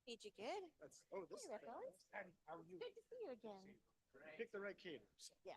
Need you good? This Hey, Rickles. how are you? Good to see you again. Pick the right caters. Yeah.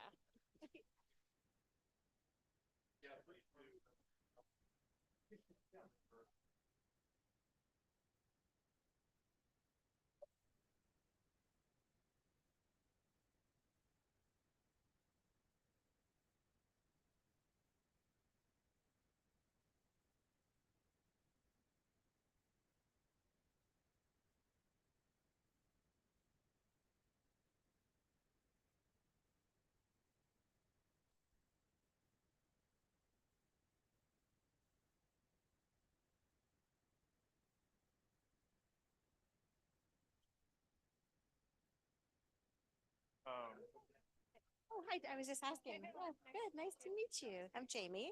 Oh, hi. I was just asking. Yeah, good. Nice to meet you. I'm Jamie.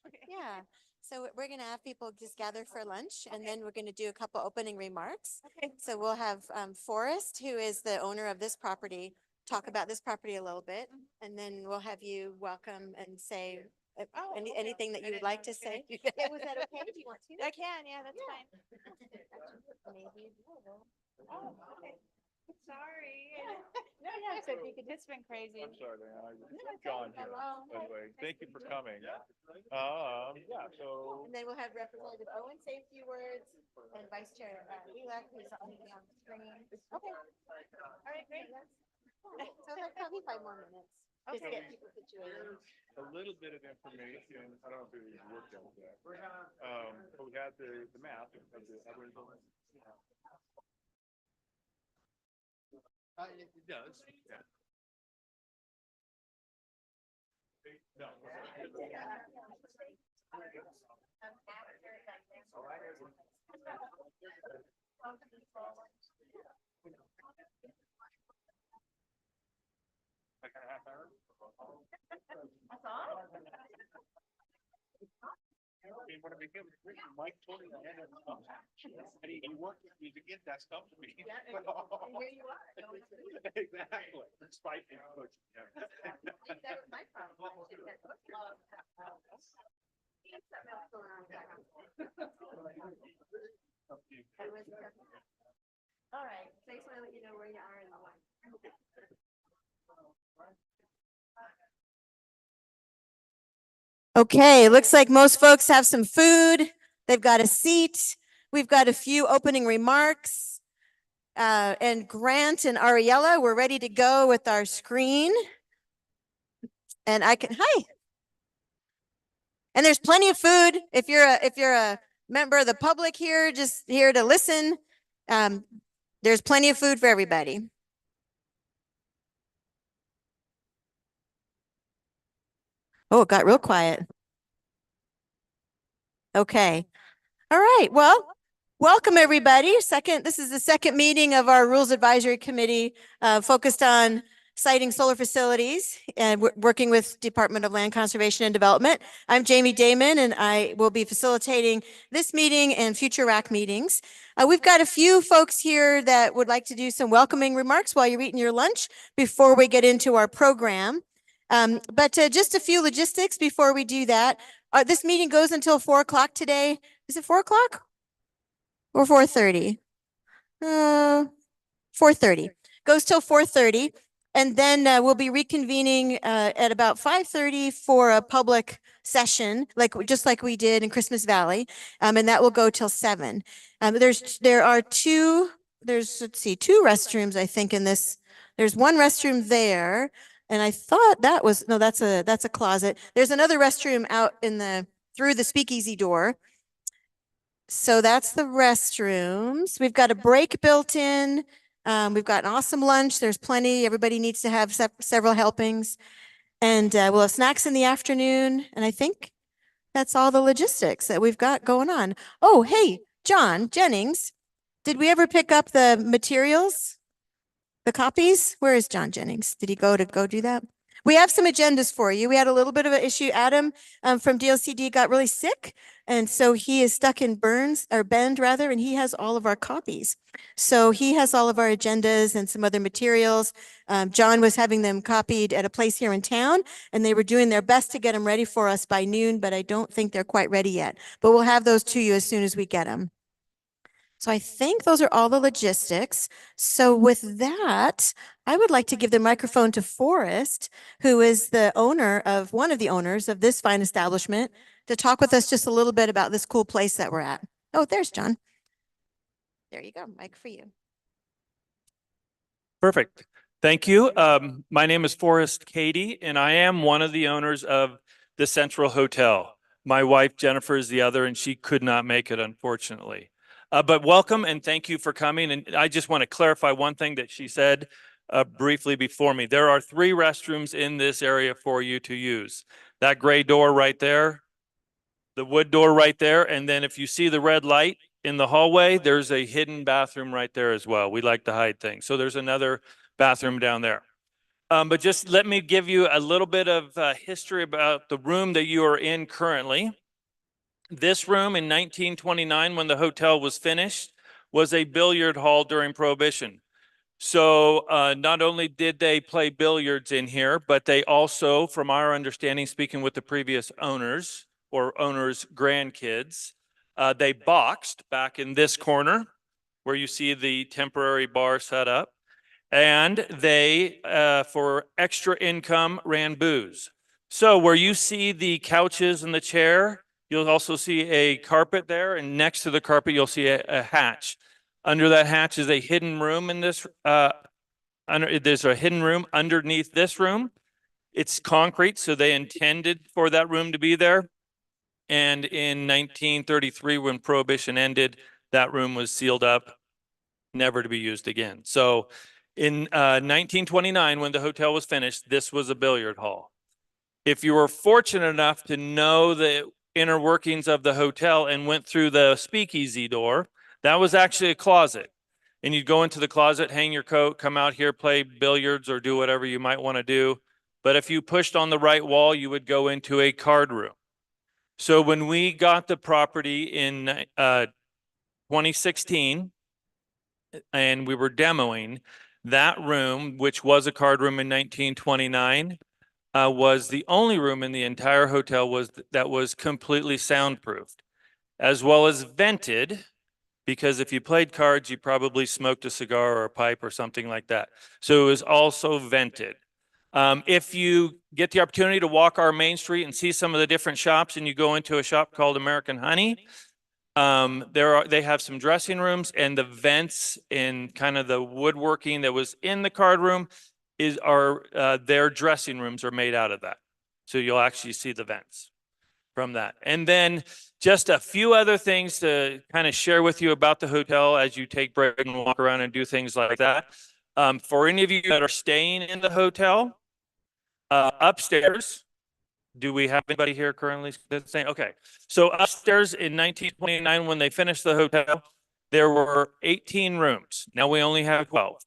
Okay. Yeah. So we're going to have people just gather for lunch, and then we're going to do a couple opening remarks. Okay. So we'll have Forrest, who is the owner of this property, talk about this property a little bit, and then we'll have you welcome and say Okay. anything that I you would didn't like know to if you were say. gonna do that. Yeah, was that okay? Do you want to? I can, yeah, that's Yeah. fine. Maybe doable. Oh, okay. Sorry. No, no. So if you could It's been crazy. I'm sorry, Diana. it's John okay. here, Hello. by the way. Thank you for coming. Yeah, so And then we'll have Representative Owen say a few words and Vice Chair Elek, who's on the screen. Okay. All right, great. So like probably 5 more minutes. Just to Okay. get people situated. a little bit of information. I don't know if it worked out yet. But we had the map of the Aboriginal. It does, yeah. No. Like a half hour? That's all? And when I became Mike told me I had to come. And he worked with me to get that stuff to me. Yeah, and here you are. Exactly. Despite him pushing. Yeah. That was my problem. I didn't get those. Something else going on in the background. That was all right. So I just want to let you know where you are in the line. Okay, looks like most folks have some food. They've got a seat. We've got a few opening remarks. And Grant and Ariella, we're ready to go with our screen. And hi. And there's plenty of food. If you're a member of the public here, just here to listen, there's plenty of food for everybody. Oh, it got real quiet. Okay. All right. Well, welcome everybody. This is the second meeting of our Rules Advisory Committee focused on siting solar facilities and working with Department of Land Conservation and Development. I'm Jamie Damon, and I will be facilitating this meeting and future RAC meetings. We've got a few folks here that would like to do some welcoming remarks while you're eating your lunch before we get into our program. But just a few logistics before we do that. This meeting goes until 4 o'clock today. Is it 4 o'clock? Or 4:30? 4:30. Goes till 4:30. And then we'll be reconvening at about 5:30 for a public session, just like we did in Christmas Valley. And that will go till 7. There are two restrooms, I think, in this. There's one restroom there. And I thought that's a closet. There's another restroom out through the speakeasy door. So that's the restrooms. We've got a break built in. We've got an awesome lunch. There's plenty. Everybody needs to have several helpings. And we'll have snacks in the afternoon. And I think that's all the logistics that we've got going on. Oh, hey, John Jennings, did we ever pick up the materials? The copies? Where is John Jennings? Did he go do that? We have some agendas for you. We had a little bit of an issue. Adam from DLCD got really sick. And so he is stuck in Bend rather, and he has all of our copies. So he has all of our agendas and some other materials. John was having them copied at a place here in town, and they were doing their best to get them ready for us by noon, but I don't think they're quite ready yet. But we'll have those to you as soon as we get them. So I think those are all the logistics. So with that, I would like to give the microphone to Forrest, who is the owner of one of the owners of this fine establishment, to talk with us just a little bit about this cool place that we're at. Oh, there's John. There you go, mic for you. Perfect. Thank you. My name is Forrest Cady, and I am one of the owners of the Central Hotel. My wife, Jennifer, is the other, and she could not make it, unfortunately. But welcome and thank you for coming. And I just want to clarify one thing that she said briefly before me. There are 3 restrooms in this area for you to use. That gray door right there, the wood door right there, and then if you see the red light in the hallway, there's a hidden bathroom right there as well. We like to hide things. So there's another bathroom down there. But just let me give you a little bit of history about the room that you are in currently. This room in 1929, when the hotel was finished, was a billiard hall during Prohibition. So not only did they play billiards in here, but they also, from our understanding, speaking with the previous owners or owners' grandkids, they boxed back in this corner where you see the temporary bar set up. And they, for extra income, ran booze. So where you see the couches and the chair, you'll also see a carpet there. And next to the carpet, you'll see a hatch. Under that hatch is a hidden room in this, there's a hidden room underneath this room. It's concrete, so they intended for that room to be there. And in 1933, when Prohibition ended, that room was sealed up, never to be used again. So in 1929, when the hotel was finished, this was a billiard hall. If you were fortunate enough to know the inner workings of the hotel and went through the speakeasy door, that was actually a closet. And you'd go into the closet, hang your coat, come out here, play billiards or do whatever you might want to do. But if you pushed on the right wall, you would go into a card room. So when we got the property in 2016 and we were demoing, that room, which was a card room in 1929, was the only room in the entire hotel that was completely soundproofed, as well as vented, because if you played cards, you probably smoked a cigar or a pipe or something like that. So it was also vented. If you get the opportunity to walk our main street and see some of the different shops, and you go into a shop called American Honey, they have some dressing rooms, and the vents and kind of the woodworking that was in the card room their dressing rooms are made out of that. So you'll actually see the vents from that. And then just a few other things to kind of share with you about the hotel as you take break and walk around and do things like that. For any of you that are staying in the hotel, upstairs, do we have anybody here currently that's saying? Okay. So upstairs in 1929, when they finished the hotel, there were 18 rooms. Now we only have 12.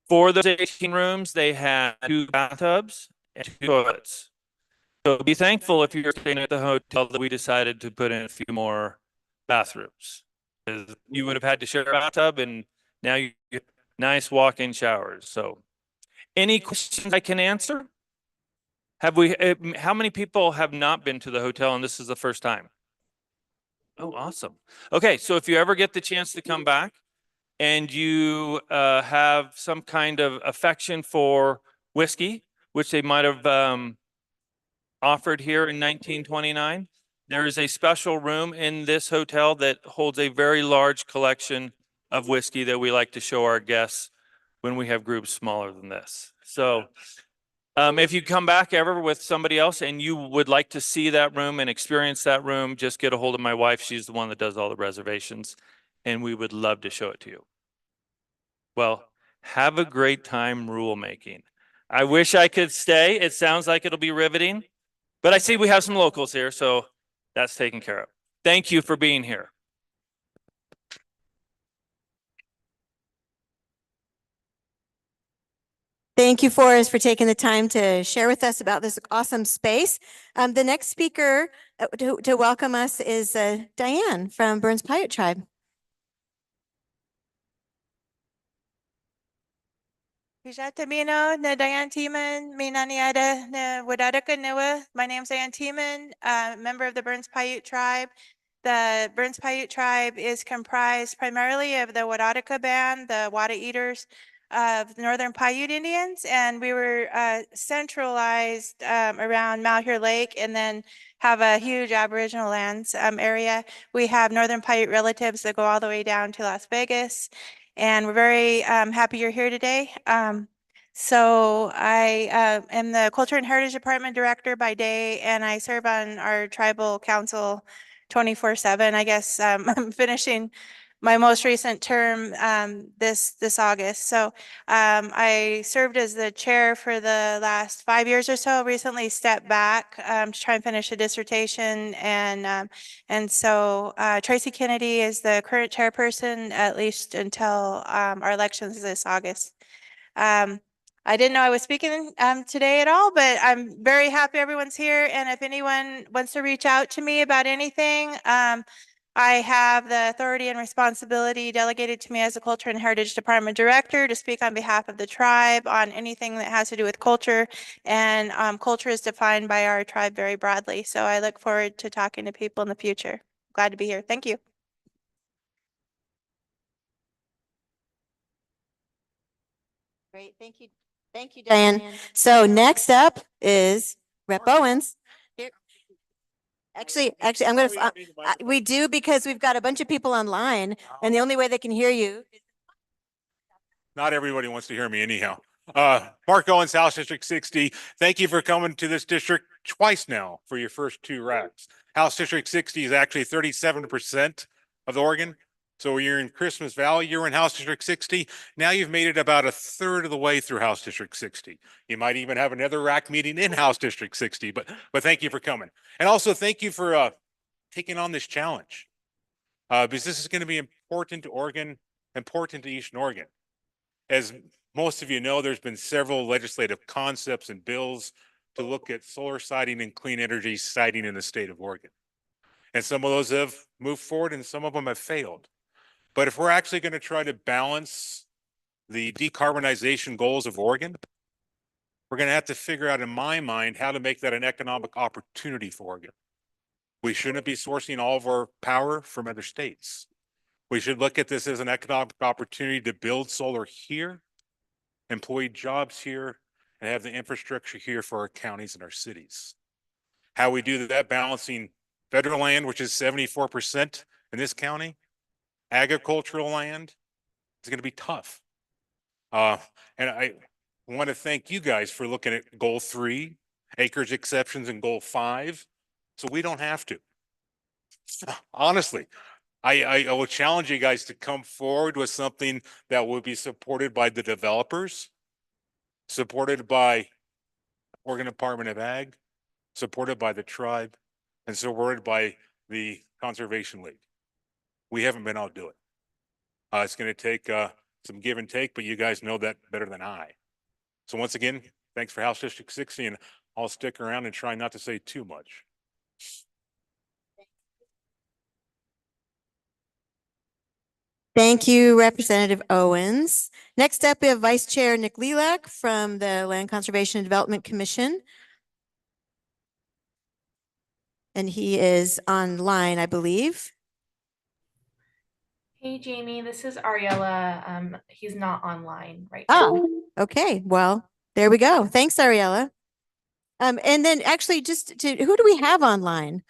For those 18 rooms, they had 2 bathtubs and 2 toilets. So be thankful if you're staying at the hotel that we decided to put in a few more bathrooms. You would have had to share a bathtub, and now you get nice walk-in showers. So any questions I can answer? How many people have not been to the hotel and this is the first time? Oh, awesome. Okay, so if you ever get the chance to come back and you have some kind of affection for whiskey, which they might have offered here in 1929, there is a special room in this hotel that holds a very large collection of whiskey that we like to show our guests when we have groups smaller than this. So if you come back ever with somebody else and you would like to see that room and experience that room, just get a hold of my wife. She's the one that does all the reservations, and we would love to show it to you. Well, have a great time rulemaking. I wish I could stay. It sounds like it'll be riveting, but I see we have some locals here, so that's taken care of. Thank you for being here. Thank you, Forrest, for taking the time to share with us about this awesome space. The next speaker to welcome us is Diane from Burns Paiute Tribe. Tamino na Diane Teeman, Minaniada na Wadada Kanawa. My name's Diane Teeman, member of the Burns Paiute tribe. The Burns Paiute tribe is comprised primarily of the Wadadaka band, the Wada Eaters of Northern Paiute Indians, and we were centralized around Malheur Lake, and then have a huge Aboriginal lands area. We have Northern Paiute relatives that go all the way down to Las Vegas, and we're very happy you're here today. So I am the Culture and Heritage Department Director by day, and I serve on our tribal council 24/7. I guess I'm finishing my most recent term this August. So I served as the chair for the last 5 years or so. Recently stepped back to try and finish a dissertation, and so Tracy Kennedy is the current chairperson at least until our elections this August. I didn't know I was speaking today at all, but I'm very happy everyone's here. And if anyone wants to reach out to me about anything, I have the authority and responsibility delegated to me as the Culture and Heritage Department Director to speak on behalf of the tribe on anything that has to do with culture. And culture is defined by our tribe very broadly. So I look forward to talking to people in the future. Glad to be here. Thank you. Great, thank you. Thank you, Diane. So next up is Rep Owens. Here. Actually, I'm gonna, we do because we've got a bunch of people online and the only way they can hear you. Not everybody wants to hear me anyhow. Mark Owens, House District 60. Thank you for coming to this district twice now for your first two racks. House District 60 is actually 37% of Oregon. So you're in Christmas Valley, you're in House District 60. Now you've made it about a third of the way through House District 60. You might even have another rack meeting in House District 60, but thank you for coming. And also thank you for taking on this challenge. Because this is going to be important to Oregon, important to Eastern Oregon. As most of you know, there's been several legislative concepts and bills to look at solar siting and clean energy siting in the state of Oregon. And some of those have moved forward and some of them have failed. But if we're actually going to try to balance the decarbonization goals of Oregon, we're going to have to figure out, in my mind, how to make that an economic opportunity for Oregon. We shouldn't be sourcing all of our power from other states. We should look at this as an economic opportunity to build solar here, employ jobs here, and have the infrastructure here for our counties and our cities. How we do that, balancing federal land, which is 74% in this county, agricultural land, is going to be tough. And I want to thank you guys for looking at goal 3, acreage exceptions, and goal 5, so we don't have to. Honestly, I will challenge you guys to come forward with something that will be supported by the developers, supported by Oregon Department of Ag, supported by the tribe, and supported by the Conservation League. We haven't been able to do it. It's going to take some give and take, but you guys know that better than I. So once again, thanks for House District 60, and I'll stick around and try not to say too much. Thank you, Representative Owens. Next up, we have Vice Chair Nick Lilac from the Land Conservation and Development Commission. And he is online, I believe. Hey, Jamie, this is Ariella. He's not online right Ah, now. okay. Well, there we go. Thanks, Ariella. And then actually who do we have online?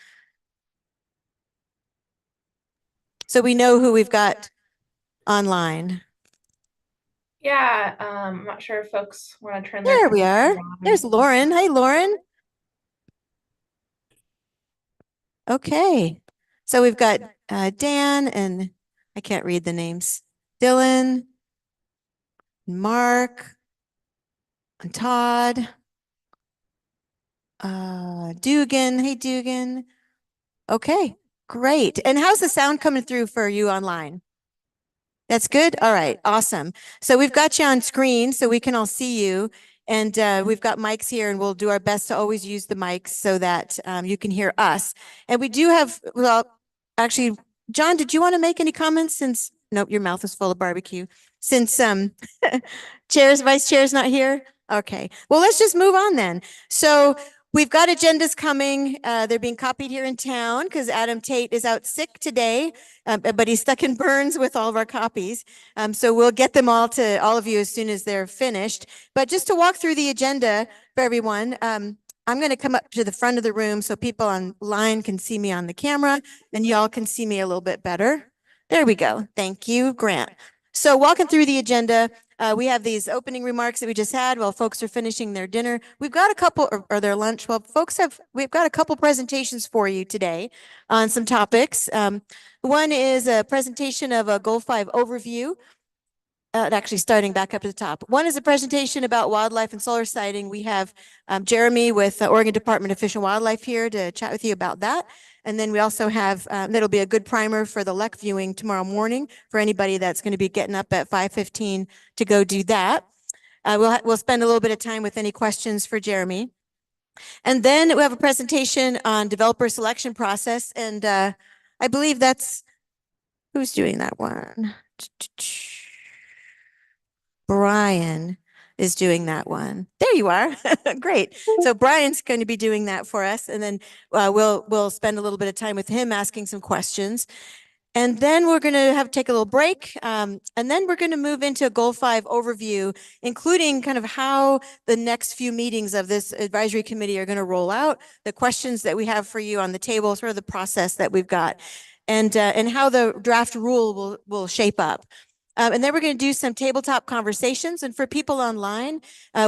So we know who we've got online. Yeah, I'm not sure if folks want to turn There we are. There's Lauren. Hey, Lauren. Okay. So we've got Dan and I can't read the names. Dylan, Mark, and Todd, Dugan. Hey, Dugan. Okay, great. And how's the sound coming through for you online? That's good. All right, awesome. So we've got you on screen so we can all see you. And we've got mics here and we'll do our best to always use the mics so that you can hear us. And we do have, well, actually, John, did you want to make any comments since, nope, your mouth is full of barbecue. Since vice chair's not here? Okay, well, let's just move on then. So we've got agendas coming. They're being copied here in town because Adam Tate is out sick today, but he's stuck in Burns with all of our copies. So we'll get them all to all of you as soon as they're finished. But just to walk through the agenda for everyone, I'm going to come up to the front of the room so people online can see me on the camera and y'all can see me a little bit better. There we go. Thank you, Grant. So walking through the agenda, we have these opening remarks that we just had while folks are finishing their dinner. We've got a couple, or their lunch. Well, we've got a couple presentations for you today on some topics. One is a presentation of a Goal 5 overview. Actually, starting back up to the top. One is a presentation about wildlife and solar sighting. We have Jeremy with the Oregon Department of Fish and Wildlife here to chat with you about that. And then we also have, that'll be a good primer for the LEC viewing tomorrow morning for anybody that's going to be getting up at 5:15 to go do that. We'll spend a little bit of time with any questions for Jeremy. And then we have a presentation on developer selection process. And I believe that's, who's doing that one? Brian is doing that one. There you are. Great. So Brian's going to be doing that for us. And then we'll spend a little bit of time with him asking some questions. And then we're going to take a little break. And then we're going to move into a Goal 5 overview, including kind of how the next few meetings of this advisory committee are going to roll out, the questions that we have for you on the table, sort of the process that we've got, and how the draft rule will shape up. And then we're going to do some tabletop conversations. And for people online,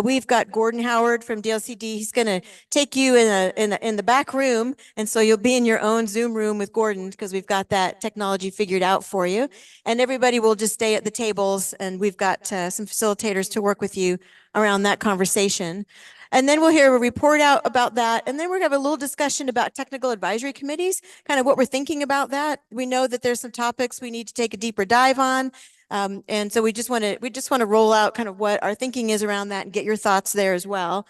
we've got Gordon Howard from DLCD. He's going to take you in the back room. And so you'll be in your own Zoom room with Gordon because we've got that technology figured out for you. And everybody will just stay at the tables. And we've got some facilitators to work with you around that conversation. And then we'll hear a report out about that. And then we're going to have a little discussion about technical advisory committees, kind of what we're thinking about that. We know that there's some topics we need to take a deeper dive on. And so we just want to roll out kind of what our thinking is around that and get your thoughts there as well.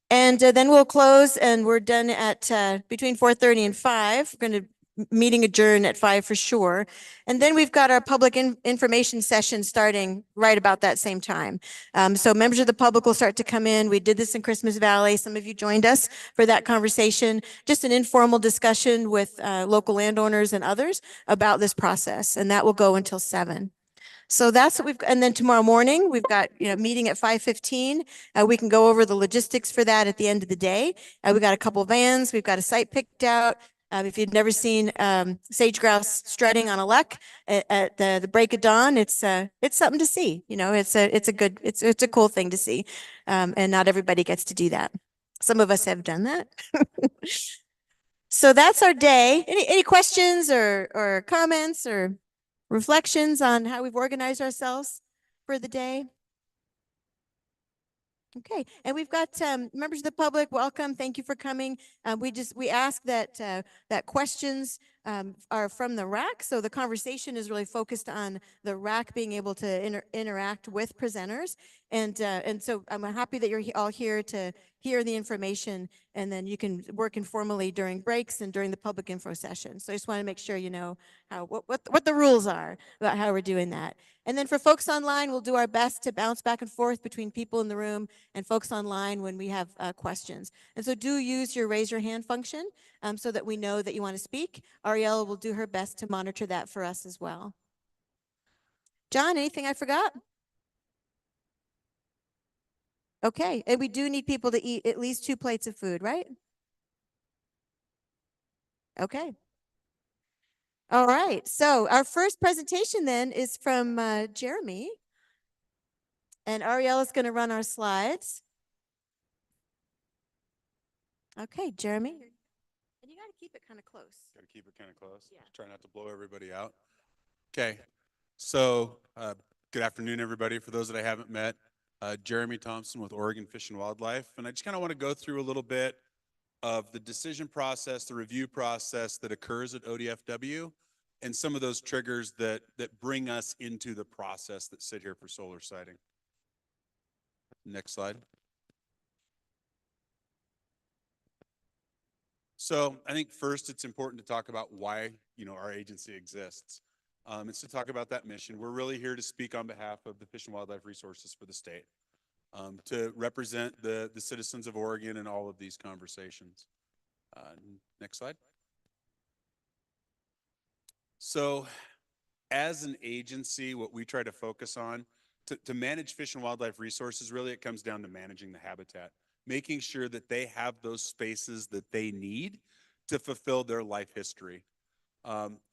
And then we'll close and we're done at between 4:30 and 5. We're going to meeting adjourn at 5 for sure. And then we've got our public information session starting right about that same time. So members of the public will start to come in. We did this in Christmas Valley. Some of you joined us for that conversation, just an informal discussion with local landowners and others about this process. And that will go until 7. So that's what we've, and then tomorrow morning, we've got, meeting at 5:15. We can go over the logistics for that at the end of the day. We've got a couple of vans. We've got a site picked out. If you've never seen sage grouse strutting on a lek at the break of dawn, it's something to see. It's a cool thing to see. And not everybody gets to do that. Some of us have done that. So that's our day. Any questions or comments or reflections on how we've organized ourselves for the day? Okay, and we've got members of the public. Welcome. Thank you for coming. We ask that questions are from the RAC. So the conversation is really focused on the RAC being able to interact with presenters. And so I'm happy that you're all here to hear the information, and then you can work informally during breaks and during the public info session. So I just want to make sure you know what the rules are about how we're doing that. And then for folks online, we'll do our best to bounce back and forth between people in the room and folks online when we have questions. And so do use your raise your hand function so that we know that you want to speak. Ariella will do her best to monitor that for us as well. John, anything I forgot? Okay, and we do need people to eat at least 2 plates of food, right? Okay. All right, so our first presentation then is from Jeremy. And Ariella's going to run our slides. Okay, Jeremy. And you got to keep it kind of close. Got to keep it kind of close. Yeah. Try not to blow everybody out. Okay, so good afternoon, everybody. For those that I haven't met, Jeremy Thompson with Oregon Fish and Wildlife. And I just kind of want to go through a little bit of the decision process, the review process that occurs at ODFW, and some of those triggers that bring us into the process that sit here for solar siting. Next slide. So I think first it's important to talk about why, our agency exists. It's to talk about that mission. We're really here to speak on behalf of the Fish and Wildlife Resources for the state. to represent the citizens of Oregon in all of these conversations. Next slide. So as an agency, what we try to focus on to manage fish and wildlife resources, really it comes down to managing the habitat, making sure that they have those spaces that they need to fulfill their life history.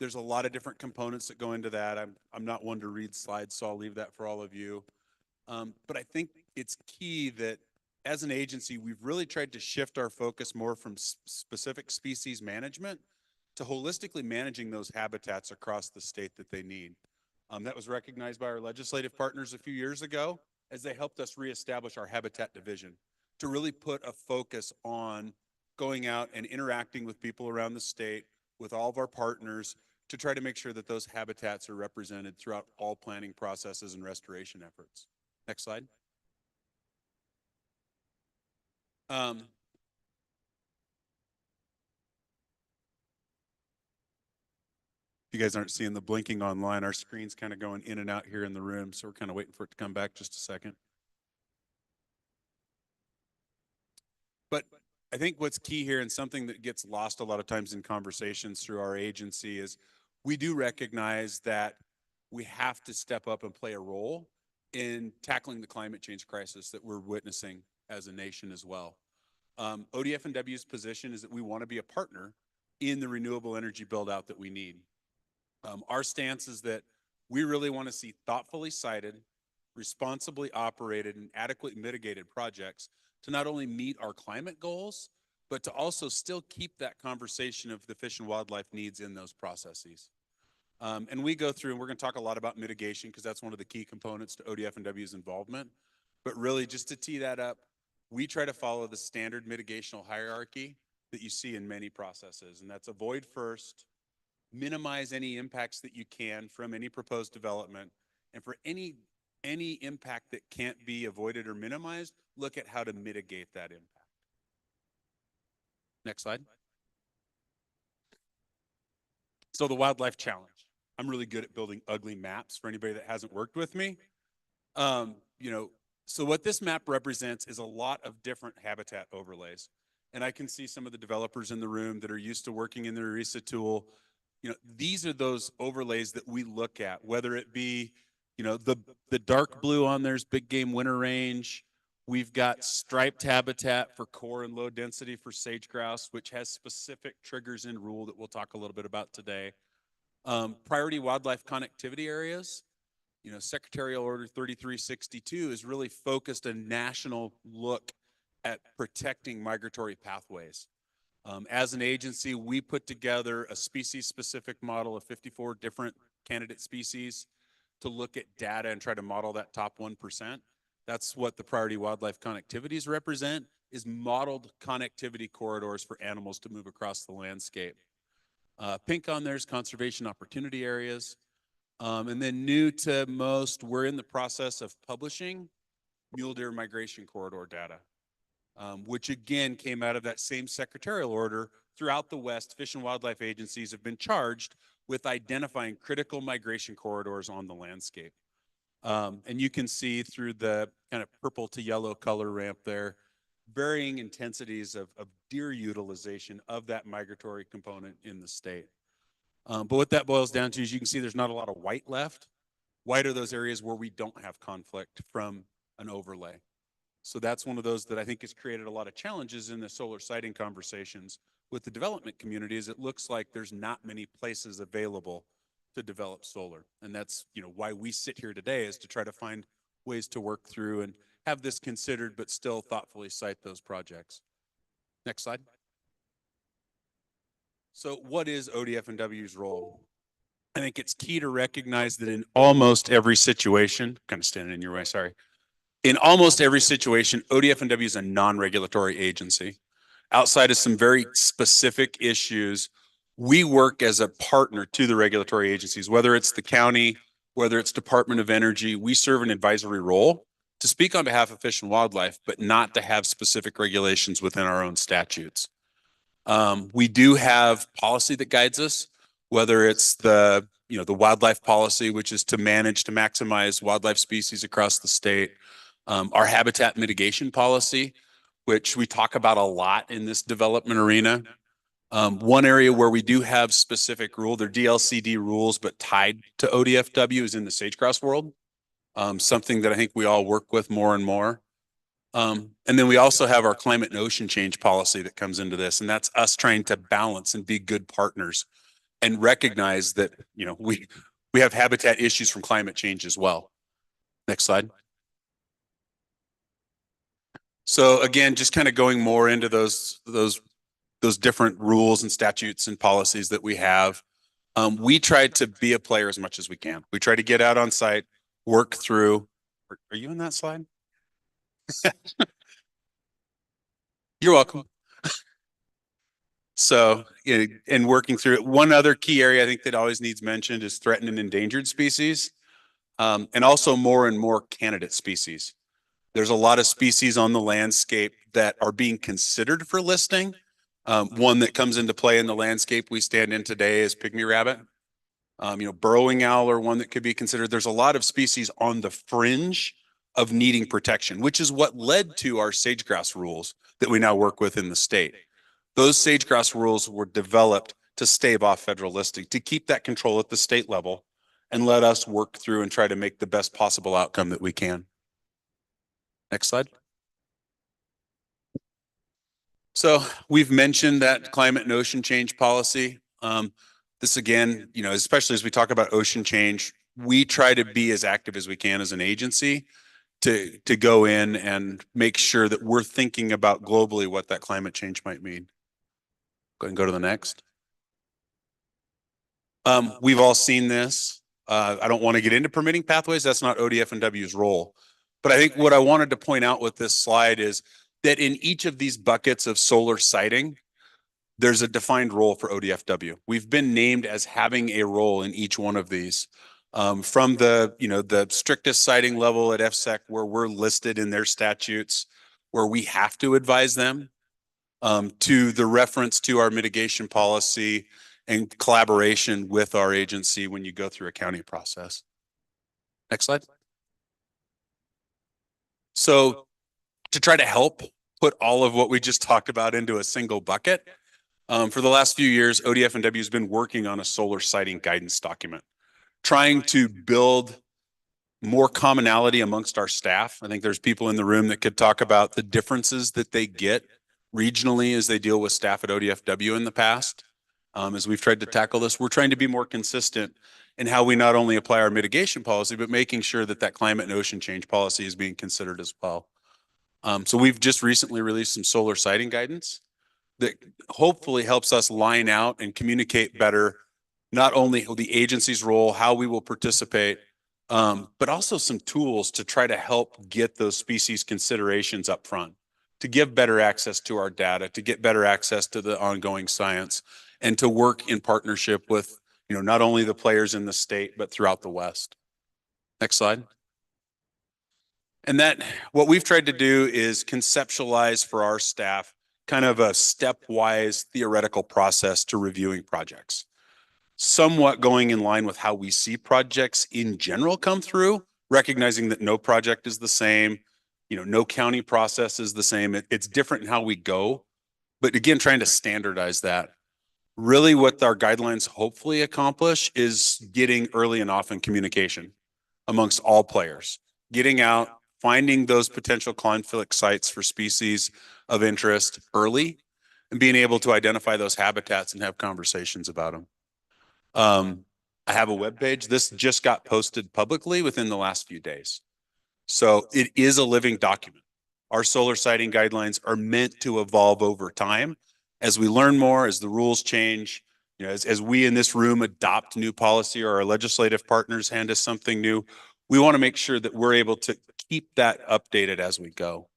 There's a lot of different components that go into that. I'm not one to read slides, so I'll leave that for all of you. But I think it's key that as an agency, we've really tried to shift our focus more from specific species management to holistically managing those habitats across the state that they need. That was recognized by our legislative partners a few years ago as they helped us reestablish our habitat division to really put a focus on going out and interacting with people around the state, with all of our partners, to try to make sure that those habitats are represented throughout all planning processes and restoration efforts. Next slide. If you guys aren't seeing the blinking online, our screen's kind of going in and out here in the room, so we're kind of waiting for it to come back just a second. But I think what's key here, and something that gets lost a lot of times in conversations through our agency, is we do recognize that we have to step up and play a role in tackling the climate change crisis that we're witnessing as a nation as well. ODF&W's position is that we want to be a partner in the renewable energy build out that we need. Our stance is that we really want to see thoughtfully sited, responsibly operated, and adequately mitigated projects to not only meet our climate goals, but to also still keep that conversation of the fish and wildlife needs in those processes. And we go through, and we're going to talk a lot about mitigation because that's one of the key components to ODF&W's involvement. But really, just to tee that up, we try to follow the standard mitigational hierarchy that you see in many processes, and that's avoid first, minimize any impacts that you can from any proposed development, and for any impact that can't be avoided or minimized, look at how to mitigate that impact. Next slide. So the wildlife challenge. I'm really good at building ugly maps for anybody that hasn't worked with me. So what this map represents is a lot of different habitat overlays. And I can see some of the developers in the room that are used to working in the ERISA tool. These are those overlays that we look at, whether it be, the dark blue on there's big game winter range. We've got striped habitat for core and low density for sage grouse, which has specific triggers in rule that we'll talk a little bit about today. Priority wildlife connectivity areas. Secretarial Order 3362 is really focused a national look at protecting migratory pathways. As an agency, we put together a species-specific model of 54 different candidate species to look at data and try to model that top 1%. That's what the priority wildlife connectivities represent, is modeled connectivity corridors for animals to move across the landscape. Pink on there's conservation opportunity areas. And then new to most, we're in the process of publishing mule deer migration corridor data. Which again came out of that same secretarial order. Throughout the West, Fish and Wildlife agencies have been charged with identifying critical migration corridors on the landscape. And you can see through the kind of purple to yellow color ramp there, varying intensities of deer utilization of that migratory component in the state. But what that boils down to is you can see there's not a lot of white left. White are those areas where we don't have conflict from an overlay. So that's one of those that I think has created a lot of challenges in the solar siting conversations with the development community. Is it looks like there's not many places available to develop solar. And that's, why we sit here today, is to try to find ways to work through and have this considered, but still thoughtfully site those projects. Next slide. So what is ODF&W's role? I think it's key to recognize that in almost every situation, kind of standing in your way, sorry. In almost every situation, ODF&W is a non-regulatory agency. Outside of some very specific issues, we work as a partner to the regulatory agencies, whether it's the county, whether it's Department of Energy. We serve an advisory role to speak on behalf of Fish and Wildlife, but not to have specific regulations within our own statutes. We do have policy that guides us, whether it's the wildlife policy, which is to manage, to maximize wildlife species across the state. Our habitat mitigation policy, which we talk about a lot in this development arena. One area where we do have specific rule, they're DLCD rules, but tied to ODFW is in the sage-grouse world. Something that I think we all work with more and more. And then we also have our climate and ocean change policy that comes into this, and that's us trying to balance and be good partners and recognize that, you know, we have habitat issues from climate change as well. Next slide. So again, just kind of going more into those different rules and statutes and policies that we have. We try to be a player as much as we can. We try to get out on site, work through. Are you in that slide? You're welcome. So, and working through it. One other key area I think that always needs mentioned is threatened and endangered species, and also more and more candidate species. There's a lot of species on the landscape that are being considered for listing. One that comes into play in the landscape we stand in today is pygmy rabbit. Burrowing owl are one that could be considered. There's a lot of species on the fringe of needing protection, which is what led to our sage-grouse rules that we now work with in the state. Those sage-grouse rules were developed to stave off federal listing, to keep that control at the state level and let us work through and try to make the best possible outcome that we can. Next slide. So we've mentioned that climate and ocean change policy. This again, especially as we talk about ocean change, we try to be as active as we can as an agency to go in and make sure that we're thinking about globally what that climate change might mean. Go ahead and go to the next. We've all seen this. I don't want to get into permitting pathways. That's not ODF&W's role. But I think what I wanted to point out with this slide is that in each of these buckets of solar siting, there's a defined role for ODFW. We've been named as having a role in each one of these. From the strictest siting level at FSEC, where we're listed in their statutes, where we have to advise them, to the reference to our mitigation policy and collaboration with our agency when you go through a county process. Next slide. So to try to help put all of what we just talked about into a single bucket, for the last few years, ODF&W has been working on a solar siting guidance document, trying to build more commonality amongst our staff. I think there's people in the room that could talk about the differences that they get regionally as they deal with staff at ODFW in the past. As we've tried to tackle this, we're trying to be more consistent in how we not only apply our mitigation policy, but making sure that that climate and ocean change policy is being considered as well. So we've just recently released some solar siting guidance that hopefully helps us line out and communicate better, not only the agency's role, how we will participate, but also some tools to try to help get those species considerations up front, to give better access to our data, to get better access to the ongoing science, and to work in partnership with, not only the players in the state, but throughout the West. Next slide. And what we've tried to do is conceptualize for our staff kind of a stepwise theoretical process to reviewing projects, somewhat going in line with how we see projects in general come through, recognizing that no project is the same, no county process is the same. It's different in how we go, but again, trying to standardize that. Really what our guidelines hopefully accomplish is getting early and often communication amongst all players, getting out, finding those potential conflict sites for species of interest early, and being able to identify those habitats and have conversations about them. I have a webpage. This just got posted publicly within the last few days. So it is a living document. Our solar siting guidelines are meant to evolve over time as we learn more, as the rules change, as we in this room adopt new policy or our legislative partners hand us something new. We want to make sure that we're able to keep that updated as we go.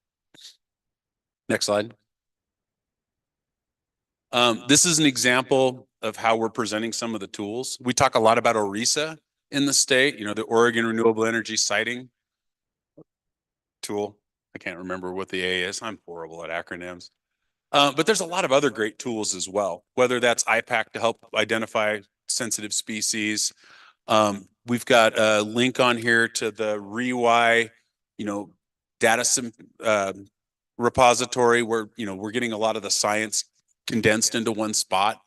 Next slide. This is an example of how we're presenting some of the tools. We talk a lot about ORESA in the state, the Oregon Renewable Energy Siting tool. I can't remember what the A is. I'm horrible at acronyms. But there's a lot of other great tools as well, whether that's IPAC to help identify sensitive species. We've got a link on here to the REWI, data repository where, we're getting a lot of the science condensed into one spot.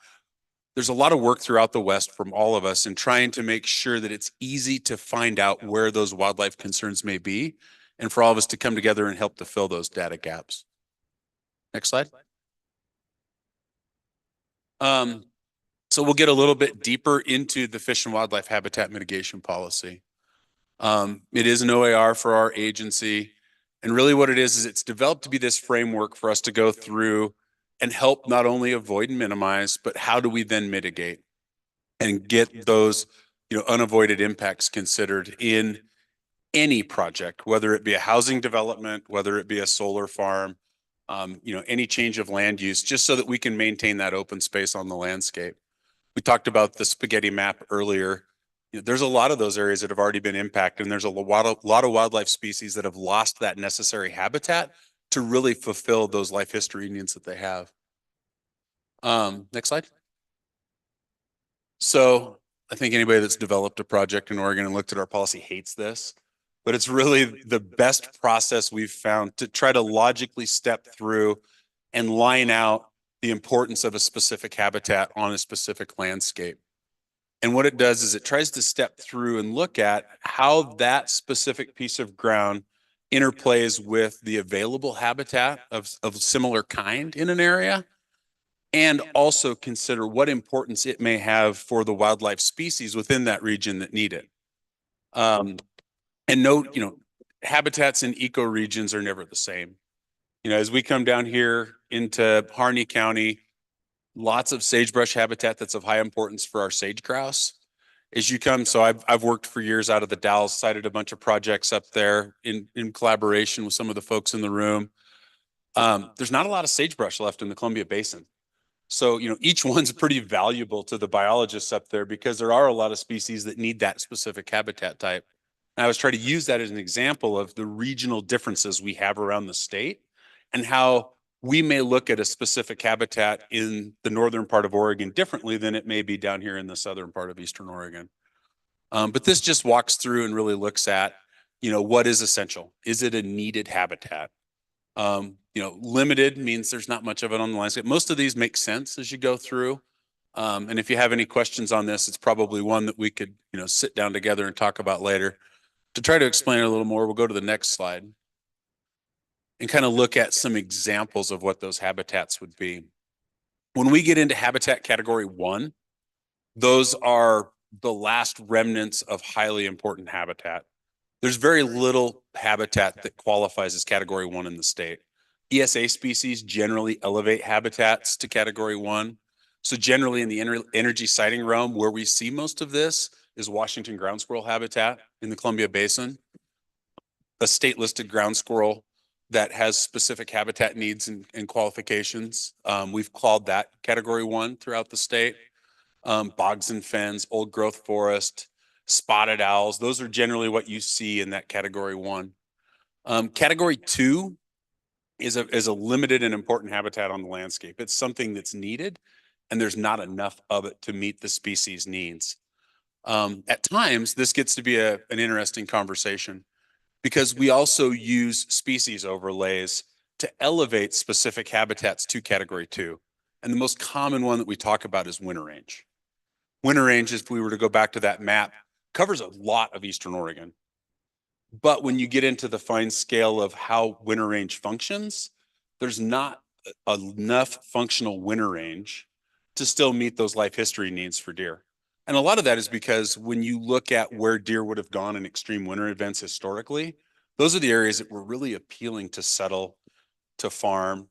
There's a lot of work throughout the West from all of us in trying to make sure that it's easy to find out where those wildlife concerns may be, and for all of us to come together and help to fill those data gaps. Next slide. So we'll get a little bit deeper into the Fish and Wildlife Habitat Mitigation Policy. It is an OAR for our agency. And really what it is it's developed to be this framework for us to go through and help not only avoid and minimize, but how do we then mitigate and get those, unavoided impacts considered in any project, whether it be a housing development, whether it be a solar farm, any change of land use, just so that we can maintain that open space on the landscape. We talked about the spaghetti map earlier. There's a lot of those areas that have already been impacted, and there's a lot of wildlife species that have lost that necessary habitat to really fulfill those life history needs that they have. Next slide. So I think anybody that's developed a project in Oregon and looked at our policy hates this, but it's really the best process we've found to try to logically step through and line out the importance of a specific habitat on a specific landscape. And what it does is it tries to step through and look at how that specific piece of ground interplays with the available habitat of similar kind in an area, and also consider what importance it may have for the wildlife species within that region that need it. And note, habitats in ecoregions are never the same. As we come down here into Harney County, lots of sagebrush habitat that's of high importance for our sage grouse. As you come, so I've worked for years out of the Dalles, cited a bunch of projects up there in collaboration with some of the folks in the room. There's not a lot of sagebrush left in the Columbia Basin. So, each one's pretty valuable to the biologists up there because there are a lot of species that need that specific habitat type. And I was trying to use that as an example of the regional differences we have around the state and how we may look at a specific habitat in the northern part of Oregon differently than it may be down here in the southern part of Eastern Oregon. But this just walks through and really looks at, what is essential? Is it a needed habitat? Limited means there's not much of it on the landscape. Most of these make sense as you go through. And if you have any questions on this, it's probably one that we could, sit down together and talk about later. To try to explain it a little more, we'll go to the next slide and kind of look at some examples of what those habitats would be. When we get into habitat category 1, those are the last remnants of highly important habitat. There's very little habitat that qualifies as category 1 in the state. ESA species generally elevate habitats to category 1. So generally in the energy siting realm, where we see most of this is Washington ground squirrel habitat in the Columbia Basin, a state listed ground squirrel that has specific habitat needs and qualifications. We've called that category 1 throughout the state. Bogs and fens, old growth forest, spotted owls. Those are generally what you see in that category 1. Category 2 is a limited and important habitat on the landscape. It's something that's needed and there's not enough of it to meet the species needs. At times, this gets to be an interesting conversation because we also use species overlays to elevate specific habitats to category 2. And the most common one that we talk about is winter range. Winter range, if we were to go back to that map, covers a lot of Eastern Oregon. But when you get into the fine scale of how winter range functions, there's not enough functional winter range to still meet those life history needs for deer. And a lot of that is because when you look at where deer would have gone in extreme winter events historically, those are the areas that were really appealing to settle, to farm,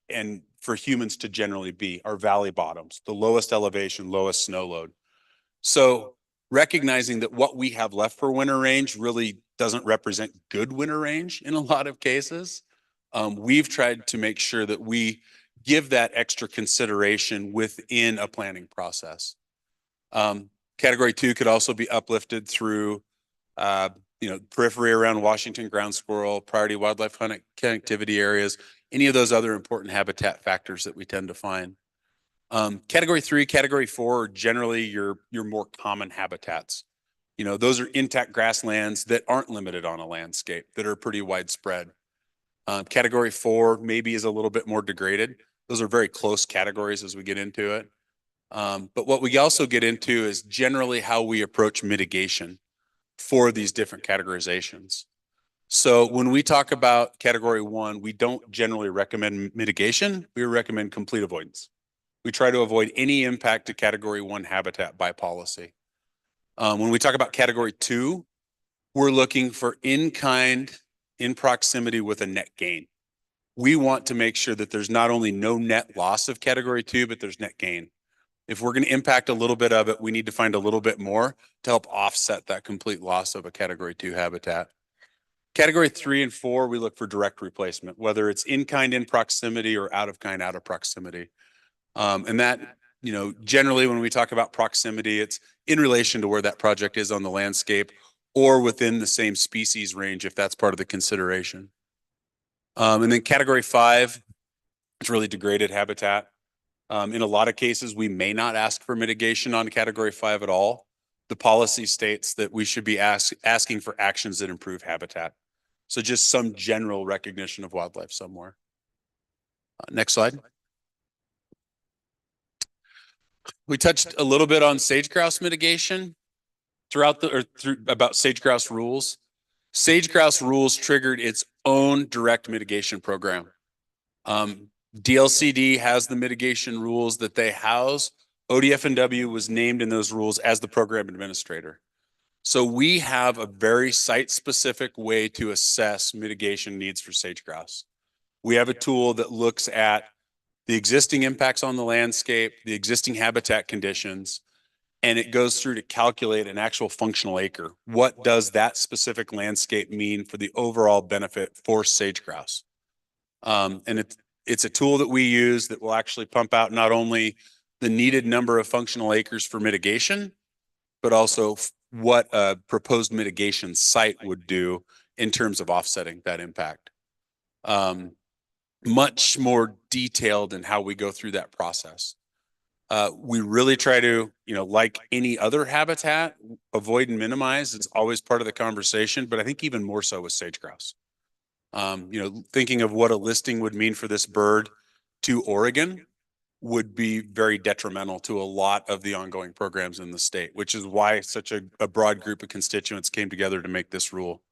and for humans to generally be our valley bottoms, the lowest elevation, lowest snow load. So recognizing that what we have left for winter range really doesn't represent good winter range in a lot of cases, we've tried to make sure that we give that extra consideration within a planning process. Category 2 could also be uplifted through, periphery around Washington ground squirrel, priority wildlife connectivity areas, any of those other important habitat factors that we tend to find. Category 3, category 4 are generally your more common habitats. those are intact grasslands that aren't limited on a landscape, that are pretty widespread. Category 4 maybe is a little bit more degraded. Those are very close categories as we get into it. But what we also get into is generally how we approach mitigation for these different categorizations. So when we talk about category 1, we don't generally recommend mitigation. We recommend complete avoidance. We try to avoid any impact to category 1 habitat by policy. When we talk about category 2, we're looking for in-kind, in proximity with a net gain. We want to make sure that there's not only no net loss of category 2, but there's net gain. If we're going to impact a little bit of it, we need to find a little bit more to help offset that complete loss of a category 2 habitat. Category 3 and 4, we look for direct replacement, whether it's in-kind in proximity or out-of-kind out of proximity. And that, generally when we talk about proximity, it's in relation to where that project is on the landscape or within the same species range, if that's part of the consideration. And then category 5, it's really degraded habitat. In a lot of cases, we may not ask for mitigation on category 5 at all. The policy states that we should be asking for actions that improve habitat. So just some general recognition of wildlife somewhere. Next slide. We touched a little bit on sage grouse mitigation about sage grouse rules. Sage grouse rules triggered its own direct mitigation program. DLCD has the mitigation rules that they house. ODF&W was named in those rules as the program administrator. So we have a very site-specific way to assess mitigation needs for sage grouse. We have a tool that looks at the existing impacts on the landscape, the existing habitat conditions, and it goes through to calculate an actual functional acre. What does that specific landscape mean for the overall benefit for sage grouse? And it's a tool that we use that will actually pump out not only the needed number of functional acres for mitigation, but also what a proposed mitigation site would do in terms of offsetting that impact. Much more detailed in how we go through that process. We really try to, like any other habitat, avoid and minimize. It's always part of the conversation, but I think even more so with sage grouse. Thinking of what a listing would mean for this bird to Oregon would be very detrimental to a lot of the ongoing programs in the state, which is why such a broad group of constituents came together to make this rule.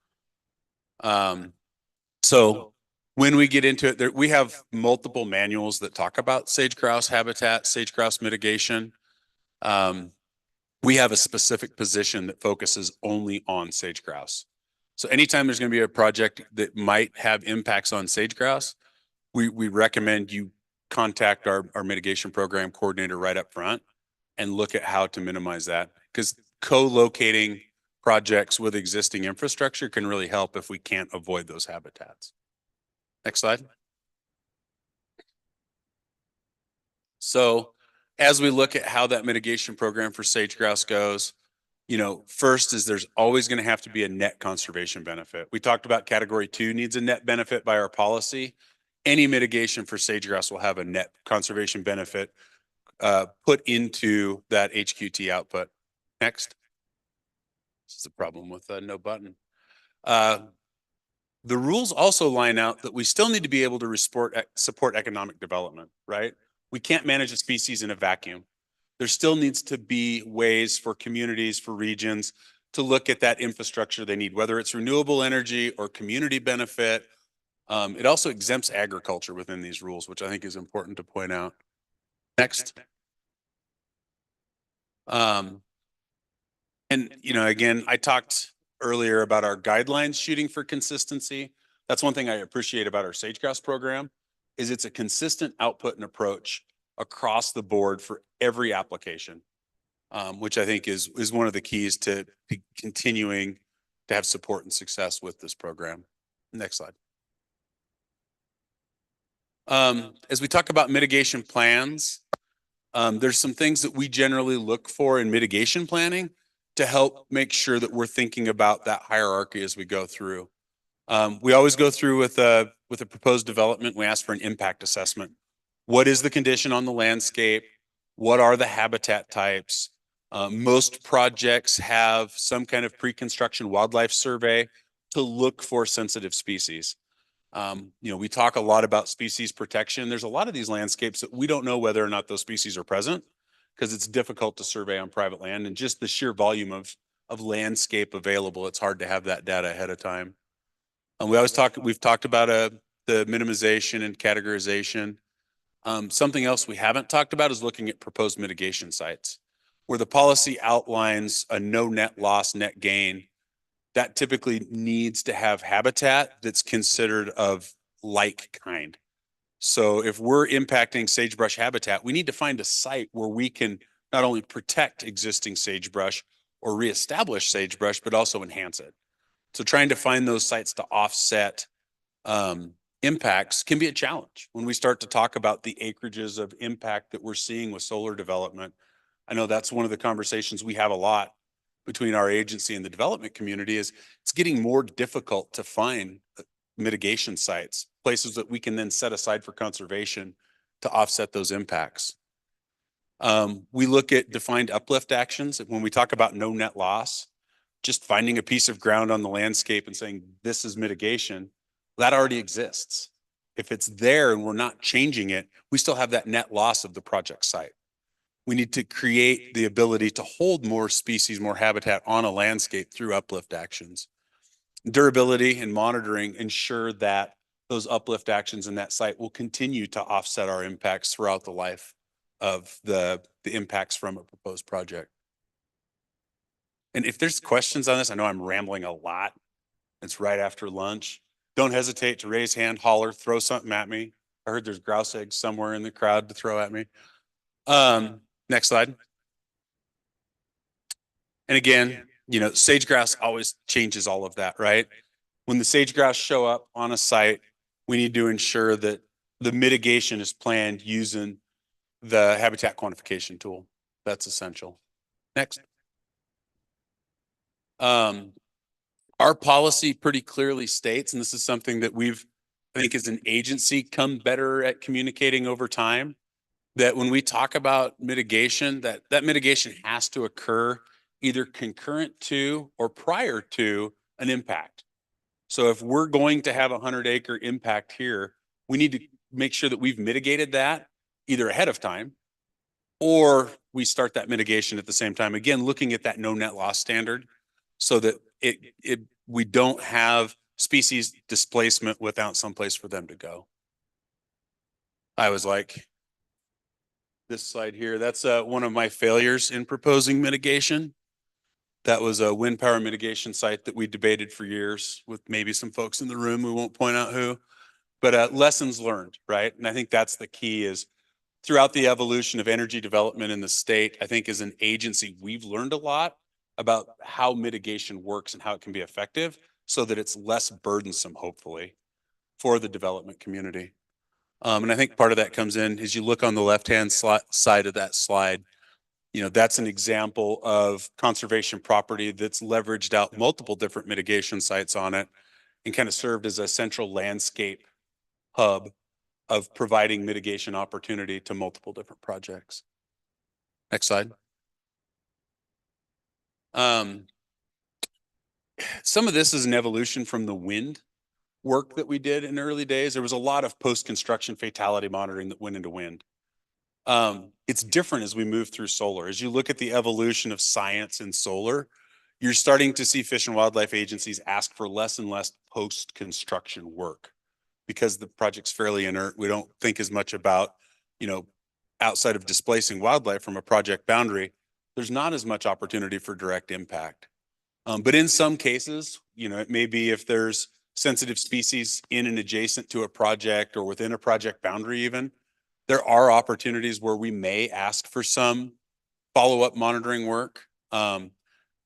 So when we get into it, we have multiple manuals that talk about sage grouse habitat, sage grouse mitigation. We have a specific position that focuses only on sage grouse. So anytime there's going to be a project that might have impacts on sage grouse, we recommend you contact our mitigation program coordinator right up front and look at how to minimize that, because co-locating projects with existing infrastructure can really help if we can't avoid those habitats. Next slide. So as we look at how that mitigation program for sage grouse goes, first is there's always going to have to be a net conservation benefit. We talked about category 2 needs a net benefit by our policy. Any mitigation for sage grouse will have a net conservation benefit put into that HQT output. Next. This is the problem with no button. The rules also line out that we still need to be able to support economic development, right? We can't manage a species in a vacuum. There still needs to be ways for communities, for regions to look at that infrastructure they need, whether it's renewable energy or community benefit. It also exempts agriculture within these rules, which I think is important to point out. Next. And, again, I talked earlier about our guidelines shooting for consistency. That's one thing I appreciate about our sage grouse program is it's a consistent output and approach across the board for every application, which I think is one of the keys to continuing to have support and success with this program. Next slide. As we talk about mitigation plans, there's some things that we generally look for in mitigation planning to help make sure that we're thinking about that hierarchy as we go through. We always go through with a proposed development. We ask for an impact assessment. What is the condition on the landscape? What are the habitat types? Most projects have some kind of pre-construction wildlife survey to look for sensitive species. We talk a lot about species protection. There's a lot of these landscapes that we don't know whether or not those species are present because it's difficult to survey on private land, and just the sheer volume of landscape available, it's hard to have that data ahead of time. And we've talked about the minimization and categorization. Something else we haven't talked about is looking at proposed mitigation sites, where the policy outlines a no net loss, net gain. That typically needs to have habitat that's considered of like kind. So if we're impacting sagebrush habitat, we need to find a site where we can not only protect existing sagebrush or reestablish sagebrush, but also enhance it. So trying to find those sites to offset impacts can be a challenge when we start to talk about the acreages of impact that we're seeing with solar development. I know that's one of the conversations we have a lot between our agency and the development community. Is it's getting more difficult to find mitigation sites, places that we can then set aside for conservation to offset those impacts. We look at defined uplift actions. When we talk about no net loss, just finding a piece of ground on the landscape and saying, this is mitigation, that already exists. If it's there and we're not changing it, we still have that net loss of the project site. We need to create the ability to hold more species, more habitat on a landscape through uplift actions. Durability and monitoring ensure that those uplift actions in that site will continue to offset our impacts throughout the life of the impacts from a proposed project. And if there's questions on this, I know I'm rambling a lot. It's right after lunch. Don't hesitate to raise hand, holler, throw something at me. I heard there's grouse eggs somewhere in the crowd to throw at me. Next slide. And again, sage-grouse always changes all of that, right? When the sage-grouse show up on a site, we need to ensure that the mitigation is planned using the habitat quantification tool. That's essential. Next. Our policy pretty clearly states, and this is something that we've, I think as an agency, come better at communicating over time, that when we talk about mitigation, that mitigation has to occur either concurrent to or prior to an impact. So if we're going to have a 100-acre impact here, we need to make sure that we've mitigated that either ahead of time or we start that mitigation at the same time. Again, looking at that no net loss standard so that we don't have species displacement without someplace for them to go. I was like, this slide here, that's one of my failures in proposing mitigation. That was a wind power mitigation site that we debated for years with maybe some folks in the room. We won't point out who, but lessons learned, right? And I think that's the key is throughout the evolution of energy development in the state, I think as an agency, we've learned a lot about how mitigation works and how it can be effective so that it's less burdensome, hopefully, for the development community. And I think part of that comes in as you look on the left-hand side of that slide, that's an example of conservation property that's leveraged out multiple different mitigation sites on it and kind of served as a central landscape hub of providing mitigation opportunity to multiple different projects. Next slide. Some of this is an evolution from the wind work that we did in early days. There was a lot of post-construction fatality monitoring that went into wind. It's different as we move through solar. As you look at the evolution of science in solar, you're starting to see Fish and Wildlife agencies ask for less and less post-construction work because the project's fairly inert. We don't think as much about, outside of displacing wildlife from a project boundary, there's not as much opportunity for direct impact. But in some cases, it may be if there's sensitive species in and adjacent to a project or within a project boundary even, there are opportunities where we may ask for some follow-up monitoring work.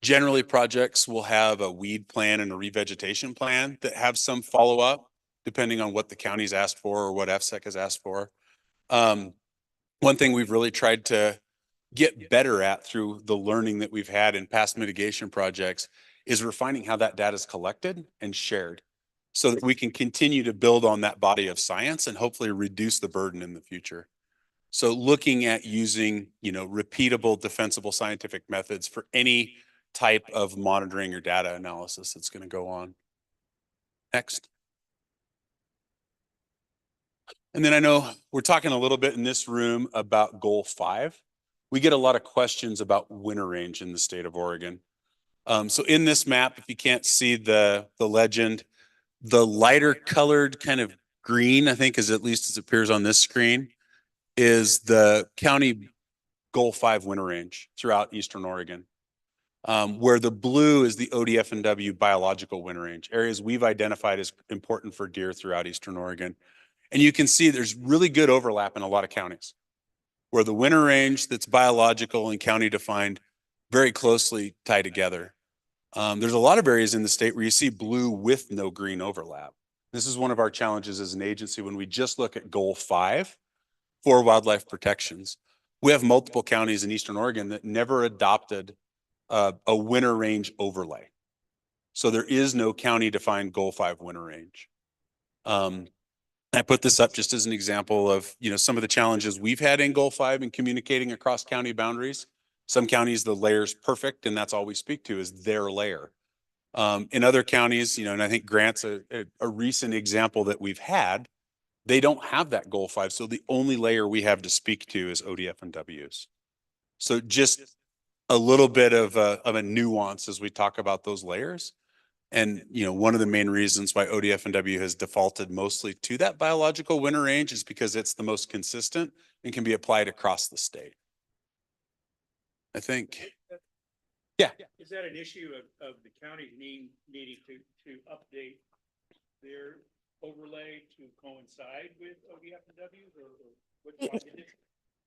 Generally, projects will have a weed plan and a revegetation plan that have some follow-up, depending on what the county's asked for or what FSEC has asked for. One thing we've really tried to get better at through the learning that we've had in past mitigation projects is refining how that data is collected and shared so that we can continue to build on that body of science and hopefully reduce the burden in the future. So looking at using, repeatable, defensible scientific methods for any type of monitoring or data analysis that's going to go on. Next. And then I know we're talking a little bit in this room about goal 5. We get a lot of questions about winter range in the state of Oregon. So in this map, if you can't see the legend, the lighter colored kind of green, I think, is at least as it appears on this screen, is the county goal 5 winter range throughout Eastern Oregon. Where the blue is the ODF&W biological winter range, areas we've identified as important for deer throughout Eastern Oregon. And you can see there's really good overlap in a lot of counties where the winter range that's biological and county defined very closely tie together. There's a lot of areas in the state where you see blue with no green overlap. This is one of our challenges as an agency when we just look at goal 5 for wildlife protections. We have multiple counties in Eastern Oregon that never adopted a winter range overlay. So there is no county defined goal 5 winter range. I put this up just as an example of, some of the challenges we've had in goal 5 and communicating across county boundaries. Some counties, the layer's perfect, and that's all we speak to is their layer. In other counties, and I think Grant's a recent example that we've had, they don't have that goal 5. So the only layer we have to speak to is ODF and Ws. So just a little bit of a nuance as we talk about those layers. And, one of the main reasons why ODF and W has defaulted mostly to that biological winter range is because it's the most consistent and can be applied across the state. I think. Yeah. Is that an issue of the county needing to update their overlay to coincide with ODF and Ws or what's the issue?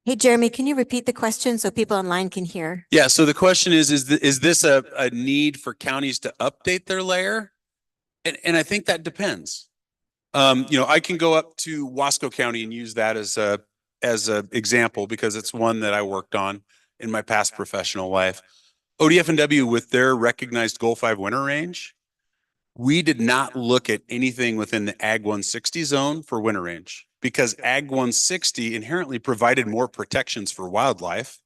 Hey, Jeremy, can you repeat the question so people online can hear? Yeah. So the question is this a need for counties to update their layer? And I think that depends. I can go up to Wasco County and use that as a example because it's one that I worked on in my past professional life. ODF and W with their recognized goal 5 winter range, we did not look at anything within the Ag 160 zone for winter range because Ag 160 inherently provided more protections for wildlife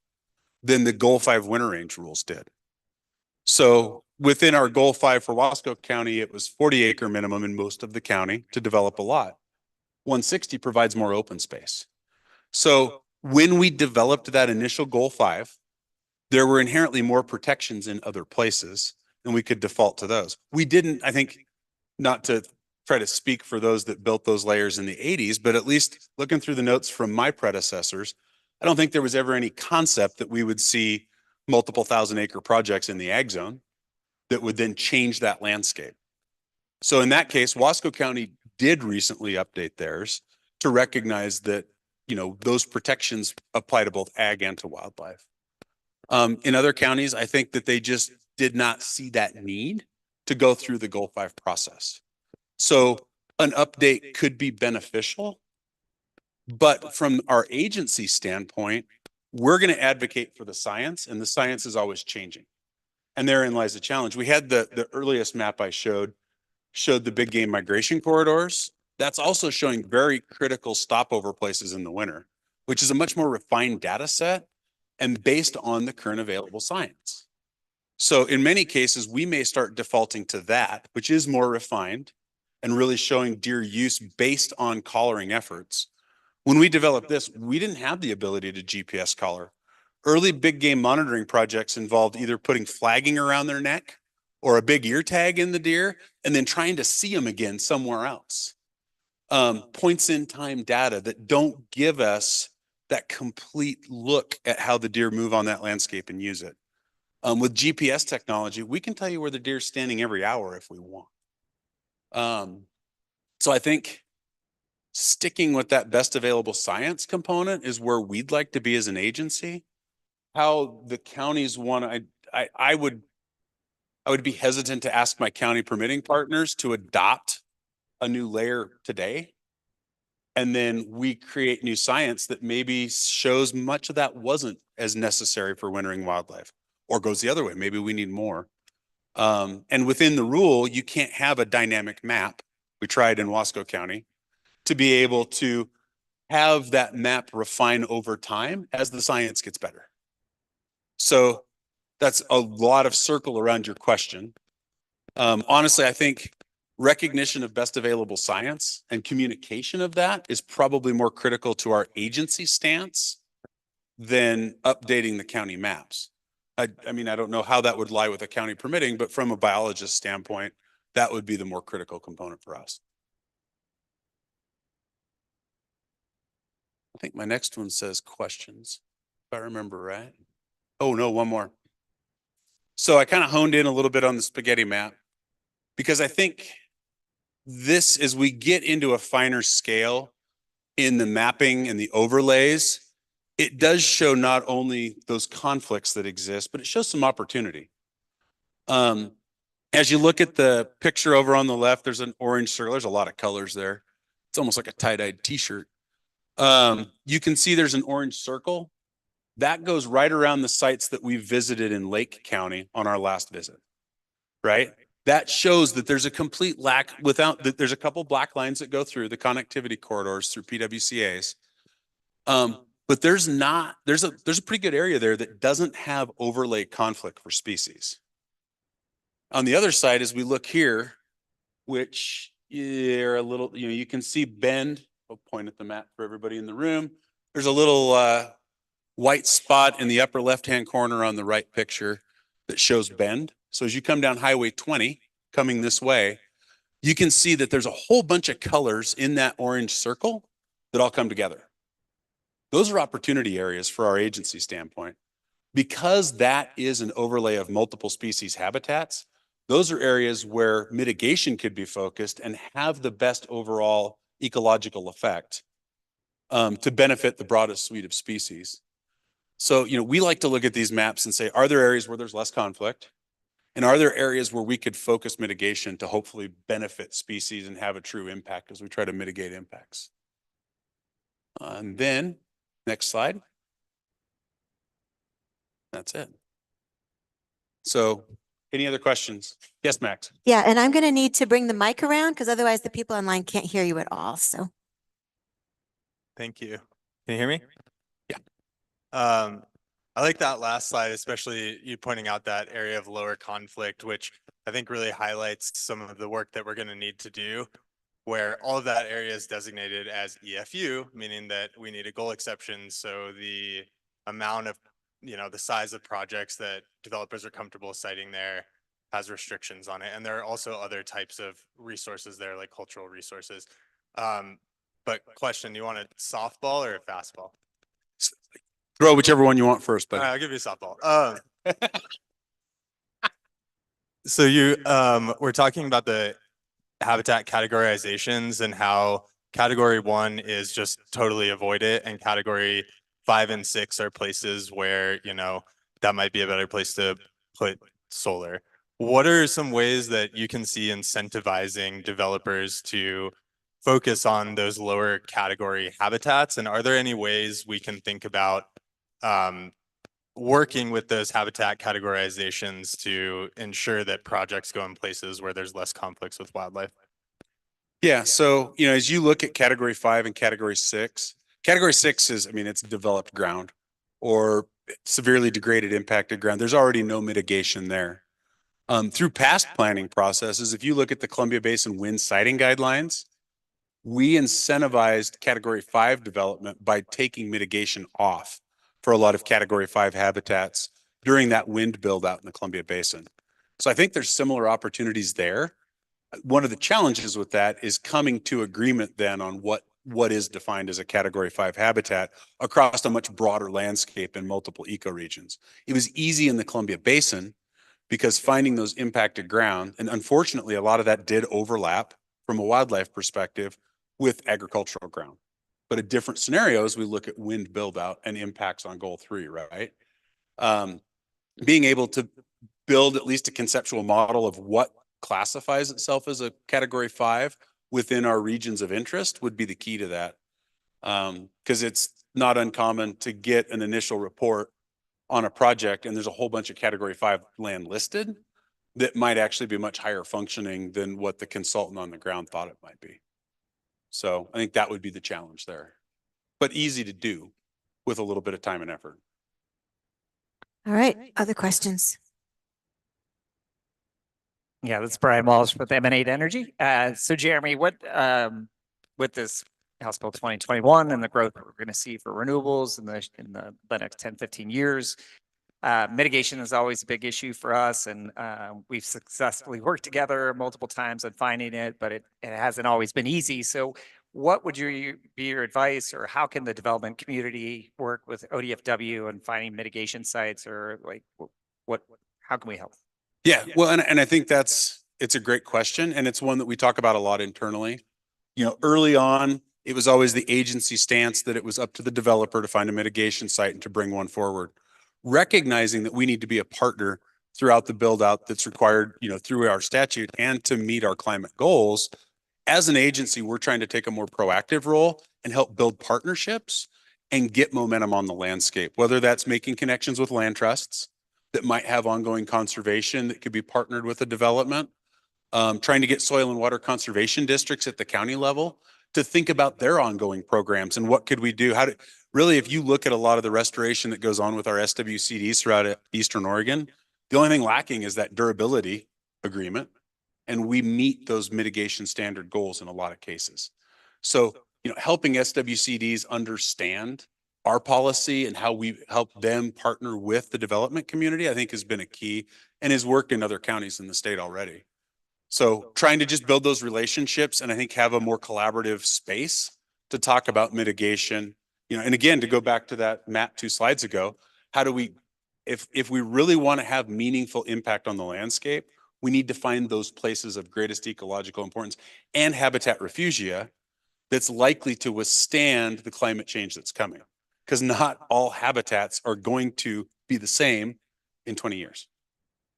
than the goal 5 winter range rules did. So within our goal 5 for Wasco County, it was 40 acre minimum in most of the county to develop a lot. 160 provides more open space. So when we developed that initial goal 5, there were inherently more protections in other places and we could default to those. We didn't, I think, not to try to speak for those that built those layers in the 80s, but at least looking through the notes from my predecessors, I don't think there was ever any concept that we would see multiple 1,000-acre projects in the ag zone that would then change that landscape. So in that case, Wasco County did recently update theirs to recognize that, those protections apply to both ag and to wildlife. In other counties, I think that they just did not see that need to go through the goal 5 process. So an update could be beneficial, but from our agency standpoint, we're going to advocate for the science, and the science is always changing. And therein lies the challenge. We had the earliest map I showed the big game migration corridors. That's also showing very critical stopover places in the winter, which is a much more refined data set and based on the current available science. So in many cases, we may start defaulting to that, which is more refined and really showing deer use based on collaring efforts. When we developed this, we didn't have the ability to GPS collar. Early big game monitoring projects involved either putting flagging around their neck or a big ear tag in the deer and then trying to see them again somewhere else. Points in time data that don't give us that complete look at how the deer move on that landscape and use it. With GPS technology, we can tell you where the deer's standing every hour if we want. So I think sticking with that best available science component is where we'd like to be as an agency. How the counties want to, I would be hesitant to ask my county permitting partners to adopt a new layer today. And then we create new science that maybe shows much of that wasn't as necessary for wintering wildlife, or goes the other way. Maybe we need more. And within the rule, you can't have a dynamic map. We tried in Wasco County to be able to have that map refine over time as the science gets better. So that's a lot of circle around your question. Honestly, I think recognition of best available science and communication of that is probably more critical to our agency stance than updating the county maps. I mean, I don't know how that would lie with a county permitting, but from a biologist standpoint, that would be the more critical component for us. I think my next one says questions, if I remember right. Oh, no, one more. So I kind of honed in a little bit on the spaghetti map because I think this, as we get into a finer scale in the mapping and the overlays, it does show not only those conflicts that exist, but it shows some opportunity. As you look at the picture over on the left, there's an orange circle. There's a lot of colors there. It's almost like a tie-dyed t-shirt. You can see there's an orange circle. That goes right around the sites that we visited in Lake County on our last visit, right? That shows that there's a complete lack there's a couple black lines that go through the connectivity corridors through PWCAs. But there's a pretty good area there that doesn't have overlay conflict for species. On the other side, as we look here, which are a little, you can see Bend. I'll point at the map for everybody in the room. There's a little white spot in the upper left-hand corner on the right picture that shows Bend. So as you come down Highway 20, coming this way, you can see that there's a whole bunch of colors in that orange circle that all come together. Those are opportunity areas for our agency standpoint. Because that is an overlay of multiple species habitats, those are areas where mitigation could be focused and have the best overall ecological effect to benefit the broadest suite of species. So, we like to look at these maps and say, are there areas where there's less conflict? And are there areas where we could focus mitigation to hopefully benefit species and have a true impact as we try to mitigate impacts? And then, next slide. That's it. So, any other questions? Yes, Max. Yeah, and I'm going to need to bring the mic around because otherwise the people online can't hear you at all. So, Thank you. Can you hear me? Yeah. I like that last slide, especially you pointing out that area of lower conflict, which I think really highlights some of the work that we're going to need to do, where all of that area is designated as EFU, meaning that we need a goal exception. So the amount of, the size of projects that developers are comfortable citing there has restrictions on it. And there are also other types of resources there, like cultural resources. But question, you want a softball or a fastball? Throw whichever one you want first, buddy. I'll give you a softball. So we're talking about the habitat categorizations and how category 1 is just totally avoid it, and category 5 and 6 are places where, that might be a better place to put solar. What are some ways that you can see incentivizing developers to focus on those lower category habitats? And are there any ways we can think about working with those habitat categorizations to ensure that projects go in places where there's less conflicts with wildlife? Yeah. So, as you look at category 5 and category 6 is, it's developed ground or severely degraded impacted ground. There's already no mitigation there. Through past planning processes, if you look at the Columbia Basin wind siting guidelines, we incentivized category 5 development by taking mitigation off for a lot of category 5 habitats during that wind build out in the Columbia Basin. So I think there's similar opportunities there. One of the challenges with that is coming to agreement then on what is defined as a category 5 habitat across a much broader landscape in multiple ecoregions. It was easy in the Columbia Basin because finding those impacted ground, and unfortunately a lot of that did overlap from a wildlife perspective with agricultural ground. But a different scenario as we look at wind build out and impacts on goal 3, right? Being able to build at least a conceptual model of what classifies itself as a category 5 within our regions of interest would be the key to that. Because it's not uncommon to get an initial report on a project and there's a whole bunch of category 5 land listed that might actually be much higher functioning than what the consultant on the ground thought it might be. So I think that would be the challenge there. but easy to do with a little bit of time and effort. All right, other questions? Yeah, that's Brian Walsh with Emanate Energy. So Jeremy, with this House Bill 2021 and the growth that we're going to see for renewables in the next 10, 15 years, mitigation is always a big issue for us, and we've successfully worked together multiple times on finding it, but it hasn't always been easy. So what would be your advice, or how can the development community work with ODFW and finding mitigation sites, or like how can we help? Yeah, well, and I think it's a great question, and it's one that we talk about a lot internally. You know, early on, it was always the agency stance that it was up to the developer to find a mitigation site and to bring one forward. Recognizing that we need to be a partner throughout the build out that's required, you know, through our statute and to meet our climate goals. As an agency, we're trying to take a more proactive role and help build partnerships and get momentum on the landscape, whether that's making connections with land trusts that might have ongoing conservation that could be partnered with a development, trying to get soil and water conservation districts at the county level to think about their ongoing programs and what could we do. Really, if you look at a lot of the restoration that goes on with our SWCDs throughout Eastern Oregon, the only thing lacking is that durability agreement, and we meet those mitigation standard goals in a lot of cases. So, you know, helping SWCDs understand our policy and how we help them partner with the development community, I think has been a key and has worked in other counties in the state already. So trying to just build those relationships and I think have a more collaborative space to talk about mitigation, you know, and again, to go back to that map 2 slides ago, how do we, if we really want to have meaningful impact on the landscape, we need to find those places of greatest ecological importance and habitat refugia that's likely to withstand the climate change that's coming. Because not all habitats are going to be the same in 20 years.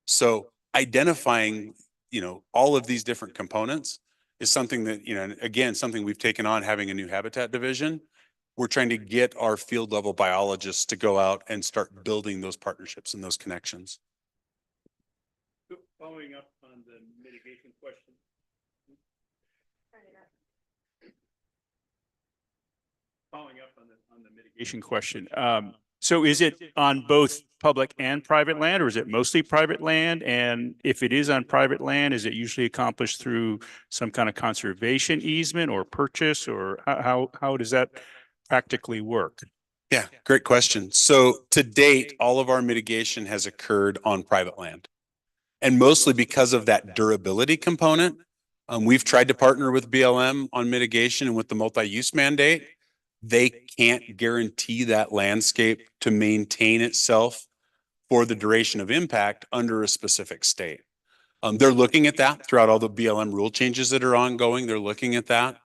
So identifying, you know, all of these different components is something that, you know, again, something we've taken on having a new habitat division. We're trying to get our field level biologists to go out and start building those partnerships and those connections. Following up on the mitigation question. Following up on the mitigation question. So is it on both public and private land, or is it mostly private land? And if it is on private land, is it usually accomplished through some kind of conservation easement or purchase, or how does that practically work? Yeah, great question. So to date, all of our mitigation has occurred on private land. And mostly because of that durability component. We've tried to partner with BLM on mitigation and with the multi-use mandate. They can't guarantee that landscape to maintain itself for the duration of impact under a specific state. They're looking at that throughout all the BLM rule changes that are ongoing. They're looking at that.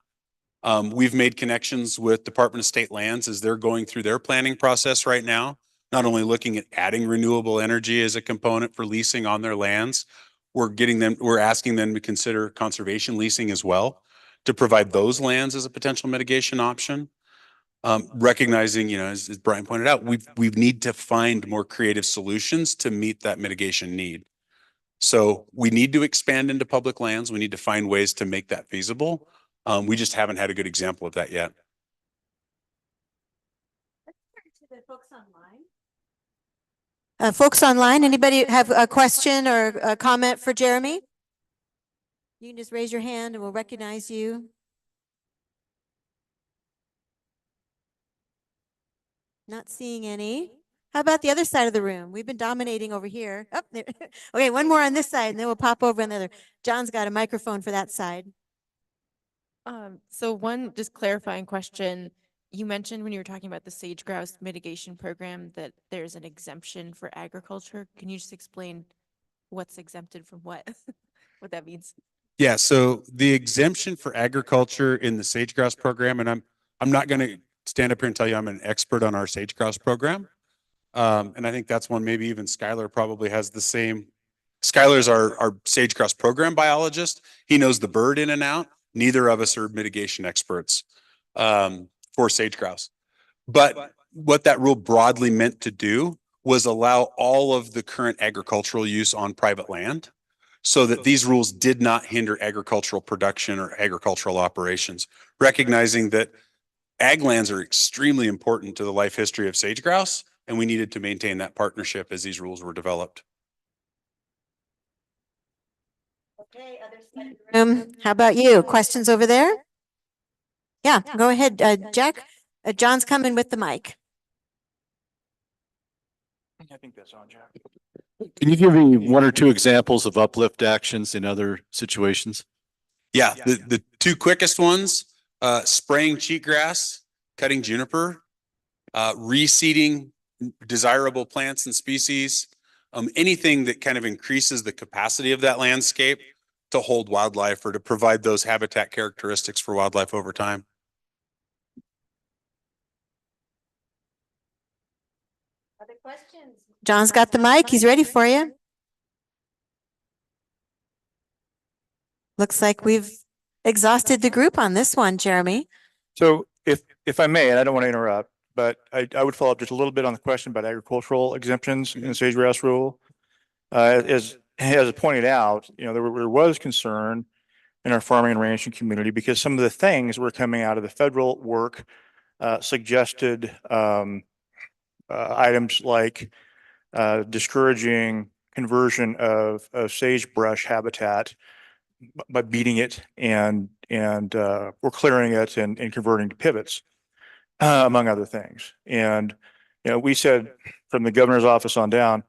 We've made connections with Department of State Lands as they're going through their planning process right now, not only looking at adding renewable energy as a component for leasing on their lands, we're asking them to consider conservation leasing as well to provide those lands as a potential mitigation option. Recognizing, you know, as Brian pointed out, we need to find more creative solutions to meet that mitigation need. So we need to expand into public lands. We need to find ways to make that feasible. We just haven't had a good example of that yet. Let's turn to the folks online. Folks online, anybody have a question or a comment for Jeremy? You can just raise your hand and we'll recognize you. Not seeing any. How about the other side of the room? We've been dominating over here. Oh, there. Okay, one more on this side and then we'll pop over on the other. John's got a microphone for that side. So one just clarifying question. You mentioned when you were talking about the sage grouse mitigation program that there's an exemption for agriculture. Can you just explain what's exempted from what, what that means? Yeah, so the exemption for agriculture in the sage grouse program, and I'm not going to stand up here and tell you I'm an expert on our sage grouse program. And I think that's one maybe even Skylar probably has the same. Skylar's our sage grouse program biologist. He knows the bird in and out. Neither of us are mitigation experts for sage grouse. But what that rule broadly meant to do was allow all of the current agricultural use on private land so that these rules did not hinder agricultural production or agricultural operations, recognizing that ag lands are extremely important to the life history of sage grouse, and we needed to maintain that partnership as these rules were developed. Okay, other side of the room. How about you? Questions over there? Yeah, go ahead, Jack. John's coming with the mic. I think that's on, Jack. Can you give me one or two examples of uplift actions in other situations? Yeah, the two quickest ones, spraying cheatgrass, cutting juniper, reseeding desirable plants and species, anything that kind of increases the capacity of that landscape to hold wildlife or to provide those habitat characteristics for wildlife over time. Other questions? John's got the mic. He's ready for you. Looks like we've exhausted the group on this one, Jeremy. So if I may, and I don't want to interrupt, but I would follow up just a little bit on the question about agricultural exemptions in the sage grouse rule. As pointed out, there was concern in our farming and ranching community because some of the things that were coming out of the federal work suggested items like discouraging conversion of sagebrush habitat by beating it and or clearing it and converting to pivots, among other things. And we said from the governor's office on down,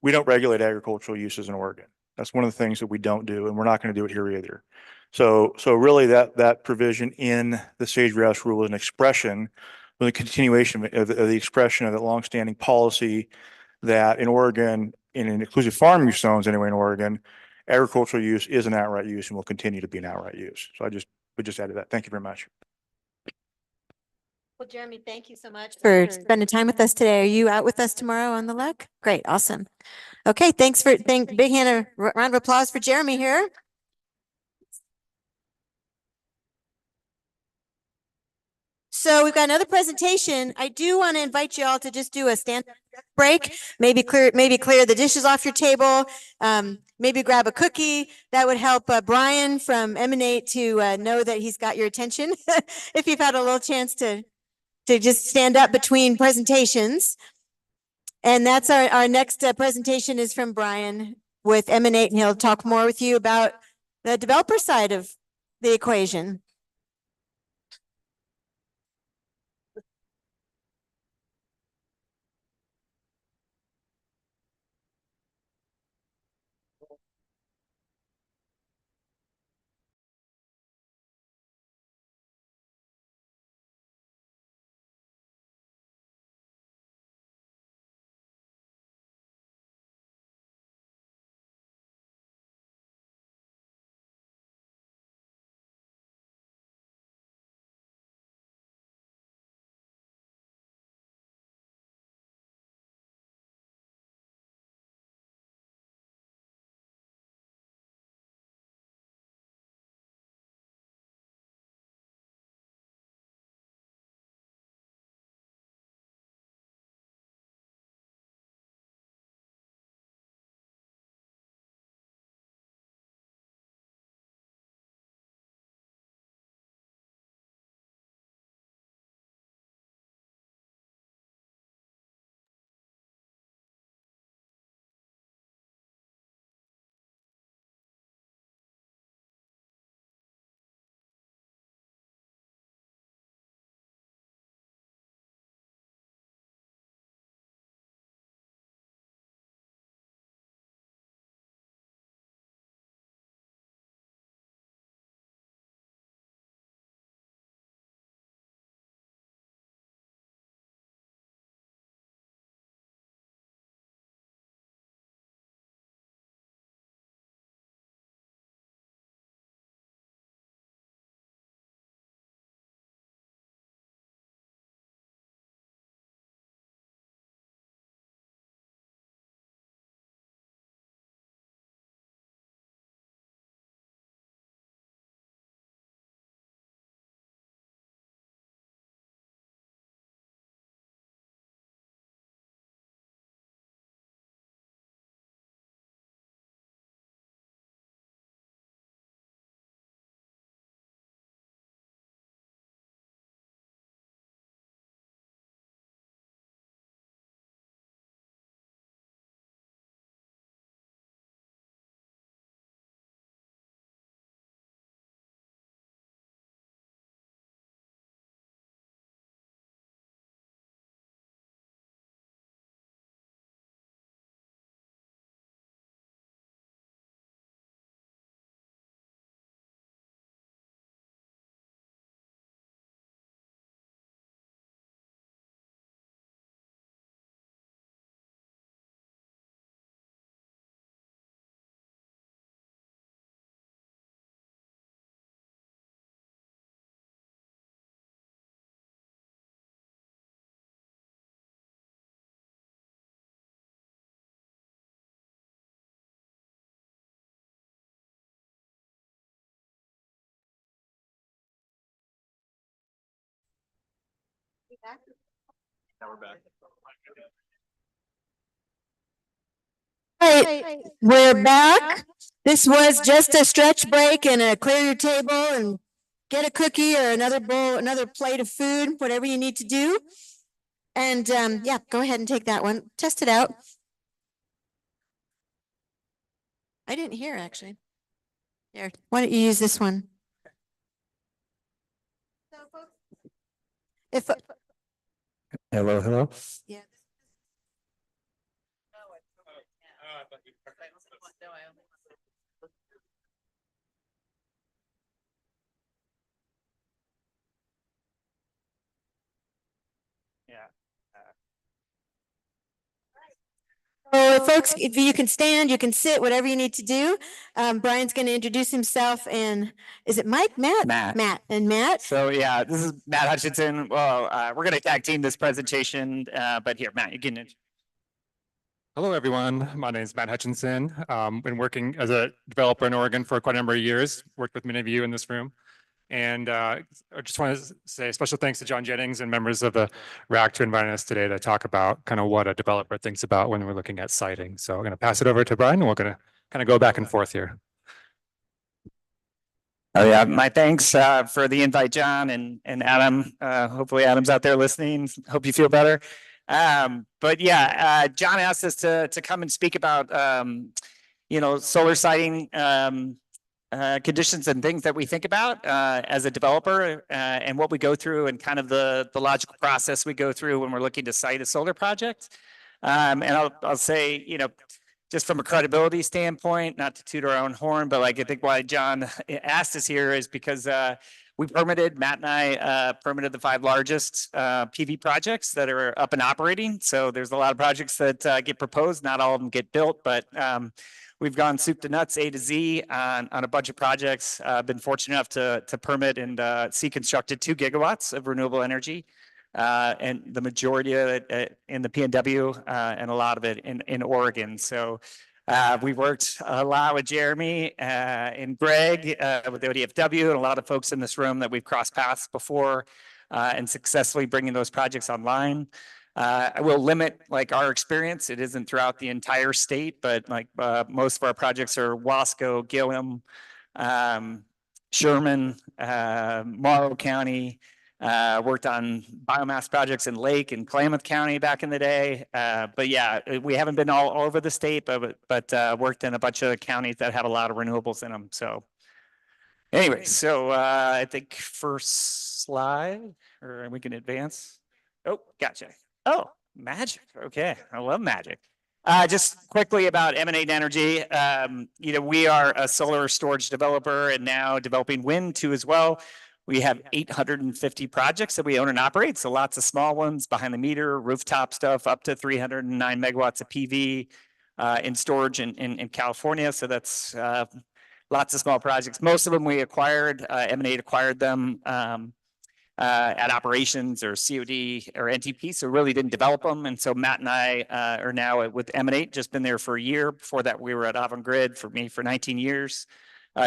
we don't regulate agricultural uses in Oregon. That's one of the things that we don't do, and we're not going to do it here either. So really that provision in the sage grouse rule is an expression, the continuation of the expression of the longstanding policy that in Oregon, in inclusive farm use zones anyway in Oregon, agricultural use is an outright use and will continue to be an outright use. So we just added that. Thank you very much. Well, Jeremy, thank you so much for spending time with us today. Are you out with us tomorrow on the luck? Great, awesome. Okay, big round of applause for Jeremy here. So we've got another presentation. I do want to invite you all to just do a stand break, maybe clear the dishes off your table, maybe grab a cookie. That would help Brian from Emanate to know that he's got your attention if you've had a little chance to just stand up between presentations. And that's our next presentation is from Brian with Emanate, and he'll talk more with you about the developer side of the equation. Now we're back. Hey, we're back. This was just a stretch break and a clear your table and get a cookie or another bowl, another plate of food, whatever you need to do. And yeah, go ahead and take that one. Test it out. I didn't hear actually. Here, why don't you use this one? If Hello, hello. yeah. Yeah. So folks, if you can stand, you can sit, whatever you need to do. Brian's going to introduce himself and is it Mike, Matt? Matt. And Matt. So yeah, this is Matt Hutchinson. Well, we're gonna tag team this presentation, but here, Matt, you can. Hello, everyone. My name is Matt Hutchinson. Been working as a developer in Oregon for quite a number of years, worked with many of you in this room. And I just want to say a special thanks to John Jennings and members of the RAC to inviting us today to talk about kind of what a developer thinks about when we're looking at siting. So I'm going to pass it over to Brian and we're going to kind of go back and forth here. Oh yeah, my thanks for the invite, John and Adam. Hopefully Adam's out there listening. Hope you feel better. But yeah, John asked us to come and speak about solar siting conditions and things that we think about as a developer and what we go through and kind of the logical process we go through when we're looking to site a solar project. And I'll say, just from a credibility standpoint, not to toot our own horn, but like I think why John asked us here is because Matt and I permitted the 5 largest PV projects that are up and operating. So there's a lot of projects that get proposed, not all of them get built, but we've gone soup to nuts, A to Z on a bunch of projects. Been fortunate enough to permit and see constructed 2 gigawatts of renewable energy. And the majority of it in the PNW and a lot of it in Oregon. So we worked a lot with Jeremy and Greg with the ODFW and a lot of folks in this room that we've crossed paths before and successfully bringing those projects online. I will limit like our experience. It isn't throughout the entire state, but like most of our projects are Wasco, Gilliam, Sherman, Morrow County. Worked on biomass projects in Lake and Klamath County back in the day. But yeah, we haven't been all over the state, but worked in a bunch of counties that have a lot of renewables in them. So anyway, so I think first slide, or we can advance. Oh, gotcha. Oh, magic. Okay, I love magic. Just quickly about Emanate Energy. We are a solar storage developer and now developing wind too as well. We have 850 projects that we own and operate. So lots of small ones behind the meter, rooftop stuff, up to 309 megawatts of PV in storage in California. So that's lots of small projects. Most of them we acquired, Emanate acquired them at operations or COD or NTP. So really didn't develop them. And so Matt and I are now with Emanate, just been there for a year. Before that, we were at Avangrid for 19 years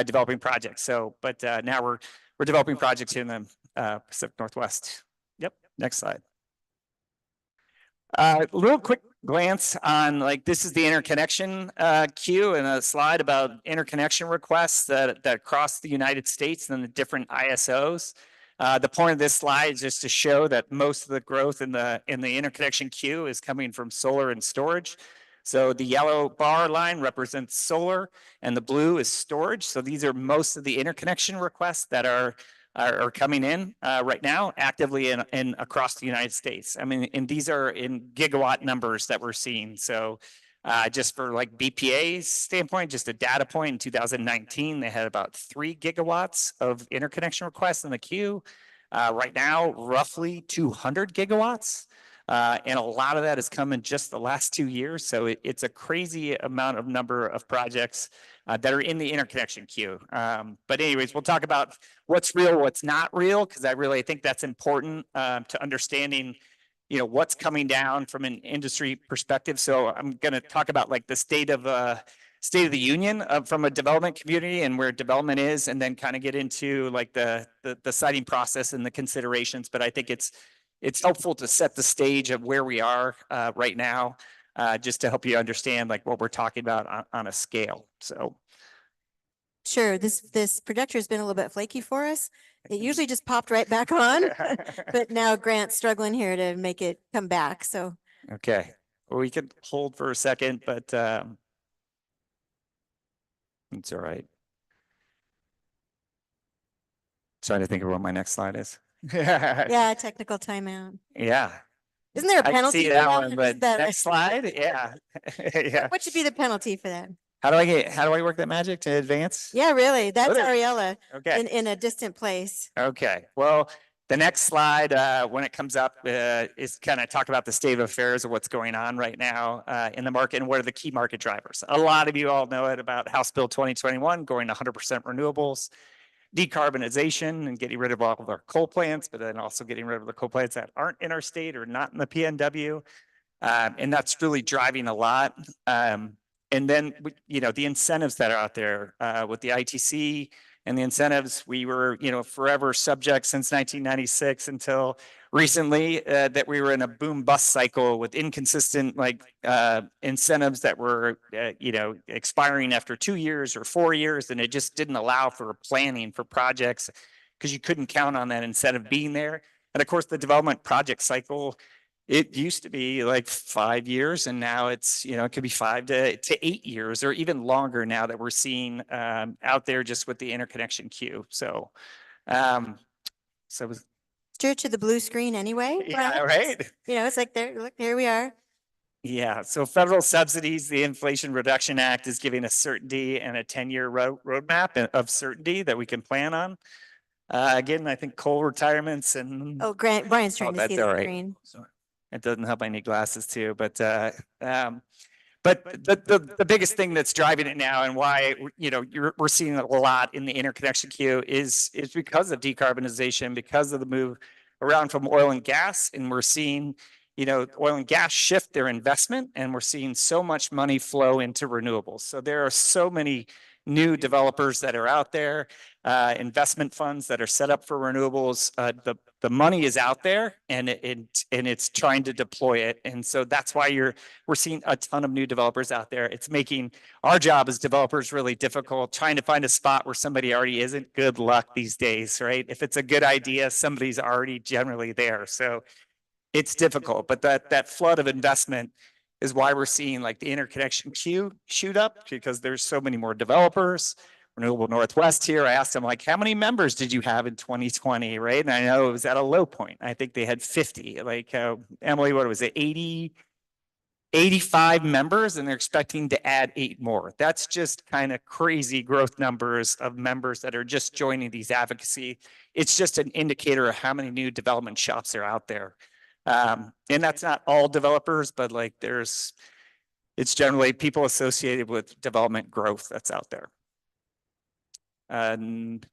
developing projects. So, but now we're developing projects here in the Pacific Northwest. Yep, next slide. A little quick glance on like this is the interconnection queue and a slide about interconnection requests that cross the United States and the different ISOs. The point of this slide is just to show that most of the growth in the interconnection queue is coming from solar and storage. So the yellow bar line represents solar and the blue is storage. So these are most of the interconnection requests that are coming in right now actively in across the United States. I mean, and these are in gigawatt numbers that we're seeing. So just for like BPA's standpoint, just a data point in 2019, they had about 3 gigawatts of interconnection requests in the queue. Right now, roughly 200 gigawatts. And a lot of that has come in just the last 2 years. So it's a crazy number of projects that are in the interconnection queue. But anyways, we'll talk about what's real, what's not real, because I really think that's important to understanding, what's coming down from an industry perspective. So I'm going to talk about like the state of the union from a development community and where development is, and then kind of get into like the siting process and the considerations. But I think it's it's helpful to set the stage of where we are right now, just to help you understand like what we're talking about on a scale. So. Sure, this projector has been a little bit flaky for us. It usually just popped right back on, but now Grant's struggling here to make it come back, so. Okay, well, we could hold for a second, but it's all right. Trying to think of what my next slide is. Yeah, technical timeout. Yeah. Isn't there a I can penalty see for that that? one, Is but that- next slide, yeah. Yeah. What should be the penalty for that? How do I work that magic to advance? Yeah, really, that's there- Ariella Okay. in a distant place. Okay, well, the next slide, when it comes up, is kind of talk about the state of affairs of what's going on right now in the market and what are the key market drivers. A lot of you all know it about House Bill 2021 going to 100% renewables, decarbonization and getting rid of all of our coal plants, but then also getting rid of the coal plants that aren't in our state or not in the PNW. And that's really driving a lot. And then, you know, the incentives that are out there with the ITC and the incentives, we were, you know, forever subject since 1996 until recently that we were in a boom bust cycle with inconsistent like incentives that were, you know, expiring after 2 years or 4 years. And it just didn't allow for planning for projects because you couldn't count on that incentive being there. And of course, the development project cycle, it used to be like 5 years, and now it's, you know, it could be 5 to 8 years or even longer now that we're seeing out there just with the interconnection queue. So, so Steer to the blue screen anyway. yeah, Brian. right. You know, it's like there, look, here we are. Yeah, so federal subsidies, the Inflation Reduction Act is giving us certainty and a 10-year roadmap of certainty that we can plan on. Again, I think coal retirements and Oh, Brian's trying to see that's the all right. screen. It doesn't help I need glasses too, but the biggest thing that's driving it now and why, you know, we're seeing a lot in the interconnection queue is because of decarbonization, because of the move around from oil and gas. And we're seeing, you know, oil and gas shift their investment, and we're seeing so much money flow into renewables. So there are so many new developers that are out there, investment funds that are set up for renewables. The money is out there, and it's trying to deploy it. And so that's why we're seeing a ton of new developers out there. It's making our job as developers really difficult. Trying to find a spot where somebody already isn't, good luck these days, right? If it's a good idea, somebody's already generally there. So it's difficult, but that flood of investment is why we're seeing like the interconnection queue shoot up, because there's so many more developers. Renewable Northwest here, I asked them like, how many members did you have in 2020, right? And I know it was at a low point. I think they had 50. Like Emily, what was it, 85 members, and they're expecting to add 8 more. That's just kind of crazy growth numbers of members that are just joining these advocacy. It's just an indicator of how many new development shops are out there. And that's not all developers, but like it's generally people associated with development growth that's out there. And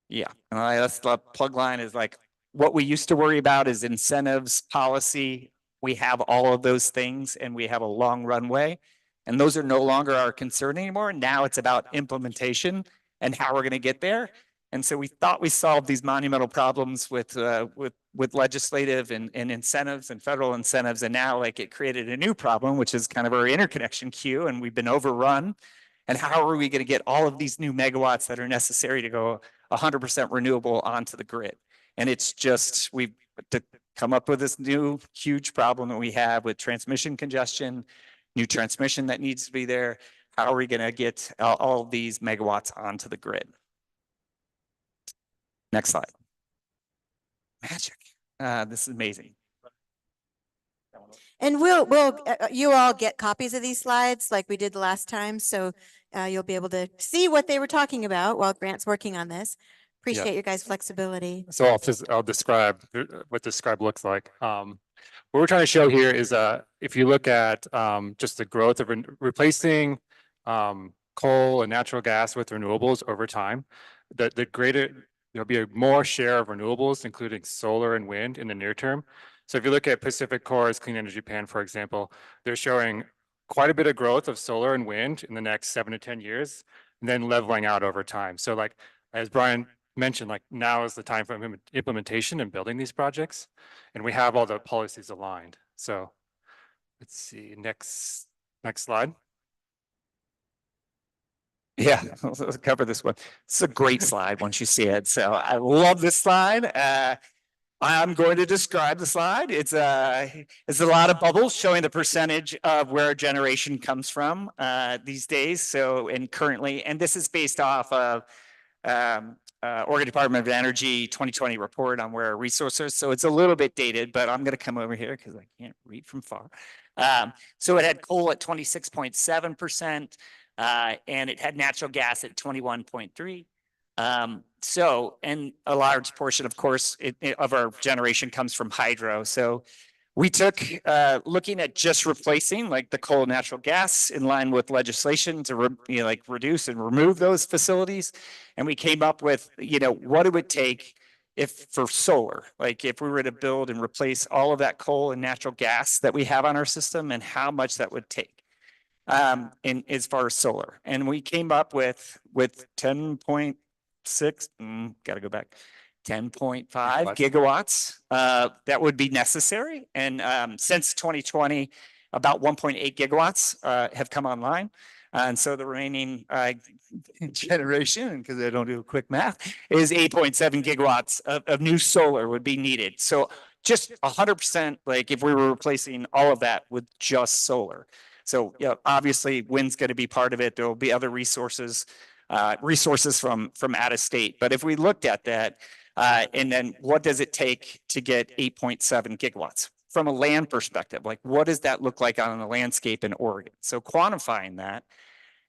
yeah, that's the plug line is like what we used to worry about is incentives, policy. We have all of those things and we have a long runway, and those are no longer our concern anymore. Now it's about implementation and how we're going to get there. And so we thought we solved these monumental problems with legislative and incentives and federal incentives. And now like it created a new problem, which is kind of our interconnection queue, and we've been overrun. And how are we going to get all of these new megawatts that are necessary to go 100% renewable onto the grid? And it's just, we've to come up with this new huge problem that we have with transmission congestion, new transmission that needs to be there. How are we going to get all of these megawatts onto the grid? Next slide. Magic. This is amazing. And you all get copies of these slides like we did the last time. So you'll be able to see what they were talking about while Grant's working on this. Appreciate your guys' flexibility. So I'll describe what this scribe looks like. What we're trying to show here is if you look at just the growth of replacing coal and natural gas with renewables over time, the greater there'll be a more share of renewables, including solar and wind in the near term. So if you look at Pacific Core's Clean Energy Plan, for example, they're showing quite a bit of growth of solar and wind in the next 7 to 10 years, and then leveling out over time. So like, as Brian mentioned, like now is the time for implementation and building these projects. And we have all the policies aligned. So let's see, next slide. Yeah, let's cover this one. It's a great slide once you see it. So I love this slide. I'm going to describe the slide. It's a lot of bubbles showing the percentage of where generation comes from these days. So and currently, and this is based off of Oregon Department of Energy 2020 report on where our resources. So it's a little bit dated, but I'm going to come over here because I can't read from far. So it had coal at 26.7%, and it had natural gas at 21.3. So, and a large portion, of course, of our generation comes from hydro. So we took, looking at just replacing like the coal and natural gas in line with legislation to like reduce and remove those facilities. And we came up with, what it would take if for solar, like if we were to build and replace all of that coal and natural gas that we have on our system and how much that would take. In as far as solar. And we came up with 10.6, gotta go back, 10.5 gigawatts that would be necessary. And since 2020, about 1.8 gigawatts have come online. And so the remaining generation, because I don't do quick math, is 8.7 gigawatts of new solar would be needed. So just 100%, like if we were replacing all of that with just solar. So, obviously wind's going to be part of it. There will be other resources from out of state. But if we looked at that, and then what does it take to get 8.7 gigawatts from a land perspective? Like, what does that look like on the landscape in Oregon? So quantifying that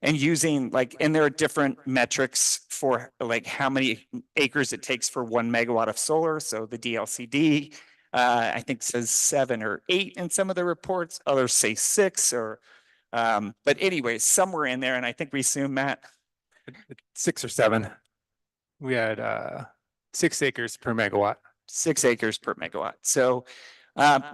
and using and there are different metrics for like how many acres it takes for 1 megawatt of solar. So the DLCD, I think says 7 or 8 in some of the reports. Others say 6 or, but anyway, somewhere in there. And I think we assume, Matt, 6 or 7. We had 6 acres per megawatt. 6 acres per megawatt. So,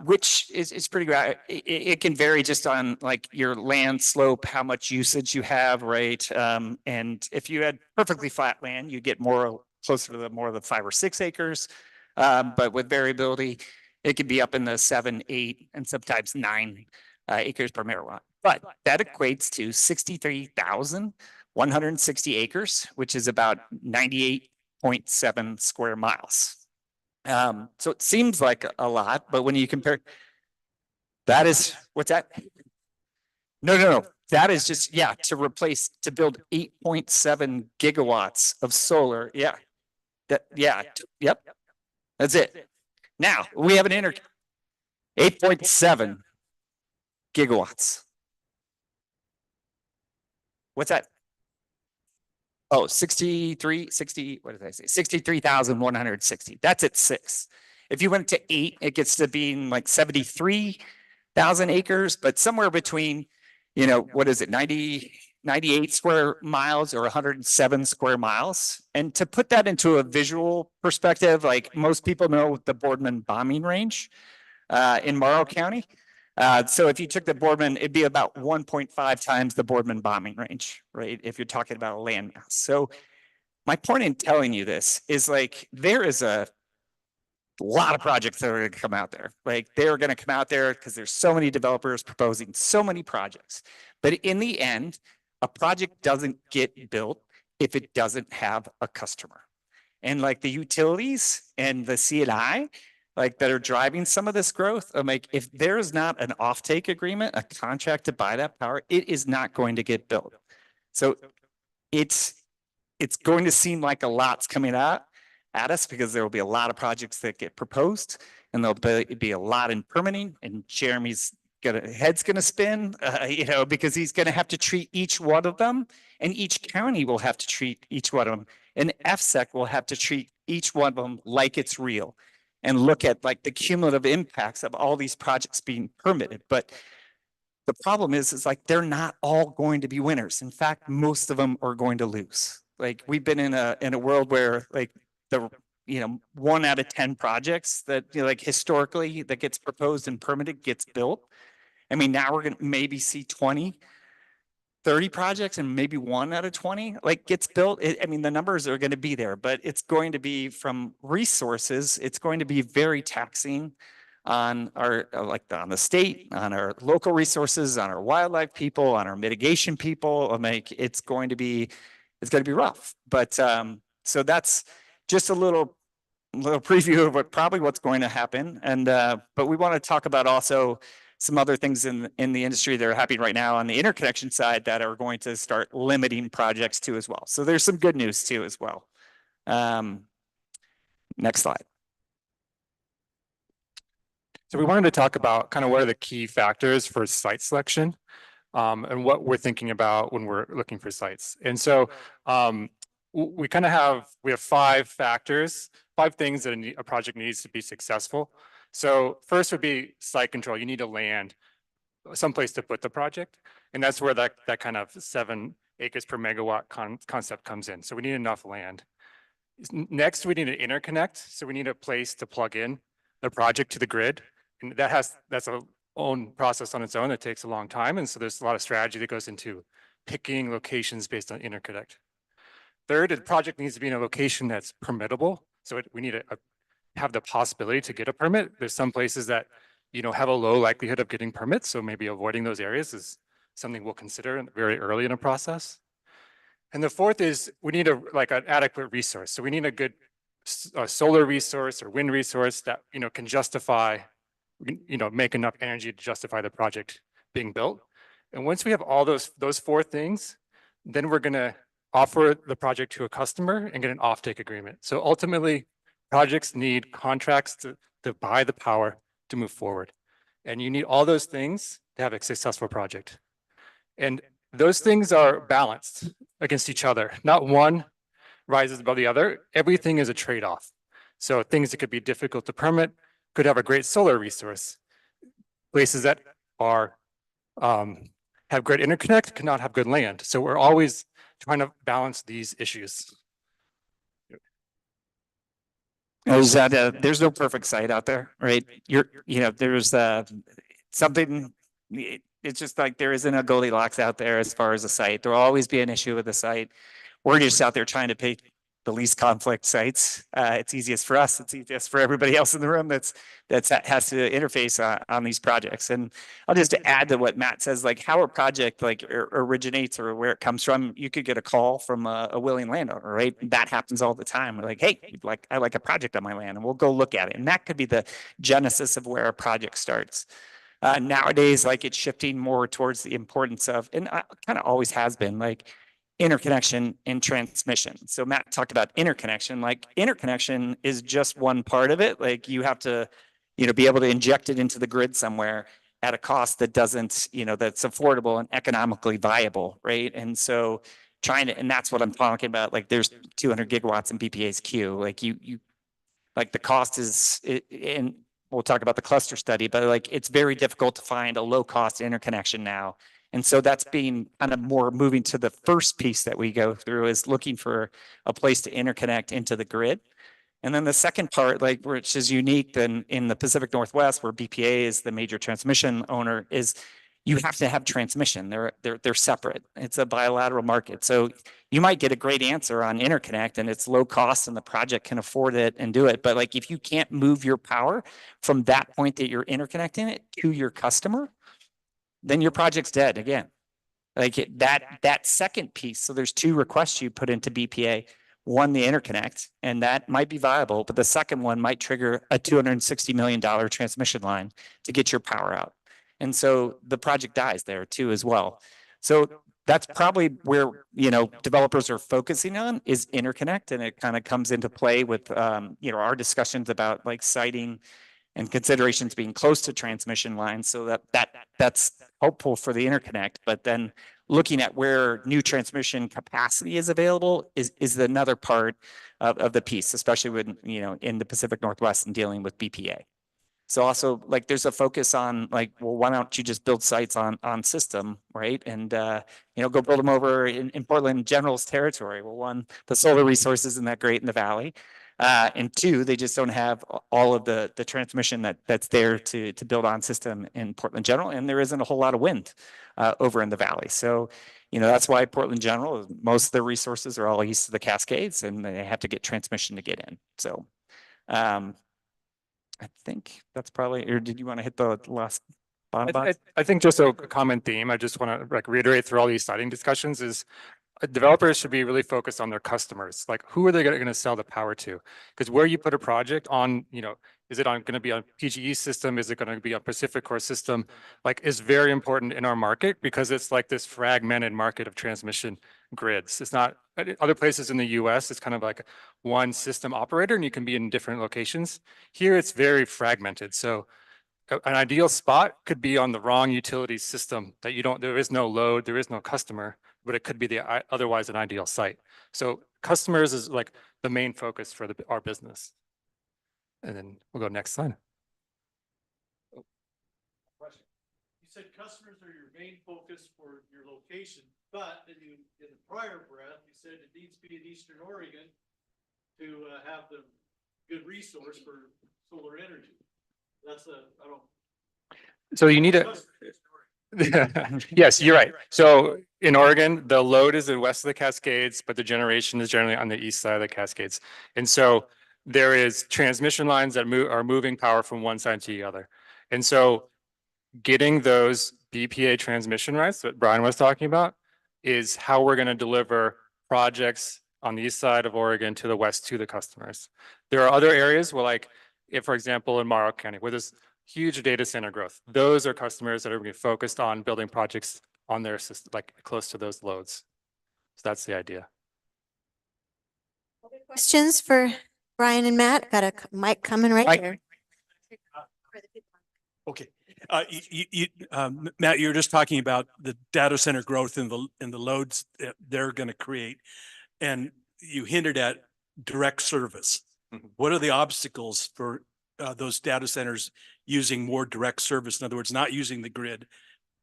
which is pretty great. It can vary just on like your land slope, how much usage you have, right? And if you had perfectly flat land, you get more closer to more of the 5 or 6 acres. But with variability, it could be up in the 7, 8, and sometimes 9 acres per megawatt. But that equates to 63,160 acres, which is about 98.7 square miles. So it seems like a lot, but when you compare, that is, what's that? No. That is just, to build 8.7 gigawatts of solar. Yep. That's it. Now we have 8.7 gigawatts. What's that? Oh, 60, what did I say? 63,160. That's at 6. If you went to 8, it gets to being like 73,000 acres, but somewhere between, what is it? 98 square miles or 107 square miles. And to put that into a visual perspective, like most people know the Boardman bombing range in Morrow County. So if you took the Boardman, it'd be about 1.5 times the Boardman bombing range, right? If you're talking about a landmass. So my point in telling you this is like, there is a lot of projects that are going to come out there. Like they're going to come out there because there's so many developers proposing so many projects. But in the end, a project doesn't get built if it doesn't have a customer. And like the utilities and the C&I, like that are driving some of this growth, I'm like, if there is not an offtake agreement, a contract to buy that power, it is not going to get built. So it's going to seem like a lot's coming at us because there will be a lot of projects that get proposed and there'll be a lot in permitting, and Jeremy's head's gonna spin, because he's gonna have to treat each one of them, and each county will have to treat each one of them, and FSEC will have to treat each one of them like it's real and look at like the cumulative impacts of all these projects being permitted. But the problem is like they're not all going to be winners. In fact, most of them are going to lose. Like we've been in a world where like the 1 out of 10 projects that like historically that gets proposed and permitted gets built. I mean, now we're going to maybe see 20, 30 projects and maybe 1 out of 20 like gets built. I mean, the numbers are going to be there, but it's going to be from resources. It's going to be very taxing on our, on the state, on our local resources, on our wildlife people, on our mitigation people. I mean, it's going to be rough. But so that's just a little preview of what's going to happen. And but we want to talk about also some other things in the industry that are happening right now on the interconnection side that are going to start limiting projects too as well. So there's some good news too as well. Next slide. So we wanted to talk about kind of what are the key factors for site selection, and what we're thinking about when we're looking for sites. And so we have 5 factors, 5 things that a project needs to be successful. So first would be site control. You need to land someplace to put the project. And that's where that kind of 7 acres per megawatt concept comes in. So we need enough land. Next, we need an interconnect. So we need a place to plug in the project to the grid. And that's a own process on its own. It takes a long time. And so there's a lot of strategy that goes into picking locations based on interconnect. Third, the project needs to be in a location that's permittable. So we need to have the possibility to get a permit. There's some places that, have a low likelihood of getting permits. So maybe avoiding those areas is something we'll consider very early in a process. And the fourth is we need an adequate resource. So we need a good solar resource or wind resource that, can justify, make enough energy to justify the project being built. And once we have all those 4 things, then we're going to offer the project to a customer and get an offtake agreement. So ultimately, projects need contracts to buy the power to move forward. And you need all those things to have a successful project. And those things are balanced against each other. Not one rises above the other. Everything is a trade-off. So things that could be difficult to permit could have a great solar resource. Places that are have great interconnect cannot have good land. So we're always trying to balance these issues. There's no perfect site out there, right? There's something, it's just like there isn't a Goldilocks out there as far as a site. There'll always be an issue with the site. We're just out there trying to pick the least conflict sites. It's easiest for us. It's easiest for everybody else in the room that has to interface on these projects. And I'll just add to what Matt says, like how a project originates or where it comes from. You could get a call from a willing landowner, right? That happens all the time. We're like, hey, I like a project on my land, and we'll go look at it. And that could be the genesis of where a project starts. Nowadays, it's shifting more towards the importance of, and kind of always has been, interconnection and transmission. So Matt talked about interconnection. Interconnection is just one part of it. You have to, be able to inject it into the grid somewhere at a cost that doesn't, that's affordable and economically viable, right? And so and that's what I'm talking about. There's 200 gigawatts in BPA's queue. The cost is, and we'll talk about the cluster study, but it's very difficult to find a low cost interconnection now. And so that's being kind of more moving to the first piece that we go through is looking for a place to interconnect into the grid. And then the second part, which is unique than in the Pacific Northwest, where BPA is the major transmission owner, is you have to have transmission. They're separate. It's a bilateral market. So you might get a great answer on interconnect and it's low cost and the project can afford it and do it. But if you can't move your power from that point that you're interconnecting it to your customer, then your project's dead again. That second piece. So there's 2 requests you put into BPA. One, the interconnect, and that might be viable, but the second one might trigger a $260 million transmission line to get your power out. And so the project dies there too as well. So that's probably where, developers are focusing on is interconnect. And it kind of comes into play with, our discussions about siting and considerations being close to transmission lines. So that's hopeful for the interconnect, but then looking at where new transmission capacity is available is another part of the piece, especially when, in the Pacific Northwest and dealing with BPA. So also there's a focus on well, why don't you just build sites on system, right? And, go build them over in Portland General's territory. Well, one, the solar resource isn't that great in the valley. And two, they just don't have all of the transmission that's there to build on system in Portland General. And there isn't a whole lot of wind over in the valley. So, that's why Portland General, most of their resources are all east of the Cascades, and they have to get transmission to get in. So I think that's probably, or did you want to hit the last bottom box? I think just a common theme, I just want to reiterate through all these siting discussions is developers should be really focused on their customers. Like, who are they going to sell the power to? Because where you put a project on, is it going to be on PGE system? Is it going to be a Pacific Core system? Like, is very important in our market because it's like this fragmented market of transmission grids. It's not other places in the US, it's kind of like one system operator and you can be in different locations. Here, it's very fragmented. So an ideal spot could be on the wrong utility system that there is no load, there is no customer, but it could be otherwise an ideal site. So customers is like the main focus for our business. And then we'll go next slide. You said customers are your main focus for your location, but in the prior breath, you said it needs to be in Eastern Oregon to have the good resource for solar energy. So you need a, yes, you're right. So in Oregon, the load is west of the Cascades, but the generation is generally on the east side of the Cascades. And so there is transmission lines that are moving power from one side to the other. And so getting those BPA transmission rights that Brian was talking about is how we're going to deliver projects on the east side of Oregon to the west to the customers. There are other areas where, like, if, for example, in Morrow County, where there's huge data center growth, those are customers that are going to be focused on building projects on their system, like close to those loads. So that's the idea. Questions for Brian and Matt? Got a mic coming right there. Okay. Matt, you were just talking about the data center growth and the loads that they're going to create, and you hinted at direct service. Mhm. What are the obstacles for those data centers using more direct service? In other words, not using the grid,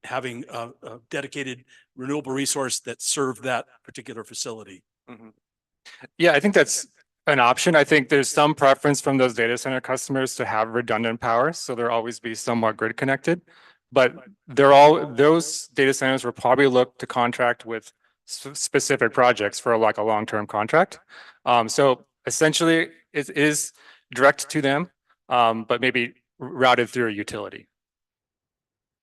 having a dedicated renewable resource that served that particular facility. Mhm. Yeah, I think that's an option. I think there's some preference from those data center customers to have redundant power, so they'll always be somewhat grid connected. But those data centers will probably look to contract with specific projects for like a long-term contract. So essentially it is direct to them, but maybe routed through a utility.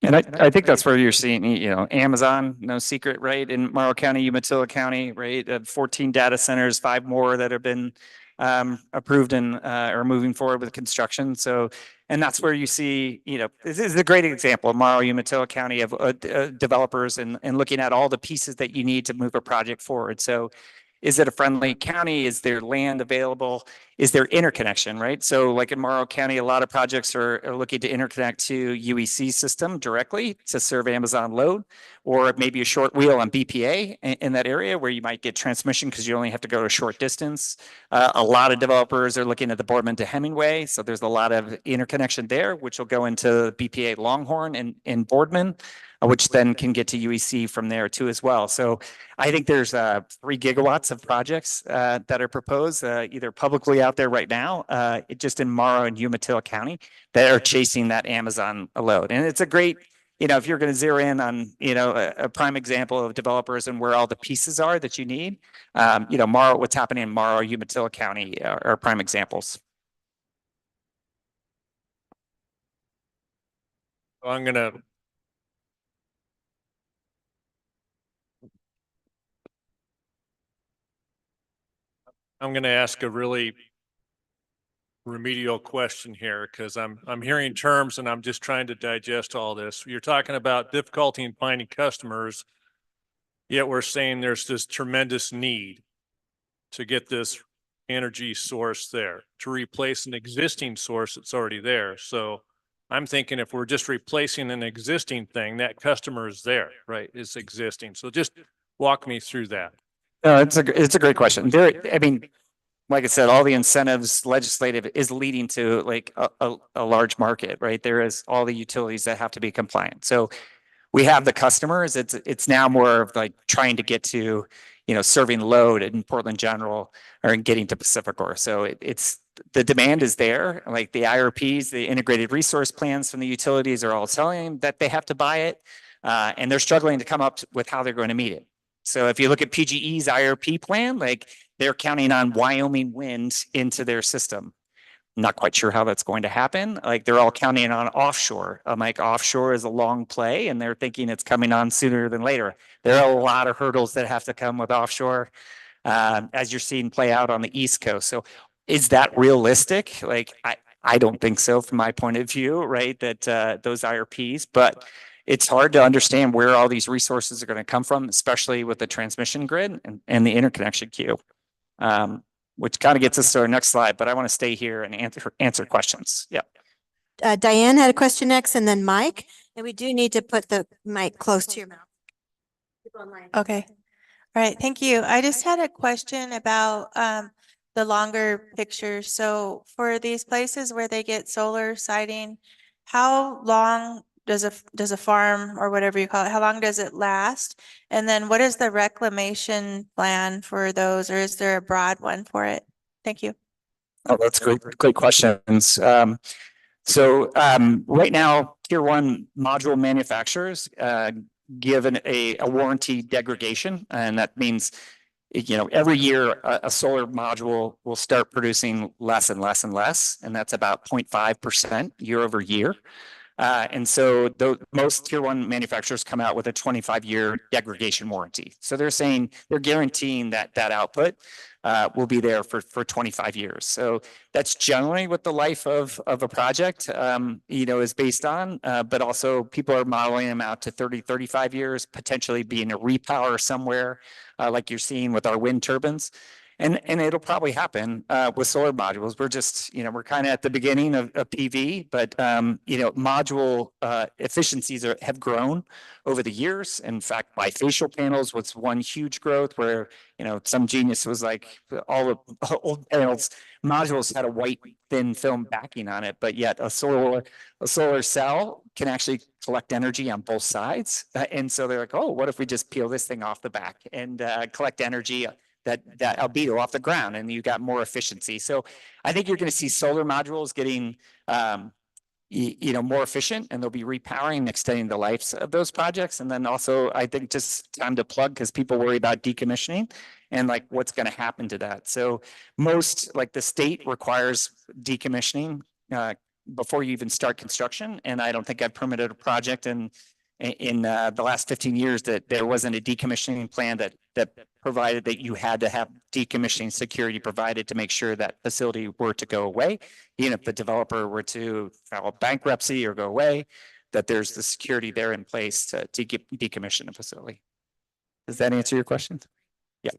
And I think that's where you're seeing, Amazon, no secret, right? In Morrow County, Umatilla County, right? 14 data centers, 5 more that have been approved and are moving forward with construction. So, and that's where you see, this is a great example, Morrow, Umatilla County, of developers and looking at all the pieces that you need to move a project forward. So is it a friendly county? Is there land available? Is there interconnection, right? So like in Morrow County, a lot of projects are looking to interconnect to UEC system directly to serve Amazon load, or maybe a short wheel on BPA in that area where you might get transmission because you only have to go a short distance. A lot of developers are looking at the Boardman to Hemingway. So there's a lot of interconnection there, which will go into BPA Longhorn and Boardman, which then can get to UEC from there too as well. So I think there's 3 gigawatts of projects that are proposed either publicly out there right now, just in Morrow and Umatilla County, that are chasing that Amazon load. And it's a great, if you're going to zero in on, a prime example of developers and where all the pieces are that you need, Morrow, what's happening in Morrow, Umatilla County are prime examples. I'm going to ask a really remedial question here because I'm hearing terms and I'm just trying to digest all this. You're talking about difficulty in finding customers, yet we're saying there's this tremendous need to get this energy source there to replace an existing source that's already there. So I'm thinking if we're just replacing an existing thing, that customer is there, right? It's existing. So just walk me through that. It's a great question. I mean, like I said, all the incentives legislative is leading to like a large market, right? There is all the utilities that have to be compliant. So we have the customers. It's now more of like trying to get to, serving load in Portland General or in getting to Pacificor. So it's the demand is there. Like the IRPs, the integrated resource plans from the utilities are all telling them that they have to buy it. And they're struggling to come up with how they're going to meet it. So if you look at PGE's IRP plan, like they're counting on Wyoming wind into their system. Not quite sure how that's going to happen. Like they're all counting on offshore. I'm like, offshore is a long play and they're thinking it's coming on sooner than later. There are a lot of hurdles that have to come with offshore, as you're seeing play out on the East Coast. So is that realistic? Like, I don't think so from my point of view, right? That those IRPs, but it's hard to understand where all these resources are going to come from, especially with the transmission grid and the interconnection queue. Which kind of gets us to our next slide, but I want to stay here and answer questions. Yeah. Diane had a question next and then Mike, and we do need to put the mic close to your mouth. Okay. All right. Thank you. I just had a question about the longer picture. So for these places where they get solar siting, how long does a farm or whatever you call it, how long does it last? And then what is the reclamation plan for those, or is there a broad one for it? Thank you. Oh, that's great questions. Right now, tier one module manufacturers give a warranty degradation, and that means every year a solar module will start producing less and less and less, and that's about 0.5% year over year. And so most tier one manufacturers come out with a 25-year degradation warranty. So they're guaranteeing that output will be there for 25 years. So that's generally what the life of a project, is based on. But also people are modeling them out to 30, 35 years, potentially being a repower somewhere, like you're seeing with our wind turbines. And it'll probably happen with solar modules. We're just, we're kind of at the beginning of PV, but module efficiencies have grown over the years. In fact, bifacial panels was one huge growth where, some genius was like all the old panels, modules had a white thin film backing on it, but yet a solar cell can actually collect energy on both sides. And so they're like, oh, what if we just peel this thing off the back and collect energy that albedo off the ground, and you got more efficiency. So I think you're going to see solar modules getting more efficient, and they'll be repowering and extending the lives of those projects. And then also I think just time to plug, because people worry about decommissioning and like what's going to happen to that. So most, like the state requires decommissioning before you even start construction. And I don't think I've permitted a project in the last 15 years that there wasn't a decommissioning plan that provided that you had to have decommissioning security provided to make sure that facility were to go away. Even if the developer were to file bankruptcy or go away, that there's the security there in place to decommission a facility. Does that answer your question? Yeah.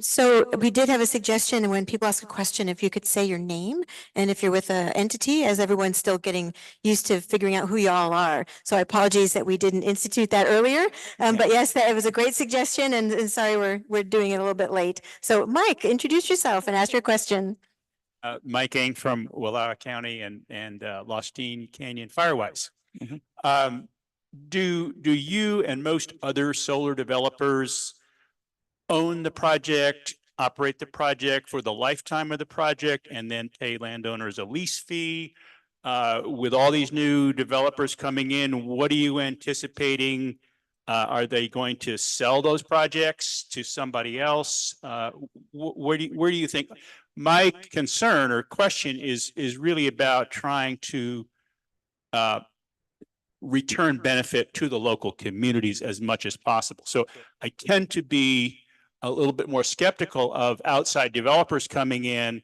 So we did have a suggestion when people ask a question, if you could say your name and if you're with an entity, as everyone's still getting used to figuring out who you all are. So I apologize that we didn't institute that earlier. But yes, that was a great suggestion, and sorry we're doing it a little bit late. So Mike, introduce yourself and ask your question. Mike Eng from Wallowa County and Lost Canyon Firewise. Do you and most other solar developers own the project, operate the project for the lifetime of the project, and then pay landowners a lease fee? With all these new developers coming in, what are you anticipating? Are they going to sell those projects to somebody else? Where do you think? My concern or question is really about trying to return benefit to the local communities as much as possible. So I tend to be a little bit more skeptical of outside developers coming in,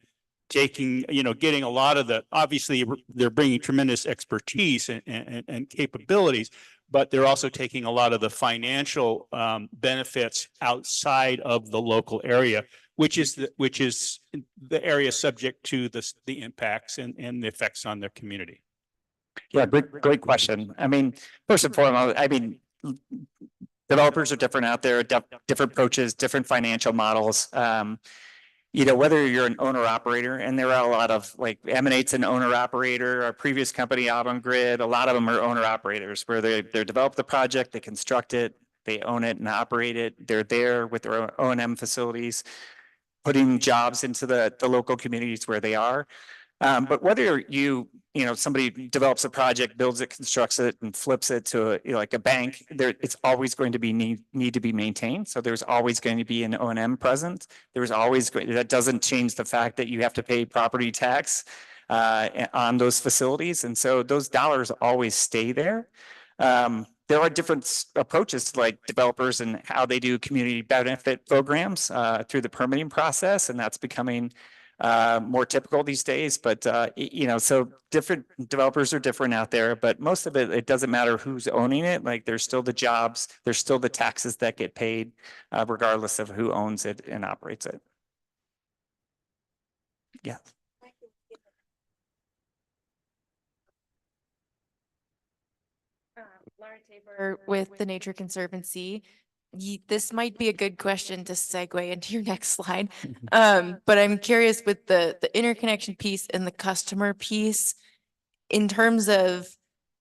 getting a lot of obviously they're bringing tremendous expertise and capabilities, but they're also taking a lot of the financial benefits outside of the local area, which is the area subject to the impacts and the effects on their community. Yeah, great question. I mean, first and foremost, developers are different out there, different approaches, different financial models. whether you're an owner operator, and there are a lot of like Emanate's an owner operator, our previous company out on grid, a lot of them are owner operators where they develop the project, they construct it, they own it and operate it. They're there with their O&M facilities, putting jobs into the local communities where they are. But whether somebody develops a project, builds it, constructs it, and flips it to like a bank, it's always going to be need to be maintained. So there's always going to be an O&M present. That doesn't change the fact that you have to pay property tax on those facilities, and so those dollars always stay there. There are different approaches to like developers and how they do community benefit programs through the permitting process, and that's becoming more typical these days, but so different developers are different out there, but most of it doesn't matter who's owning it. Like there's still the jobs, there's still the taxes that get paid, regardless of who owns it and operates it. Yeah. Laura Tabor with the Nature Conservancy. This might be a good question to segue into your next slide. But I'm curious with the interconnection piece and the customer piece in terms of,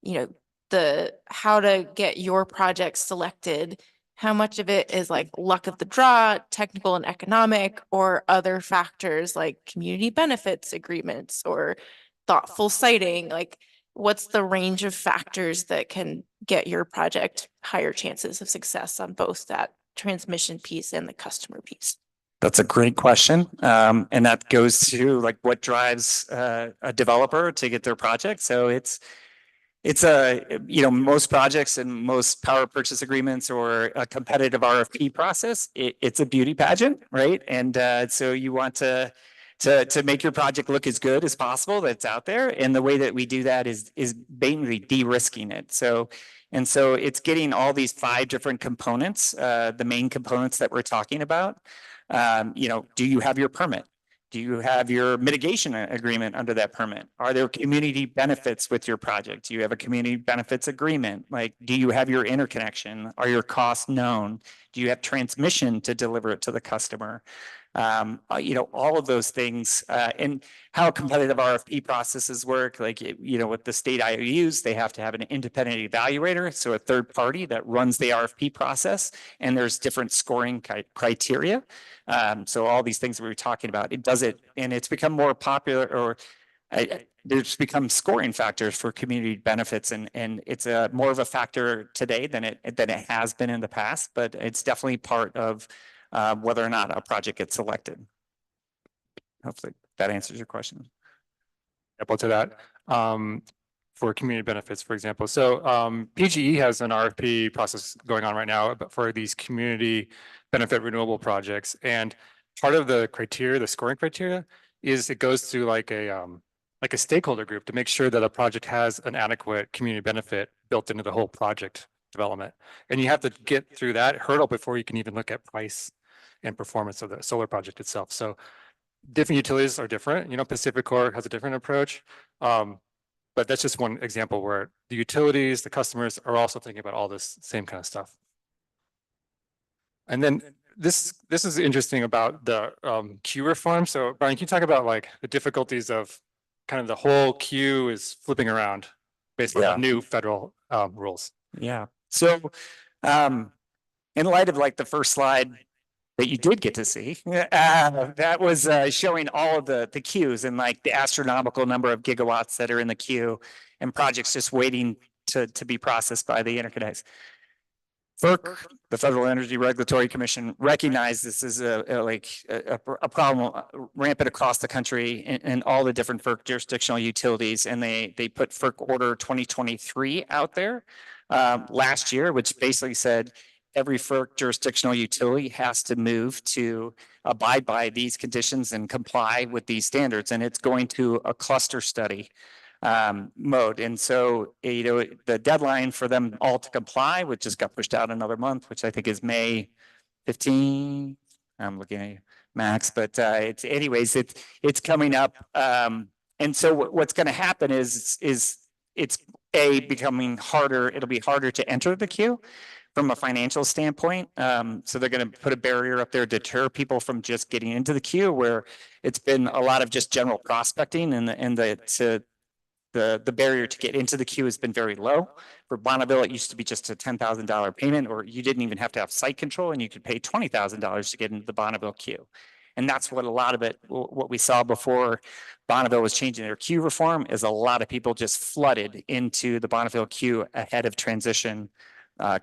the how to get your project selected, how much of it is like luck of the draw, technical and economic, or other factors like community benefits agreements or thoughtful siting? Like, what's the range of factors that can get your project higher chances of success on both that transmission piece and the customer piece? That's a great question. And that goes to like what drives a developer to get their project. So it's most projects and most power purchase agreements or a competitive RFP process, it's a beauty pageant, right? And so you want to make your project look as good as possible that's out there. And the way that we do that is basically de-risking it. So it's getting all these 5 different components, the main components that we're talking about. Do you have your permit? Do you have your mitigation agreement under that permit? Are there community benefits with your project? Do you have a community benefits agreement? Like, do you have your interconnection? Are your costs known? Do you have transmission to deliver it to the customer? All of those things, and how competitive RFP processes work. Like, with the state IOUs, they have to have an independent evaluator, so a third party that runs the RFP process, and there's different scoring criteria. So all these things we were talking about, and it's become more popular, or there's become scoring factors for community benefits, and it's more of a factor today than it has been in the past, but it's definitely part of whether or not a project gets selected. Hopefully that answers your question. To that, for community benefits, for example. So PGE has an RFP process going on right now for these community benefit renewable projects. And part of the criteria, the scoring criteria, is it goes through like a stakeholder group to make sure that a project has an adequate community benefit built into the whole project development. And you have to get through that hurdle before you can even look at price and performance of the solar project itself. So different utilities are different. PacifiCorp has a different approach. But that's just one example where the utilities, the customers are also thinking about all this same kind of stuff. And then this is interesting about the queue reform. So Brian, can you talk about like the difficulties of kind of the whole queue is flipping around based on the new federal rules? Yeah. So in light of like the first slide that you did get to see, that was showing all of the queues and like the astronomical number of gigawatts that are in the queue and projects just waiting to be processed by the interconnects. FERC, the Federal Energy Regulatory Commission, recognized this as a problem rampant across the country in all the different FERC jurisdictional utilities, and they put FERC Order 2023 out there last year, which basically said every FERC jurisdictional utility has to move to abide by these conditions and comply with these standards, and it's going to a cluster study mode. And so, the deadline for them all to comply, which just got pushed out another month, which I think is May 15. I'm looking at you, Max, but it's coming up. And so what's going to happen is it's becoming harder. It'll be harder to enter the queue from a financial standpoint. So they're going to put a barrier up there to deter people from just getting into the queue, where it's been a lot of just general prospecting, and the barrier to get into the queue has been very low. For Bonneville, it used to be just a $10,000 payment, or you didn't even have to have site control, and you could pay $20,000 to get into the Bonneville queue. And that's what a lot of it, what we saw before Bonneville was changing their queue reform, is a lot of people just flooded into the Bonneville queue ahead of transition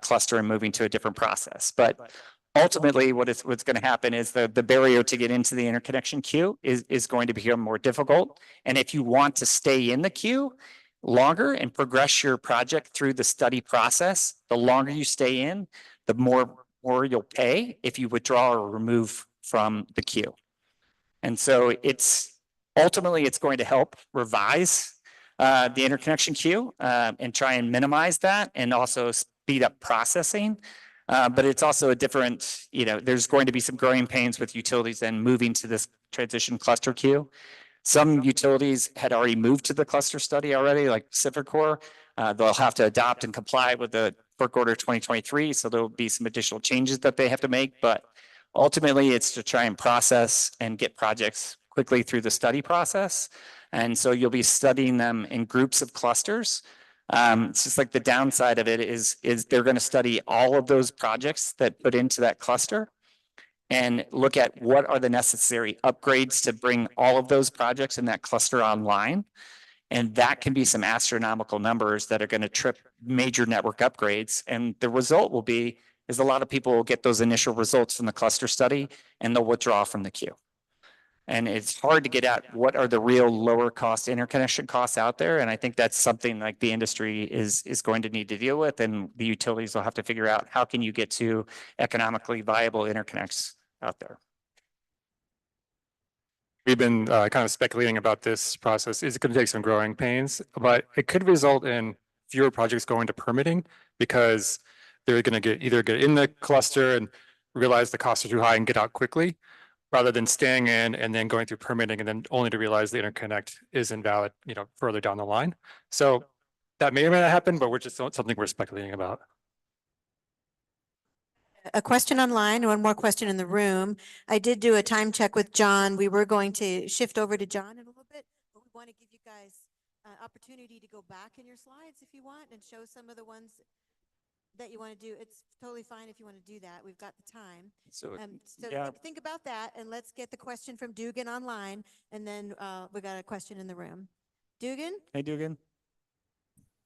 cluster and moving to a different process. But ultimately, what's going to happen is the barrier to get into the interconnection queue is going to become more difficult. And if you want to stay in the queue longer and progress your project through the study process, the longer you stay in, the more you'll pay if you withdraw or remove from the queue. And so ultimately it's going to help revise the interconnection queue and try and minimize that, and also speed up processing. But it's also a different, there's going to be some growing pains with utilities and moving to this transition cluster queue. Some utilities had already moved to the cluster study already, like Pacificor. They'll have to adopt and comply with the FERC Order 2023. So there'll be some additional changes that they have to make. But ultimately, it's to try and process and get projects quickly through the study process. And so you'll be studying them in groups of clusters. It's just like the downside of it is they're going to study all of those projects that put into that cluster and look at what are the necessary upgrades to bring all of those projects in that cluster online. And that can be some astronomical numbers that are going to trip major network upgrades. And the result will be is a lot of people will get those initial results from the cluster study and they'll withdraw from the queue. And it's hard to get at what are the real lower cost interconnection costs out there. And I think that's something like the industry is going to need to deal with, and the utilities will have to figure out how can you get to economically viable interconnects out there. We've been kind of speculating about this process. It's going to take some growing pains, but it could result in fewer projects going to permitting because they're going to either get in the cluster and realize the costs are too high and get out quickly, rather than staying in and then going through permitting and then only to realize the interconnect is invalid, further down the line. So that may or may not happen, but we're just something we're speculating about. A question online, one more question in the room. I did do a time check with John. We were going to shift over to John in a little bit, but we want to give you guys opportunity to go back in your slides if you want and show some of the ones that you want to do. It's totally fine if you want to do that. We've got the time. So yeah. think about that, and let's get the question from Dugan online, and then we got a question in the room. Dugan? Hey, Dugan.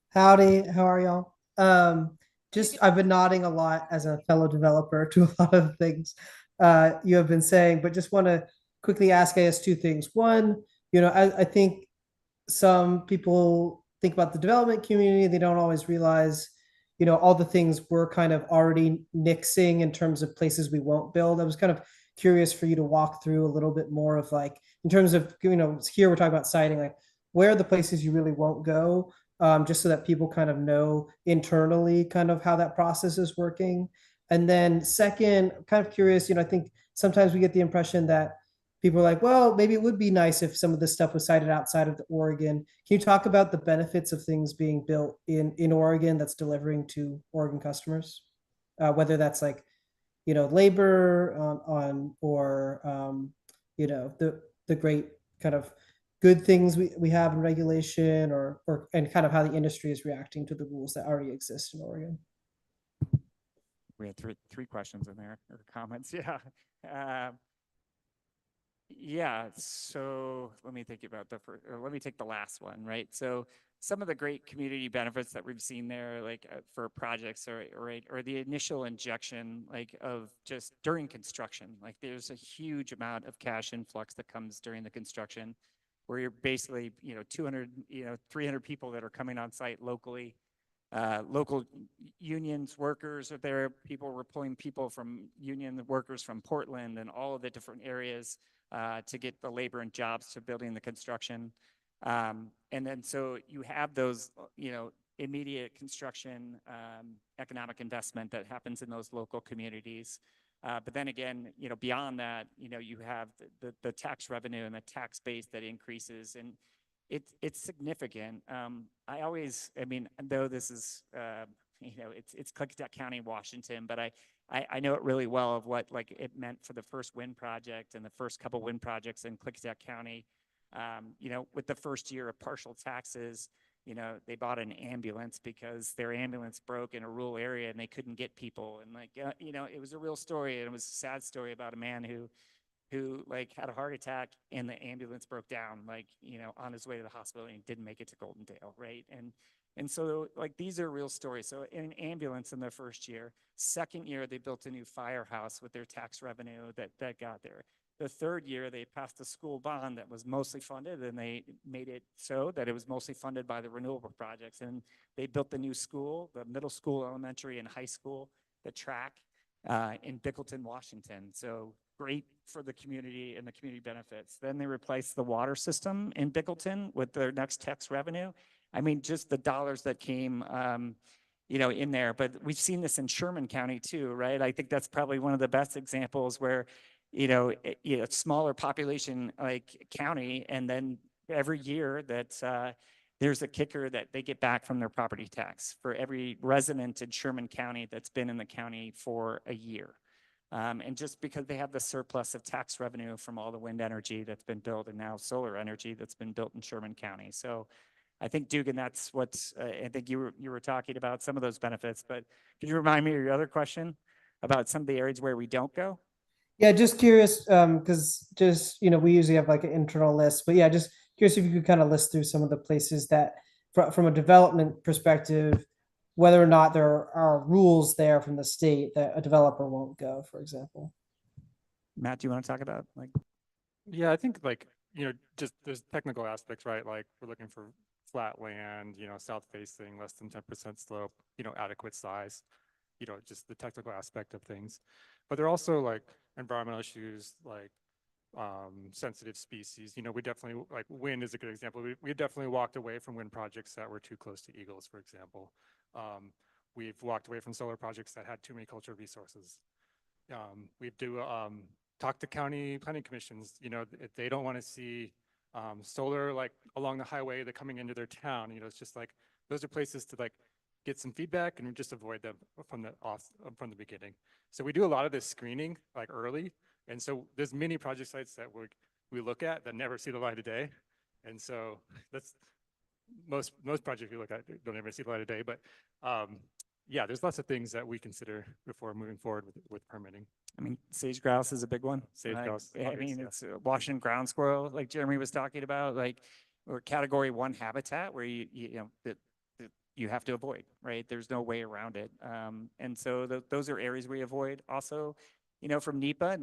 Howdy, how are y'all? I've been nodding a lot as a fellow developer to a lot of things you have been saying, but just want to quickly ask, I guess, two things. One, I think some people think about the development community, they don't always realize, all the things we're kind of already nixing in terms of places we won't build. I was kind of curious for you to walk through a little bit more of like, in terms of, here we're talking about siting, like where are the places you really won't go? Just so that people kind of know internally kind of how that process is working. And then second, kind of curious, I think sometimes we get the impression that people are like, well, maybe it would be nice if some of this stuff was sited outside of the Oregon. Can you talk about the benefits of things being built in Oregon that's delivering to Oregon customers? Whether that's like, labor or the great kind of good things we have in regulation and kind of how the industry is reacting to the rules that already exist in Oregon. We had three questions in there, or comments. Yeah. Yeah. So let me think about let me take the last one, right? So some of the great community benefits that we've seen there, like for projects or the initial injection, like of just during construction, like there's a huge amount of cash influx that comes during the construction, where you're basically, 200, 300 people that are coming on site locally. Local unions, workers are there. We're pulling people from union workers from Portland and all of the different areas to get the labor and jobs to building the construction. And then so you have those, immediate construction, economic investment that happens in those local communities. But then again, beyond that, you have the tax revenue and the tax base that increases, and it's significant. Though this is it's Clickett County, Washington, but I know it really well of what like it meant for the first wind project and the first couple wind projects in Clickett County. With the first year of partial taxes, they bought an ambulance because their ambulance broke in a rural area and they couldn't get people. And it was a real story, and it was a sad story about a man who like had a heart attack and the ambulance broke down, on his way to the hospital, and he didn't make it to Goldendale, right? And so like these are real stories. So in an ambulance in their first year, second year they built a new firehouse with their tax revenue that got there. The third year they passed a school bond that was mostly funded, and they made it so that it was mostly funded by the renewable projects. And they built the new school, the middle school, elementary, and high school, the track in Bickleton, Washington. So great for the community and the community benefits. Then they replaced the water system in Bickleton with their next tax revenue. I mean, just the dollars that came, in there. But we've seen this in Sherman County too, right? I think that's probably one of the best examples where, smaller population like county, and then every year that there's a kicker that they get back from their property tax for every resident in Sherman County that's been in the county for a year. And just because they have the surplus of tax revenue from all the wind energy that's been built, and now solar energy that's been built in Sherman County. So I think, Dugan, that's what I think you were talking about, some of those benefits. But can you remind me of your other question about some of the areas where we don't go? Yeah, just curious, because we usually have like an internal list, but yeah, just curious if you could kind of list through some of the places that, from a development perspective, whether or not there are rules there from the state that a developer won't go, for example. Matt, do you want to talk about Yeah, I think just there's technical aspects, right? Like we're looking for flat land, south facing, less than 10% slope, adequate size, just the technical aspect of things. But there are also like environmental issues, like sensitive species. We definitely, like wind is a good example. We definitely walked away from wind projects that were too close to eagles, for example. We've walked away from solar projects that had too many cultural resources. We do talk to county planning commissions, if they don't want to see solar like along the highway, they're coming into their town, it's just like, those are places to like get some feedback and just avoid them from the beginning. So we do a lot of this screening like early. And so there's many project sites that we look at that never see the light of day. And so that's most projects we look at don't ever see the light of day, but yeah, there's lots of things that we consider before moving forward with permitting. I mean, sage grouse is a big one. Sage grouse, I mean, it's Washington ground squirrel, like Jeremy was talking about, or category 1 habitat where you have to avoid, right? There's no way around it. And so those are areas we avoid. Also, from NEPA,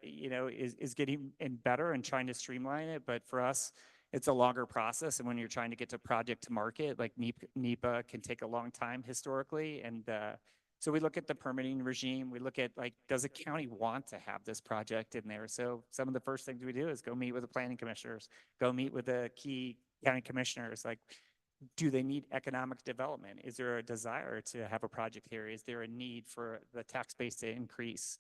is getting better and trying to streamline it. But for us, it's a longer process. And when you're trying to get to project to market, like NEPA can take a long time historically. And so we look at the permitting regime. We look at does a county want to have this project in there? So some of the first things we do is go meet with the planning commissioners, go meet with the key county commissioners. Do they need economic development? Is there a desire to have a project here? Is there a need for the tax base to increase?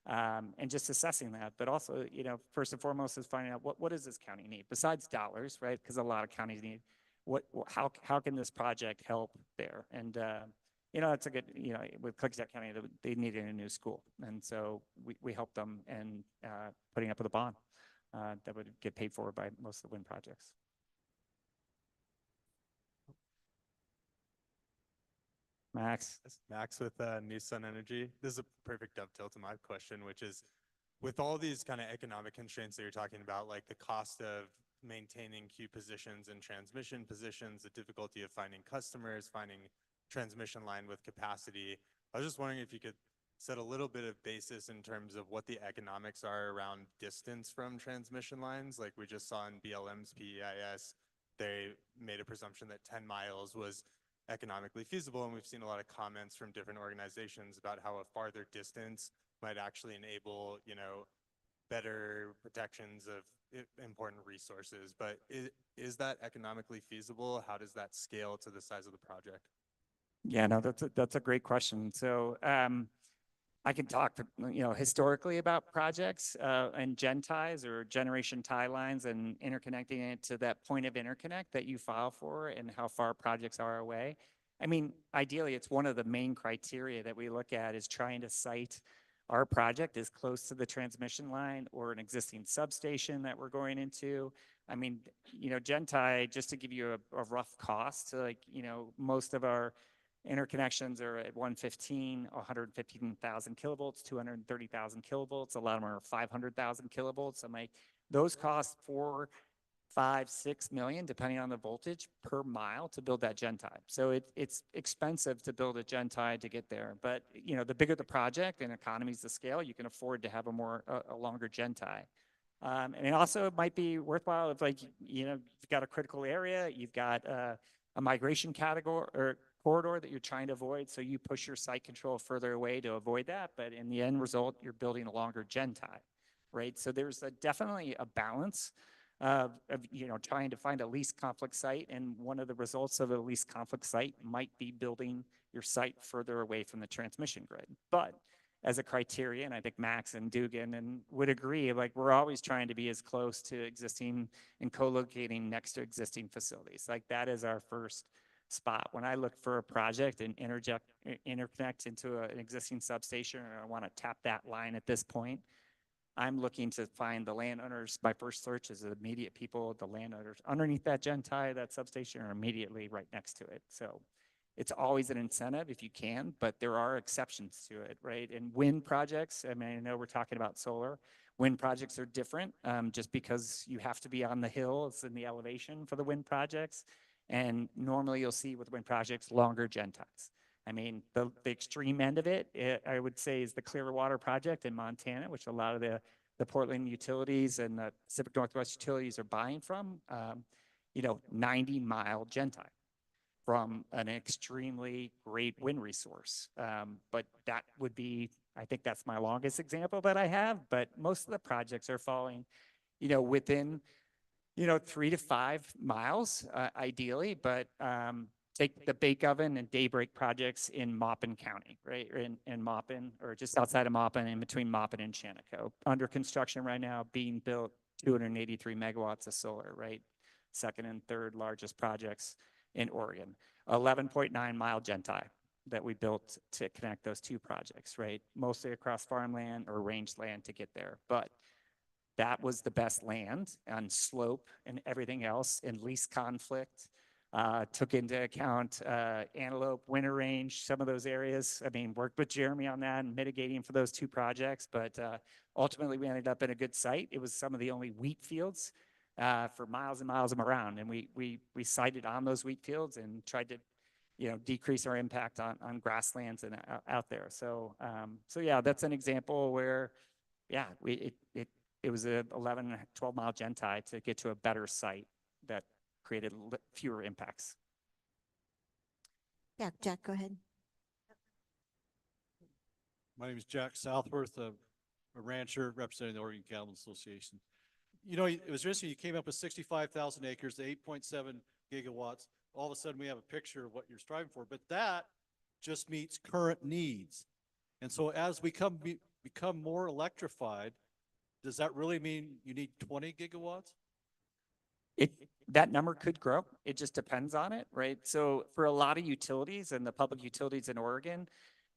And just assessing that, but also, first and foremost is finding out what does this county need besides dollars, right? Because a lot of counties need how can this project help there? And it's a good, with Clickett County, they needed a new school, and so we helped them in putting up with a bond that would get paid for by most of the wind projects. Max with Nissan Energy. This is a perfect dovetail to my question, which is, with all these kind of economic constraints that you're talking about, like the cost of maintaining queue positions and transmission positions, the difficulty of finding customers, finding transmission line with capacity, I was just wondering if you could set a little bit of basis in terms of what the economics are around distance from transmission lines. Like we just saw in BLM's PEIS, they made a presumption that 10 miles was economically feasible, and we've seen a lot of comments from different organizations about how a farther distance might actually enable, better protections of important resources. But is that economically feasible? How does that scale to the size of the project? Yeah, no, that's a great question. So I can talk, historically about projects and gen ties or generation tie lines and interconnecting it to that point of interconnect that you file for and how far projects are away. I mean, ideally, it's one of the main criteria that we look at is trying to site our project as close to the transmission line or an existing substation that we're going into. I mean, Gentai, just to give you a rough cost, like, most of our interconnections are at 115,000 kilovolts, 230,000 kilovolts. A lot of them are 500,000 kilovolts. I'm like, those cost 4, 5, 6 million, depending on the voltage per mile to build that Gentie. So it's expensive to build a Gentie to get there. But, the bigger the project and economies of scale, you can afford to have a longer Gentie. And it also might be worthwhile if, like, you've got a critical area, you've got a migration category or corridor that you're trying to avoid. So you push your site control further away to avoid that. But in the end result, you're building a longer Gentie, right? So there's definitely a balance of trying to find a least conflict site. And one of the results of a least conflict site might be building your site further away from the transmission grid. But as a criteria, and I think Max and Dugan and would agree, like, we're always trying to be as close to existing and co-locating next to existing facilities. Like, that is our first spot. When I look for a project and interconnect into an existing substation, or I want to tap that line at this point, I'm looking to find the landowners. My first search is the immediate people, the landowners underneath that Gentie, that substation, or immediately right next to it. So it's always an incentive if you can, but there are exceptions to it, right? And wind projects, I mean, I know we're talking about solar. Wind projects are different just because you have to be on the hills and the elevation for the wind projects. And normally you'll see with wind projects, longer Genties. I mean, the extreme end of it, I would say, is the Clearwater project in Montana, which a lot of the Portland utilities and the Pacific Northwest utilities are buying from, 90-mile Gentie from an extremely great wind resource. But that would be, I think that's my longest example that I have, but most of the projects are falling, within 3 to 5 miles, ideally, but take the Bake Oven and Daybreak projects in Maupin County, right? In Maupin, or just outside of Maupin, in between Maupin and Shaniko. Under construction right now, being built, 283 megawatts of solar, right? Second and third largest projects in Oregon. 11.9-mile Gentie that we built to connect those two projects, right? Mostly across farmland or range land to get there. But that was the best land on slope and everything else in least conflict. Took into account antelope, winter range, some of those areas. I mean, worked with Jeremy on that and mitigating for those two projects, but ultimately we ended up in a good site. It was some of the only wheat fields for miles and miles around, and we sited on those wheat fields and tried to decrease our impact on grasslands and out there. So yeah, that's an example where it was a 11, 12-mile Gentie to get to a better site that created fewer impacts. Yeah, Jack, go ahead. My name is Jack Southworth, a rancher representing the Oregon Cattle Association. It was interesting, you came up with 65,000 acres, the 8.7 gigawatts. All of a sudden, we have a picture of what you're striving for, but that just meets current needs. And so as we become more electrified, does that really mean you need 20 gigawatts? That number could grow. It just depends on it, right? So for a lot of utilities and the public utilities in Oregon,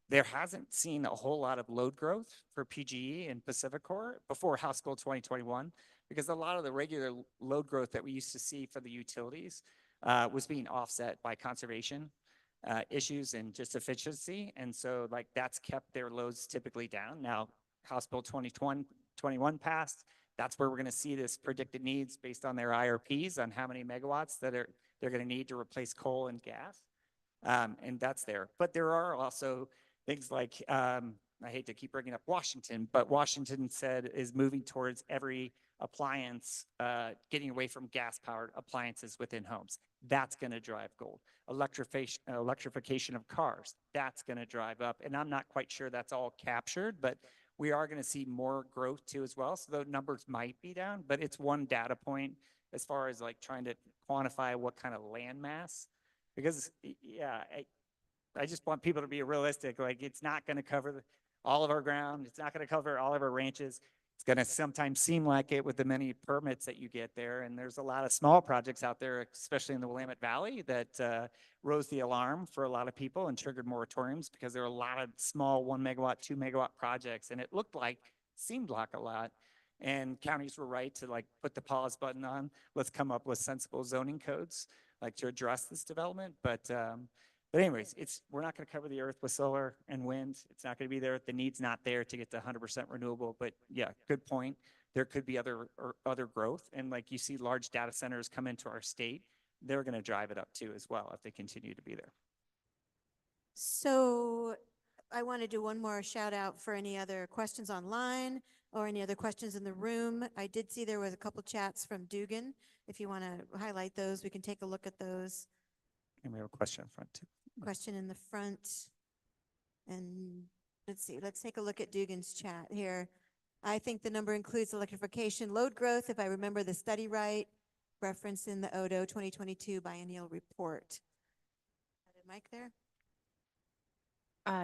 there hasn't seen a whole lot of load growth for PGE and PacifiCorp before House Bill 2021, because a lot of the regular load growth that we used to see for the utilities was being offset by conservation issues and just efficiency. And so, like, that's kept their loads typically down. Now, House Bill 2021 passed. That's where we're going to see this predicted needs based on their IRPs on how many megawatts that they're going to need to replace coal and gas. And that's there. But there are also things like, I hate to keep bringing up Washington, but Washington is moving towards every appliance, getting away from gas-powered appliances within homes. That's going to drive gold. Electrification of cars, that's going to drive up. And I'm not quite sure that's all captured, but we are going to see more growth too as well. So the numbers might be down, but it's one data point as far as like trying to quantify what kind of land mass. Because yeah, I just want people to be realistic. Like, it's not going to cover all of our ground. It's not going to cover all of our ranches. It's going to sometimes seem like it with the many permits that you get there. And there's a lot of small projects out there, especially in the Willamette Valley, that rose the alarm for a lot of people and triggered moratoriums because there are a lot of small 1 megawatt, 2 megawatt projects. And it seemed like a lot. And counties were right to like put the pause button on. Let's come up with sensible zoning codes like to address this development. But anyways, we're not going to cover the earth with solar and wind. It's not going to be there. The need's not there to get to 100% renewable. But yeah, good point. There could be other growth. And like you see large data centers come into our state, they're going to drive it up too as well if they continue to be there. So I want to do one more shout out for any other questions online or any other questions in the room. I did see there was a couple chats from Dugan. If you want to highlight those, we can take a look at those. And we have a question in front too. Question in the front. And let's see, let's take a look at Dugan's chat here. I think the number includes electrification load growth, if I remember the study right, referenced in the ODO 2022 biennial report. Mike there?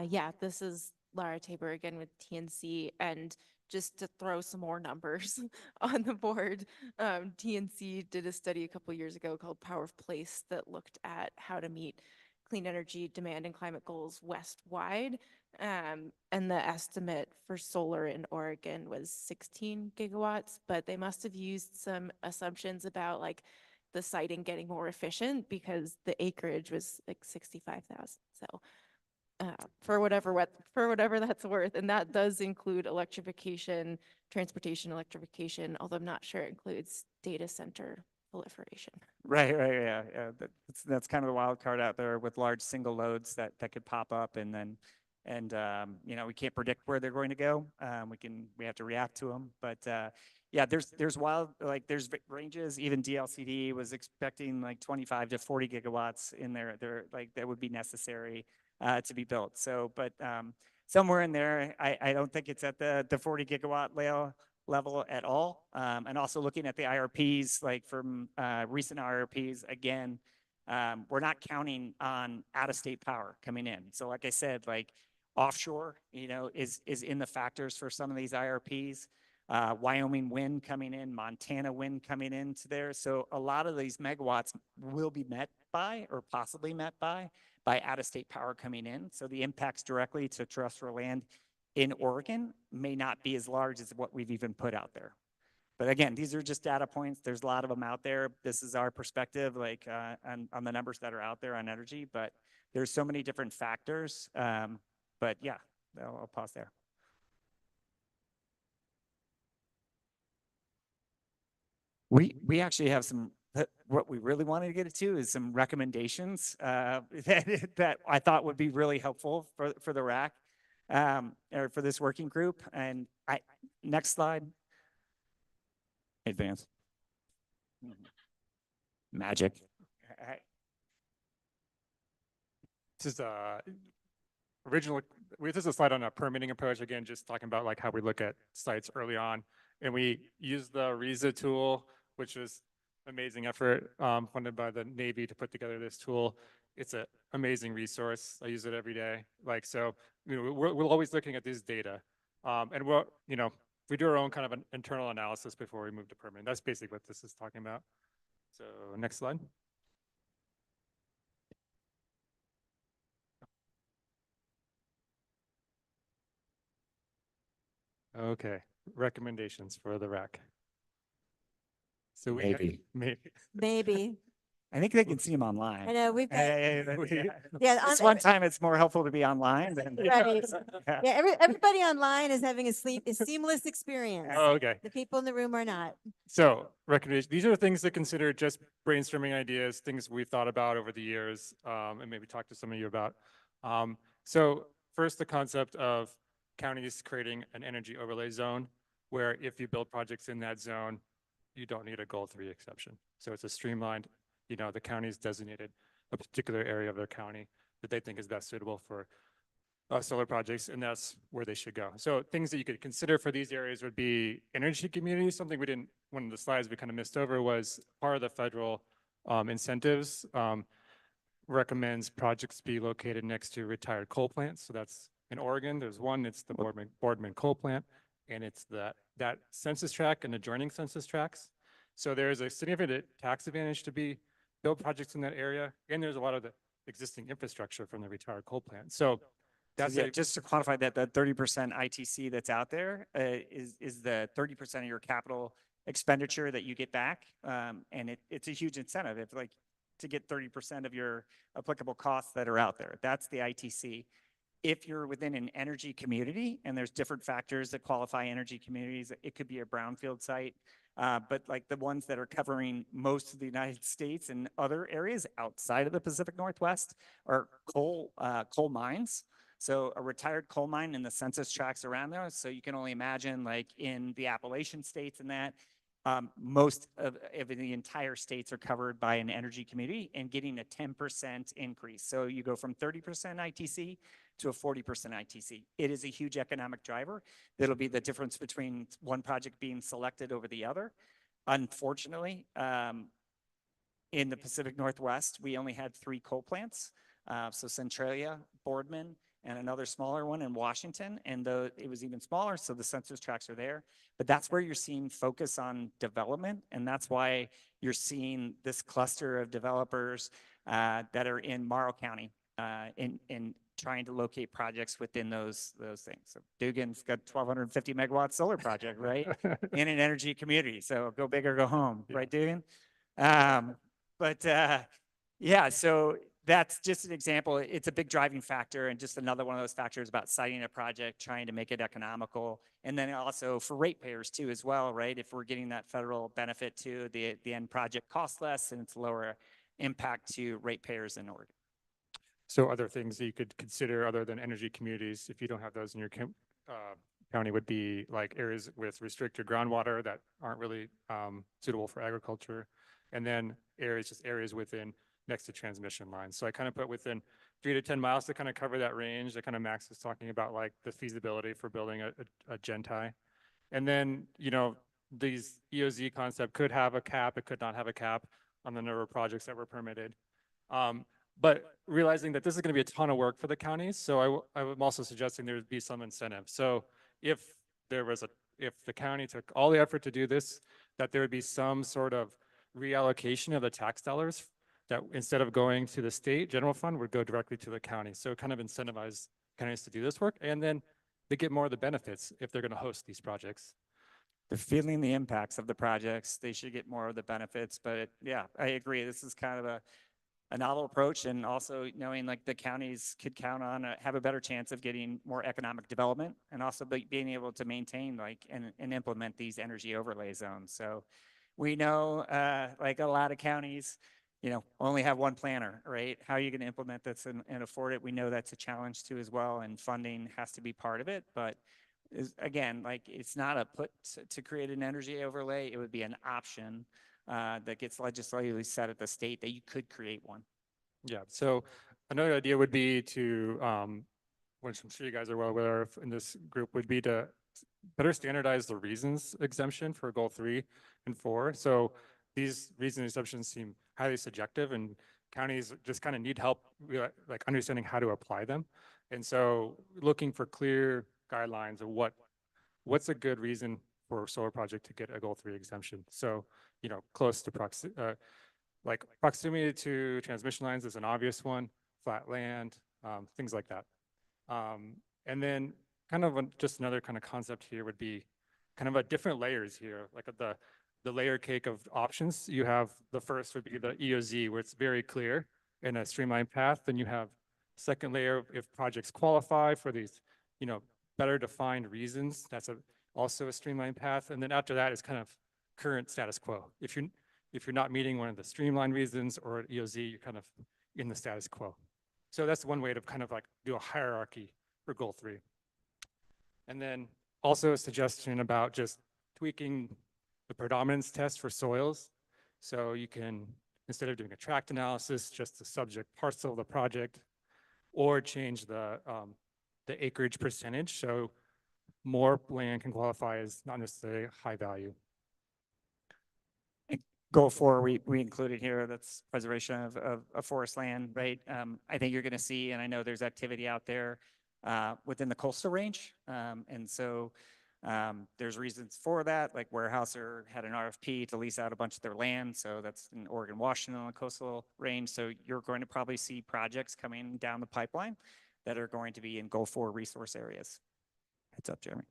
Yeah, this is Lara Tabor again with TNC, and just to throw some more numbers on the board, TNC did a study a couple years ago called Power of Place that looked at how to meet clean energy demand and climate goals west-wide. And the estimate for solar in Oregon was 16 gigawatts, but they must have used some assumptions about like the siting getting more efficient because the acreage was like 65,000. So for whatever that's worth, and that does include electrification, transportation electrification, although I'm not sure it includes data center proliferation. Right, yeah. That's kind of the wild card out there with large single loads that could pop up, and we can't predict where they're going to go. We have to react to them, but yeah, there's ranges. Even DLCD was expecting like 25 to 40 gigawatts in there. That would be necessary to be built. So, but somewhere in there, I don't think it's at the 40 gigawatt level at all. And also looking at the IRPs, like from recent IRPs, again, we're not counting on out-of-state power coming in. So like I said, like offshore, is in the factors for some of these IRPs. Wyoming wind coming in, Montana wind coming into there. So a lot of these megawatts will be met by or possibly met by out-of-state power coming in. So the impacts directly to terrestrial land in Oregon may not be as large as what we've even put out there. But again, these are just data points. There's a lot of them out there. This is our perspective, like on the numbers that are out there on energy, but there's so many different factors. But yeah, I'll pause there. We actually have some, what we really wanted to get to is some recommendations that I thought would be really helpful for the RAC or for this working group. And next slide. Advance. Magic. This is this is a slide on a permitting approach. Again, just talking about like how we look at sites early on. And we use the RISA tool, which was amazing effort funded by the Navy to put together this tool. It's an amazing resource. I use it every day. We're always looking at this data. And we do our own kind of an internal analysis before we move to permitting. That's basically what this is talking about. So next slide. Okay, recommendations for the RAC. So Maybe. Maybe. I think they can see them online. I know we've got. Yeah, this one time it's more helpful to be online than. Right. Yeah, everybody online is having a seamless experience. Oh, okay. The people in the room are not. So recommendations. These are things to consider, just brainstorming ideas, things we've thought about over the years, and maybe talk to some of you about. So first, the concept of counties creating an energy overlay zone, where if you build projects in that zone, you don't need a goal 3 exception. So it's a streamlined, the county's designated a particular area of their county that they think is best suitable for solar projects, and that's where they should go. So things that you could consider for these areas would be energy communities. Something one of the slides we kind of missed over was part of the federal incentives recommends projects be located next to retired coal plants. So that's in Oregon. There's one, it's the Boardman coal plant. and it's that census tract and adjoining census tracts. So there's a significant tax advantage to build projects in that area, and there's a lot of the existing infrastructure from the retired coal plant. So that's Just to quantify that, the 30% ITC that's out there is the 30% of your capital expenditure that you get back. And it's a huge incentive if like to get 30% of your applicable costs that are out there. That's the ITC. If you're within an energy community, and there's different factors that qualify energy communities, it could be a brownfield site. But like the ones that are covering most of the United States and other areas outside of the Pacific Northwest are coal mines. So a retired coal mine in the census tracts around there. So you can only imagine like in the Appalachian states and that most of the entire states are covered by an energy community and getting a 10% increase. So you go from 30% ITC to a 40% ITC. It is a huge economic driver. That'll be the difference between one project being selected over the other. Unfortunately, in the Pacific Northwest, we only had 3 coal plants. So Centralia, Boardman, and another smaller one in Washington. And though it was even smaller, so the census tracts are there. But that's where you're seeing focus on development. And that's why you're seeing this cluster of developers that are in Morrow County in trying to locate projects within those things. So Dugan's got 1,250 megawatt solar project, right? In an energy community. So go big or go home, right, Dugan? Yeah, so that's just an example. It's a big driving factor and just another one of those factors about siting a project, trying to make it economical. And then also for ratepayers too as well, right? If we're getting that federal benefit to the end project costs less and it's lower impact to ratepayers in Oregon. So other things that you could consider other than energy communities, if you don't have those in your county, would be like areas with restricted groundwater that aren't really suitable for agriculture. And then areas within next to transmission lines. So I kind of put within 3 to 10 miles to kind of cover that range. That kind of Max is talking about like the feasibility for building a gen-tie. And then, you know, these EOZ concept could have a cap, it could not have a cap on the number of projects that were permitted. But realizing that this is going to be a ton of work for the counties, so I'm also suggesting there would be some incentive. So if the county took all the effort to do this, that there would be some sort of reallocation of the tax dollars that instead of going to the state general fund would go directly to the county. So kind of incentivize counties to do this work, and then they get more of the benefits if they're going to host these projects. They're feeling the impacts of the projects. They should get more of the benefits. But yeah, I agree. This is kind of a novel approach, and also knowing like the counties could count on have a better chance of getting more economic development, and also being able to maintain like and implement these energy overlay zones. So we know like a lot of counties, you know, only have one planner, right? How are you going to implement this and afford it? We know that's a challenge too as well, and funding has to be part of it. But again, like it's not a put to create an energy overlay. It would be an option that gets legislatively set at the state that you could create one. Yeah, so another idea would be to, which I'm sure you guys are well aware of in this group, would be to better standardize the reasons exemption for goal 3 and 4. So these reason exemptions seem highly subjective, and counties just kind of need help like understanding how to apply them. And so looking for clear guidelines of what's a good reason for a solar project to get a goal 3 exemption. So, you know, close to proximity to transmission lines is an obvious one, flat land, things like that. And then kind of just another kind of concept here would be kind of a different layers here, like the layer cake of options. You have the first would be the EOZ, where it's very clear in a streamlined path. Then you have second layer if projects qualify for these, you know, better defined reasons. That's also a streamlined path. And then after that is kind of current status quo. If you're not meeting one of the streamlined reasons or EOZ, you're kind of in the status quo. So that's one way to kind of like do a hierarchy for goal 3. And then also a suggestion about just tweaking the predominance test for soils. So you can, instead of doing a tract analysis, just the subject parcel of the project, or change the acreage percentage. So more land can qualify as not necessarily high value. Goal 4 we included here, that's preservation of forest land, right? I think you're going to see, and I know there's activity out there within the coastal range. And so There's reasons for that, like Weyerhaeuser had an RFP to lease out a bunch of their land. So that's in Oregon, Washington on the coastal range. So you're going to probably see projects coming down the pipeline that are going to be in Gulf War resource areas. Heads up, Jeremy.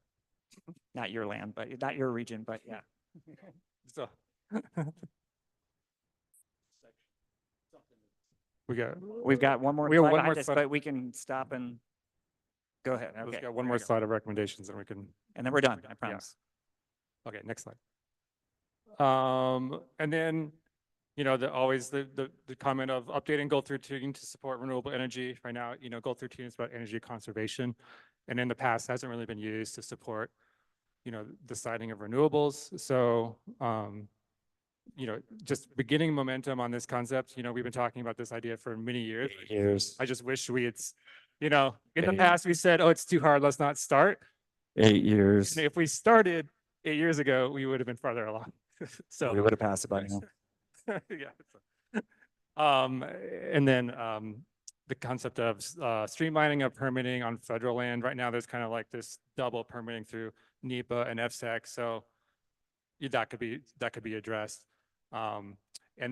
Not your land, but not your region, but yeah. So we've got one more we have slide one behind more us, slide. but we can stop and go ahead. We've Okay. got one there more we go. slide of recommendations and we can. And then we're done, I promise. Okay, next slide. And then, you know, always the comment of updating Goal 13 to support renewable energy. Right now, you know, Goal 13 is about energy conservation, and in the past hasn't really been used to support, you know, the siting of renewables. So, you know, just beginning momentum on this concept. You know, we've been talking about this idea for many years. I just wish we had, you know, in the past we said, oh, it's too hard, let's not start. 8 years. And if we started 8 years ago, we would have been farther along. So We would have passed it by now. yeah. And then the concept of streamlining of permitting on federal land. Right now, there's kind of like this double permitting through NEPA and FSEC. So that could be addressed. And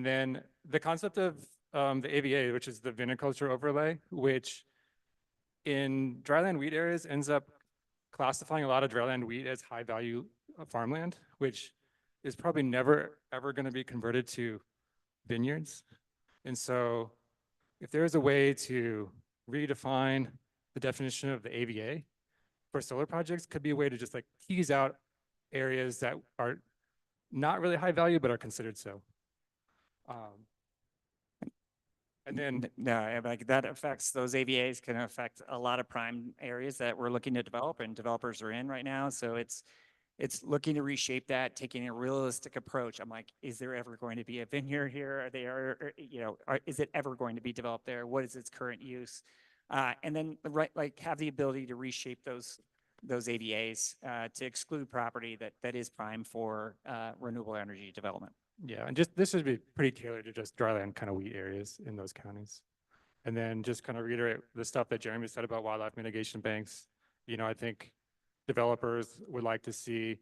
then the concept of the AVA, which is the viniculture overlay, which in dryland wheat areas ends up classifying a lot of dryland wheat as high value farmland, which is probably never ever going to be converted to vineyards. And so if there's a way to redefine the definition of the AVA for solar projects, could be a way to just like tease out areas that are not really high value, but are considered so. And then no, like that affects those AVAs can affect a lot of prime areas that we're looking to develop and developers are in right now. So it's looking to reshape that, taking a realistic approach. I'm like, is there ever going to be a vineyard here? Is it ever going to be developed there? What is its current use? And then like have the ability to reshape those AVAs to exclude property that is prime for renewable energy development. yeah, and just this should be pretty tailored to just dryland kind of wheat areas in those counties. And then just kind of reiterate the stuff that Jeremy said about wildlife mitigation banks. You know, I think developers would like to see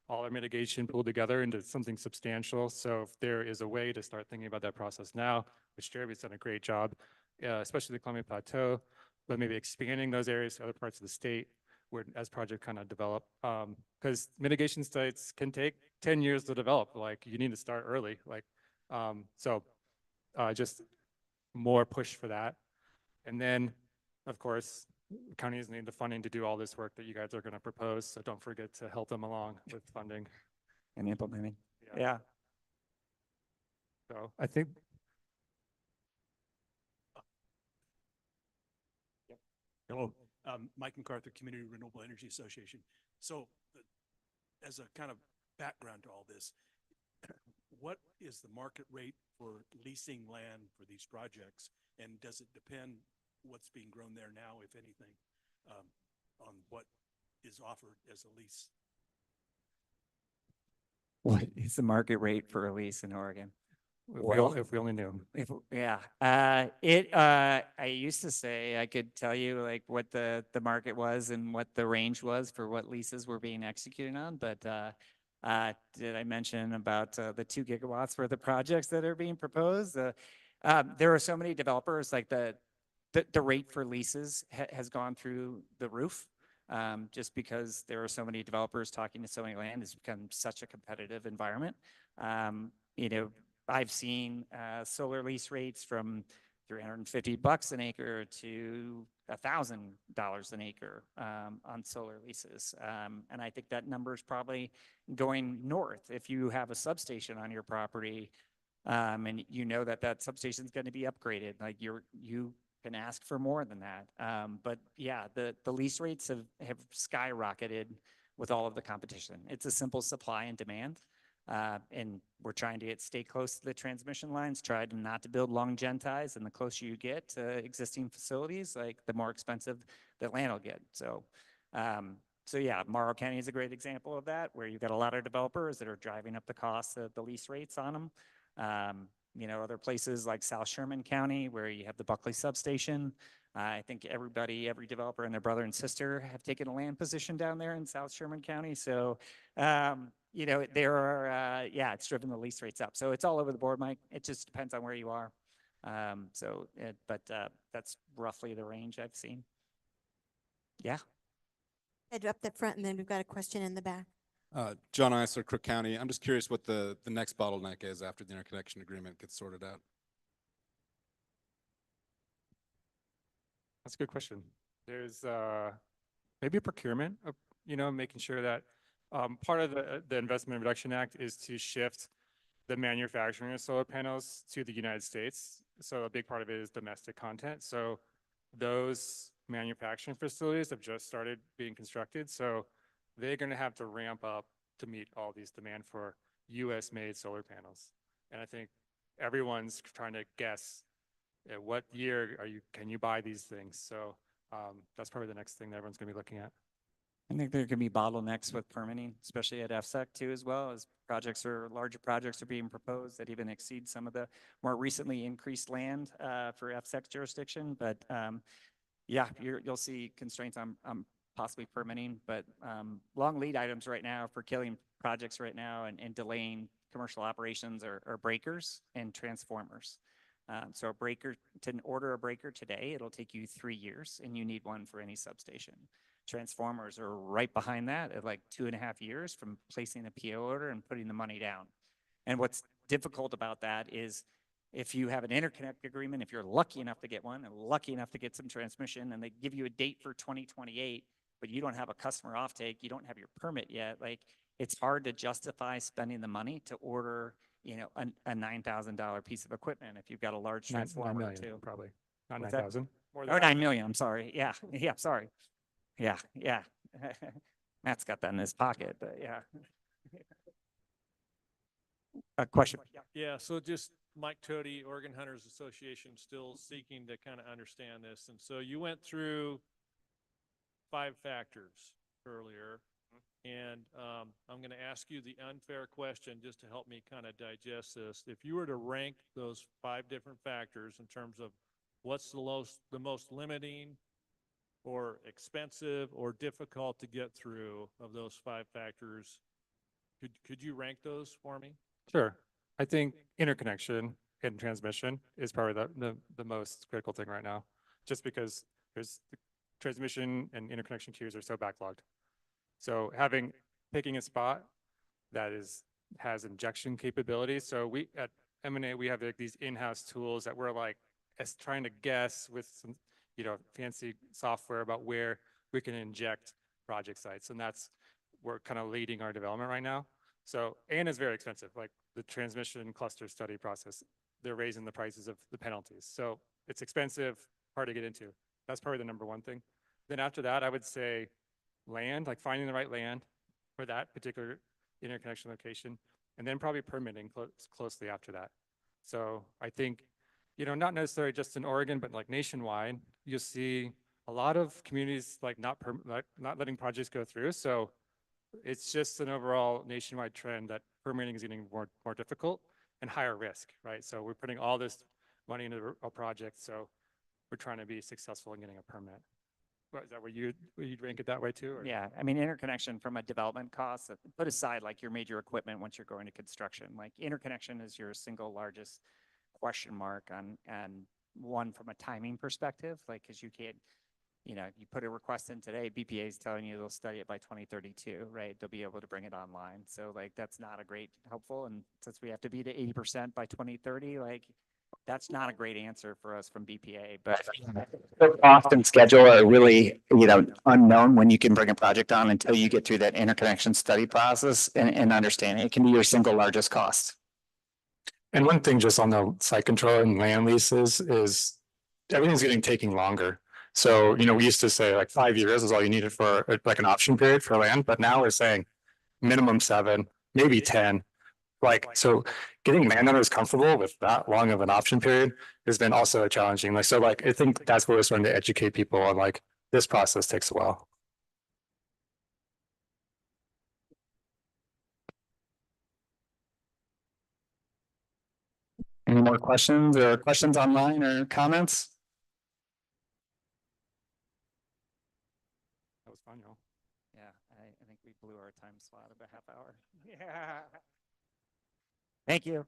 all their mitigation pulled together into something substantial. So if there is a way to start thinking about that process now, which Jeremy's done a great job, especially the Columbia Plateau, but maybe expanding those areas to other parts of the state where as projects kind of develop, because mitigation sites can take 10 years to develop. Like you need to start early. Like, just more push for that. And then, of course, counties need the funding to do all this work that you guys are going to propose. So don't forget to help them along with funding and implementing. Yeah. So I think. Hello, Mike MacArthur, Community Renewable Energy Association. So as a kind of background to all this, what is the market rate for leasing land for these projects? And does it depend what's being grown there now, if anything, on what is offered as a lease? What is the market rate for a lease in Oregon? If we only knew. I used to say I could tell you like what the market was and what the range was for what leases were being executed on, but did I mention about the 2 gigawatts worth of projects that are being proposed? There are so many developers, like the rate for leases has gone through the roof. Just because there are so many developers talking to so many land, it's become such a competitive environment. You know, I've seen solar lease rates from $350 an acre to $1,000 an acre on solar leases. And I think that number is probably going north. If you have a substation on your property and you know that substation is going to be upgraded, like you can ask for more than that. But yeah, the lease rates have skyrocketed with all of the competition. It's a simple supply and demand. And we're trying to stay close to the transmission lines, try to not to build long gen ties. And the closer you get to existing facilities, like the more expensive the land will get. So yeah, Morrow County is a great example of that, where you've got a lot of developers that are driving up the cost of the lease rates on them. other places like South Sherman County where you have the Buckley substation. I think every developer and their brother and sister have taken a land position down there in South Sherman County. So, there are, it's driven the lease rates up. So it's all over the board, Mike. It just depends on where you are. That's roughly the range I've seen. Yeah. Head up the front, and then we've got a question in the back. John Eisler, Crook County. I'm just curious what the next bottleneck is after the interconnection agreement gets sorted out. That's a good question. There's maybe procurement of, making sure that part of the Investment Reduction Act is to shift the manufacturing of solar panels to the United States. So a big part of it is domestic content. So those manufacturing facilities have just started being constructed. So they're going to have to ramp up to meet all these demand for US made solar panels. And I think everyone's trying to guess at what year can you buy these things? So that's probably the next thing that everyone's going to be looking at. I think there can be bottlenecks with permitting, especially at FSEC too, as well as larger projects are being proposed that even exceed some of the more recently increased land for FSEC jurisdiction. But you'll see constraints on possibly permitting, but long lead items right now for killing projects right now and delaying commercial operations are breakers and transformers. So to order a breaker today, it'll take you 3 years, and you need one for any substation. Transformers are right behind that at like 2.5 years from placing a PO order and putting the money down. And what's difficult about that is if you have an interconnect agreement, if you're lucky enough to get one and lucky enough to get some transmission, and they give you a date for 2028, but you don't have a customer offtake, you don't have your permit yet, like it's hard to justify spending the money to order, a $9,000 piece of equipment if you've got a large transformer 9 million, too. probably. Not What's that? 9,000. Or 9 million, I'm sorry. Yeah, sorry. Yeah. Matt's got that in his pocket, but yeah. A question. Yeah, so just Mike Tody, Oregon Hunters Association, still seeking to kind of understand this. And so you went through 5 factors earlier. And I'm going to ask you the unfair question just to help me kind of digest this. If you were to rank those 5 different factors in terms of what's the most limiting or expensive or difficult to get through of those 5 factors, could you rank those for me? Sure. I think interconnection and transmission is probably the most critical thing right now, just because there's the transmission and interconnection queues are so backlogged. So picking a spot that has injection capabilities. So we at M&A, we have these in-house tools that we're like trying to guess with some, fancy software about where we can inject project sites. And we're kind of leading our development right now. So, and it's very expensive, like the transmission cluster study process. They're raising the prices of the penalties. So it's expensive, hard to get into. That's probably the number one thing. Then after that, I would say land, like finding the right land for that particular interconnection location, and then probably permitting closely after that. So I think, not necessarily just in Oregon, but like nationwide, you'll see a lot of communities like not letting projects go through. So it's just an overall nationwide trend that permitting is getting more difficult and higher risk, right? So we're putting all this money into a project, so we're trying to be successful in getting a permit. Is that where you'd rank it that way too? Or? Yeah, I mean, interconnection from a development cost, put aside like your major equipment once you're going to construction, like interconnection is your single largest question mark on one from a timing perspective, like, cause you can't, you put a request in today, BPA is telling you they'll study it by 2032, right? They'll be able to bring it online. So like, that's not a great helpful. And since we have to be to 80% by 2030, like that's not a great answer for us from BPA, but cost and schedule are really, unknown when you can bring a project on until you get through that interconnection study process and understand it can be your single largest cost. And one thing just on the site control and land leases is everything's taking longer. So, we used to say like 5 years is all you needed for like an option period for land, but now we're saying minimum 7, maybe 10. Like, so getting landowners comfortable with that long of an option period has been also challenging. Like, so like, I think that's where we're starting to educate people on like, this process takes a while. Any more questions online or comments? That was fun, y'all. Yeah, I think we blew our time slot of a half hour. Yeah. Thank you.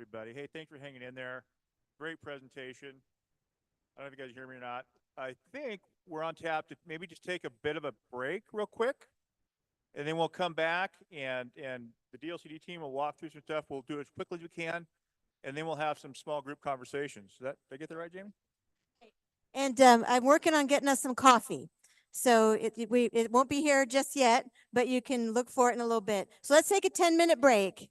Everybody. Hey, thanks for hanging in there. Great presentation. I don't know if you guys hear me or not. I think we're on tap to maybe just take a bit of a break real quick. And then we'll come back and the DLCD team will walk through some stuff. We'll do it as quickly as we can. And then we'll have some small group conversations. Did I get that right, Jamie? And I'm working on getting us some coffee. So it won't be here just yet, but you can look for it in a little bit. So let's take a 10-minute break.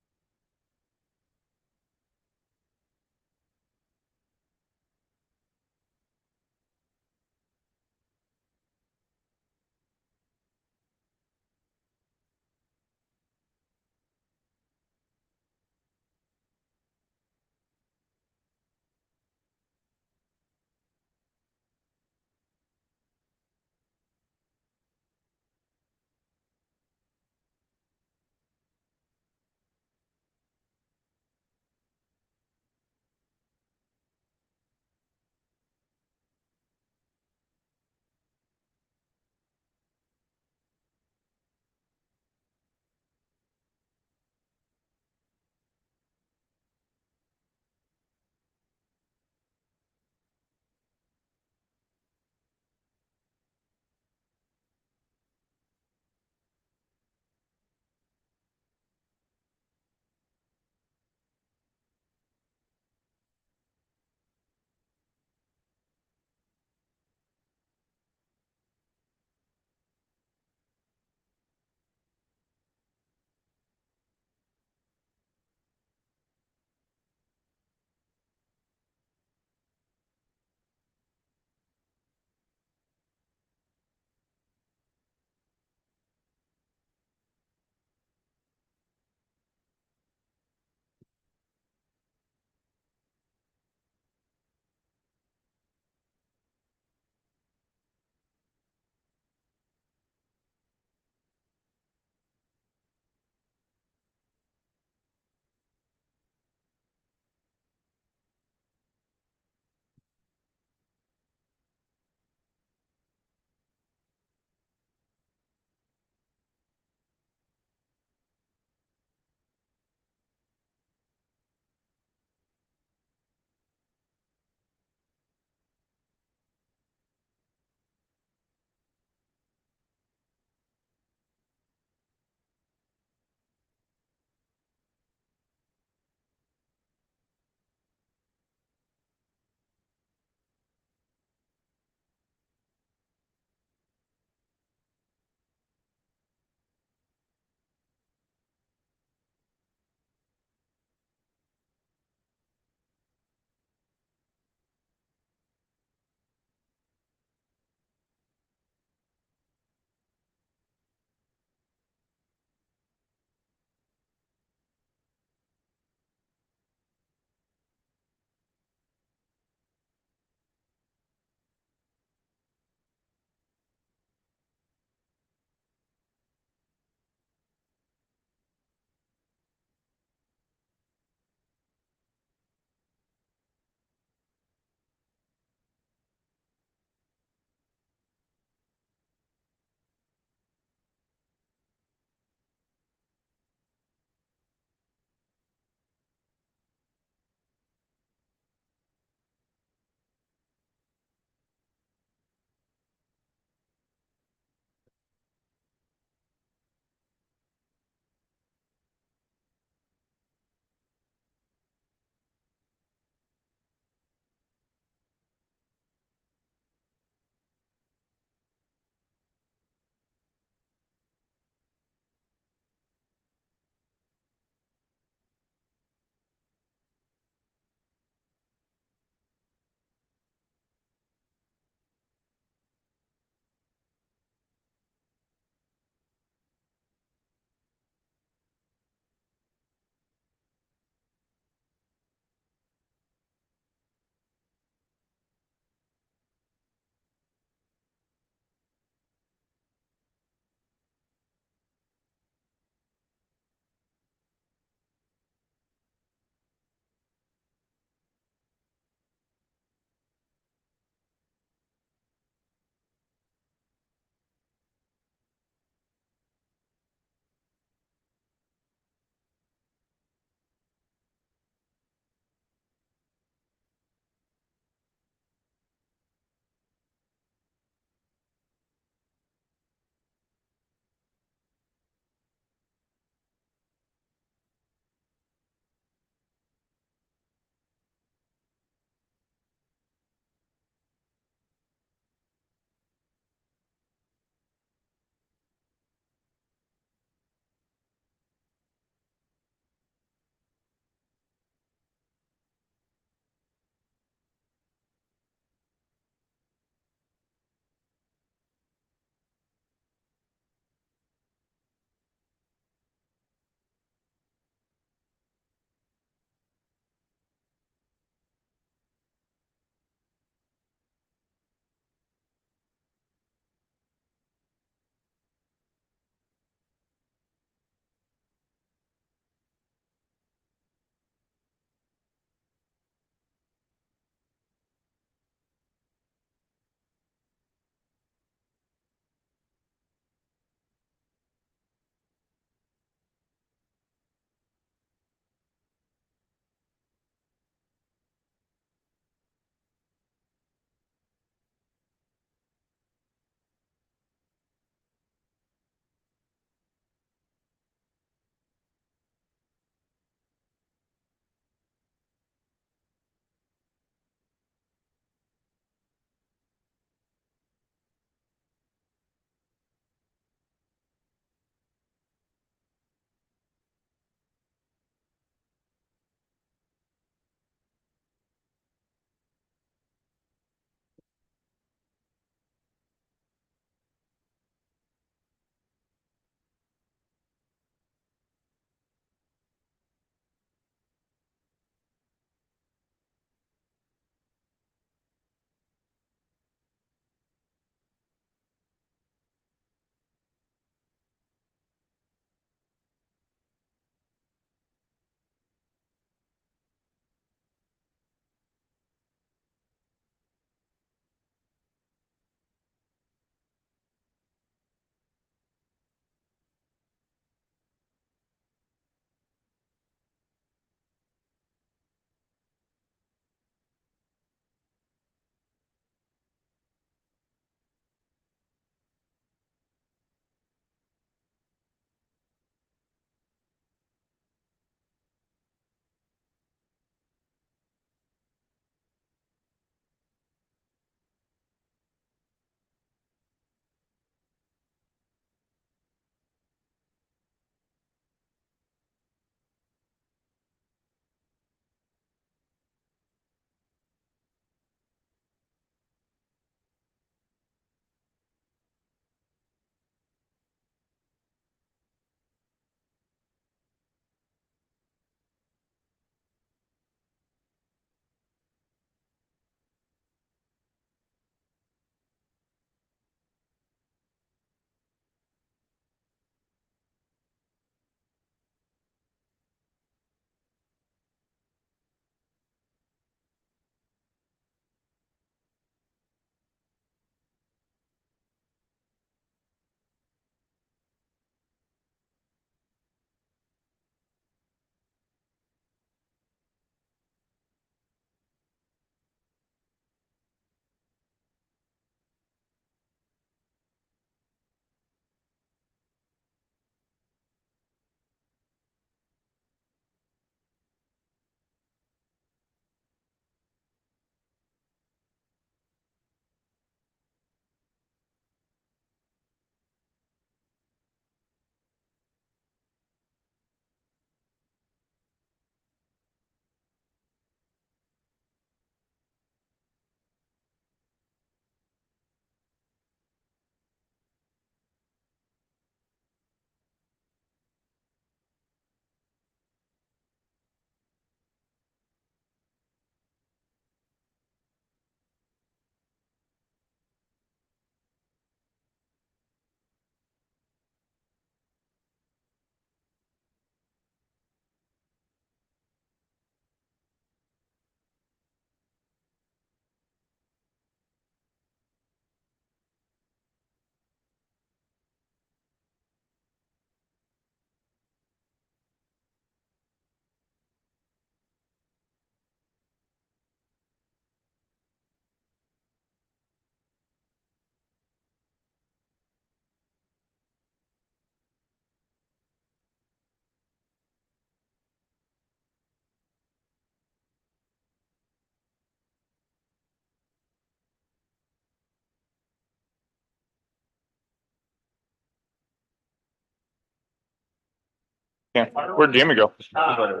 Yeah, where'd Jamie go? All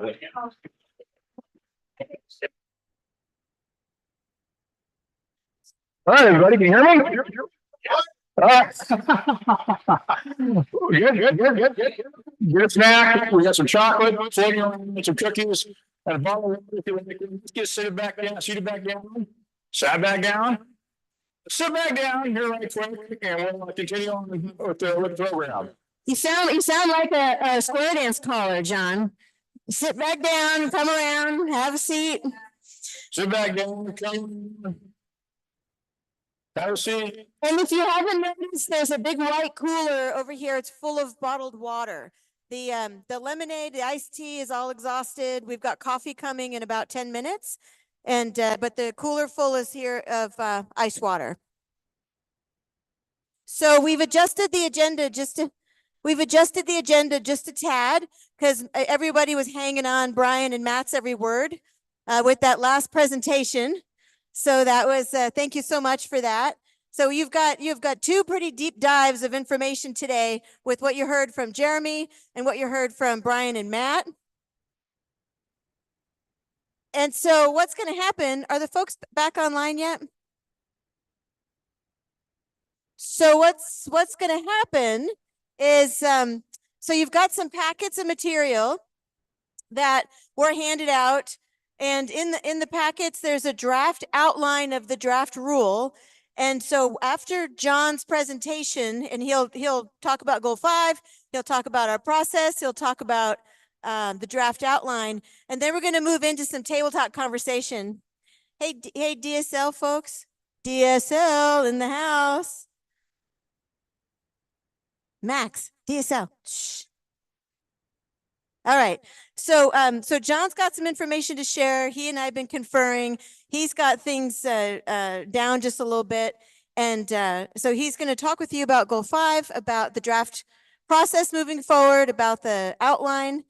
right, everybody, can you hear me? Good. Get a snack. We got some chocolate, floating around, some cookies, and a bottle of water. Let's get seated back down, sat back down, sit back down here right quick, and we'll continue on with the program. You sound like a square dance caller, John. Sit back down, come around, have a seat. Sit back down, come. Have a seat. And if you haven't noticed, there's a big white cooler over here. It's full of bottled water. The lemonade, the iced tea is all exhausted. We've got coffee coming in about 10 minutes. And but the cooler full is here of ice water. So we've adjusted the agenda just a tad because everybody was hanging on Brian and Matt's every word with that last presentation. So that was thank you so much for that. So you've got two pretty deep dives of information today with what you heard from Jeremy and what you heard from Brian and Matt. And so what's going to happen? Are the folks back online yet? So what's going to happen is so you've got some packets of material that were handed out, and in the packets there's a draft outline of the draft rule. And so after John's presentation, and he'll talk about goal 5, he'll talk about our process, he'll talk about the draft outline, and then we're going to move into some table talk conversation. Hey DSL folks, DSL in the house. Max, DSL. Shh. All right. So so John's got some information to share. He and I have been conferring. He's got things down just a little bit. And so he's going to talk with you about goal 5, about the draft process moving forward, about the outline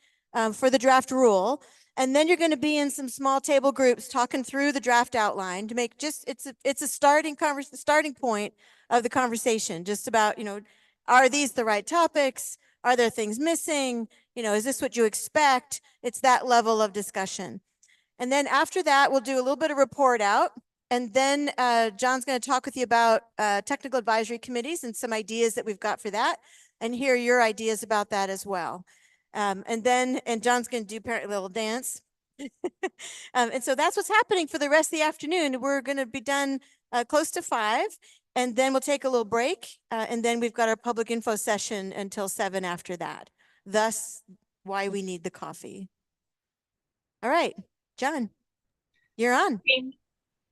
for the draft rule. And then you're going to be in some small table groups talking through the draft outline to make just it's a starting point of the conversation, just about, are these the right topics? Are there things missing? Is this what you expect? It's that level of discussion. And then after that, we'll do a little bit of report out. And then John's going to talk with you about technical advisory committees and some ideas that we've got for that, and hear your ideas about that as well. And John's going to do apparently a little dance. And so that's what's happening for the rest of the afternoon. We're going to be done close to 5. And then we'll take a little break. And then we've got our public info session until 7 after that. Thus, why we need the coffee. All right, John, you're on.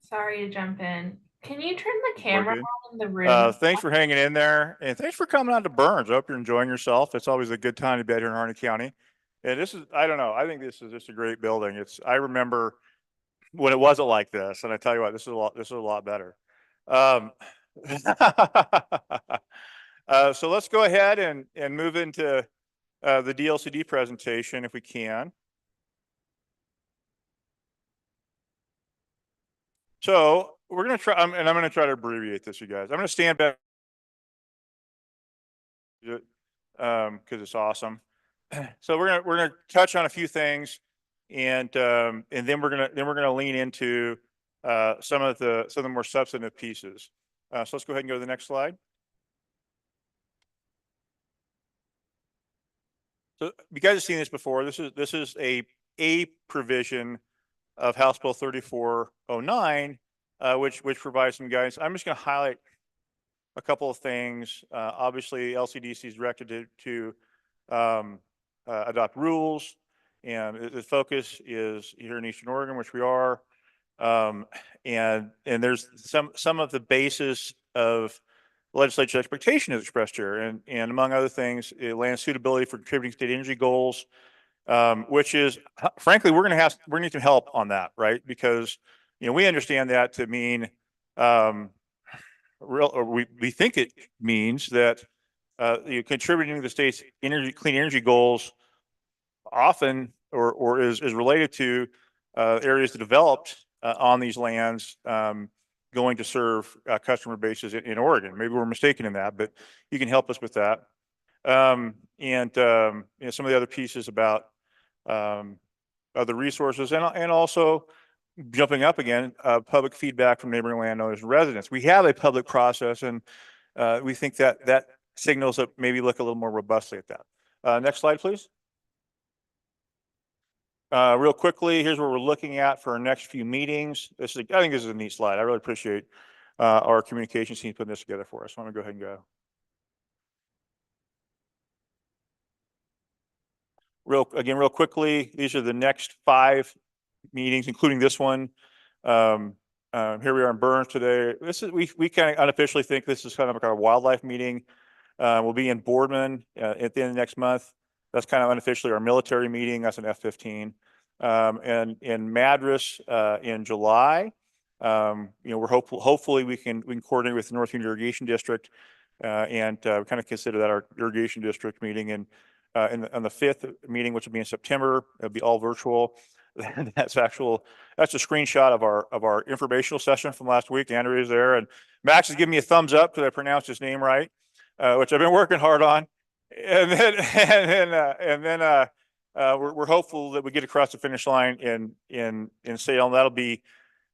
Sorry to jump in. Can you turn the camera good. on in the room? Thanks for hanging in there, and thanks for coming on to Burns. I hope you're enjoying yourself. It's always a good time to be out here in Harney County. And this is, I don't know, I think this is just a great building. I remember when it wasn't like this, and I tell you what, this is a lot better. So let's go ahead and move into the DLCD presentation if we can. So we're going to try, and I'm going to try to abbreviate this, you guys. I'm going to stand back because it's awesome. So we're going to touch on a few things, and then we're going to lean into some of the more substantive pieces. So let's go ahead and go to the next slide. So you guys have seen this before. This is a provision of House Bill 3409, which provides some guidance. I'm just going to highlight a couple of things. Obviously, LCDC is directed to adopt rules, and the focus is here in Eastern Oregon, which we are. And there's some of the basis of legislature expectation is expressed here, and among other things, land suitability for contributing state energy goals, which is, frankly, we're going to need some help on that, right? Because we understand that to mean we think it means that contributing to the state's clean energy goals often or is related to areas developed on these lands going to serve customer bases in Oregon. Maybe we're mistaken in that, but you can help us with that. You know, some of the other pieces about other resources and also jumping up again, public feedback from neighboring landowners and residents. We have a public process, and we think that that signals that maybe look a little more robustly at that. Next slide, please. Real quickly, here's what we're looking at for our next few meetings. I think this is a neat slide. I really appreciate our communications team putting this together for us. I'm gonna go ahead and go. Real quickly, these are the next 5 meetings, including this one. Here we are in Burns today. This is we kind of unofficially think this is kind of like our wildlife meeting. We'll be in Boardman at the end of next month. That's kind of unofficially our military meeting. That's an F-15. And in Madras in July. You know, we're hopefully we can coordinate with the North Union Irrigation District and kind of consider that our irrigation district meeting. And on the 5th meeting, which will be in September, it'll be all virtual. That's a screenshot of our informational session from last week. Andrew is there, and Max is giving me a thumbs up because I pronounced his name right, which I've been working hard on. And then we're hopeful that we get across the finish line in Salem. That'll be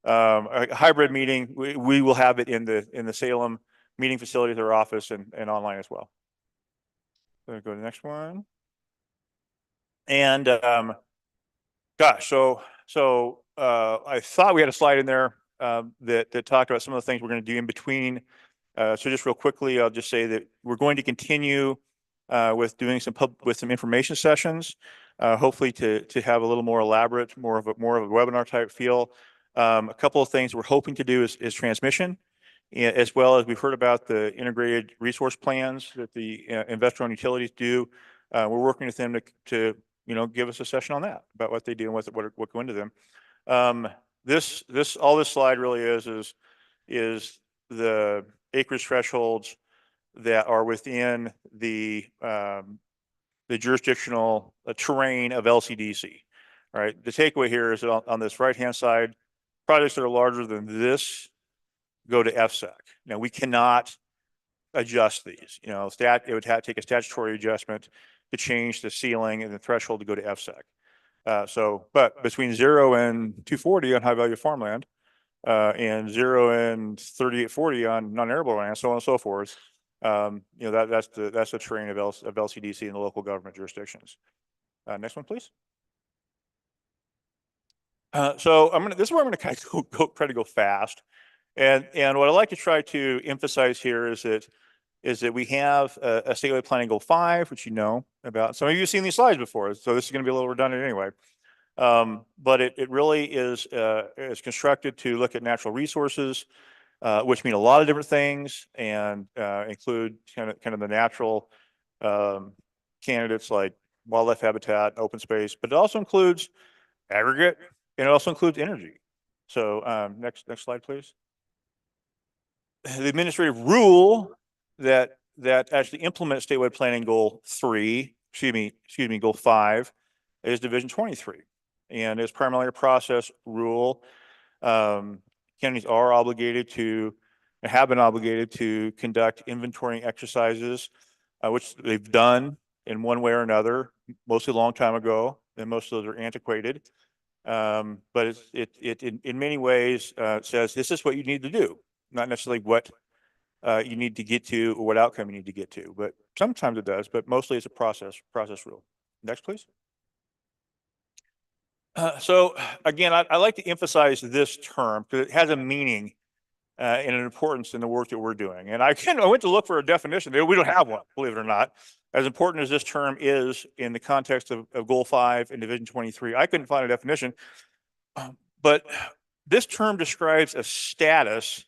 a hybrid meeting. We will have it in the Salem meeting facility at our office and online as well. So go to the next one. And gosh, so I thought we had a slide in there that talked about some of the things we're going to do in between. So just real quickly, I'll just say that we're going to continue with doing some information sessions, hopefully to have a little more elaborate, more of a webinar type feel. A couple of things we're hoping to do is transmission, as well as we've heard about the integrated resource plans that the investor-owned utilities do. We're working with them to give us a session on that, about what they do and what go into them. All this slide really is the acreage thresholds that are within the jurisdictional terrain of LCDC. All right. The takeaway here is on this right-hand side, projects that are larger than this go to FSEC. Now we cannot adjust these. You know, it would take a statutory adjustment to change the ceiling and the threshold to go to FSEC. But between 0 and 240 on high value farmland, and 0 and 3840 on non-arable land, so on and so forth. That's the terrain of LCDC in the local government jurisdictions. Next one, please. This is where I'm gonna kind of try to go fast. And what I like to try to emphasize here is that we have a statewide planning goal 5, which you know about. Some of you have seen these slides before, so this is going to be a little redundant anyway. But it really is constructed to look at natural resources, which mean a lot of different things, and include kind of the natural candidates like wildlife habitat, open space, but it also includes aggregate, and it also includes energy. So next slide, please. The administrative rule that actually implements statewide planning goal 3, goal 5, is Division 23, and it's primarily a process rule. Counties are obligated to, and have been obligated to, conduct inventorying exercises, which they've done in one way or another, mostly a long time ago, and most of those are antiquated. But it in many ways says this is what you need to do, not necessarily what you need to get to or what outcome you need to get to, but sometimes it does, but mostly it's a process rule. Next, please. So again, I like to emphasize this term because it has a meaning and an importance in the work that we're doing. And I went to look for a definition. We don't have one, believe it or not. As important as this term is in the context of Goal 5 and Division 23, I couldn't find a definition. But this term describes a status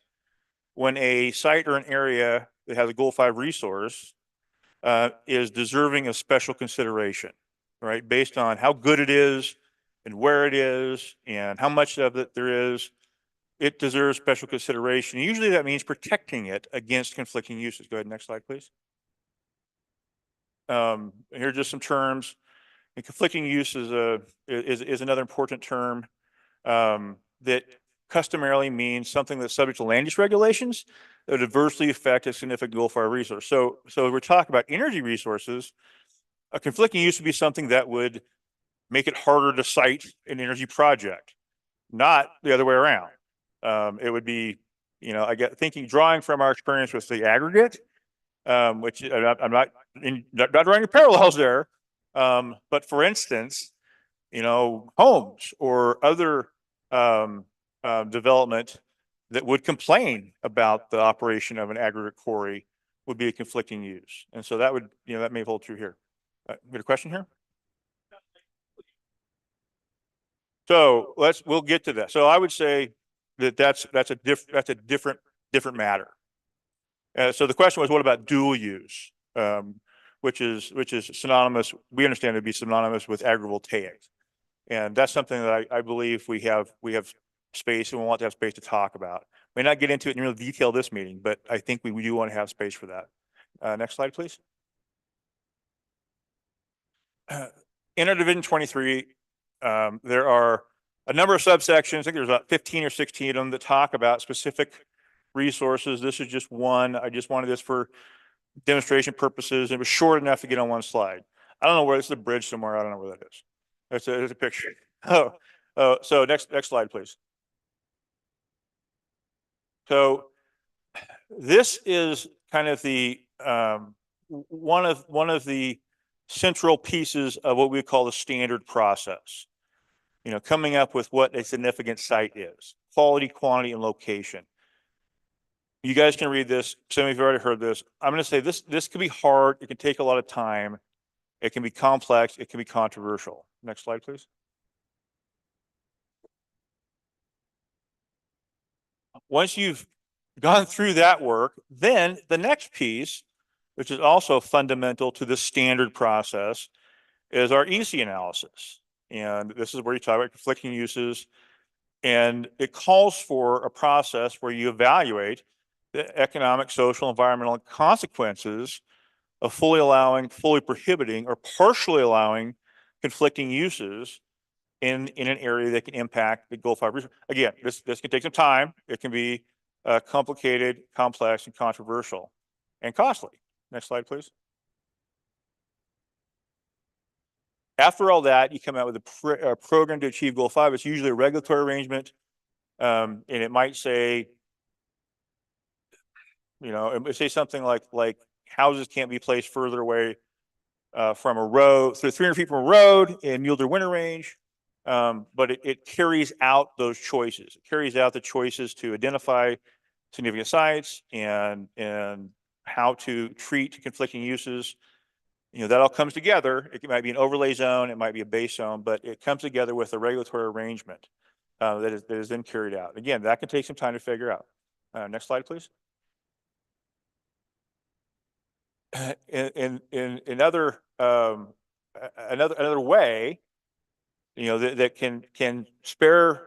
when a site or an area that has a Goal 5 resource is deserving of special consideration, right? Based on how good it is and where it is and how much of it there is, it deserves special consideration. Usually that means protecting it against conflicting uses. Go ahead, next slide, please. Here are just some terms. And conflicting use is another important term that customarily means something that's subject to land use regulations that would adversely affect a significant Gulf fire resource. So we're talking about energy resources. A conflicting use would be something that would make it harder to cite an energy project, not the other way around. It would be, you know, I get thinking, drawing from our experience with the aggregate, which I'm not drawing any parallels there. But for instance, you know, homes or other development that would complain about the operation of an aggregate quarry would be a conflicting use. And so that would, you know, that may hold true here. Got a question here? So we'll get to that. So I would say that that's a different matter. So the question was, what about dual use? Which is synonymous, we understand it to be synonymous with agrivoltaic. And that's something that I believe we have space, and we want to have space to talk about. May not get into it in real detail this meeting, but I think we do want to have space for that. Next slide, please. In our Division 23, there are a number of subsections. I think there's about 15 or 16 of them that talk about specific resources. This is just one. I just wanted this for demonstration purposes. It was short enough to get on one slide. I don't know where, this is a bridge somewhere. I don't know where that is. There's a picture. So next slide, please. So this is kind of the one of the central pieces of what we call the standard process. You know, coming up with what a significant site is: quality, quantity, and location. You guys can read this. Some of you have already heard this. I'm going to say this can be hard. It can take a lot of time. It can be complex. It can be controversial. Next slide, please. Once you've gone through that work, then the next piece, which is also fundamental to the standard process, is our EC analysis. And this is where you talk about conflicting uses. And it calls for a process where you evaluate the economic, social, environmental consequences of fully allowing, fully prohibiting, or partially allowing conflicting uses in an area that can impact the Gulf fire resource. Again, this can take some time. It can be complicated, complex, and controversial, and costly. Next slide, please. After all that, you come out with a program to achieve Goal 5. It's usually a regulatory arrangement, and it might say, you know, it might say something like houses can't be placed further away from a road, so 300 feet from a road in Mulder Winter Range. But it carries out those choices. It carries out the choices to identify significant sites and how to treat conflicting uses. You know, that all comes together. It might be an overlay zone, it might be a base zone, but it comes together with a regulatory arrangement that is then carried out. Again, that can take some time to figure out. Next slide, please. In another way, you know, that can spare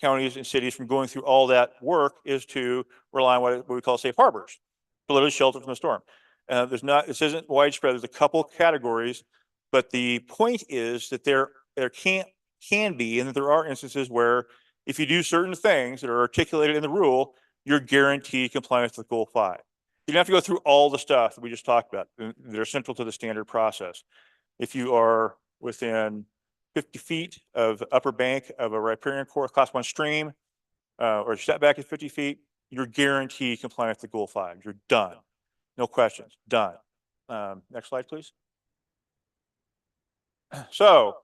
counties and cities from going through all that work is to rely on what we call safe harbors, political shelter from the storm. This isn't widespread. There's a couple categories, but the point is that there can be, and that there are instances where if you do certain things that are articulated in the rule, you're guaranteed compliance with Goal 5. You don't have to go through all the stuff that we just talked about. They're central to the standard process. If you are within 50 feet of the upper bank of a riparian class 1 stream, or setback is 50 feet, you're guaranteed compliance with Goal 5. You're done. No questions. Done. Next slide, please. So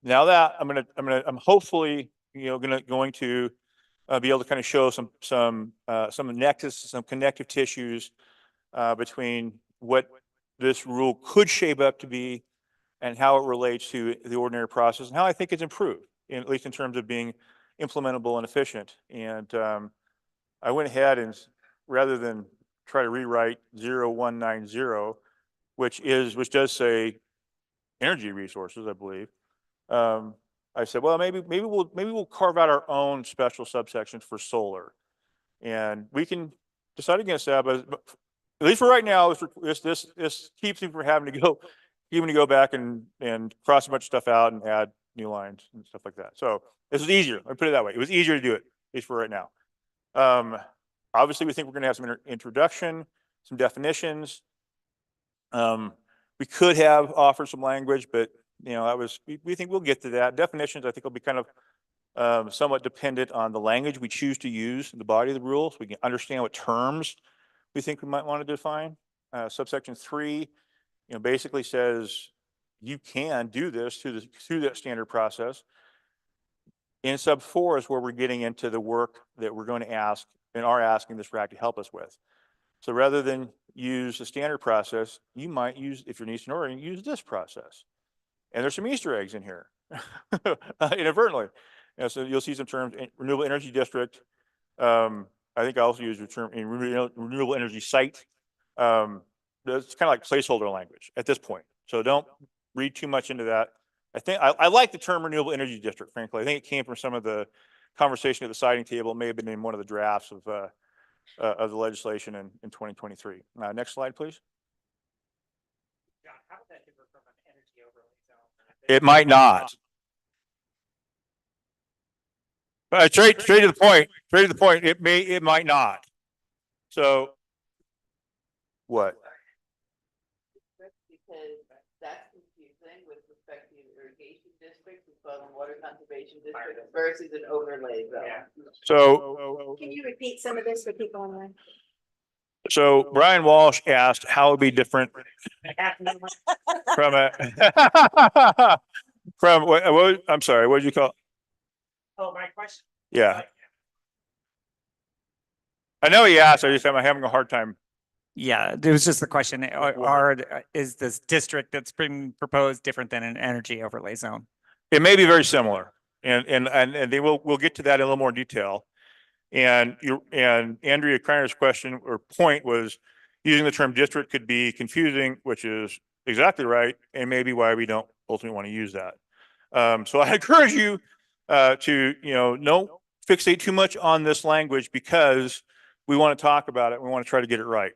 now that I'm hopefully, you know, going to be able to kind of show some nexus, some connective tissues between what this rule could shape up to be and how it relates to the ordinary process, and how I think it's improved, at least in terms of being implementable and efficient. And I went ahead and, rather than try to rewrite 0190, which does say energy resources, I believe, I said, well, maybe we'll carve out our own special subsections for solar, and we can decide against that. But at least for right now, this keeps me from having to go back and cross a bunch of stuff out and add new lines and stuff like that. So this was easier. Let me put it that way. It was easier to do it, at least for right now. Obviously, we think we're going to have some introduction, some definitions. We could have offered some language, but that was, we think we'll get to that. Definitions, I think, will be kind of somewhat dependent on the language we choose to use in the body of the rule, so we can understand what terms we think we might want to define. Subsection 3, basically says you can do this through that standard process. In sub 4 is where we're getting into the work that we're going to ask and are asking this RAC to help us with. So rather than use the standard process, you might use, if you're in Eastern Oregon, use this process. And there's some Easter eggs in here, inadvertently. So you'll see some terms, renewable energy district. I think I also use the term in renewable energy site. It's kind of like placeholder language at this point. So don't read too much into that. I think I like the term renewable energy district, frankly. I think it came from some of the conversation at the siding table. It may have been in one of the drafts of the legislation in 2023. Next slide, please. It might not. Straight to the point. Straight to the point. It might not. So what? Because that's confusing with respect to irrigation districts as well as water conservation districts versus an overlay zone. So Can you repeat some of this for people online? So Brian Walsh asked how it would be different from a from what I'm sorry, what did you call it? Oh, my question. Yeah. I know he asked, I just am having a hard time. Yeah, it was just the question, is this district that's being proposed different than an energy overlay zone? It may be very similar, and we'll get to that in a little more detail. And Andrea Kreiner's question or point was using the term district could be confusing, which is exactly right, and maybe why we don't ultimately want to use that. So I encourage you to don't fixate too much on this language, because we want to talk about it. We want to try to get it right.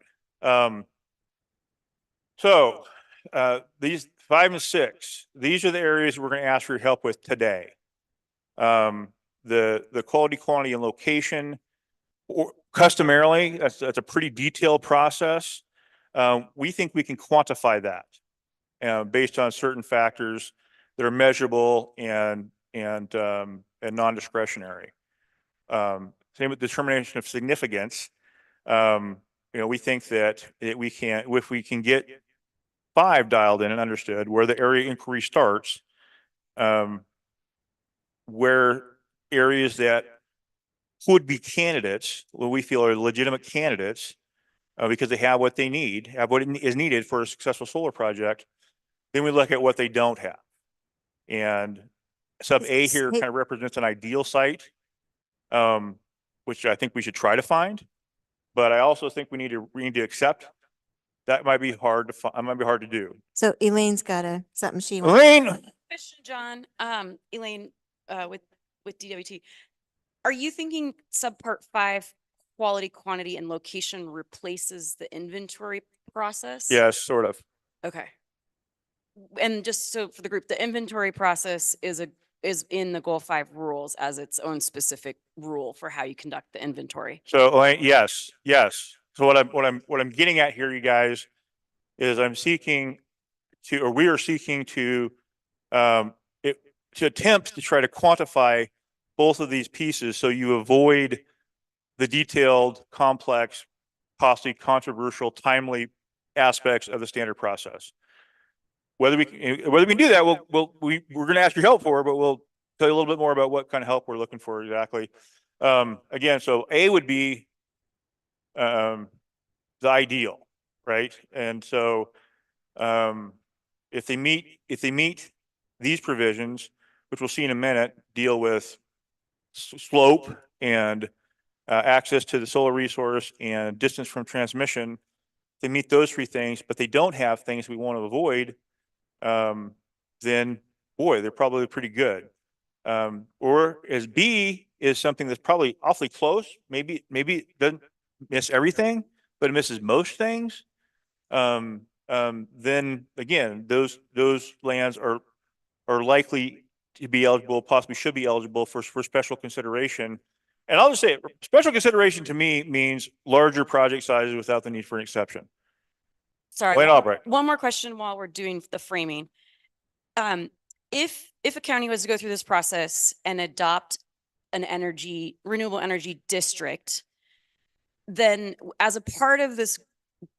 So these 5 and 6, these are the areas we're going to ask for your help with today. The quality, quantity, and location, or customarily, that's a pretty detailed process. We think we can quantify that based on certain factors that are measurable and non-discretionary. Same with determination of significance. We think that we can, if we can get 5 dialed in and understood where the area inquiry starts, where areas that would be candidates, what we feel are legitimate candidates, because they have what they need, have what is needed for a successful solar project, then we look at what they don't have. And sub A here kind of represents an ideal site, which I think we should try to find. But I also think we need to accept that might be hard to find. It might be hard to do. So Elaine's got something she wants. Elaine. Question, John. Elaine, with DWT. Are you thinking subpart 5, quality, quantity, and location replaces the inventory process? Yes, sort of. Okay. And just so for the group, the inventory process is in the Goal 5 rules as its own specific rule for how you conduct the inventory. So Elaine, yes. So what I'm getting at here, you guys, is we are seeking to attempt to try to quantify both of these pieces so you avoid the detailed, complex, costly, controversial, timely aspects of the standard process. Whether we can do that, we're going to ask your help for it, but we'll tell you a little bit more about what kind of help we're looking for exactly. Again, so A would be the ideal, right? And so if they meet these provisions, which we'll see in a minute, deal with slope and access to the solar resource and distance from transmission, they meet those 3 things, but they don't have things we want to avoid, then boy, they're probably pretty good. Or as B is something that's probably awfully close, maybe it doesn't miss everything, but it misses most things. Then again, those lands are likely to be eligible, possibly should be eligible for special consideration. And I'll just say, special consideration to me means larger project sizes without the need for an exception. Sorry, Wayne Albright. one more question while we're doing the framing. If a county was to go through this process and adopt an renewable energy district, then as a part of this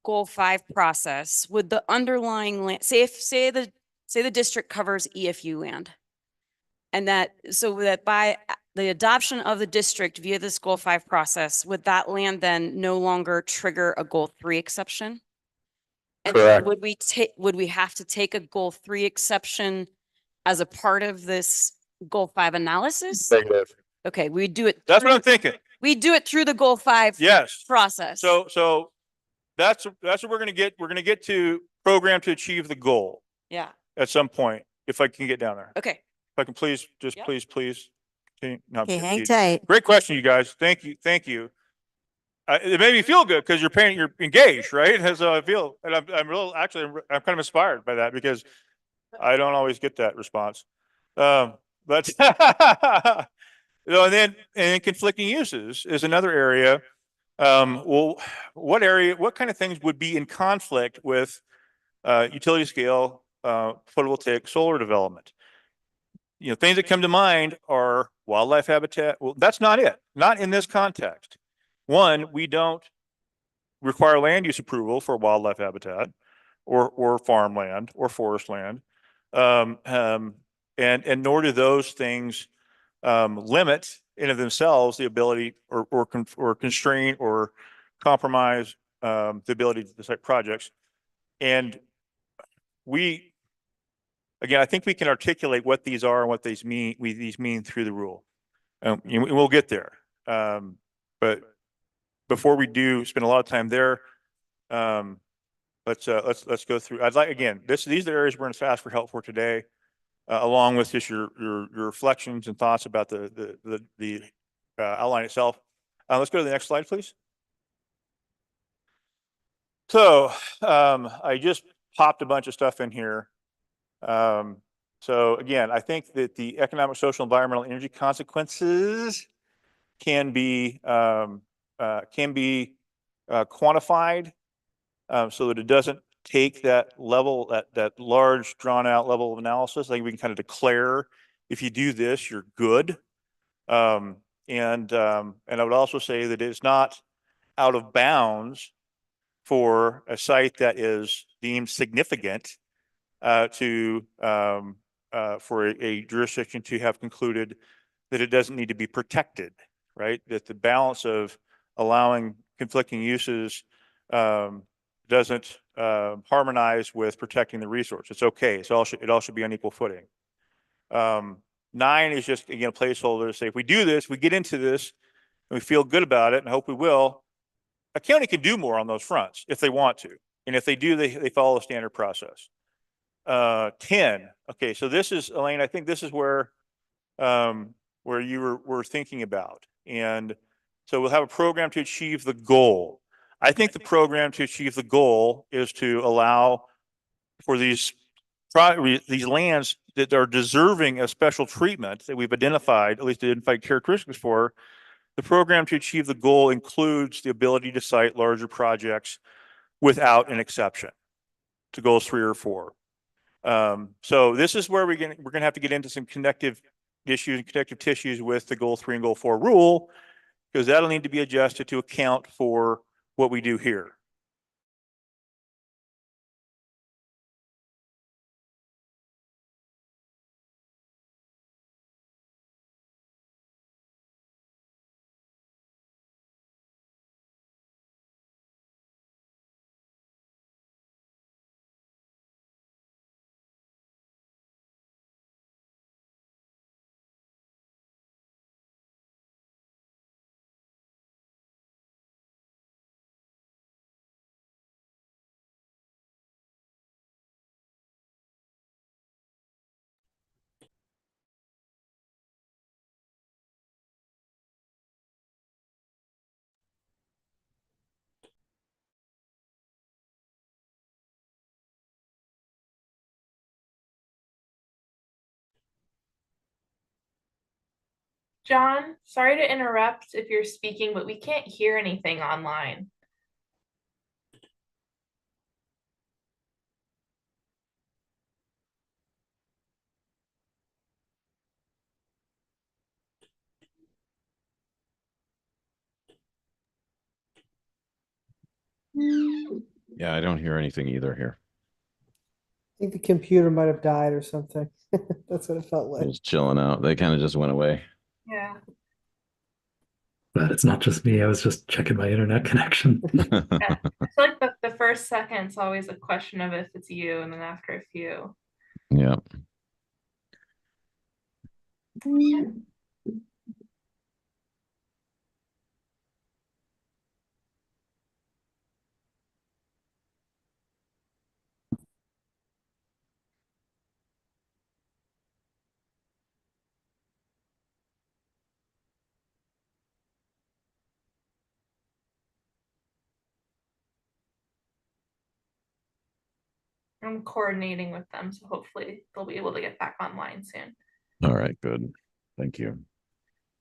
goal 5 process, would the underlying land, say the district covers EFU land, and that by the adoption of the district via this goal 5 process, would that land then no longer trigger a goal 3 exception? And Correct. would we have to take a goal 3 exception as a part of this goal 5 analysis? Negative. Okay, we do it. That's what I'm thinking. We do it through the goal 5 Yes. process. So that's what we're gonna get. We're gonna get to program to achieve the goal Yeah, at some point, if I can get down there. okay. If I can please, just Yep. please. continue. No, I'm Okay, kidding. hang tight. Great question, you guys. Thank you. It made me feel good because you're engaged, right? As I feel, and I'm kind of inspired by that because I don't always get that response. But and then conflicting uses is another area. Well, what kind of things would be in conflict with utility scale photovoltaic solar development? You know, things that come to mind are wildlife habitat. Well, that's not it. Not in this context. One, we don't require land use approval for wildlife habitat or farmland or forest land. And nor do those things limit in of themselves the ability or constrain or compromise the ability to decide projects. And again, I think we can articulate what these are and what these mean through the rule. We'll get there. But before we do spend a lot of time there, let's go through. I'd like, again, these are the areas we're going to ask for help for today, along with just your reflections and thoughts about the outline itself. Let's go to the next slide, please. So I just popped a bunch of stuff in here. So again, I think that the economic, social, environmental, energy consequences can be quantified so that it doesn't take that level, that large drawn out level of analysis. I think we can kind of declare, if you do this, you're good. And I would also say that it's not out of bounds for a site that is deemed significant for a jurisdiction to have concluded that it doesn't need to be protected, right? That the balance of allowing conflicting uses doesn't harmonize with protecting the resource. It's okay. It all should be on equal footing. 9 is just, again, a placeholder to say, if we do this, we get into this, and we feel good about it, and I hope we will, a county can do more on those fronts if they want to. And if they do, they follow the standard process. 10. Okay, so this is, Elaine, I think this is where you were thinking about. And so we'll have a program to achieve the goal. I think the program to achieve the goal is to allow for these lands that are deserving of special treatment that we've identified, at least identified characteristics for. The program to achieve the goal includes the ability to site larger projects without an exception to goals 3 or 4. So this is where we're going to have to get into some connective issues and connective tissues with the goal 3 and goal 4 rule, because that'll need to be adjusted to account for what we do here. John, sorry to interrupt if you're speaking, but we can't hear anything online. Yeah, I don't hear anything either here. I think the computer might have died or something. That's what it felt like. Just chilling out. They kind of just went away. Yeah. But it's not just me. I was just checking my internet connection. Yeah. I feel like the first second's always a question of if it's you, and then after a few. Yeah. I'm coordinating with them, so hopefully they'll be able to get back online soon. All right, good. Thank you.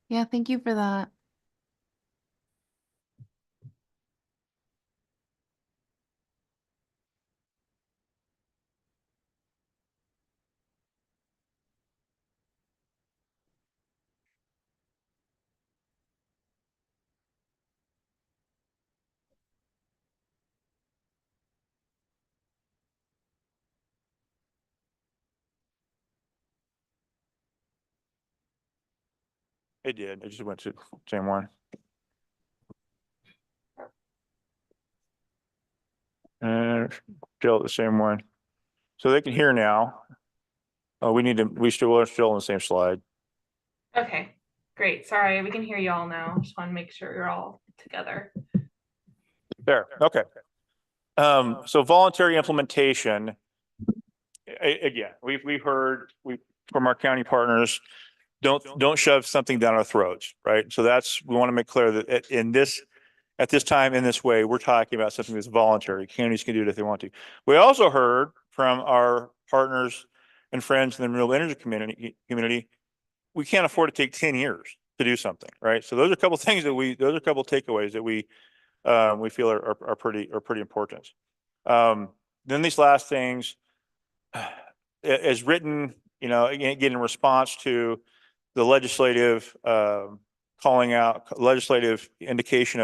Yeah, thank you for that. It did. It just went to the same one. And still the same one. So they can hear now. Oh, we're still on the same slide. Okay, great. Sorry, we can hear you all now. Just want to make sure you're all together. There, okay. So voluntary implementation. Again, we've heard from our county partners, don't shove something down our throats, right? So we want to make clear that at this time, in this way, we're talking about something that's voluntary. Counties can do it if they want to. We also heard from our partners and friends in the renewable energy community, we can't afford to take 10 years to do something, right? So those are a couple of things those are a couple of takeaways that we feel are pretty important. Then these last things, as written, again, in response to the legislative calling out, legislative indication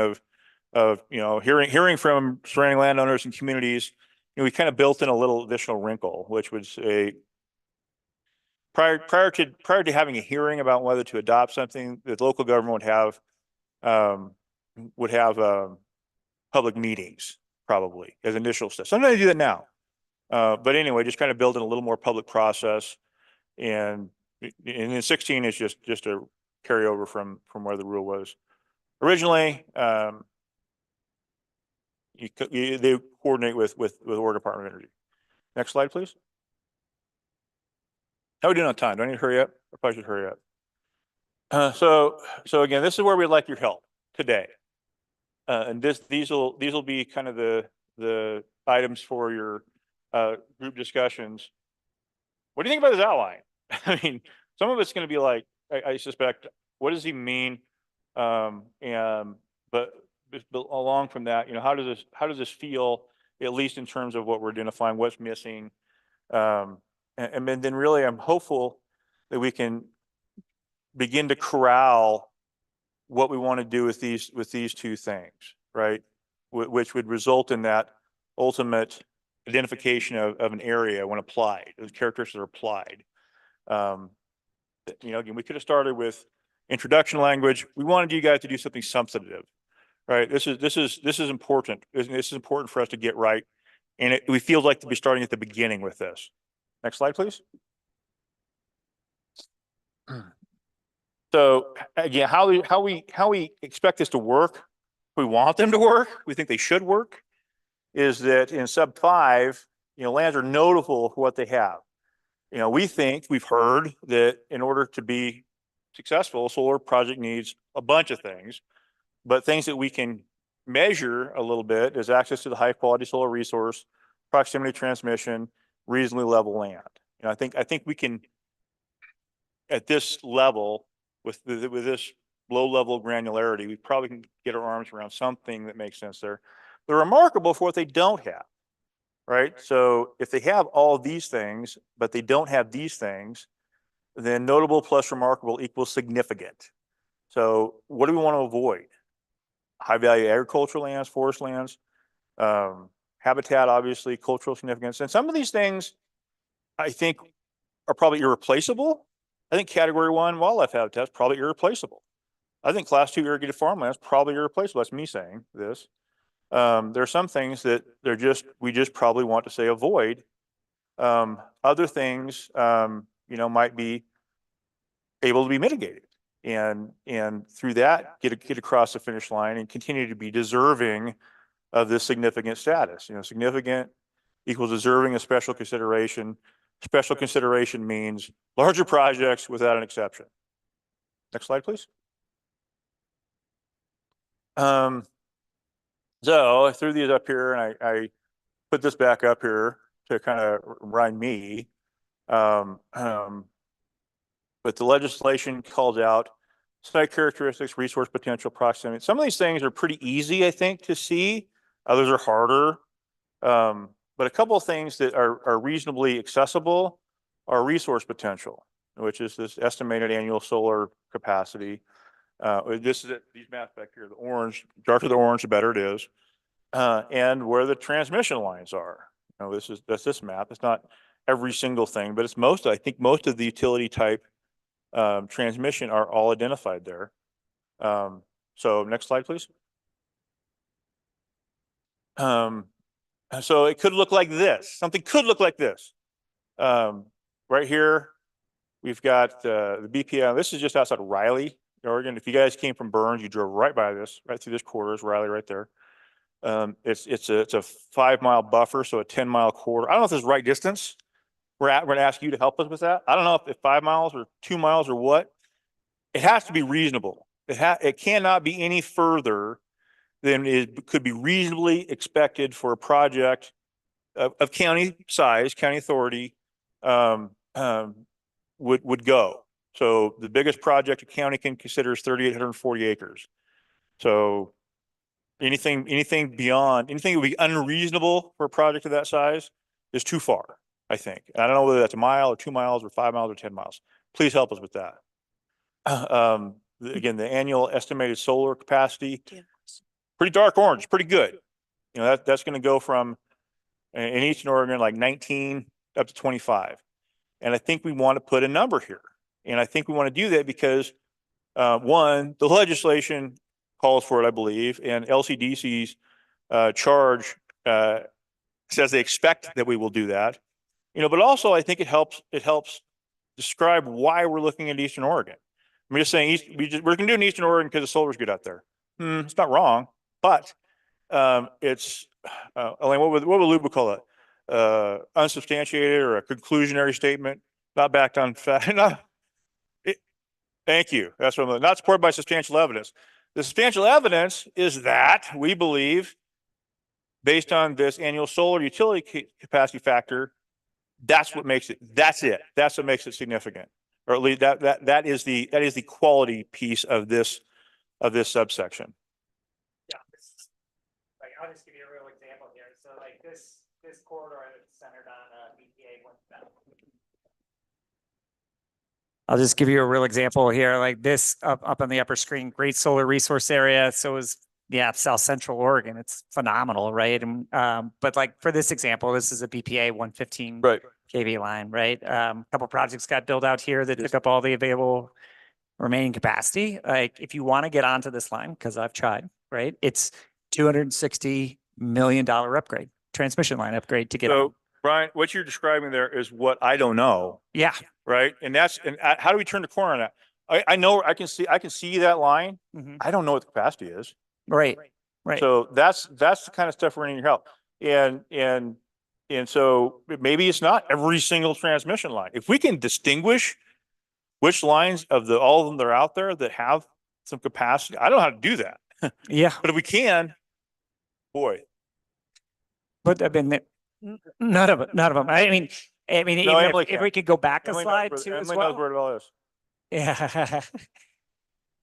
of hearing from surrounding landowners and communities, we kind of built in a little additional wrinkle, which would say prior to having a hearing about whether to adopt something, the local government would have public meetings probably as initial steps. Sometimes they do that now. But anyway, just kind of build in a little more public process, and then 16 is just a carryover from where the rule was originally. They coordinate with Oregon Department of Energy. Next slide, please. How are we doing on time? Do I need to hurry up? I probably should hurry up. So again, this is where we'd like your help today. And these will be kind of the items for your group discussions. What do you think about this outline? I mean, some of it's going to be like, I suspect, what does he mean? But along from that, how does this feel, at least in terms of what we're identifying, what's missing? And then really, I'm hopeful that we can begin to corral what we want to do with these two things, right? Which would result in that ultimate identification of an area when applied, those characteristics are applied. Again, we could have started with introduction language. We wanted you guys to do something substantive, right? This is important. This is important for us to get right. And we feel like to be starting at the beginning with this. Next slide, please. So again, how we expect this to work, we want them to work, we think they should work, is that in sub 5, lands are notable for what they have. We've heard that in order to be successful, a solar project needs a bunch of things, but things that we can measure a little bit is access to the high quality solar resource, proximity transmission, reasonably level land. I think we can, at this level, with this low level of granularity, we probably can get our arms around something that makes sense there. They're remarkable for what they don't have, right? So if they have all these things, but they don't have these things, then notable plus remarkable equals significant. So what do we want to avoid? High value agricultural lands, forest lands, habitat, obviously, cultural significance. And some of these things I think are probably irreplaceable. I think category 1 wildlife habitat is probably irreplaceable. I think class 2 irrigated farmland is probably irreplaceable. That's me saying this. There are some things that we just probably want to say avoid. Other things, might be able to be mitigated and through that get across the finish line and continue to be deserving of this significant status. Significant equals deserving of special consideration. Special consideration means larger projects without an exception. Next slide, please. So I threw these up here and I put this back up here to kind of remind me. But the legislation calls out site characteristics, resource potential, proximity. Some of these things are pretty easy, I think, to see. Others are harder. But a couple of things that are reasonably accessible are resource potential, which is this estimated annual solar capacity. This is it, these maps back here, the orange, darker the orange, the better it is. And where the transmission lines are. That's this map. It's not every single thing, but it's I think most of the utility type transmission are all identified there. So next slide, please. So it could look like this. Something could look like this. Right here, we've got the BPM. This is just outside of Riley, Oregon. If you guys came from Burns, you drove right by this, right through this corridor is Riley right there. It's a 5-mile buffer, so a 10-mile corridor. I don't know if this is the right distance. We're going to ask you to help us with that. I don't know if 5 miles or 2 miles or what. It has to be reasonable. It cannot be any further than it could be reasonably expected for a project of county size, county authority would go. So the biggest project a county can consider is 3,840 acres. So anything beyond, anything that would be unreasonable for a project of that size is too far, I think. I don't know whether that's a mile or 2 miles or 5 miles or 10 miles. Please help us with that. Again, the annual estimated solar capacity, pretty dark orange, pretty good. That's going to go from in Eastern Oregon, like 19 up to 25. And I think we want to put a number here. And I think we want to do that because one, the legislation calls for it, I believe, and LCDC's charge says they expect that we will do that. But also I think it helps describe why we're looking at Eastern Oregon. I'm just saying we're going to do in Eastern Oregon because the solar's good out there. It's not wrong, but it's Elaine, what would Luba call it? Unsubstantiated or a conclusionary statement, not backed on fact. Thank you. That's what I'm not supported by substantial evidence. The substantial evidence is that we believe, based on this annual solar utility capacity factor, that's what makes it. That's it. That's what makes it significant, or at least that is the quality piece of this subsection. Yeah, I'll just give you a real example here. So like this corridor that's centered on BPA 1000. I'll just give you a real example here, like this up on the upper screen, great solar resource area. So is South Central Oregon. It's phenomenal, right? And but like for this example, this is a BPA 115 kV line, right? A couple projects got built out here that took up all the available remaining capacity. Like if you want to get onto this line, because I've tried, right? It's $260 million upgrade, transmission line upgrade to get on. Brian, what you're describing there is what I don't know. Yeah. Right. And how do we turn the corner on that? I know I can see that line. I don't know what the capacity is. Right. Right. So that's the kind of stuff we're going to need help. And so maybe it's not every single transmission line. If we can distinguish which lines of all of them that are out there that have some capacity, I don't know how to do that. Yeah. But if we can, boy. But I've been none of them. I mean, No, even if we could go back a slide too as well. Emily knows where it all is. Yeah.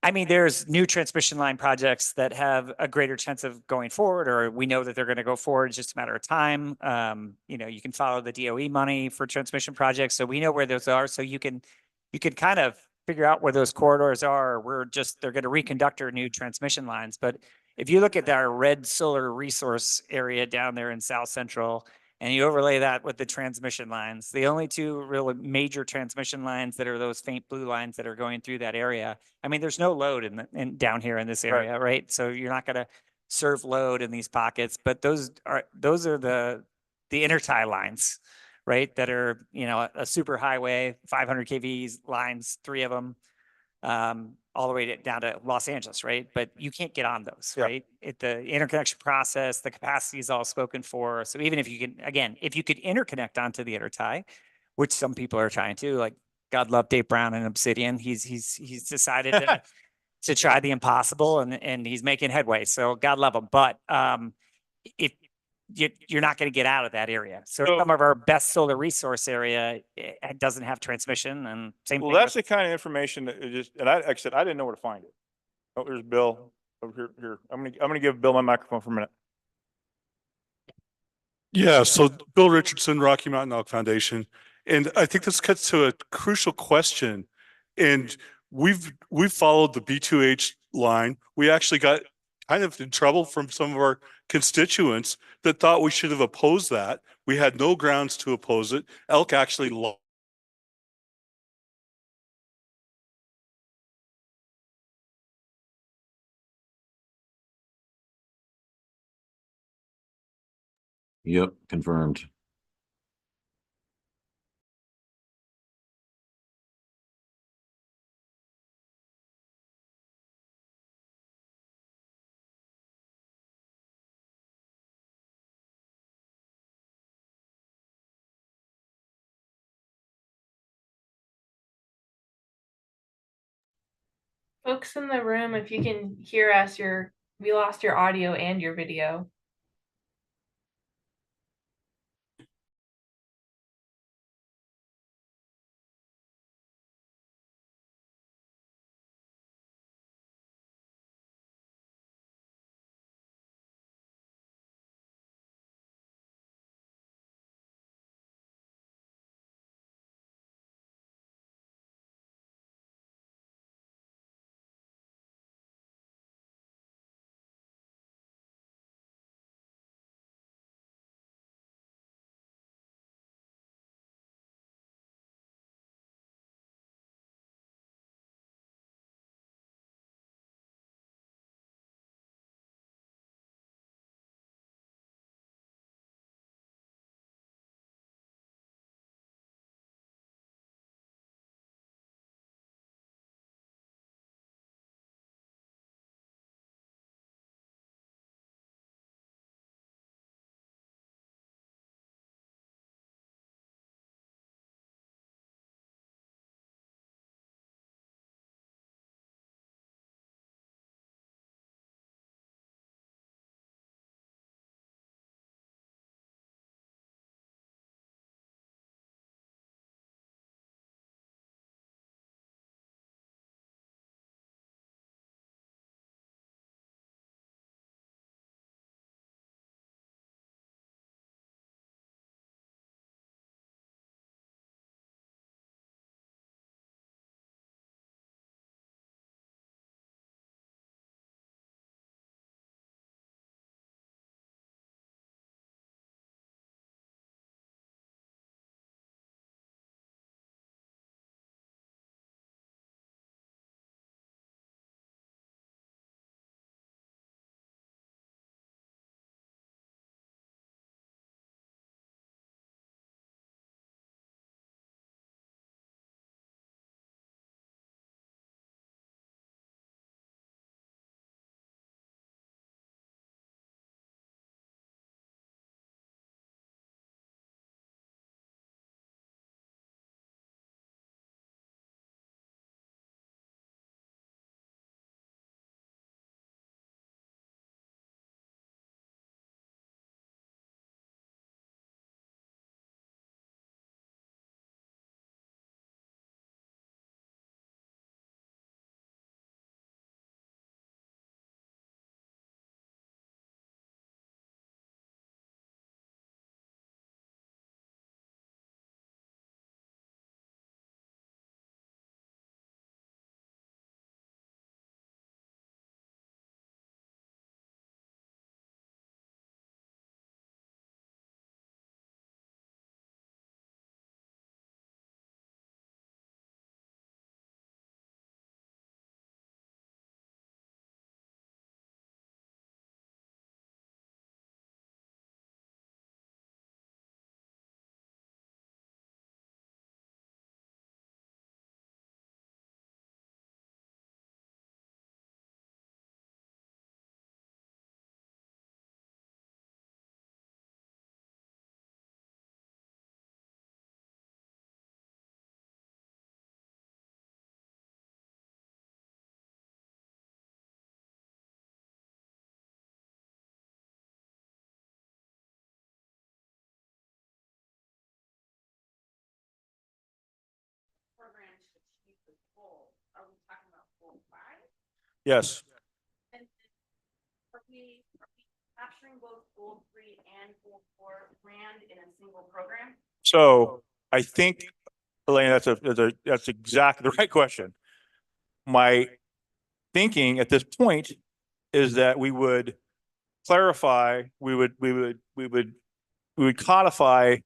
I mean, there's new transmission line projects that have a greater chance of going forward, or we know that they're going to go forward. It's just a matter of time. You know, you can follow the DOE money for transmission projects, so we know where those are. So you can kind of figure out where those corridors are. They're going to reconductor new transmission lines. But if you look at our red solar resource area down there in South Central, and you overlay that with the transmission lines, the only two real major transmission lines that are those faint blue lines that are going through that area. I mean, there's no load in down here in this area, right? So you're not going to serve load in these pockets, but those are the intertie lines, right? That are, you know, a super highway, 500 kV lines, 3 of them, all the way down to Los Angeles, right? But you can't get on those, right? The interconnection process, the capacity is all spoken for. So even if you can, again, if you could interconnect onto the intertie, which some people are trying to, like God love Dave Brown and Obsidian, he's decided to try the impossible, and he's making headway. So God love him. But if you're not going to get out of that area. So some of our best solar resource area it doesn't have transmission, and same Well, thing. that's the kind of information that it just, and like I said, I didn't know where to find it. Oh, there's Bill over here. I'm gonna give Bill my microphone for a minute. Yeah, so Bill Richardson, Rocky Mountain Elk Foundation. And I think this cuts to a crucial question. And we've followed the B2H line. We actually got kind of in trouble from some of our constituents that thought we should have opposed that. We had no grounds to oppose it. Elk actually lost. Yep, confirmed. Folks in the room, if you can hear us, we lost your audio and your video. Yes. Are we capturing both goal 3 and goal 4 land in a single program? So I think, Elaine, that's exactly the right question. My thinking at this point is that we would clarify, we would codify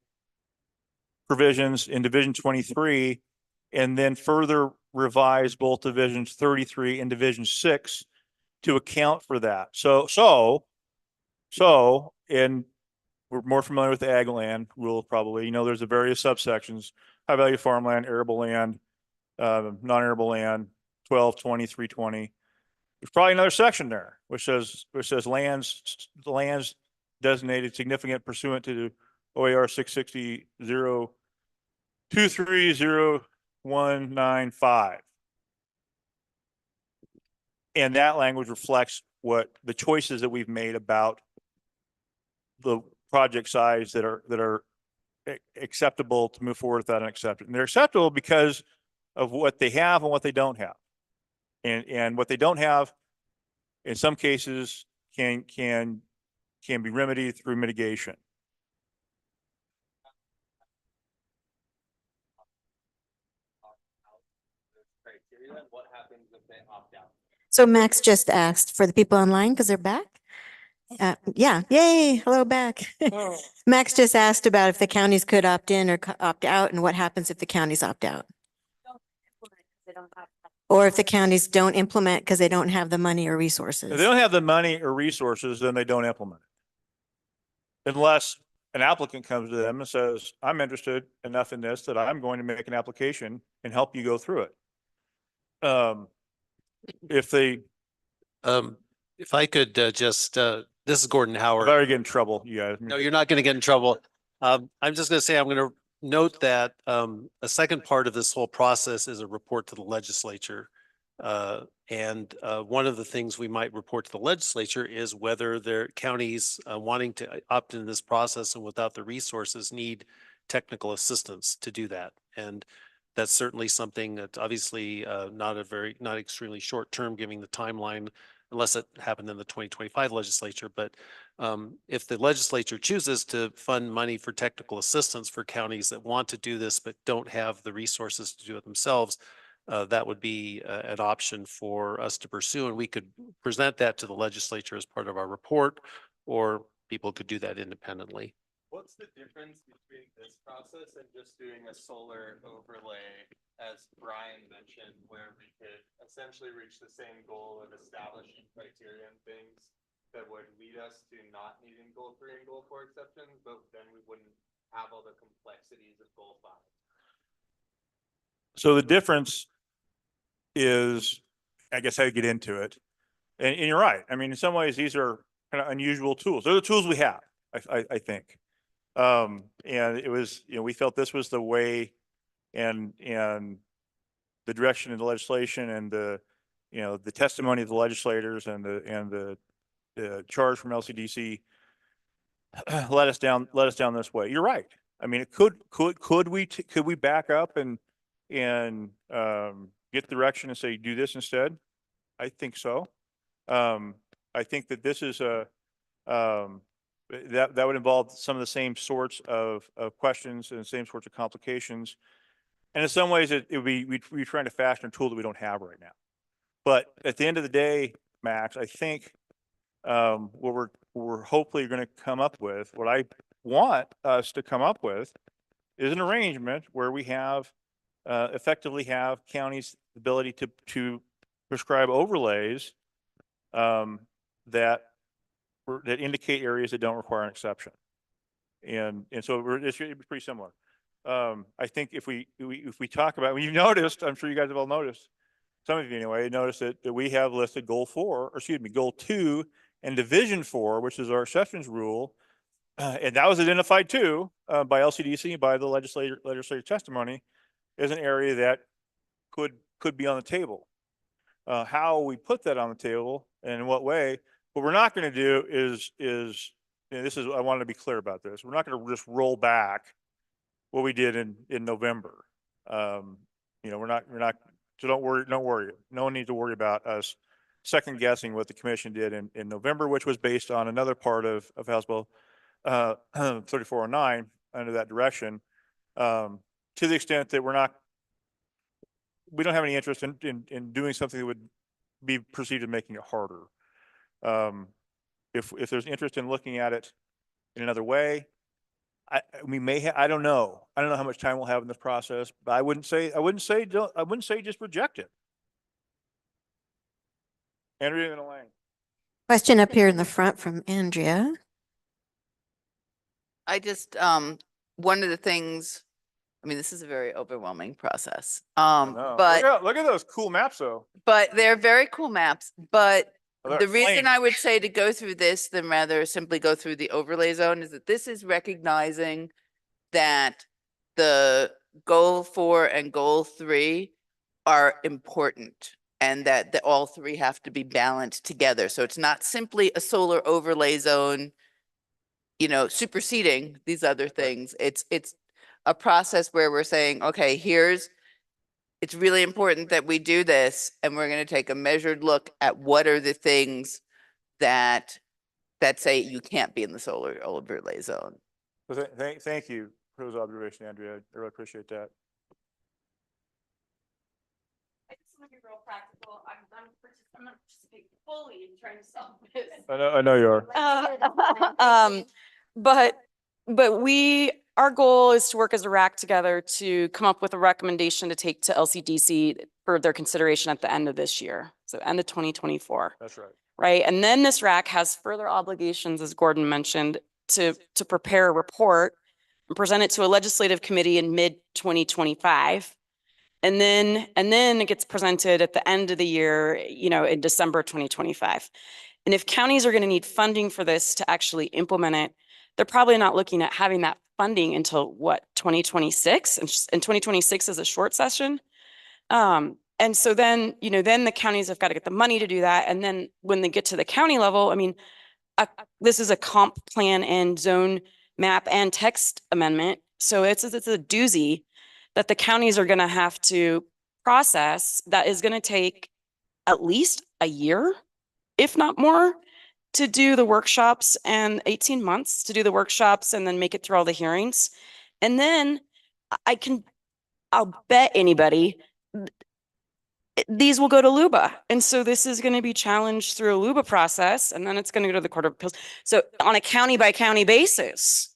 provisions in Division 23 and then further revise both Divisions 33 and Division 6 to account for that. And we're more familiar with the ag land rule probably. You know, there's the various subsections: high value farmland, arable land, non-arable land, 12, 20, 320. There's probably another section there which says lands designated significant pursuant to OAR 660-0230195. And that language reflects what the choices that we've made about the project size that are acceptable to move forward without an acceptance. And they're acceptable because of what they have and what they don't have. And what they don't have in some cases can be remedied through mitigation. What happens if they opt out? So Max just asked for the people online because they're back. Yeah, yay, hello back. Max just asked about if the counties could opt in or opt out and what happens if the counties opt out. Or if the counties don't implement because they don't have the money or resources. If they don't have the money or resources, then they don't implement it. Unless an applicant comes to them and says, I'm interested enough in this that I'm going to make an application and help you go through it. If I could this is Gordon Howard. I've already get in trouble, you guys. No, you're not going to get in trouble. I'm just going to say, I'm going to note that a second part of this whole process is a report to the legislature. One of the things we might report to the legislature is whether their counties wanting to opt into this process and without the resources need technical assistance to do that. And that's certainly something that's obviously not extremely short term, given the timeline, unless it happened in the 2025 legislature. But if the legislature chooses to fund money for technical assistance for counties that want to do this but don't have the resources to do it themselves, that would be an option for us to pursue. And we could present that to the legislature as part of our report, or people could do that independently. What's the difference between this process and just doing a solar overlay, as Brian mentioned, where we could essentially reach the same goal of establishing criteria and things that would lead us to not needing goal 3 and goal 4 exceptions, but then we wouldn't have all the complexities of goal 5? So the difference is, I guess, how you get into it. And you're right. I mean, in some ways, these are kind of unusual tools. They're the tools we have, I think. And it was, we felt this was the way and the direction of the legislation and the testimony of the legislators and the charge from LCDC led us down this way. You're right. I mean, could we back up and get direction and say, do this instead? I think so. I think that this is that would involve some of the same sorts of questions and the same sorts of complications. And in some ways it would be, we're trying to fashion a tool that we don't have right now. But at the end of the day, Max, I think what we're hopefully going to come up with, what I want us to come up with, is an arrangement where we have effectively have counties' ability to prescribe overlays that indicate areas that don't require an exception. And so it's pretty similar. I think if we talk about, you've noticed, I'm sure you guys have all noticed, some of you anyway, noticed that we have listed goal 2 and division 4, which is our exceptions rule. And that was identified too by LCDC, by the legislative testimony, as an area that could be on the table. How we put that on the table and in what way, what we're not going to do is, I wanted to be clear about this. We're not going to just roll back what we did in November. We're not, so don't worry. No one needs to worry about us second guessing what the commission did in November, which was based on another part of House Bill 3409 under that direction. To the extent that we don't have any interest in doing something that would be perceived as making it harder. If there's interest in looking at it in another way, we may I don't know. I don't know how much time we'll have in this process, but I wouldn't say just reject it. Andrea and Elaine. Question up here in the front from Andrea. I just, one of the things, I mean, this is a very overwhelming process. No. But look at those cool maps though. But they're very cool maps, but They're the reason plain. I would say to go through this than rather simply go through the overlay zone is that this is recognizing that the goal 4 and goal 3 are important and that all three have to be balanced together. So it's not simply a solar overlay zone, you know, superseding these other things. It's a process where we're saying, okay, it's really important that we do this, and we're going to take a measured look at what are the things that say you can't be in the solar overlay zone. So thank you for those observations, Andrea. I really appreciate that. I just want to be real practical. I'm not participating fully in trying to solve this. I know you are. But our goal is to work as a RAC together to come up with a recommendation to take to LCDC for their consideration at the end of this year. So end of 2024. That's right. Right. And then this RAC has further obligations, as Gordon mentioned, to prepare a report and present it to a legislative committee in mid 2025. And then it gets presented at the end of the year, you know, in December 2025. And if counties are going to need funding for this to actually implement it, they're probably not looking at having that funding until what, 2026? And 2026 is a short session. And so then, you know, then the counties have got to get the money to do that. And then when they get to the county level, I mean, this is a comp plan and zone map and text amendment. So it's a doozy that the counties are going to have to process that is going to take at least a year, if not more, to do the workshops, and 18 months to do the workshops and then make it through all the hearings. And then I'll bet anybody these will go to LUBA. And so this is going to be challenged through a LUBA process, and then it's going to go to the Court of Appeals. So on a county by county basis.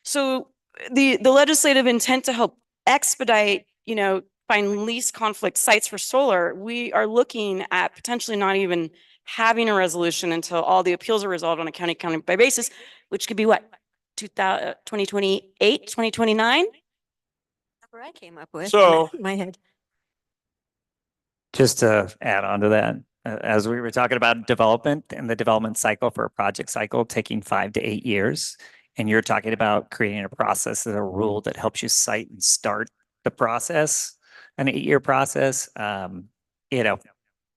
So the legislative intent to help expedite, you know, find least conflict sites for solar, we are looking at potentially not even having a resolution until all the appeals are resolved on a county by basis, which could be what, 2028, 2029? Number I came up with So in my head. Just to add on to that, as we were talking about development and the development cycle for a project cycle taking 5 to 8 years, and you're talking about creating a process as a rule that helps you cite and start the process, an 8-year process, you know,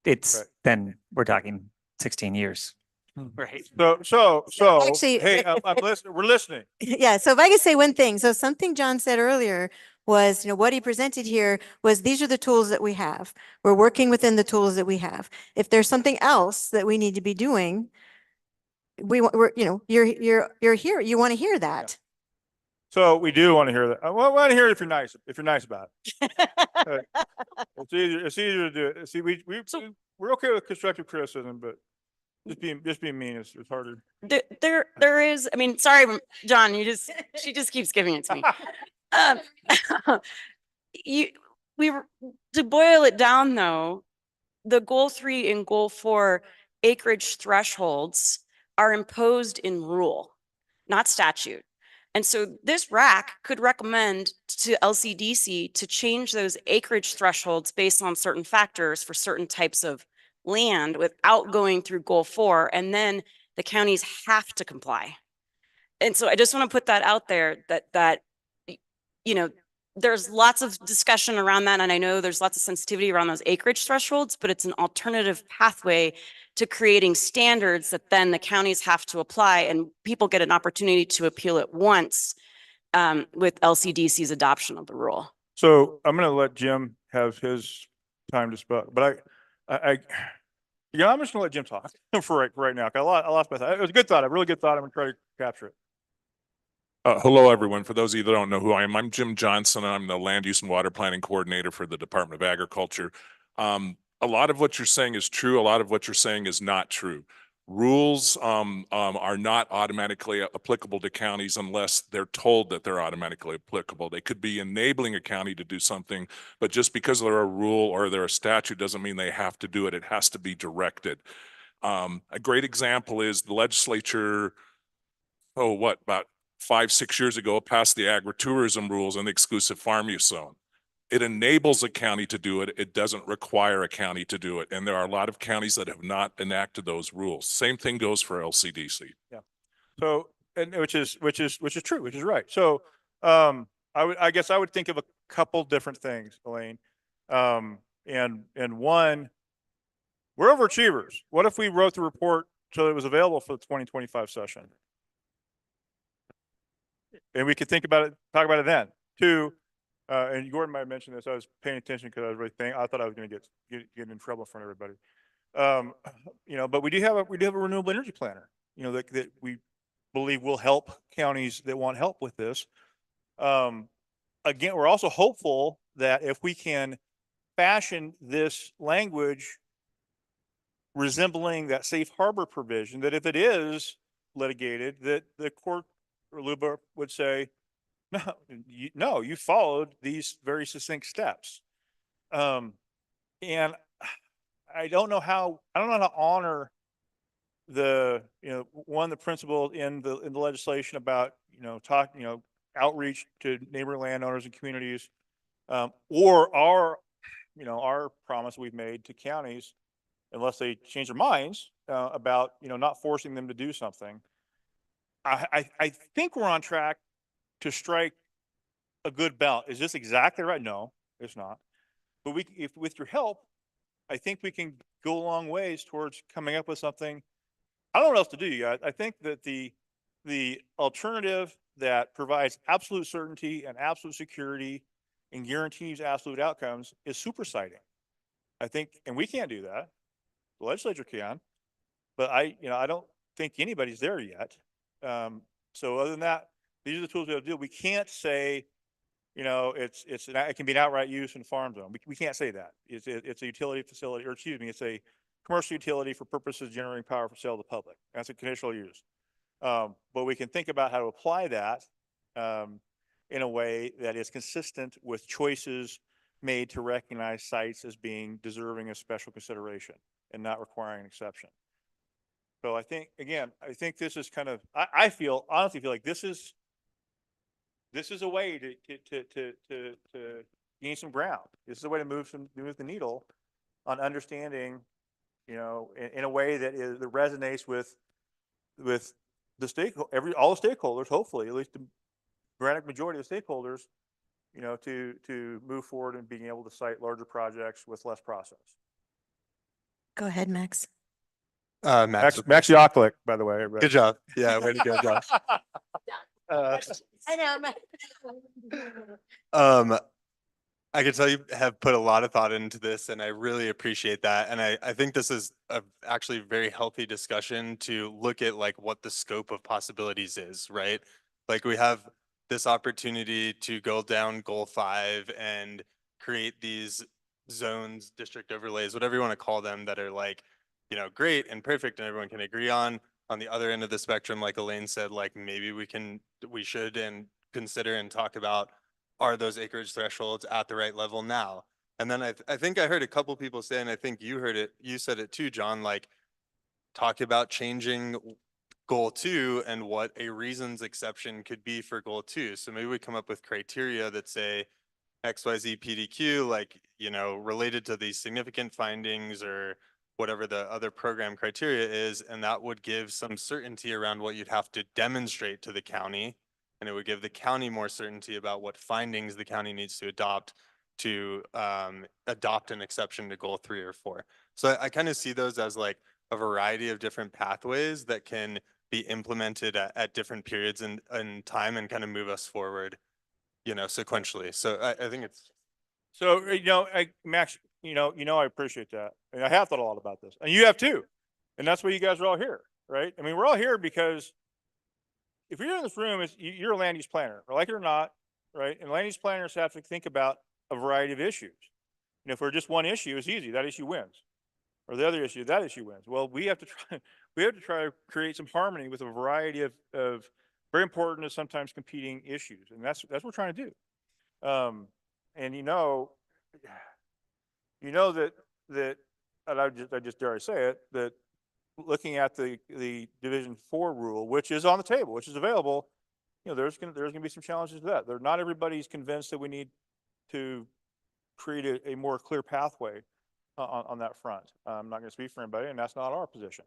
it's Right. then we're talking 16 years. Right. So Actually, hey, I'm listening. We're listening. Yeah, so if I could say one thing, so something John said earlier was, you know, what he presented here was these are the tools that we have. We're working within the tools that we have. If there's something else that we need to be doing, we're, you know, you're here, you want to hear that. So we do want to hear that. I want to hear it if you're nice about it. It's easier to do it. See, we're okay with constructive criticism, but just being mean is harder. There is, I mean, sorry, John, she just keeps giving it to me. To boil it down though, the goal 3 and goal 4 acreage thresholds are imposed in rule, not statute. And so this RAC could recommend to LCDC to change those acreage thresholds based on certain factors for certain types of land without going through goal 4, and then the counties have to comply. And so I just want to put that out there that you know, there's lots of discussion around that, and I know there's lots of sensitivity around those acreage thresholds, but it's an alternative pathway to creating standards that then the counties have to apply, and people get an opportunity to appeal it once with LCDC's adoption of the rule. So I'm going to let Jim have his time to speak, but Yeah, I'm just gonna let Jim talk for right now. 'Cause I lost my thought. It was a good thought, a really good thought. I'm gonna try to capture it. Hello, everyone. For those of you that don't know who I am, I'm Jim Johnson. I'm the Land Use and Water Planning Coordinator for the Department of Agriculture. A lot of what you're saying is true. A lot of what you're saying is not true. Rules are not automatically applicable to counties unless they're told that they're automatically applicable. They could be enabling a county to do something, but just because they're a rule or they're a statute doesn't mean they have to do it. It has to be directed. A great example is the legislature, about 5-6 years ago, passed the agritourism rules in the exclusive farm use zone. It enables a county to do it. It doesn't require a county to do it. And there are a lot of counties that have not enacted those rules. Same thing goes for LCDC. Yeah. So, and which is true, which is right. So, I guess I would think of a couple different things, Elaine. And one, we're overachievers. What if we wrote the report so it was available for the 2025 session? And we could think about it, talk about it then. Two, and Gordon might have mentioned this. I was paying attention because I was really thinking, I thought I was going to get in trouble in front of everybody. But we do have a renewable energy planner, that we believe will help counties that want help with this. Again, we're also hopeful that if we can fashion this language resembling that safe harbor provision, that if it is litigated, that the court or LUBA would say, no, you followed these very succinct steps. And I don't know how to honor the principle in the legislation about outreach to neighboring landowners and communities, or our promise we've made to counties, unless they change their minds about not forcing them to do something. I think we're on track to strike a good balance. Is this exactly right? No, it's not. But if with your help, I think we can go a long ways towards coming up with something. I don't know what else to do yet. I think that the alternative that provides absolute certainty and absolute security and guarantees absolute outcomes is supersiding. I think, and we can't do that. The legislature can, but I don't think anybody's there yet. So other than that, these are the tools we have to do. We can't say, it can be an outright use in farm zone. We can't say that. It's a utility facility, or excuse me, it's a commercial utility for purposes of generating power for sale to the public. That's a conditional use. But we can think about how to apply that in a way that is consistent with choices made to recognize sites as being deserving of special consideration and not requiring an exception. So I think, again, this is kind of, I honestly feel like this is a way to gain some ground. This is a way to move the needle on understanding, in a way that resonates with the all the stakeholders, hopefully, at least the granite majority of the stakeholders, to move forward and being able to cite larger projects with less process. Go ahead, Max. Max Yoklik, by the way. Everybody. Good job. Yeah, way to go, Josh. I know. I can tell you have put a lot of thought into this, and I really appreciate that. And I think this is a actually very healthy discussion to look at like what the scope of possibilities is, right? Like we have this opportunity to go down goal 5 and create these zones, district overlays, whatever you want to call them, that are like, great and perfect and everyone can agree on. On the other end of the spectrum, like Elaine said, like maybe we should and consider and talk about, are those acreage thresholds at the right level now? And then I think I heard a couple people say, and I think you said it too, John, like talk about changing goal 2 and what a reasons exception could be for goal 2. So maybe we come up with criteria that say XYZ PDQ, like, related to these significant findings or whatever the other program criteria is. And that would give some certainty around what you'd have to demonstrate to the county. And it would give the county more certainty about what findings the county needs to adopt an exception to goal 3 or 4. So I kind of see those as like a variety of different pathways that can be implemented at different periods in time and kind of move us forward, sequentially. So I think it's. So, Max, I appreciate that. And I have thought a lot about this, and you have too. And that's why you guys are all here, right? I mean, we're all here because if you're in this room, you're a land use planner, or like it or not, right? And land use planners have to think about a variety of issues. And if we're just one issue, it's easy. That issue wins. Or the other issue, that issue wins. Well, we have to try, we have to try to create some harmony with a variety of very important and sometimes competing issues. And that's what we're trying to do. And that, and I just dare I say it, that looking at the Division 4 rule, which is on the table, which is available, there's gonna be some challenges to that. Not everybody's convinced that we need to create a more clear pathway on that front. I'm not gonna speak for anybody, and that's not our position.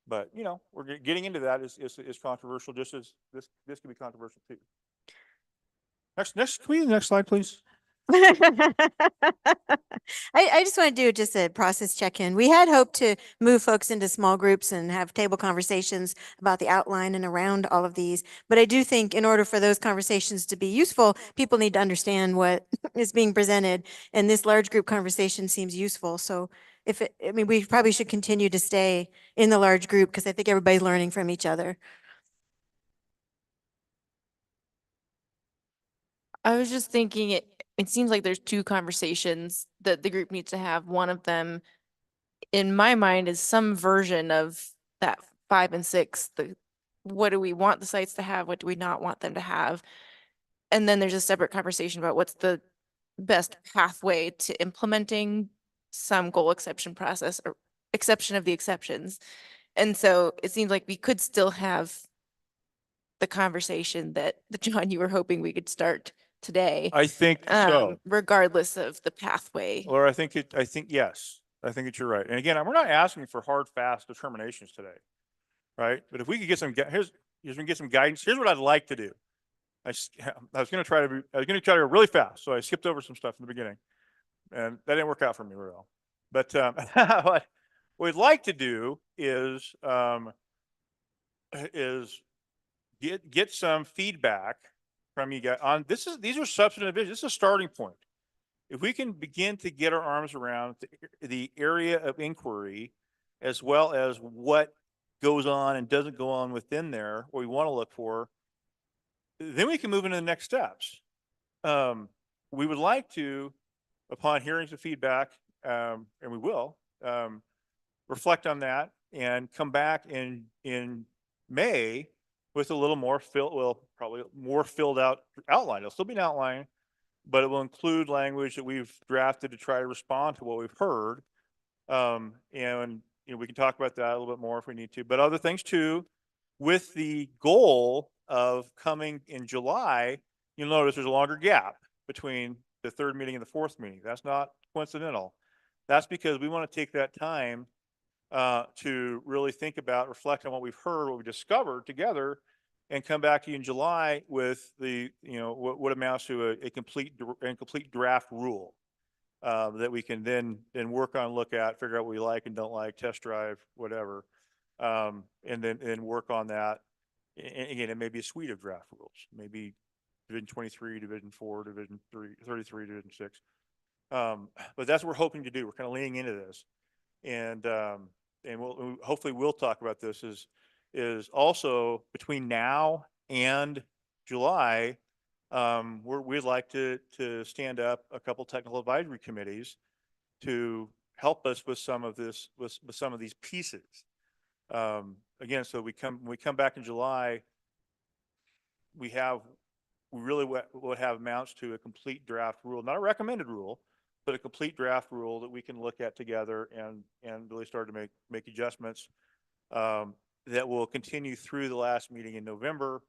But, we're getting into that is controversial, just as this could be controversial too. Next, can we do the next slide, please? I just want to do just a process check-in. We had hoped to move folks into small groups and have table conversations about the outline and around all of these. But I do think in order for those conversations to be useful, people need to understand what is being presented. And this large group conversation seems useful. So we probably should continue to stay in the large group because I think everybody's learning from each other. I was just thinking it seems like there's two conversations that the group needs to have. One of them in my mind is some version of that 5 and 6. What do we want the sites to have? What do we not want them to have? And then there's a separate conversation about what's the best pathway to implementing some goal exception process or exception of the exceptions. And so it seems like we could still have the conversation that John, you were hoping we could start today. I think so. Regardless of the pathway. Or I think yes. I think that you're right. And again, we're not asking for hard, fast determinations today, right? But if we could get some, here's get some guidance. Here's what I'd like to do. I was going to try to go really fast, so I skipped over some stuff in the beginning, and that didn't work out for me real well. But what we'd like to do is get some feedback from you guys on this. These are substantive issues. This is a starting point. If we can begin to get our arms around the area of inquiry, as well as what goes on and doesn't go on within there, what we want to look for, then we can move into the next steps. We would like to, upon hearing some feedback, and we will, reflect on that and come back in May with a little more probably more filled out outline. It'll still be an outline, but it will include language that we've drafted to try to respond to what we've heard. And we can talk about that a little bit more if we need to, but other things too, with the goal of coming in July. You'll notice there's a longer gap between the third meeting and the fourth meeting. That's not coincidental. That's because we want to take that time to really think about, reflect on what we've heard, what we discovered together, and come back to you in July with what amounts to a complete draft rule that we can then work on, look at, figure out what we like and don't like, test drive, whatever, and then work on that. And again, it may be a suite of draft rules, maybe Division 23, Division 4, Division 33, Division 6. But that's what we're hoping to do. We're kind of leaning into this, and hopefully we'll talk about this is also between now and July. We'd like to stand up a couple technical advisory committees to help us with some of this, with some of these pieces. Again, so we come back in July, we really would have amounts to a complete draft rule, not a recommended rule, but a complete draft rule that we can look at together and really start to make adjustments that will continue through the last meeting in November,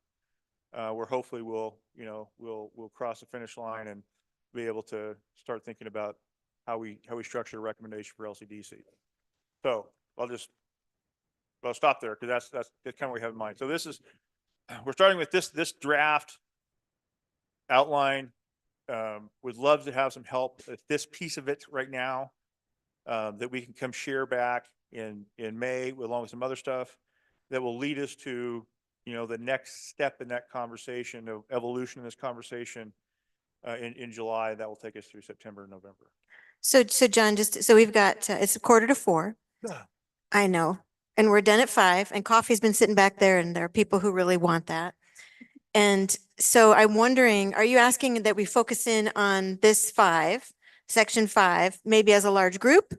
where hopefully we'll cross the finish line and be able to start thinking about how we structure a recommendation for LCDC. So I'll stop there because that's kind of what we have in mind. So we're starting with this draft outline. Would love to have some help with this piece of it right now, that we can come share back in May, along with some other stuff that will lead us to the next step in that conversation of evolution in this conversation in July. That will take us through September and November. So John, so we've got, it's 3:45. I know. And we're done at 5 and coffee's been sitting back there and there are people who really want that. And so I'm wondering, are you asking that we focus in on this 5, section 5, maybe as a large group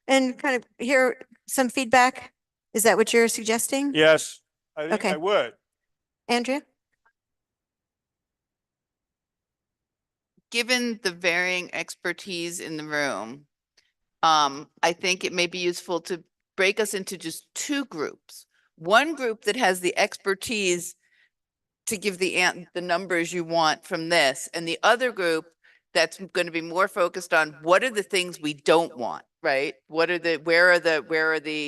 and kind of hear some feedback? Is that what you're suggesting? Yes, I think Okay. I would. Andrea? Given the varying expertise in the room, I think it may be useful to break us into just 2 groups. One group that has the expertise to give the numbers you want from this, and the other group that's going to be more focused on what are the things we don't want, right? Where are the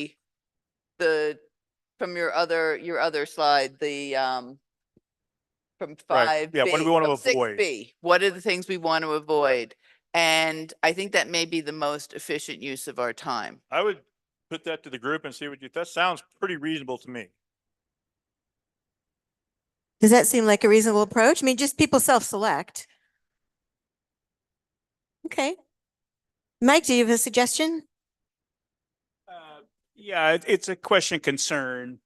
from your other slide, from Right. 5B. Yeah, what do we want to from avoid? 6B, what are the things we want to avoid? And I think that may be the most efficient use of our time. I would put that to the group and see what you, that sounds pretty reasonable to me. Does that seem like a reasonable approach? I mean, just people self-select. Okay. Mike, do you have a suggestion? Yeah, it's a question concern.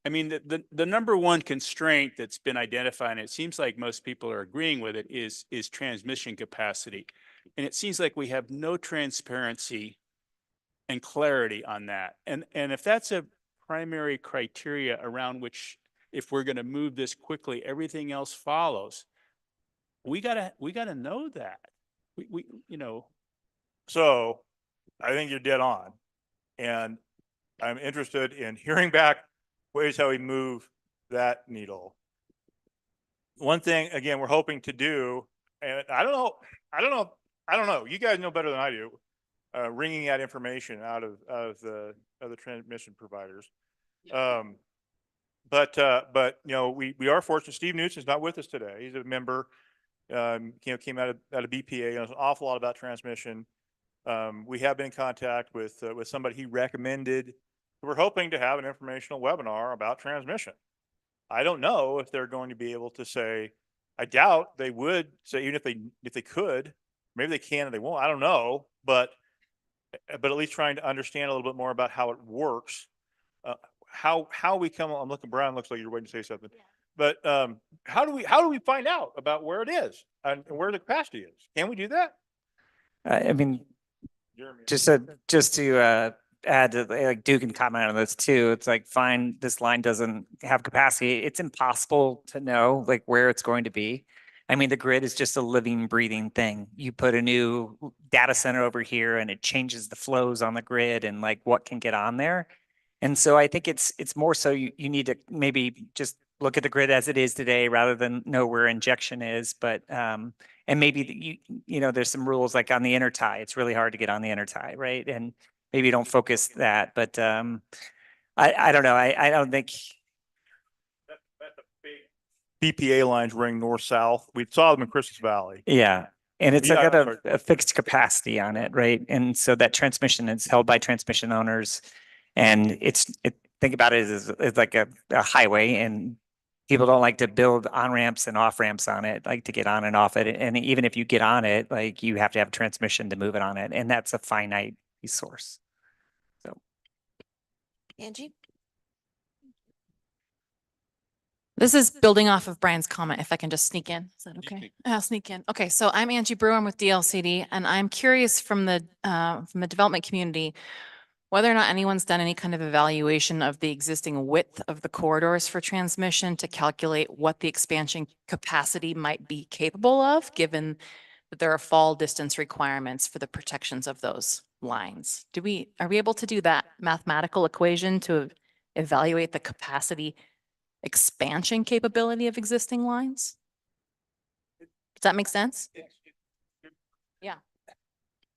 I mean, the number one constraint that's been identified, and it seems like most people are agreeing with it, is transmission capacity. And it seems like we have no transparency and clarity on that. And if that's a primary criteria around which, if we're going to move this quickly, everything else follows, we gotta know that. We you know. So I think you're dead on. And I'm interested in hearing back ways how we move that needle. One thing, again, we're hoping to do, and I don't know. You guys know better than I do. Wringing that information out of the transmission providers. But you know, we are fortunate. Steve Newton's not with us today. He's a member. Came out of BPA. Knows an awful lot about transmission. We have been in contact with somebody he recommended. We're hoping to have an informational webinar about transmission. I don't know if they're going to be able to say. I doubt they would say, even if they could, maybe they can and they won't. I don't know, but at least trying to understand a little bit more about how it works. How we come. I'm looking. Brian looks like you're waiting to say something. But how do we find out about where it is and where the capacity is? Can we do that? I mean, just to add to, like Duke can comment on this too. It's like, fine, this line doesn't have capacity. It's impossible to know like where it's going to be. I mean, the grid is just a living, breathing thing. You put a new data center over here and it changes the flows on the grid and like what can get on there. And so I think it's more so you need to maybe just look at the grid as it is today rather than know where injection is. But and maybe you know, there's some rules like on the intertie. It's really hard to get on the intertie, right? And maybe don't focus that. But I don't know. I don't think. BPA lines running north-south. We saw them in Christmas Valley. Yeah. And it's Yeah, got a fixed capacity on it, right? And so that transmission is held by transmission owners. And think about it as like a highway, and people don't like to build on-ramps and off-ramps on it, like to get on and off it. And even if you get on it, like you have to have transmission to move it on it. And that's a finite resource. So. Angie? This is building off of Brian's comment, if I can just sneak in. Is that okay? I'll sneak in. Okay, so I'm Angie Brewer. I'm with DLCD, and I'm curious from the development community whether or not anyone's done any kind of evaluation of the existing width of the corridors for transmission to calculate what the expansion capacity might be capable of, given that there are fall distance requirements for the protections of those lines. Are we able to do that mathematical equation to evaluate the capacity expansion capability of existing lines? Does that make sense? Yeah.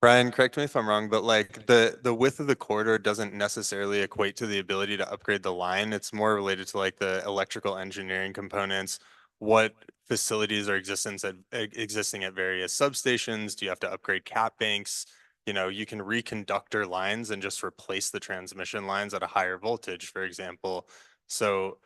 Brian, correct me if I'm wrong, but like the width of the corridor doesn't necessarily equate to the ability to upgrade the line. It's more related to like the electrical engineering components. What facilities are existing at various substations? Do you have to upgrade cap banks? You know, you can reconductor lines and just replace the transmission lines at a higher voltage, for example. So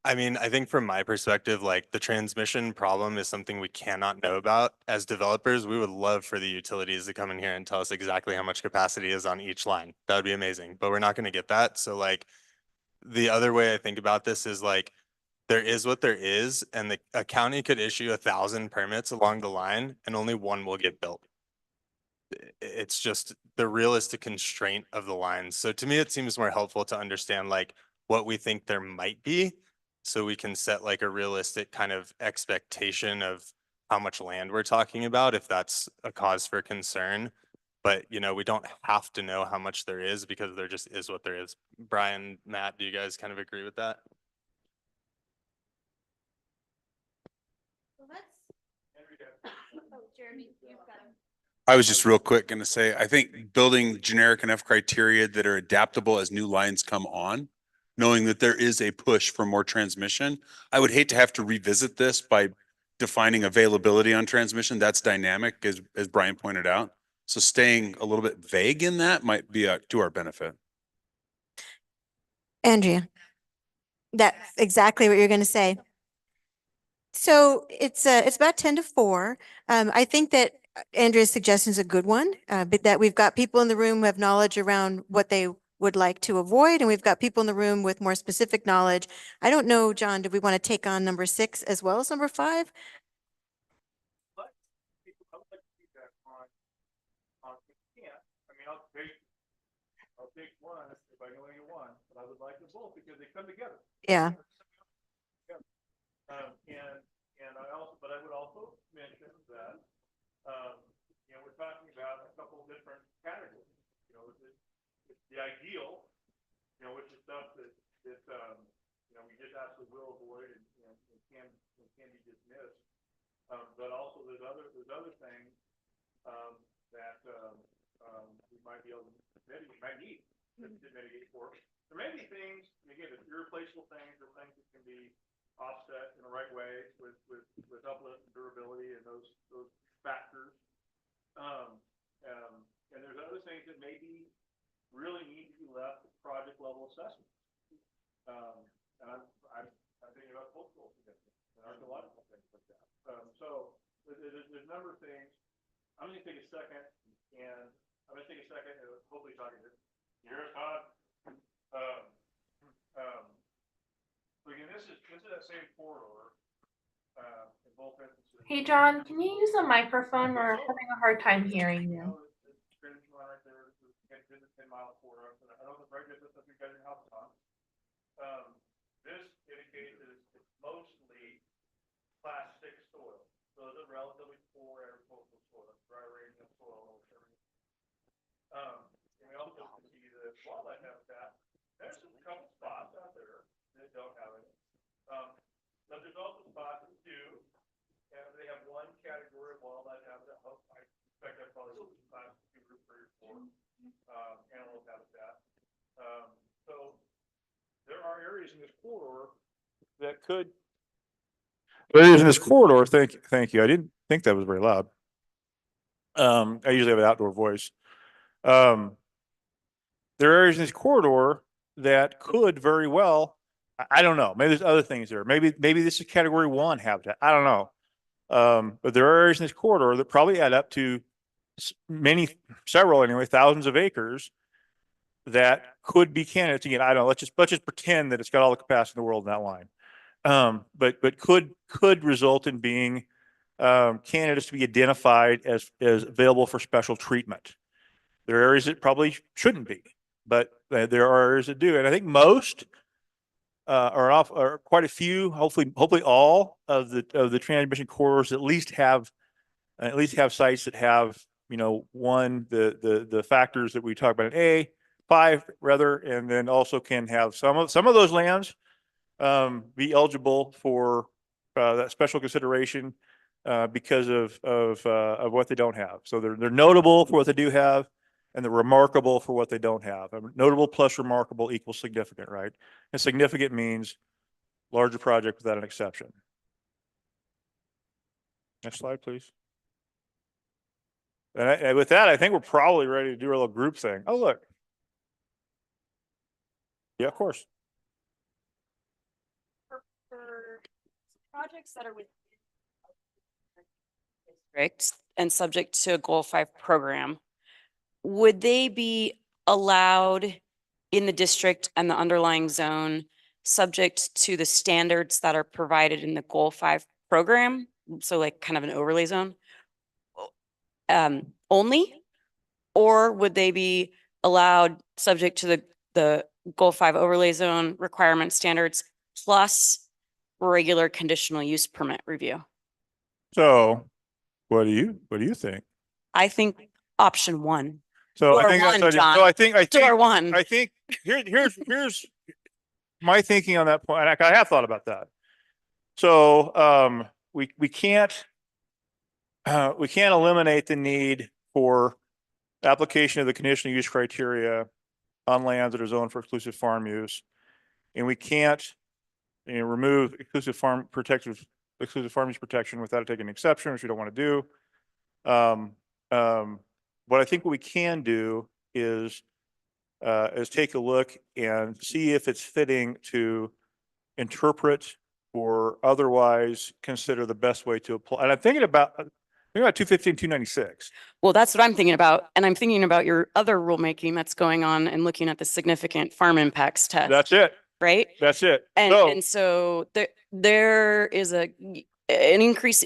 I mean, I think from my perspective, like the transmission problem is something we cannot know about. As developers, we would love for the utilities to come in here and tell us exactly how much capacity is on each line. That would be amazing, but we're not going to get that. So like the other way I think about this is like there is what there is, and a county could issue 1,000 permits along the line and only one will get built. It's just the realistic constraint of the lines. So to me, it seems more helpful to understand like what we think there might be. So we can set like a realistic kind of expectation of how much land we're talking about, if that's a cause for concern. But you know, we don't have to know how much there is because there just is what there is. Brian, Matt, do you guys kind of agree with that? I was just real quick going to say, I think building generic enough criteria that are adaptable as new lines come on, knowing that there is a push for more transmission. I would hate to have to revisit this by defining availability on transmission. That's dynamic, as Brian pointed out. So staying a little bit vague in that might be to our benefit. Andrea, that's exactly what you're going to say. So it's about 10 to 4. I think that Andrea's suggestion is a good one, but that we've got people in the room who have knowledge around what they would like to avoid, and we've got people in the room with more specific knowledge. I don't know, John, do we want to take on number 6 as well as number 5? I'll take one if I know any one, but I would like them both because they come together. Yeah. And I would also mention that, you know, we're talking about a couple of different categories. You know, the ideal, you know, which is stuff that you know, we just absolutely will avoid and can be dismissed. But also there's other things that we might be able to mitigate, we might need to mitigate for. There may be things, again, the irreplaceable things or things that can be offset in the right way with uplift and durability and those factors. And there's other things that maybe really need to be left at project level assessment. And I'm thinking about cultural significance and archaeological things like that. So there's a number of things. I'm going to take a second and hopefully talking to you're Todd. Again, this is that same corridor in both instances. Hey, John, can you use the microphone? We're having a hard time hearing you. Right there, 10 mile corridor. I know the right distance that you guys are house on. This indicates that it's mostly class 6 soil. So it's a relatively poor agricultural soil, dry range of soil. And we also can see the wildlife habitat. There's a couple spots out there that don't have it. But there's also spots that do, and they have one category of wildlife habitat. I expect that's probably class 2 group 3 or 4 animal habitat. So there are areas in this corridor that could. Areas in this corridor. Thank you. I didn't think that was very loud. I usually have an outdoor voice. There are areas in this corridor that could very well. I don't know. Maybe there's other things there. Maybe this is category 1 habitat. I don't know. But there are areas in this corridor that probably add up to several anyway, thousands of acres that could be candidates. Again, I don't know. Let's just pretend that it's got all the capacity in the world in that line. But could result in being candidates to be identified as available for special treatment. There are areas that probably shouldn't be, but there are areas that do. And I think most are quite a few, hopefully all of the transmission corridors at least have sites that have, you know, the factors that we talk about in A5 rather, and then also can have some of those lands be eligible for that special consideration because of what they don't have. So they're notable for what they do have, and they're remarkable for what they don't have. Notable plus remarkable equals significant, right? And significant means larger project without an exception. Next slide, please. And with that, I think we're probably ready to do a little group thing. Oh, look. Yeah, of course. projects that are within districts and subject to a goal 5 program, would they be allowed in the district and the underlying zone, subject to the standards that are provided in the goal 5 program? So like kind of an overlay zone only? Or would they be allowed subject to the goal 5 overlay zone requirement standards plus regular conditional use permit review? So what do you think? I think option 1. So I Door think one, that's, John. so I think, Door 1. I think here's my thinking on that point. And I have thought about that. So, we can't eliminate the need for application of the conditional use criteria on lands that are zoned for exclusive farm use. And we can't, remove exclusive farm use protection without taking an exception, which we don't want to do. But I think what we can do is take a look and see if it's fitting to interpret or otherwise consider the best way to apply. And I'm thinking about 215, 296. Well, that's what I'm thinking about. And I'm thinking about your other rulemaking that's going on and looking at the significant farm impacts test. That's it. Right? That's it. And so there is an increase.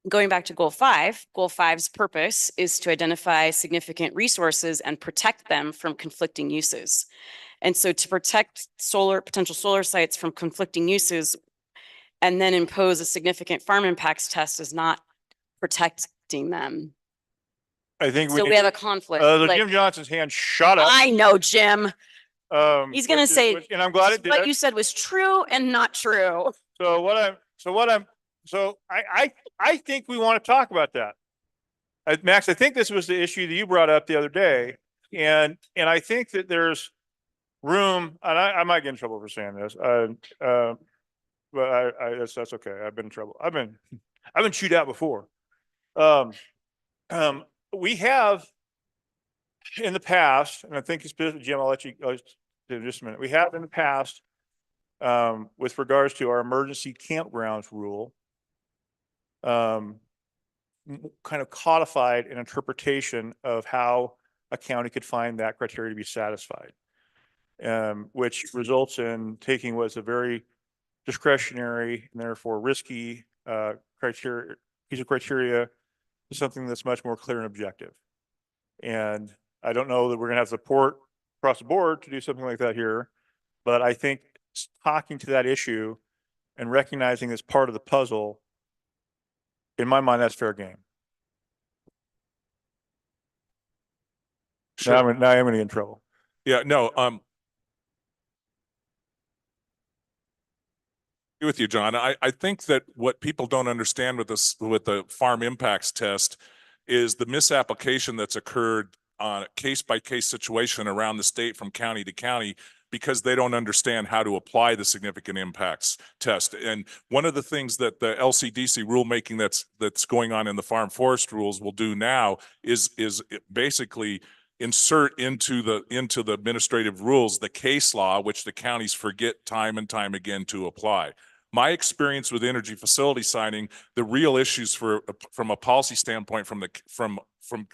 Going back to goal 5, goal 5's purpose is to identify significant resources and protect them from conflicting uses. And so to protect potential solar sites from conflicting uses and then impose a significant farm impacts test is not protecting them. I think So we have a conflict. Jim Johnson's hand shut up. I know, Jim. He's going to Which is- say, and I'm glad it did. what you said was true and not true. I think we want to talk about that. Max, I think this was the issue that you brought up the other day. And I think that there's room, and I might get in trouble for saying this. But that's okay. I've been in trouble. I've been chewed out before. We have in the past, and I think it's Jim, I'll let you do just a minute. We have in the past, with regards to our emergency campgrounds rule, kind of codified an interpretation of how a county could find that criteria to be satisfied, which results in taking what's a very discretionary and therefore risky piece of criteria to something that's much more clear and objective. And I don't know that we're going to have support across the board to do something like that here, but I think talking to that issue and recognizing it's part of the puzzle, in my mind, that's fair game. Sure. Now I'm going to get in trouble. Yeah, no, with you, John. I think that what people don't understand with the farm impacts test is the misapplication that's occurred on a case-by-case situation around the state from county to county because they don't understand how to apply the significant impacts test. And one of the things that the LCDC rulemaking that's going on in the farm forest rules will do now is basically insert into the administrative rules the case law, which the counties forget time and time again to apply. My experience with energy facility signing, the real issues from a policy standpoint from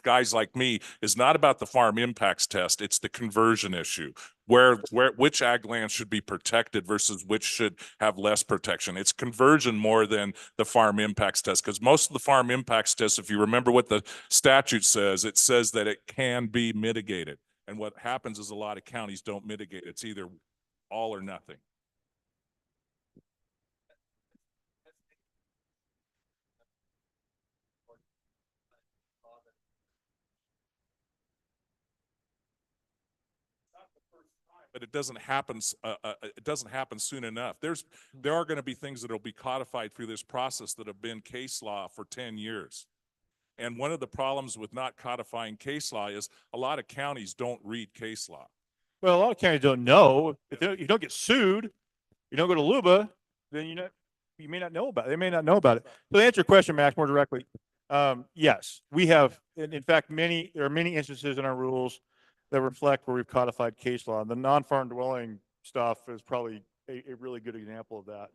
guys like me is not about the farm impacts test. It's the conversion issue, which ag land should be protected versus which should have less protection. It's conversion more than the farm impacts test, because most of the farm impacts test, if you remember what the statute says, it says that it can be mitigated. And what happens is a lot of counties don't mitigate. It's either all or nothing. But it doesn't happen. It doesn't happen soon enough. There are going to be things that will be codified through this process that have been case law for 10 years. And one of the problems with not codifying case law is a lot of counties don't read case law. Well, a lot of counties don't know. If you don't get sued, you don't go to LUBA, then you may not know about it. They may not know about it. So to answer your question, Max, more directly, yes, we have. In fact, there are many instances in our rules that reflect where we've codified case law. The non-farm dwelling stuff is probably a really good example of that.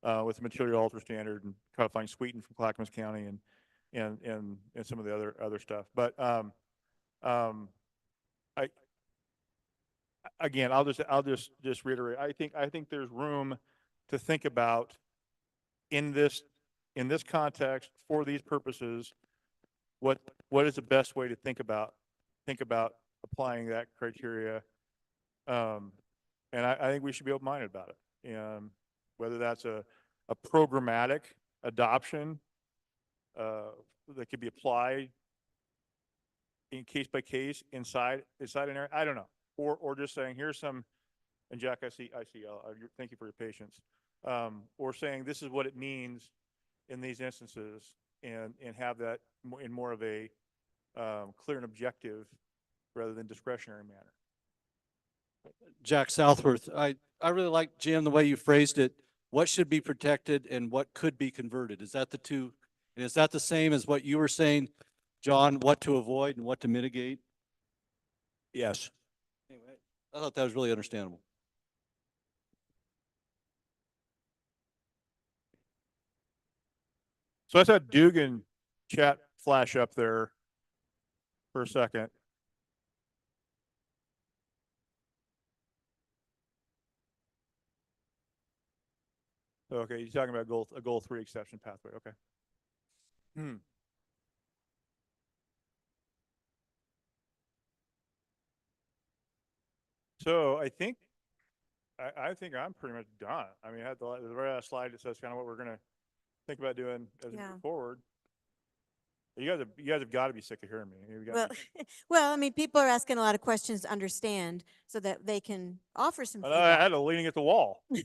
with the material alter standard and codifying Sweeten from Clackamas County and some of the other stuff. But I again, I'll just reiterate. I think there's room to think about in this context for these purposes. What is the best way to think about applying that criteria? And I think we should be open-minded about it. And whether that's a programmatic adoption that could be applied in case by case inside an area, I don't know. Or just saying, here's some, and Jack, I see, thank you for your patience. Or saying this is what it means in these instances and have that in more of a clear and objective rather than discretionary manner. Jack Southworth, I really like, Jim, the way you phrased it. What should be protected and what could be converted? Is that the two? And is that the same as what you were saying, John, what to avoid and what to mitigate? Yes. Anyway, I thought that was really understandable. So I saw Dugan chat flash up there for a second. Okay, you're talking about a goal 3 exception pathway. Okay. So I think I'm pretty much done. I mean, I had the very last slide that says kind of what we're gonna think about doing as we move forward. You guys have got to be sick of hearing me. Well, well, I mean, people are asking a lot of questions to understand so that they can offer some I feedback. had to leaning at the wall. You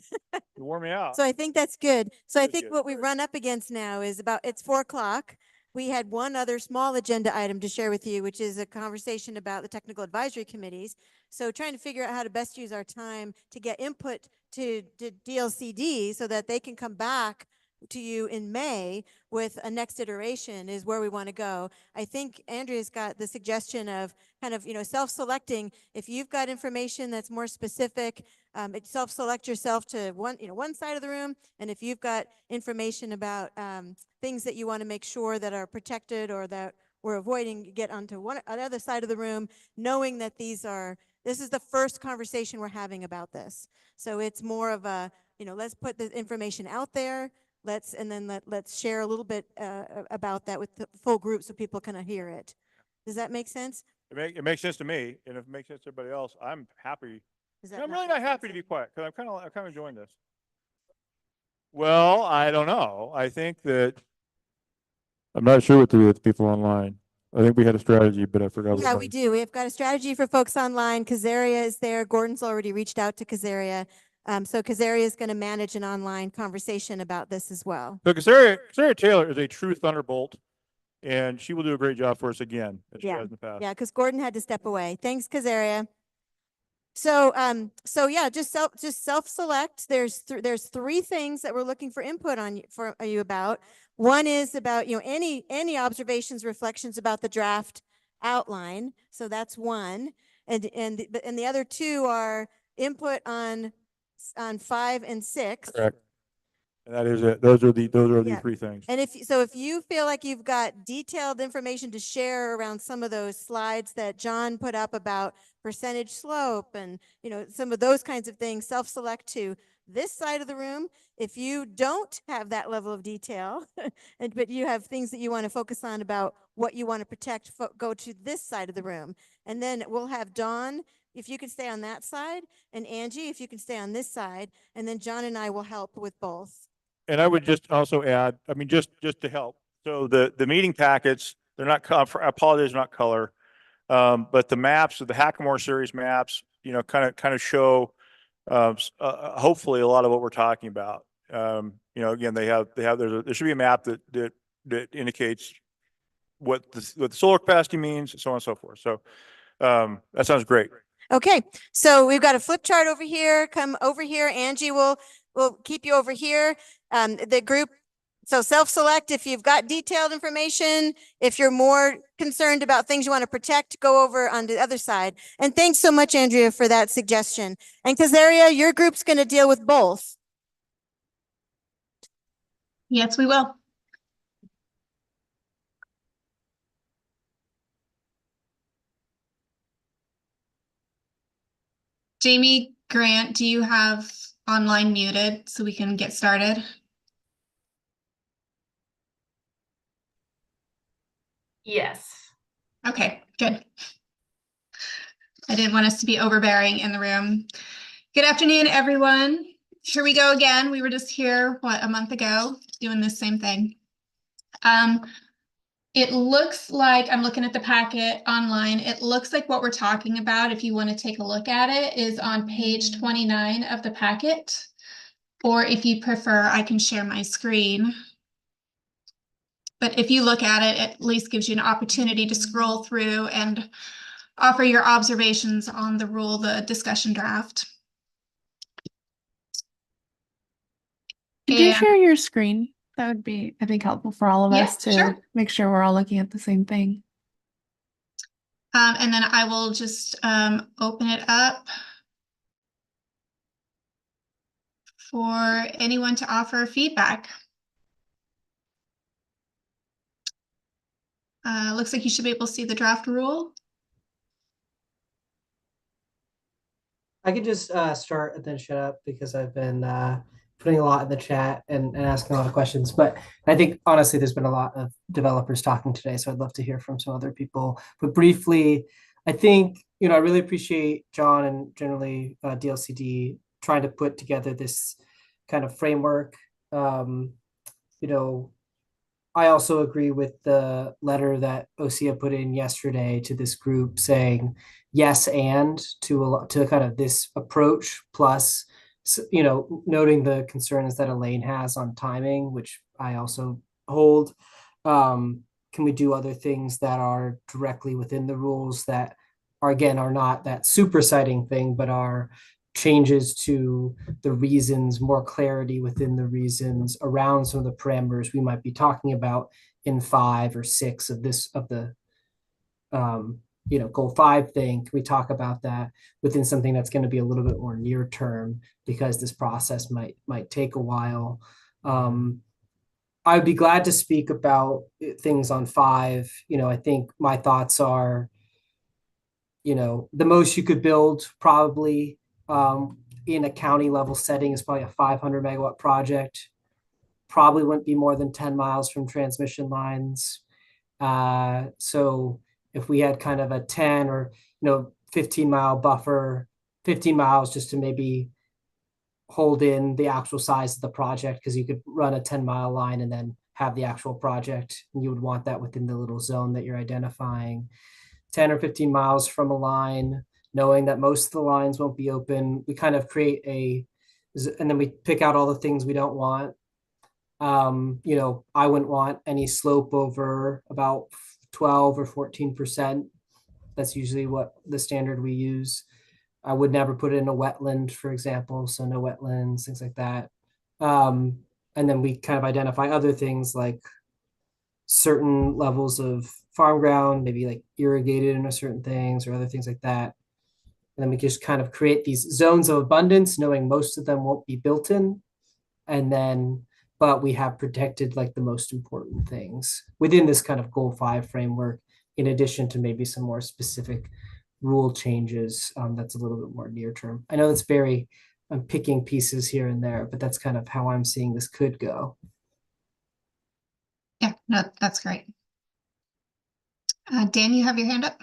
wore me out. So I think that's good. So I That's think good. what we run up against now is it's 4 o'clock. We had one other small agenda item to share with you, which is a conversation about the technical advisory committees. So trying to figure out how to best use our time to get input to DLCD so that they can come back to you in May with a next iteration is where we want to go. I think Andrea's got the suggestion of kind of, self-selecting. If you've got information that's more specific, self-select yourself to one side of the room. And if you've got information about things that you want to make sure that are protected or that we're avoiding, get onto another side of the room, knowing that this is the first conversation we're having about this. So it's more of a, let's put the information out there. Let's share a little bit about that with the full group so people can hear it. Does that make sense? It makes sense to me, and if it makes sense to everybody else, I'm happy. I'm not really not happy to be quiet because I'm kind of enjoying this. Well, I don't know. I think that I'm not sure what to do with people online. I think we had a strategy, but I forgot. Yeah, we do. We've got a strategy for folks online. Kazaria is there. Gordon's already reached out to Kazaria. So Kazaria is going to manage an online conversation about this as well. So Kazaria Taylor is a true thunderbolt, and she will do a great job for us again, as she has in the past. Yeah, because Gordon had to step away. Thanks, Kazaria. So yeah, just self-select. There's 3 things that we're looking for input on for you about. One is about any observations, reflections about the draft outline. So that's one, and the other 2 are input on 5 and 6. Correct. And that is it. Those are the Yeah. 3 things. And if you feel like you've got detailed information to share around some of those slides that John put up about percentage slope and some of those kinds of things, self-select to this side of the room. If you don't have that level of detail, but you have things that you want to focus on about what you want to protect, go to this side of the room. And then we'll have Dawn, if you can stay on that side, and Angie, if you can stay on this side, and then John and I will help with both. And I would just also add, I mean, just to help. So the meeting packets, they're not, I apologize, they're not color. But the maps, the Hackamore series maps, kind of show hopefully a lot of what we're talking about. Again, there should be a map that indicates what the solar capacity means, and so on and so forth. So that sounds great. Okay, so we've got a flip chart over here. Come over here. Angie will keep you over here. The group, so self-select if you've got detailed information. If you're more concerned about things you want to protect, go over on the other side. And thanks so much, Andrea, for that suggestion. And Kazaria, your group's going to deal with both. Yes, we will. Jamie, Grant, do you have online muted so we can get started? Yes. Okay, good. I didn't want us to be overbearing in the room. Good afternoon, everyone. Here we go again. We were just here, what, a month ago, doing the same thing. It looks like, I'm looking at the packet online, it looks like what we're talking about, if you want to take a look at it, is on page 29 of the packet. Or if you prefer, I can share my screen. But if you look at it, it at least gives you an opportunity to scroll through and offer your observations on the rule, the discussion draft. Could you share your screen? That would be, I think, helpful for all of Yeah, us to sure. make sure we're all looking at the same thing. And then I will just open it up for anyone to offer feedback. Looks like you should be able to see the draft rule. I could just start and then shut up because I've been putting a lot in the chat and asking a lot of questions. But I think honestly, there's been a lot of developers talking today, so I'd love to hear from some other people. But briefly, I think, I really appreciate John and generally DLCD trying to put together this kind of framework. I also agree with the letter that OSIA put in yesterday to this group saying yes and to kind of this approach plus noting the concerns that Elaine has on timing, which I also hold. Can we do other things that are directly within the rules that are not that super citing thing, but are changes to the reasons, more clarity within the reasons around some of the parameters we might be talking about in 5 or 6 of the goal 5 thing. Can we talk about that within something that's going to be a little bit more near term because this process might take a while. I'd be glad to speak about things on 5. I think my thoughts are, the most you could build probably in a county level setting is probably a 500 megawatt project. Probably wouldn't be more than 10 miles from transmission lines. So if we had kind of a 10 or 15-mile buffer, 15 miles just to maybe hold in the actual size of the project, because you could run a 10-mile line and then have the actual project, and you would want that within the little zone that you're identifying. 10 or 15 miles from a line, knowing that most of the lines won't be open. We kind of create and then we pick out all the things we don't want. I wouldn't want any slope over about 12 or 14%. That's usually what the standard we use. I would never put it in a wetland, for example, so no wetlands, things like that. And then we kind of identify other things like certain levels of farm ground, maybe like irrigated into certain things or other things like that. And then we just kind of create these zones of abundance, knowing most of them won't be built in. But we have protected like the most important things within this kind of goal 5 framework, in addition to maybe some more specific rule changes that's a little bit more near term. I know I'm picking pieces here and there, but that's kind of how I'm seeing this could go. Yeah, no, that's great. Dan, you have your hand up.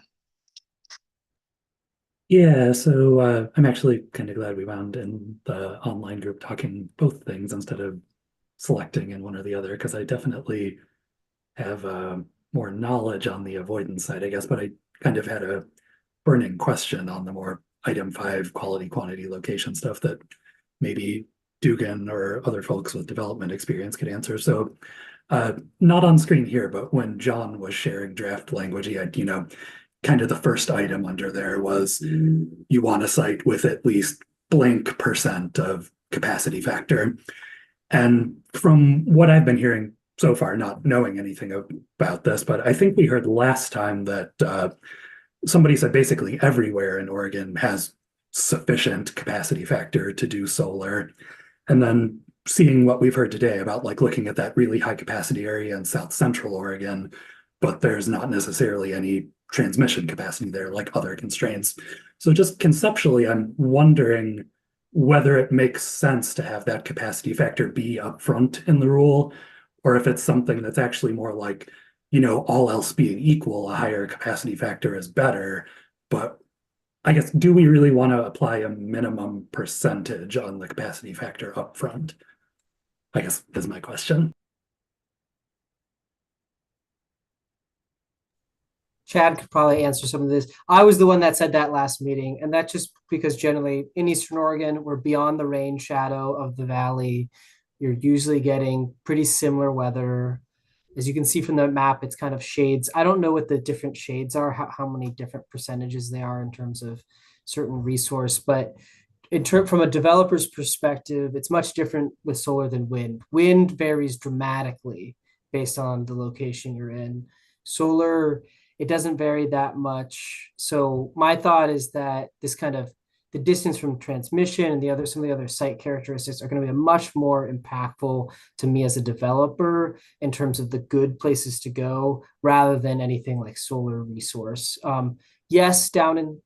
Yeah, so I'm actually kind of glad we wound in the online group talking both things instead of selecting in one or the other, because I definitely have more knowledge on the avoidance side, I guess, but I kind of had a burning question on the more item 5 quality, quantity, location stuff that maybe Dugan or other folks with development experience could answer. So not on screen here, but when John was sharing draft language, he had, kind of the first item under there was you want a site with at least blank % of capacity factor. And from what I've been hearing so far, not knowing anything about this, but I think we heard last time that somebody said basically everywhere in Oregon has sufficient capacity factor to do solar. And then seeing what we've heard today about like looking at that really high capacity area in South Central Oregon, but there's not necessarily any transmission capacity there, like other constraints. So just conceptually, I'm wondering whether it makes sense to have that capacity factor be upfront in the rule, or if it's something that's actually more like, you know, all else being equal, a higher capacity factor is better. But I guess, do we really want to apply a minimum percentage on the capacity factor upfront? I guess is my question. Chad could probably answer some of this. I was the one that said that last meeting, and that's just because generally in Eastern Oregon, we're beyond the rain shadow of the valley. You're usually getting pretty similar weather. As you can see from the map, it's kind of shades. I don't know what the different shades are, how many different percentages they are in terms of certain resource, but from a developer's perspective, it's much different with solar than wind. Wind varies dramatically based on the location you're in. Solar, it doesn't vary that much. So my thought is that this kind of the distance from transmission and some of the other site characteristics are going to be much more impactful to me as a developer in terms of the good places to go rather than anything like solar resource. Yes, down in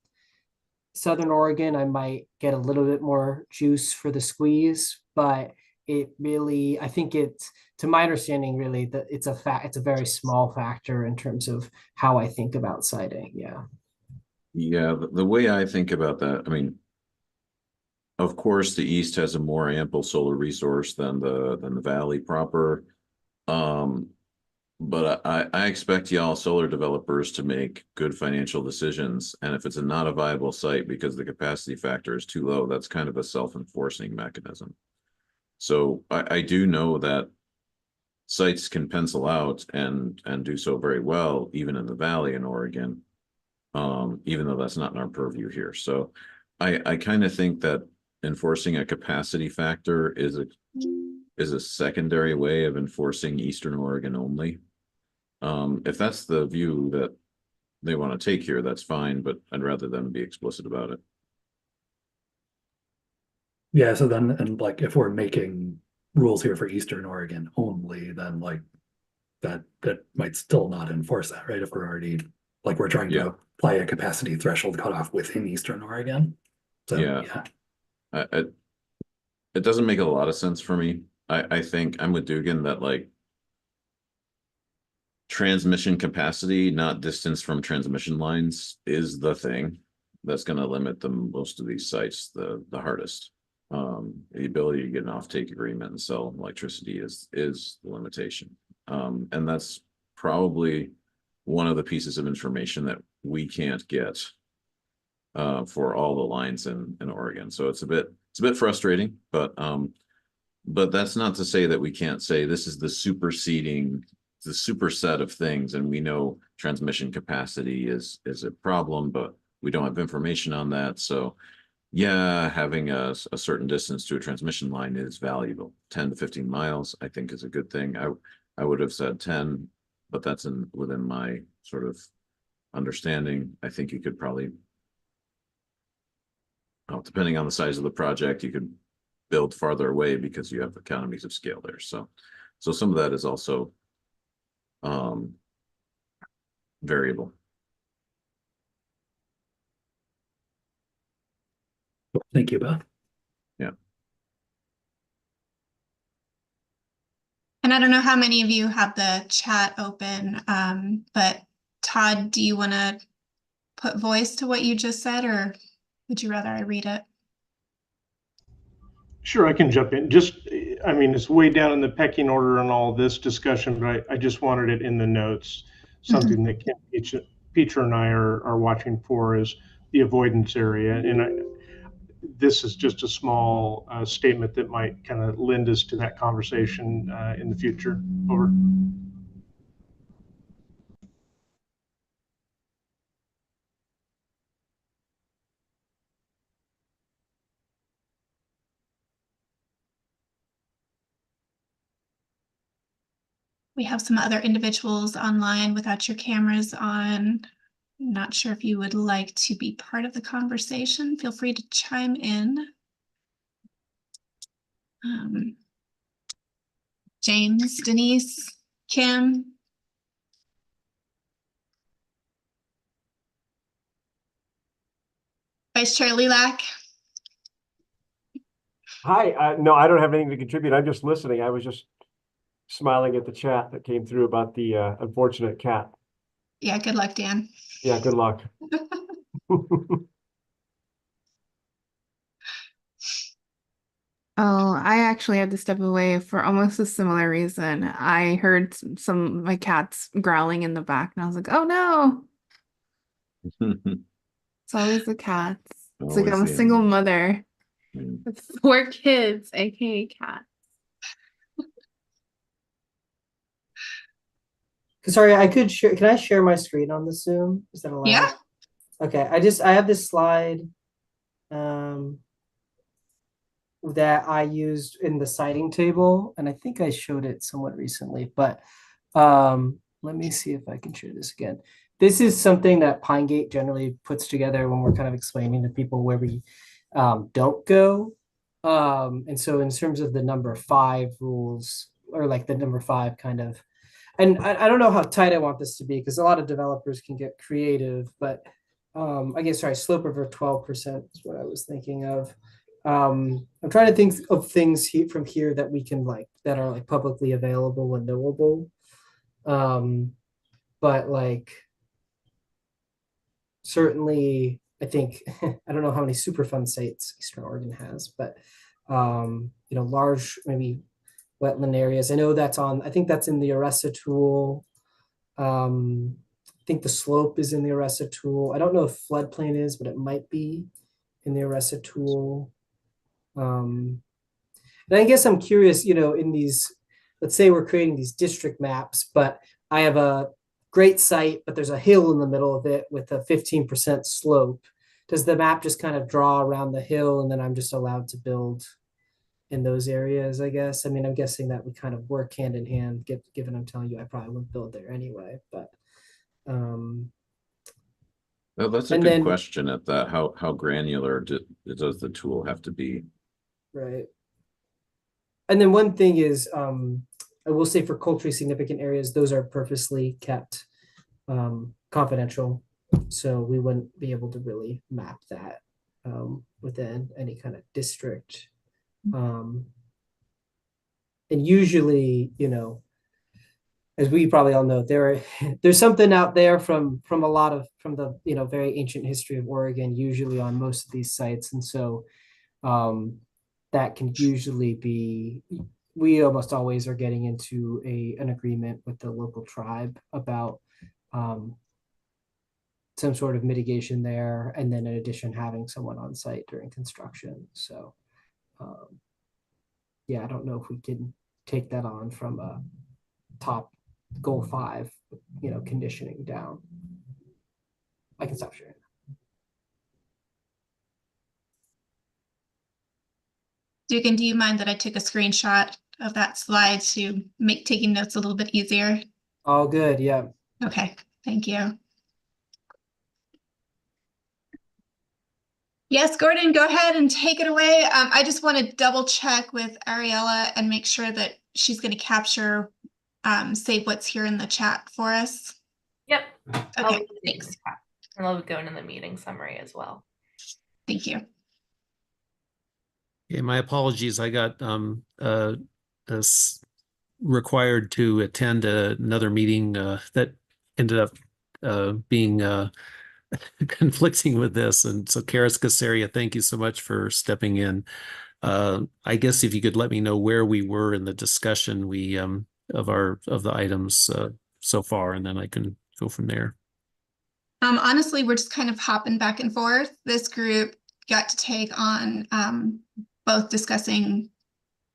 Southern Oregon, I might get a little bit more juice for the squeeze, but it really, I think it's, to my understanding, really that it's a very small factor in terms of how I think about siting. Yeah. Yeah, the way I think about that, I mean, of course, the east has a more ample solar resource than the valley proper. But I expect y'all solar developers to make good financial decisions. And if it's not a viable site because the capacity factor is too low, that's kind of a self-enforcing mechanism. So I do know that sites can pencil out and do so very well, even in the valley in Oregon, even though that's not in our purview here. So I kind of think that enforcing a capacity factor is a secondary way of enforcing Eastern Oregon only. If that's the view that they want to take here, that's fine, but I'd rather them be explicit about it. Yeah, so then, and like if we're making rules here for Eastern Oregon only, then like that might still not enforce that, right? If we're already like we're trying to apply a capacity threshold cutoff within Eastern Oregon. So yeah. It doesn't make a lot of sense for me. I think I'm with Dugan that like transmission capacity, not distance from transmission lines, is the thing that's going to limit the most of these sites the hardest. The ability to get an offtake agreement and sell electricity is the limitation. And that's probably one of the pieces of information that we can't get for all the lines in Oregon. So it's a bit frustrating, but that's not to say that we can't say this is the superset of things, and we know transmission capacity is a problem, but we don't have information on that. So yeah, having a certain distance to a transmission line is valuable. 10 to 15 miles, I think, is a good thing. I would have said 10, but that's within my sort of understanding. I think you could probably, depending on the size of the project, you could build farther away because you have economies of scale there. So some of that is also variable. Thank you, Beth. Yeah. And I don't know how many of you have the chat open, but Todd, do you want to put voice to what you just said, or would you rather I read it? Sure, I can jump in. I mean, it's way down in the pecking order on all this discussion, but I just wanted it in the notes. Something that Kim Peter and I are watching for is the avoidance area. And this is just a small statement that might kind of lend us to that conversation in the future. Over. We have some other individuals online without your cameras on. Not sure if you would like to be part of the conversation. Feel free to chime in. James, Denise, Kim. Vice Chair Lilac. Hi, no, I don't have anything to contribute. I'm just listening. I was just smiling at the chat that came through about the unfortunate cat. Yeah, good luck, Dan. Yeah, good luck. Oh, I actually had to step away for almost a similar reason. I heard some of my cats growling in the back, and I was like, "Oh no!" It's always the cats. It's like Always I'm a the single animals. mother with 4 kids, aka cats. Sorry, I could share. Can I share my screen on the Zoom? Is that allowed? Yeah. Okay, I have this slide that I used in the citing table, and I think I showed it somewhat recently, but let me see if I can share this again. This is something that Pine Gate generally puts together when we're kind of explaining to people where we don't go. And so in terms of the number 5 rules, or like the number 5 kind of, and I don't know how tight I want this to be because a lot of developers can get creative, but I guess, sorry, slope over 12% is what I was thinking of. I'm trying to think of things from here that we can that are like publicly available and knowable. But like, certainly, I think, I don't know how many Superfund sites Eastern Oregon has, but, large, maybe wetland areas. I know that's I think that's in the Aressa tool. I think the slope is in the Aressa tool. I don't know if floodplain is, but it might be in the Aressa tool. And I guess I'm curious, in these, let's say we're creating these district maps, but I have a great site, but there's a hill in the middle of it with a 15% slope. Does the map just kind of draw around the hill and then I'm just allowed to build in those areas, I guess? I mean, I'm guessing that would kind of work hand in hand, given I'm telling you I probably wouldn't build there anyway, but Well, that's a and good then- question at that. How granular does the tool have to be? Right. And then one thing is, I will say for culturally significant areas, those are purposely kept confidential. So we wouldn't be able to really map that within any kind of district. And usually, as we probably all know, there's something out there from the very ancient history of Oregon, usually on most of these sites. And so that can usually be, we almost always are getting into an agreement with the local tribe about some sort of mitigation there, and then in addition having someone on site during construction. So yeah, I don't know if we can take that on from a top goal 5, conditioning down. I can stop sharing. Dugan, do you mind that I took a screenshot of that slide to make taking notes a little bit easier? All good, yeah. Okay, thank you. Yes, Gordon, go ahead and take it away. I just want to double check with Ariella and make sure that she's going to capture, save what's here in the chat for us. Yep. Okay, thanks. And I'll go into the meeting summary as well. Thank you. Yeah, my apologies. I got required to attend another meeting that ended up being conflicting with this. And so Karis Casaria, thank you so much for stepping in. I guess if you could let me know where we were in the discussion of the items so far, and then I can go from there. Honestly, we're just kind of hopping back and forth. This group got to take on both discussing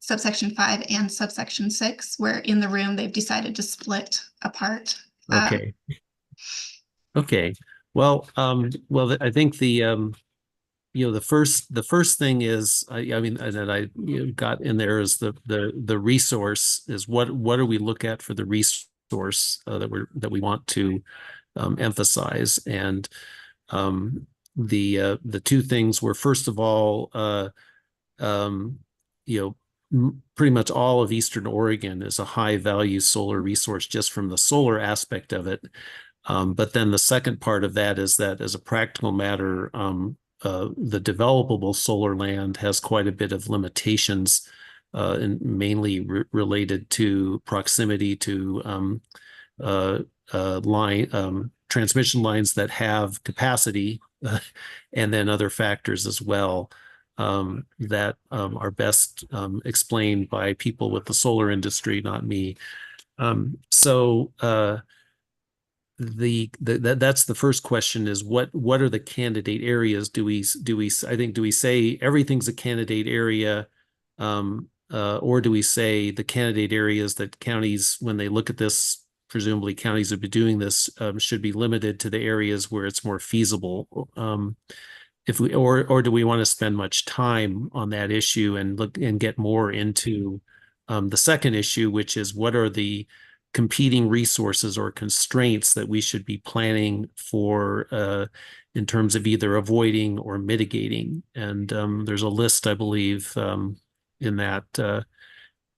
subsection 5 and subsection 6, where in the room they've decided to split apart. Okay. Okay. Well, I think the first thing is, I mean, that I got in there is the resource is what do we look at for the resource that we want to emphasize, and the two things were, first of all, pretty much all of Eastern Oregon is a high value solar resource just from the solar aspect of it. But then the second part of that is that as a practical matter, the developable solar land has quite a bit of limitations, and mainly related to proximity to transmission lines that have capacity, and then other factors as well, that are best explained by people with the solar industry, not me. That's the first question, is what are the candidate areas? Do we say everything's a candidate area, or do we say the candidate areas that counties, when they look at this, presumably counties would be doing this, should be limited to the areas where it's more feasible? If we or do we want to spend much time on that issue and look and get more into the second issue, which is what are the competing resources or constraints that we should be planning for, in terms of either avoiding or mitigating? And there's a list, I believe, in that.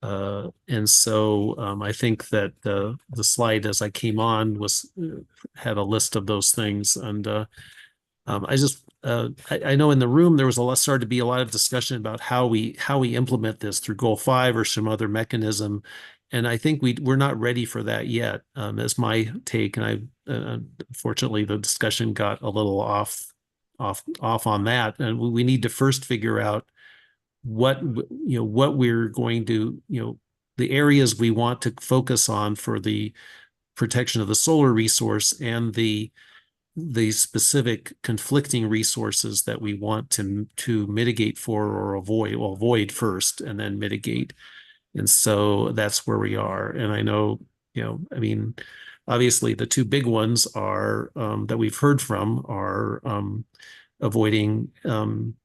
And so I think that the slide as I came on had a list of those things. And I know in the room there was started to be a lot of discussion about how we implement this through Goal 5 or some other mechanism. And I think we're not ready for that yet, as my take. And unfortunately, the discussion got a little off on that. And we need to first figure out what we're going to, the areas we want to focus on for the protection of the solar resource, and the specific conflicting resources that we want to mitigate for or avoid. Well, avoid first and then mitigate. And so that's where we are. And I know, I mean, obviously the two big ones are that we've heard from are avoiding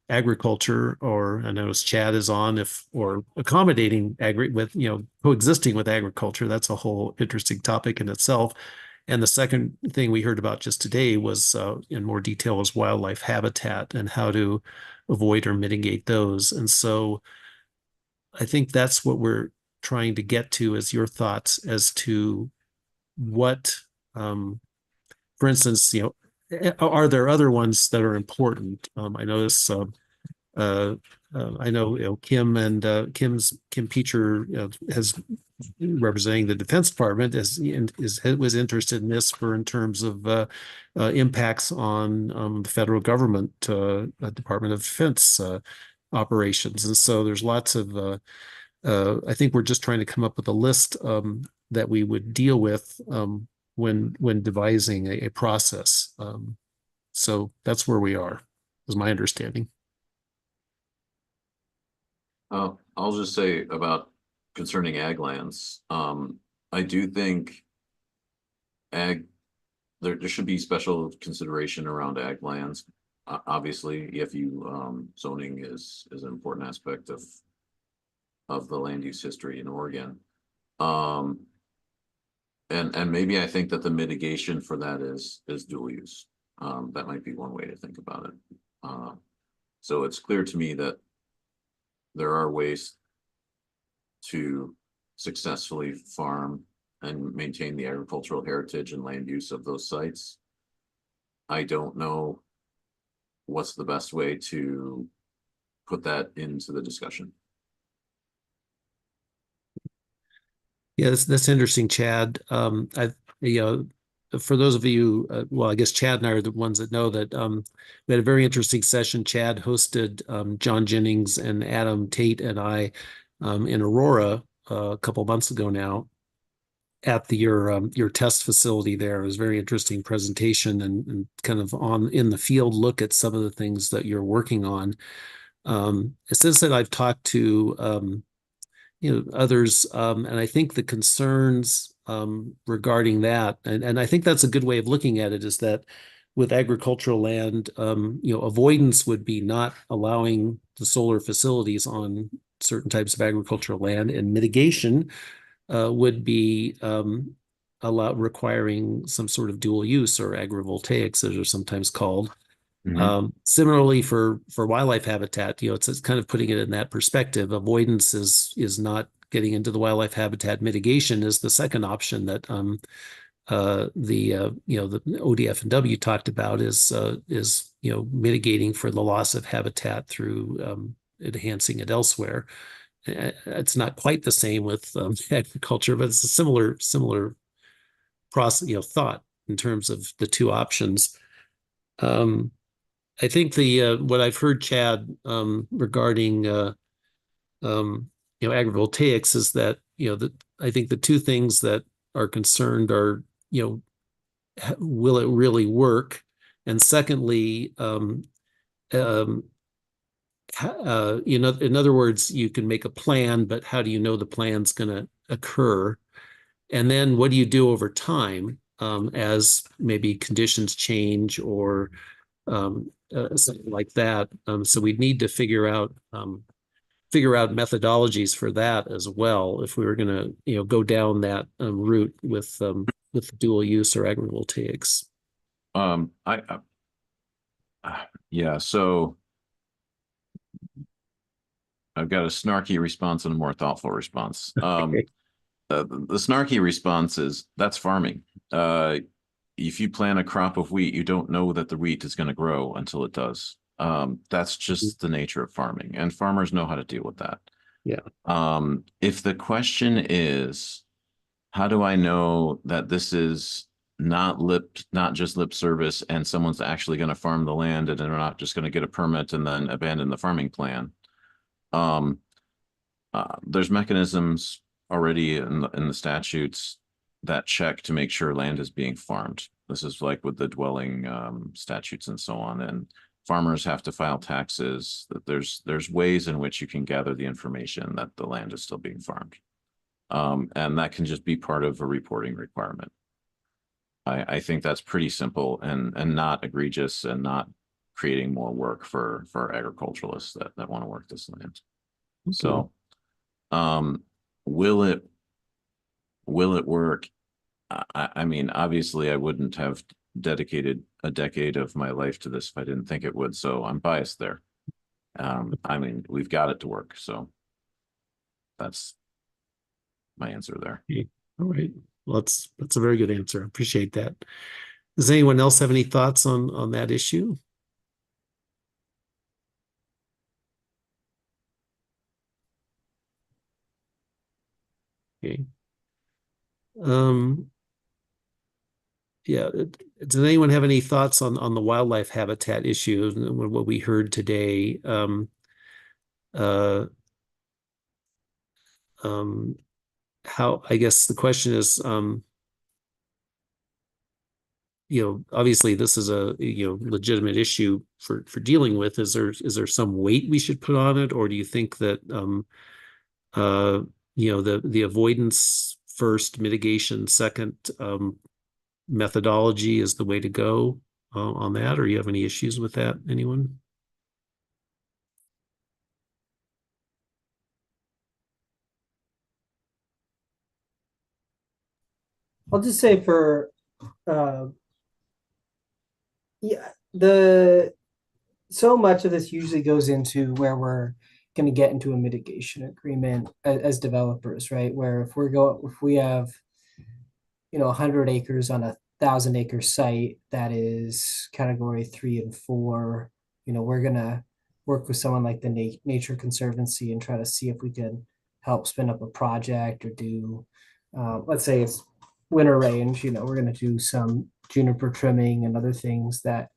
agriculture, or I notice Chad is on, or accommodating coexisting with agriculture. That's a whole interesting topic in itself. And the second thing we heard about just today was in more detail was wildlife habitat and how to avoid or mitigate those. And so I think that's what we're trying to get to, as your thoughts as to what, for instance, are there other ones that are important? I notice, I know, Kim Peacher has representing the Defense Department was interested in this in terms of impacts on the federal government, Department of Defense operations. And so there's lots of I think we're just trying to come up with a list that we would deal with when devising a process. So that's where we are, is my understanding. I'll just say about concerning ag lands. I do think there should be special consideration around ag lands. Obviously, EFU zoning is an important aspect of the land use history in Oregon. And maybe I think that the mitigation for that is dual use. That might be one way to think about it. So it's clear to me that there are ways to successfully farm and maintain the agricultural heritage and land use of those sites. I don't know what's the best way to put that into the discussion. Yeah, that's interesting, Chad. For those of you, well, I guess Chad and I are the ones that know that we had a very interesting session. Chad hosted John Jennings and Adam Tate and I in Aurora a couple months ago now at your test facility there. It was a very interesting presentation and kind of in the field look at some of the things that you're working on. Since then, I've talked to others, and I think the concerns regarding that, and I think that's a good way of looking at it, is that with agricultural land, avoidance would be not allowing the solar facilities on certain types of agricultural land, and mitigation would be requiring some sort of dual use, or agrivoltaics, as are sometimes called. Similarly for wildlife habitat, it's kind of putting it in that perspective. Avoidance is not getting into the wildlife habitat. Mitigation is the second option that the ODF and W talked about is mitigating for the loss of habitat through enhancing it elsewhere. It's not quite the same with agriculture, but it's a similar process, thought in terms of the two options. I think what I've heard, Chad, regarding agrivoltaics is that I think the two things that are concerned are will it really work, and secondly, in other words, you can make a plan, but how do you know the plan's going to occur? And then what do you do over time as maybe conditions change or something like that? So we need to figure out methodologies for that as well if we were going to go down that route with dual use or agrivoltaics. Yeah, so I've got a snarky response and a more thoughtful response. The snarky response is that's farming. If you plant a crop of wheat, you don't know that the wheat is going to grow until it does. That's just the nature of farming, and farmers know how to deal with that. Yeah. If the question is, how do I know that this is not just lip service and someone's actually going to farm the land and they're not just going to get a permit and then abandon the farming plan? There's mechanisms already in the statutes that check to make sure land is being farmed. This is like with the dwelling statutes and so on. And farmers have to file taxes. That there's ways in which you can gather the information that the land is still being farmed. And that can just be part of a reporting requirement. I think that's pretty simple and not egregious and not creating more work for agriculturalists that want to work this land. Okay. So will it work? I mean, obviously I wouldn't have dedicated a decade of my life to this if I didn't think it would. So I'm biased there. I mean, we've got it to work. So that's my answer there. Okay. All right. Well, that's a very good answer. I appreciate that. Does anyone else have any thoughts on that issue? Okay. Yeah. Does anyone have any thoughts on the wildlife habitat issue and what we heard today? How, I guess the question is, obviously this is a legitimate issue for dealing with. Is there some weight we should put on it, or do you think that the avoidance first, mitigation second methodology is the way to go on that, or you have any issues with that, anyone? I'll just say so much of this usually goes into where we're going to get into a mitigation agreement as developers, right? Where if we have 100 acres on a 1,000-acre site that is category 3 and 4, we're gonna work with someone like the Nature Conservancy and try to see if we can help spin up a project or do, let's say it's winter range, we're going to do some juniper trimming and other things that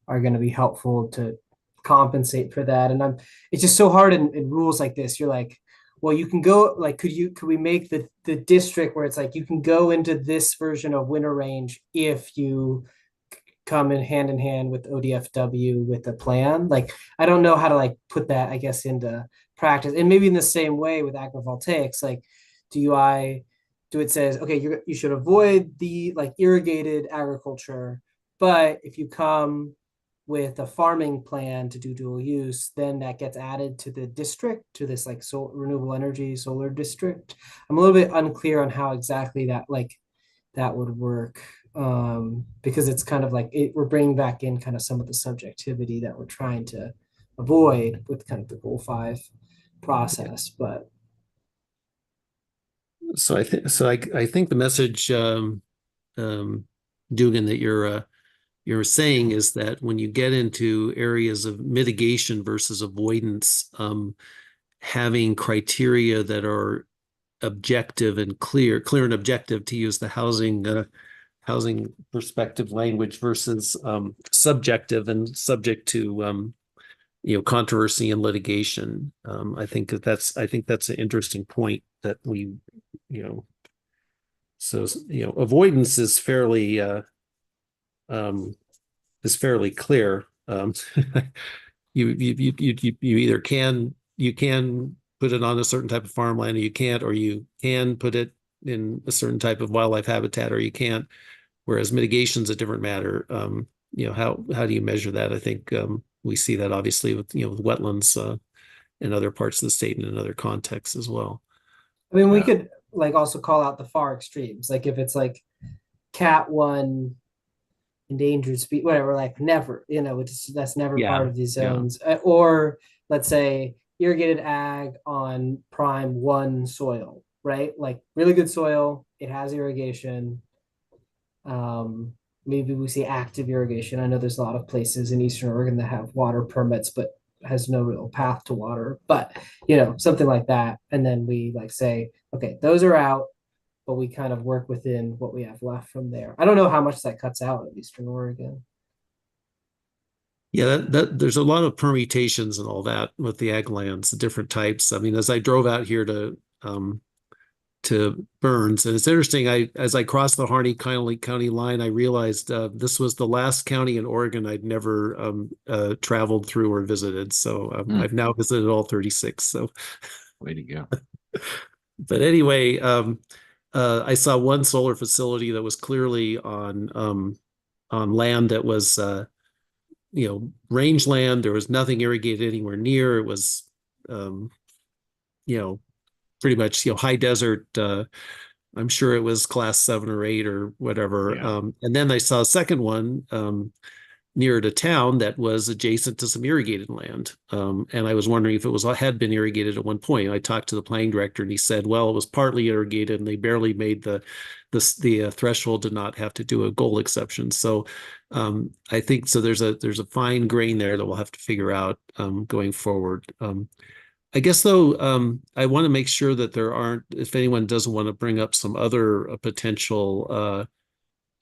are going to be helpful to compensate for that. And it's just so hard in rules like this. You're like, well, you can go, like, could we make the district where it's like, you can go into this version of winter range if you come in hand with ODFW with a plan. Like, I don't know how to put that, I guess, into practice. And maybe in the same way with agrivoltaics, like, it says, okay, you should avoid the irrigated agriculture, but if you come with a farming plan to do dual use, then that gets added to the district, to this renewable energy solar district. I'm a little bit unclear on how exactly that would work. Because it's kind of like we're bringing back in kind of some of the subjectivity that we're trying to avoid with kind of the goal 5 process. But So I think the message, Dugan, that you're saying is that when you get into areas of mitigation versus avoidance, having criteria that are objective and clear and objective, to use the housing perspective language, versus subjective and subject to controversy and litigation. I think that's an interesting point that we, so avoidance is fairly clear. You either you can put it on a certain type of farmland, or you can't, or you can put it in a certain type of wildlife habitat, or you can't. Whereas mitigation is a different matter. How do you measure that? I think we see that obviously with with wetlands in other parts of the state and in other contexts as well. I mean, we could like also call out the far extremes, like if it's like Cat 1 endangered species, whatever, like never, that's never part of these zones. Or let's say irrigated ag on prime 1 soil, right? Like really good soil, it has irrigation. Maybe we see active irrigation. I know there's a lot of places in Eastern Oregon that have water permits, but has no real path to water. But something like that. And then we like say, okay, those are out, but we kind of work within what we have left from there. I don't know how much that cuts out of Eastern Oregon. Yeah, that there's a lot of permutations and all that with the ag lands, the different types. I mean, as I drove out here to Burns, and it's interesting. As I crossed the Harney County line, I realized this was the last county in Oregon I'd never traveled through or visited. So I've now visited all 36. So way to go. But anyway, I saw one solar facility that was clearly on land that was rangeland. There was nothing irrigated anywhere near. It was pretty much high desert. I'm sure it was class 7 or 8 or whatever. Yeah. And then I saw a second one near to town that was adjacent to some irrigated land. And I was wondering if it had been irrigated at one point. I talked to the planning director and he said, well, it was partly irrigated and they barely made the threshold to not have to do a goal exception. So I think so there's a fine grain there that we'll have to figure out going forward. I guess though, I want to make sure that there aren't, if anyone doesn't want to bring up some other potential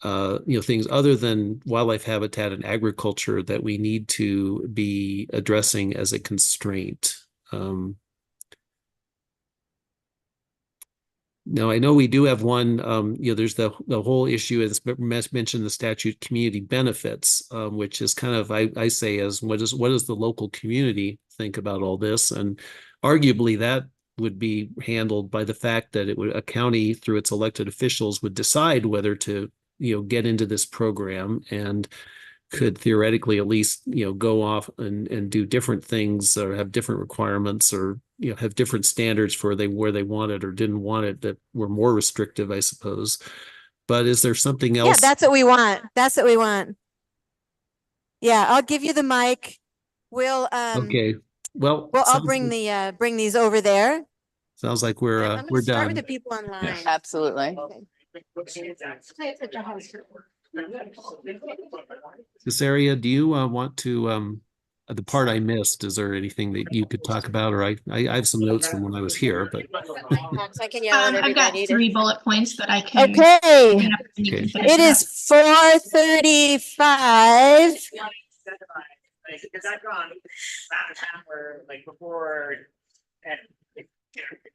things other than wildlife habitat and agriculture that we need to be addressing as a constraint. Now, I know we do have one, there's the whole issue, as mentioned, the statute community benefits, which is kind of, I say, as what does the local community think about all this? And arguably that would be handled by the fact that a county through its elected officials would decide whether to get into this program, and could theoretically at least go off and do different things, or have different requirements, or have different standards for where they want it or didn't want it, that were more restrictive, I suppose. But is there something else? Yeah, that's what we want. That's what we want. Yeah, I'll give you the mic. We'll okay. Well, I'll bring these over there. Sounds like we're I'm gonna start done. with the people online. Yes. Absolutely. This area, do you want to the part I missed, is there anything that you could talk about? Or I have some notes from when I was here, but I can yell at I've got everybody. 3 bullet points that I can. Okay. bring up and you can finish It it is 4:35. Because I've gone back to time where like before and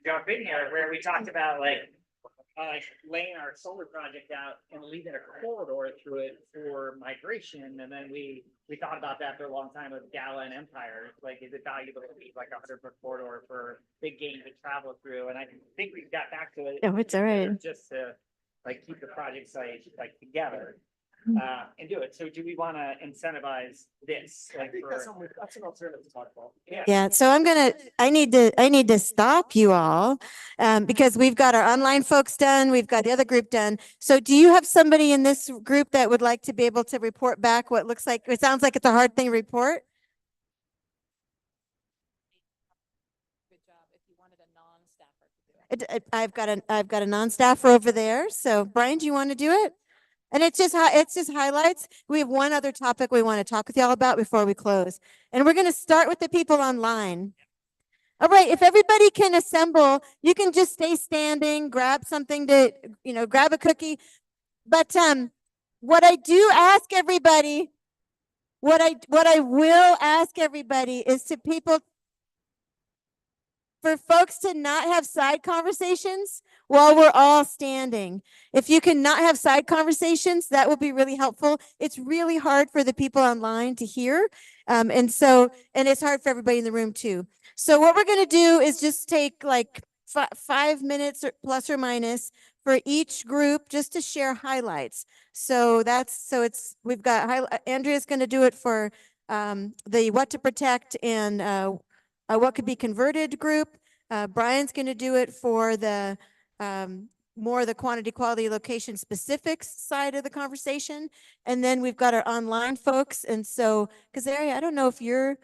John been here where we talked about laying our solar project out and leaving a corridor through it for migration, and then we thought about that for a long time with Gala and Empire. Like, is it valuable to leave like 100-foot corridor for big game to travel through? And I think we got back to it. Oh, it's all right. Just to keep the project site together. And do it. So do we want to incentivize this? Like that's an alternative to talk about. Yeah, so I need to stop you all, because we've got our online folks done, we've got the other group done. So do you have somebody in this group that would like to be able to report back what looks like, it sounds like it's a hard thing to report? Good job. If you wanted a non-staffer to do it. I've got a non-staffer over there. So Brian, do you want to do it? And it's just highlights. We have one other topic we want to talk with y'all about before we close. And we're going to start with the people online. All right, if everybody can assemble, you can just stay standing, grab something to, grab a cookie. But what I do ask everybody, what I will ask everybody is for folks to not have side conversations while we're all standing. If you can not have side conversations, that will be really helpful. It's really hard for the people online to hear. And it's hard for everybody in the room too. So what we're going to do is just take like 5 minutes or plus or minus for each group just to share highlights. So we've got Andrea's going to do it for the what to protect and what could be converted group. Brian's going to do it for the more the quantity, quality, location specifics side of the conversation. And then we've got our online folks. And so, Kazari, I don't know if you're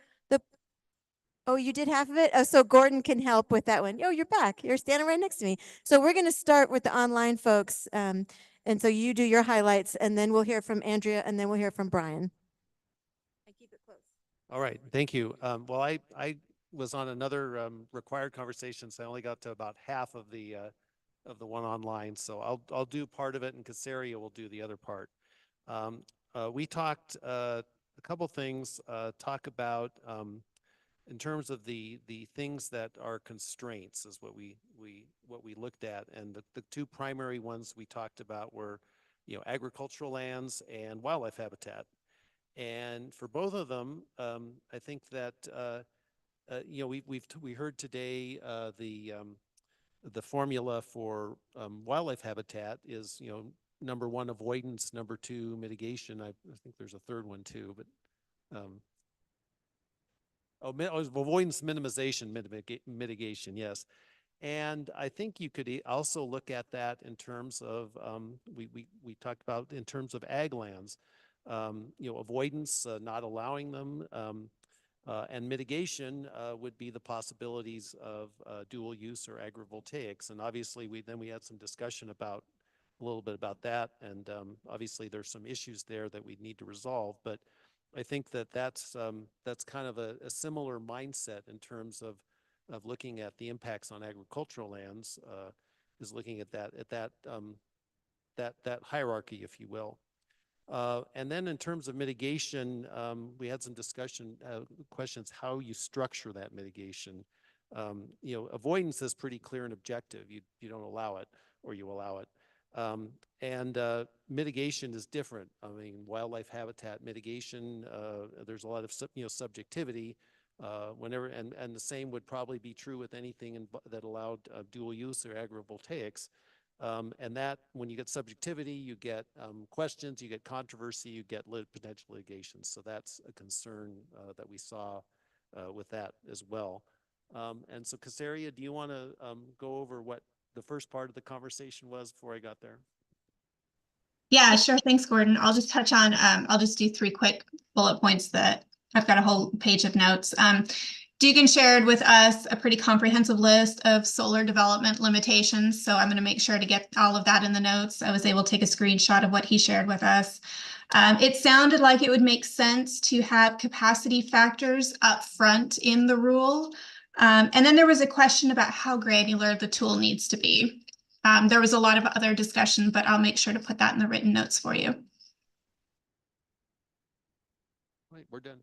oh, you did half of it? Oh, so Gordon can help with that one. Oh, you're back. You're standing right next to me. So we're going to start with the online folks. And so you do your highlights, and then we'll hear from Andrea, and then we'll hear from Brian. And keep it close. All right, thank you. Well, I was on another required conversation, so I only got to about half of the one online. So I'll do part of it, and Casaria will do the other part. We talked a couple things. Talk about in terms of the things that are constraints is what we looked at, and the two primary ones we talked about were, agricultural lands and wildlife habitat. And for both of them, I think that we heard today the formula for wildlife habitat is number one, avoidance, number two, mitigation. I think there's a third one too, but avoidance, minimization, mitigation, yes. And I think you could also look at that in terms of we talked about in terms of ag lands. Avoidance, not allowing them, and mitigation would be the possibilities of dual use or agrivoltaics. And obviously, we had some discussion about a little bit about that. And obviously, there's some issues there that we need to resolve. But I think that's kind of a similar mindset in terms of looking at the impacts on agricultural lands. Is looking at that hierarchy, if you will. And then in terms of mitigation, we had some discussion questions how you structure that mitigation. Avoidance is pretty clear and objective. You don't allow it, or you allow it. And mitigation is different. I mean, wildlife habitat mitigation, there's a lot of subjectivity. Whenever and the same would probably be true with anything that allowed dual use or agrivoltaics. And that when you get subjectivity, you get questions, you get controversy, you get potential litigation. So that's a concern that we saw with that as well. And so Casaria, do you want to go over what the first part of the conversation was before I got there? Yeah, sure. Thanks, Gordon. I'll just touch on, I'll just do 3 quick bullet points that I've got a whole page of notes. Deegan shared with us a pretty comprehensive list of solar development limitations. So I'm going to make sure to get all of that in the notes. I was able to take a screenshot of what he shared with us. It sounded like it would make sense to have capacity factors up front in the rule. And then there was a question about how granular the tool needs to be. There was a lot of other discussion, but I'll make sure to put that in the written notes for you. Right, we're done.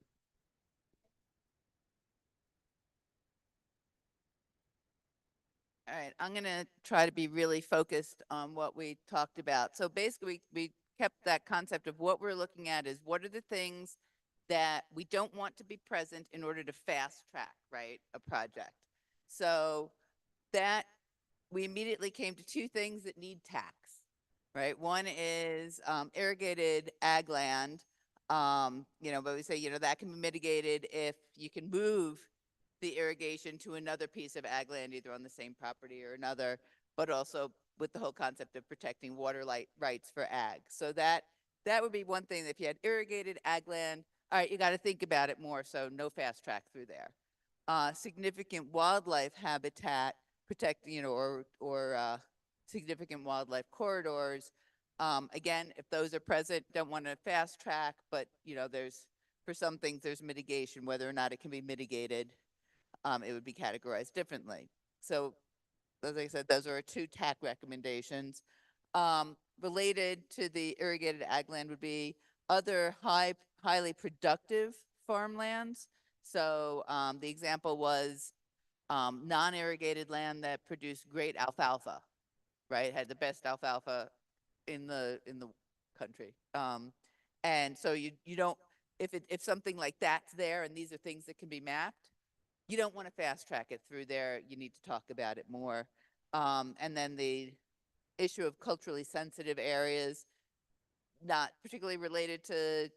All right, I'm going to try to be really focused on what we talked about. So basically, we kept that concept of what we're looking at is what are the things that we don't want to be present in order to fast track, right, a project. So that we immediately came to 2 things that need tax. right? One is irrigated ag land. But we say, that can be mitigated if you can move the irrigation to another piece of ag land, either on the same property or another, but also with the whole concept of protecting water rights for ag. So that would be one thing. If you had irrigated ag land, all right, you got to think about it more. So no fast track through there. Significant wildlife habitat protect, or significant wildlife corridors. Again, if those are present, don't want to fast track, but there's, for some things, there's mitigation. Whether or not it can be mitigated, it would be categorized differently. So, as I said, those are our 2 TAC recommendations. Related to the irrigated ag land would be other highly productive farmlands. So the example was non-irrigated land that produced great alfalfa, right? Had the best alfalfa in the country. And so you don't, if something like that's there, and these are things that can be mapped, you don't want to fast track it through there. You need to talk about it more. And then the issue of culturally sensitive areas, not particularly related to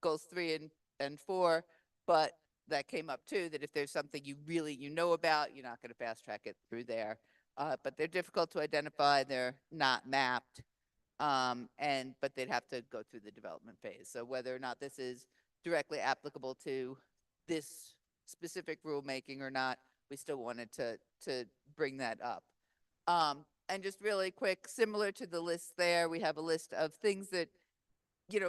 goals 3 and 4, but that came up too, that if there's something you really about, you're not going to fast track it through there. But they're difficult to identify. They're not mapped. But they'd have to go through the development phase. So whether or not this is directly applicable to this specific rulemaking or not, we still wanted to bring that up. And just really quick, similar to the list there, we have a list of things that,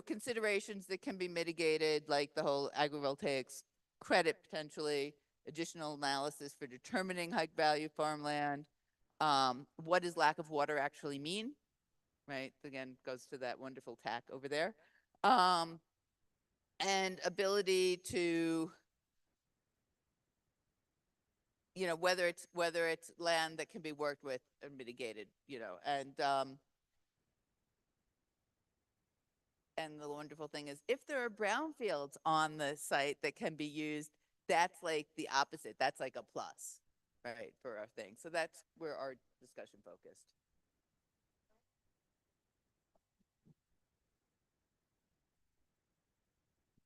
considerations that can be mitigated, like the whole agrivoltaics credit potentially, additional analysis for determining high value farmland. What does lack of water actually mean? Right? Again, goes to that wonderful TAC over there. And ability to, whether it's land that can be worked with and mitigated, and the wonderful thing is, if there are brownfields on the site that can be used, that's like the opposite. That's like a plus, right, for our thing. So that's where our discussion focused.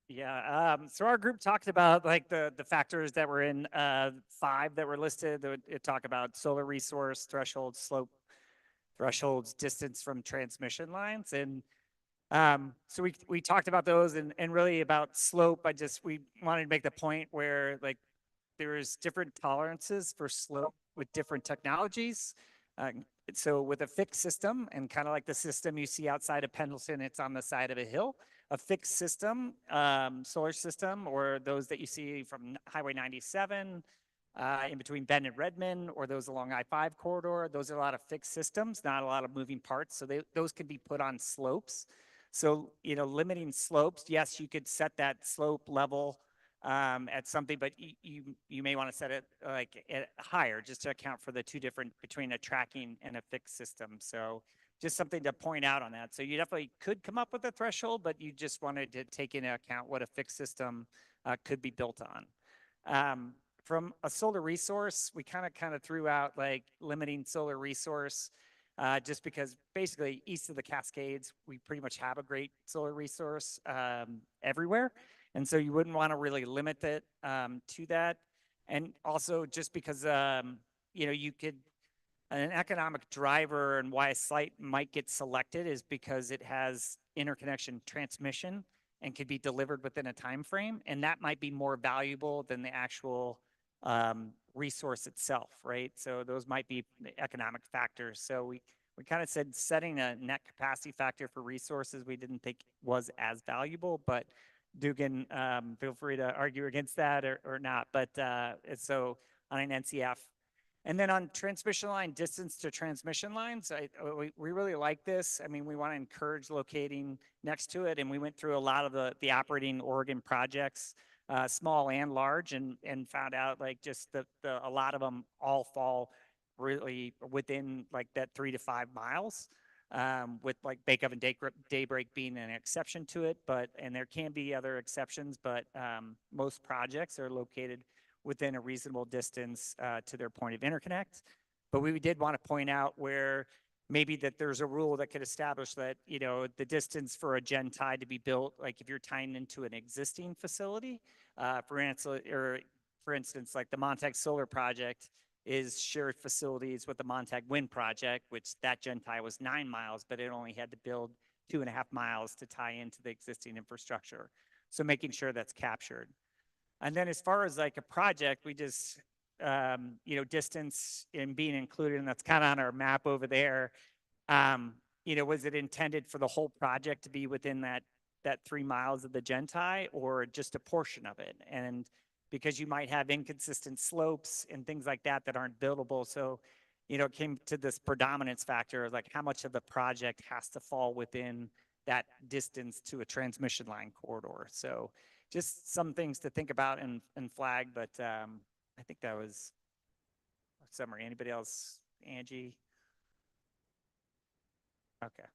Yeah, so our group talked about like the factors that were in 5 that were listed. It talked about solar resource thresholds, slope thresholds, distance from transmission lines, and so we talked about those and really about slope. We wanted to make the point where like there's different tolerances for slope with different technologies. So with a fixed system, and kind of like the system you see outside of Pendleton, it's on the side of a hill. A fixed system, solar system, or those that you see from Highway 97, in between Bend and Redmond, or those along I-5 corridor, those are a lot of fixed systems, not a lot of moving parts. So those can be put on slopes. So, limiting slopes, yes, you could set that slope level at something, but you may want to set it like at higher, just to account for the 2 different between a tracking and a fixed system. So just something to point out on that. So you definitely could come up with a threshold, but you just wanted to take into account what a fixed system could be built on. From a solar resource, we kind of threw out like limiting solar resource, just because basically east of the Cascades, we pretty much have a great solar resource everywhere. And so you wouldn't want to really limit it to that. And also just because, you could, an economic driver and why a site might get selected is because it has interconnection transmission and could be delivered within a time frame. And that might be more valuable than the actual resource itself, right? So those might be economic factors. So we kind of said setting a net capacity factor for resources we didn't think was as valuable, but Dugan, feel free to argue against that or not. But so on an NCF. And then on transmission line, distance to transmission lines, we really like this. I mean, we want to encourage locating next to it. And we went through a lot of the operating Oregon projects, small and large, and found out like just a lot of them all fall really within like that 3 to 5 miles, with like Bake Oven Daybreak being an exception to it. And there can be other exceptions, but most projects are located within a reasonable distance to their point of interconnect. But we did want to point out where maybe that there's a rule that could establish that, you know, the distance for a gen tie to be built, like if you're tying into an existing facility, for instance, like the Montague Solar Project is shared facilities with the Montague Wind Project, which that gen tie was 9 miles, but it only had to build 2.5 miles to tie into the existing infrastructure. So making sure that's captured. And then as far as like a project, we just, you know, distance in being included, and that's kind of on our map over there. You know, was it intended for the whole project to be within that 3 miles of the gen tie, or just a portion of it? And because you might have inconsistent slopes and things like that that aren't buildable. So, you know, it came to this predominance factor of like how much of the project has to fall within that distance to a transmission line corridor. So just some things to think about and flag, but I think that was a summary. Anybody else? Angie? Okay.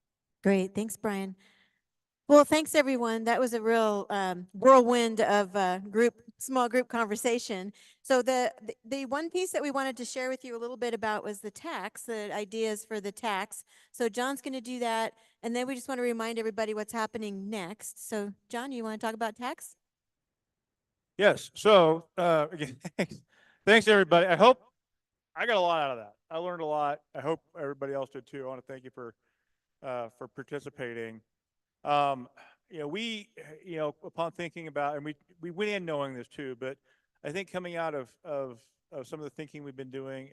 Great. Thanks, Brian. Well, thanks everyone. That was a real whirlwind of small group conversation. So the one piece that we wanted to share with you a little bit about was the tax, the ideas for the tax. So John's going to do that, and then we just want to remind everybody what's happening next. So John, you want to talk about tax? Yes. So again, thanks everybody. I hope I got a lot out of that. I learned a lot. I hope everybody else did too. I want to thank you for participating. You know, you know, upon thinking about, and we went in knowing this too, but I think coming out of some of the thinking we've been doing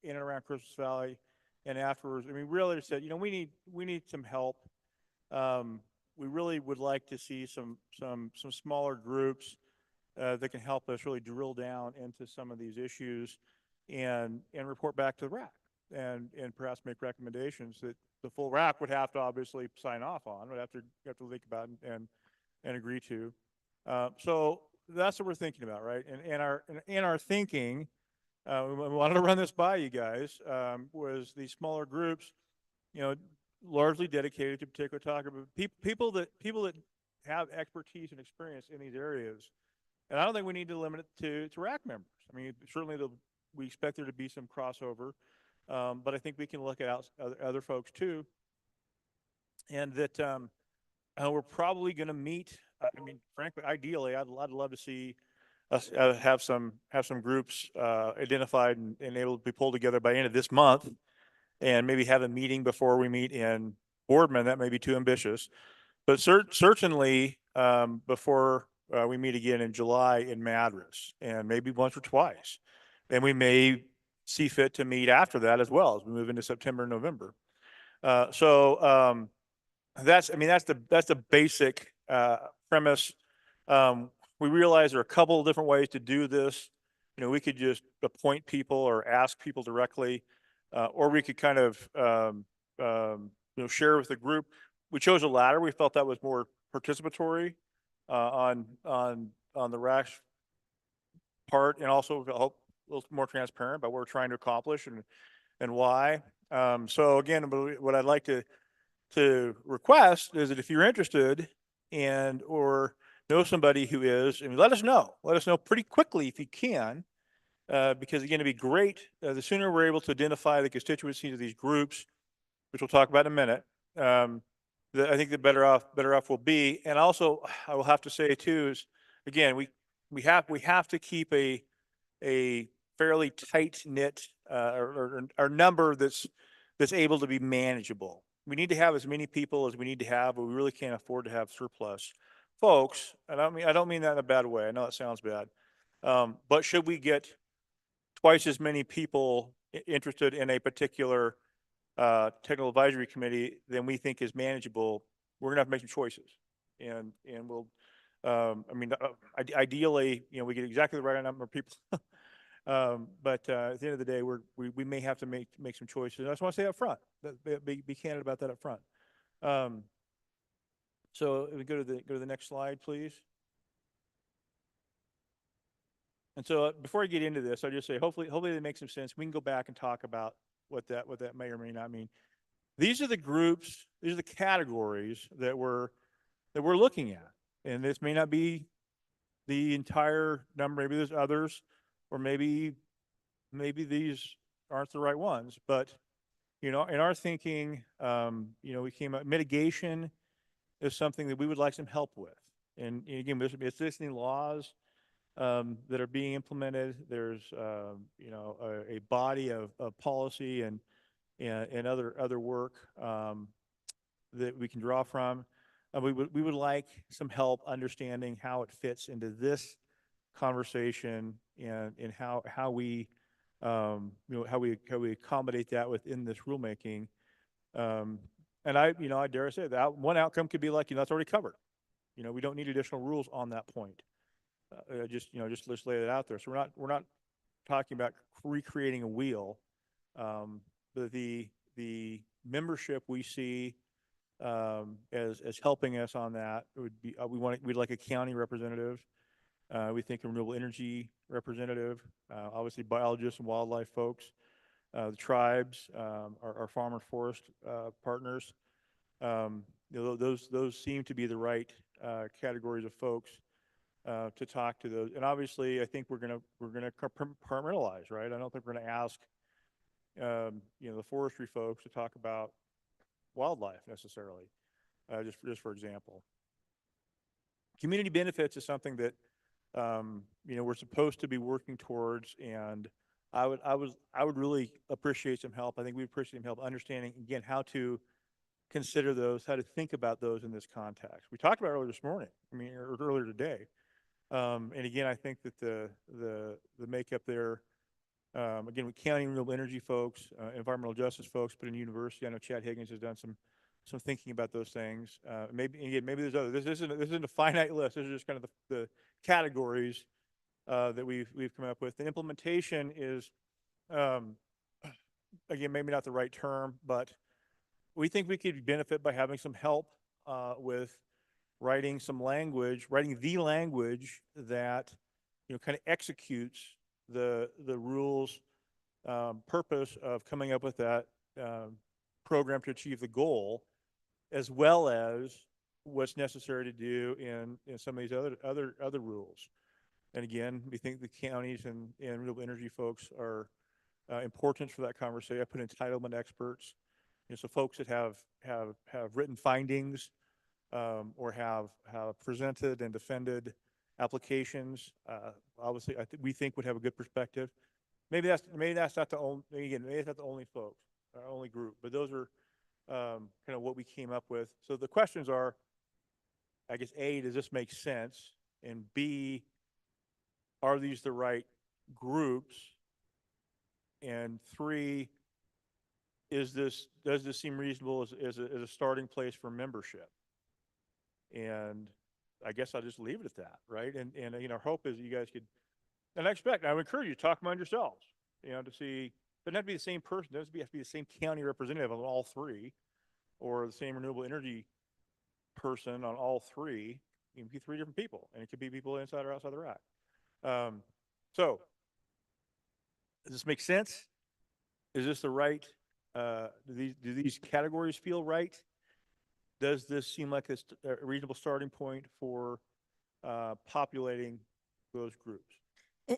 in and around Christmas Valley and afterwards, I mean, really said, you know, we need some help. We really would like to see some smaller groups that can help us really drill down into some of these issues and report back to the RAC and perhaps make recommendations that the full RAC would have to obviously sign off on, would have to think about and agree to. So that's what we're thinking about, right? And in our thinking, we wanted to run this by you guys, was these smaller groups, you know, largely dedicated to particular topic, but people that have expertise and experience in these areas. And I don't think we need to limit it to RAC members. I mean, certainly we expect there to be some crossover, but I think we can look at other folks too. And that we're probably going to meet. I mean, frankly, ideally, I'd love to see us have some groups identified and able to be pulled together by the end of this month, and maybe have a meeting before we meet in Boardman. That may be too ambitious, but certainly before we meet again in July in Madras, and maybe once or twice. And we may see fit to meet after that as well as we move into September and November. So that's the basic premise. We realize there are a couple of different ways to do this. You know, we could just appoint people or ask people directly, or we could kind of you know, share with the group. We chose the latter. We felt that was more participatory on the RAC's part, and also help a little more transparent about what we're trying to accomplish and why. So again, what I'd like to request is that if you're interested and or know somebody who is, I mean, let us know pretty quickly if you can, because again, it'd be great. The sooner we're able to identify the constituencies of these groups, which we'll talk about in a minute, I think the better off we'll be. And also, I will have to say too is, again, we have to keep a fairly tight knit or number that's able to be manageable. We need to have as many people as we need to have, but we really can't afford to have surplus folks. And I don't mean that in a bad way. I know that sounds bad. But should we get twice as many people interested in a particular technical advisory committee than we think is manageable, we're gonna have to make some choices. And we'll, I mean, ideally, you know, we get exactly the right number of people. But at the end of the day, we may have to make some choices. I just want to say up front, be candid about that up front. So if we go to the next slide, please. And so before I get into this, I'll just say, hopefully that makes some sense. We can go back and talk about what that may or may not mean. These are the groups, these are the categories that we're looking at. And this may not be the entire number, maybe there's others, or maybe these aren't the right ones, but in our thinking, we came up, mitigation is something that we would like some help with. And again, there's existing laws that are being implemented. There's, a body of policy and other work that we can draw from. We would like some help understanding how it fits into this conversation and how we how we accommodate that within this rulemaking. And I dare say that one outcome could be like, that's already covered. We don't need additional rules on that point. Just let's lay it out there. So we're not talking about recreating a wheel. The membership we see as helping us on that would be we'd like a county representative. We think a renewable energy representative, obviously biologists and wildlife folks, the tribes, our farm and forest partners. Those seem to be the right categories of folks to talk to those. And obviously, I think we're gonna compartmentalize, right? I don't think we're gonna ask the forestry folks to talk about wildlife necessarily. Just for example, community benefits is something that we're supposed to be working towards, and I would really appreciate some help. I think we appreciate some help understanding again how to consider those, how to think about those in this context. We talked about it earlier this morning. Or earlier today. And again, I think that the makeup there, again, with county renewable energy folks, environmental justice folks, but in university, I know Chad Higgins has done some thinking about those things. Maybe there's other. This isn't a finite list. This is just kind of the categories that we've come up with. The implementation is, again, maybe not the right term, but we think we could benefit by having some help with writing the language that kind of executes the rules purpose of coming up with that program to achieve the goal, as well as what's necessary to do in some of these other rules. And again, we think the counties and renewable energy folks are important for that conversation. I put entitlement experts, so folks that have written findings or have presented and defended applications. Obviously, we think would have a good perspective. Maybe that's not the only. Again, maybe it's not the only folks, our only group, but those are kind of what we came up with. So the questions are, I guess, A, does this make sense? And B, are these the right groups? And 3, does this seem reasonable as a starting place for membership? And I guess I'll just leave it at that, right? And our hope is that you guys could, and I would encourage you to talk among yourselves, to see. Doesn't have to be the same person. Doesn't have to be the same county representative on all 3, or the same renewable energy person on all 3. It can be 3 different people, and it could be people inside or outside the rack. So, does this make sense? Is this the right? Do these categories feel right? Does this seem like a reasonable starting point for populating those groups?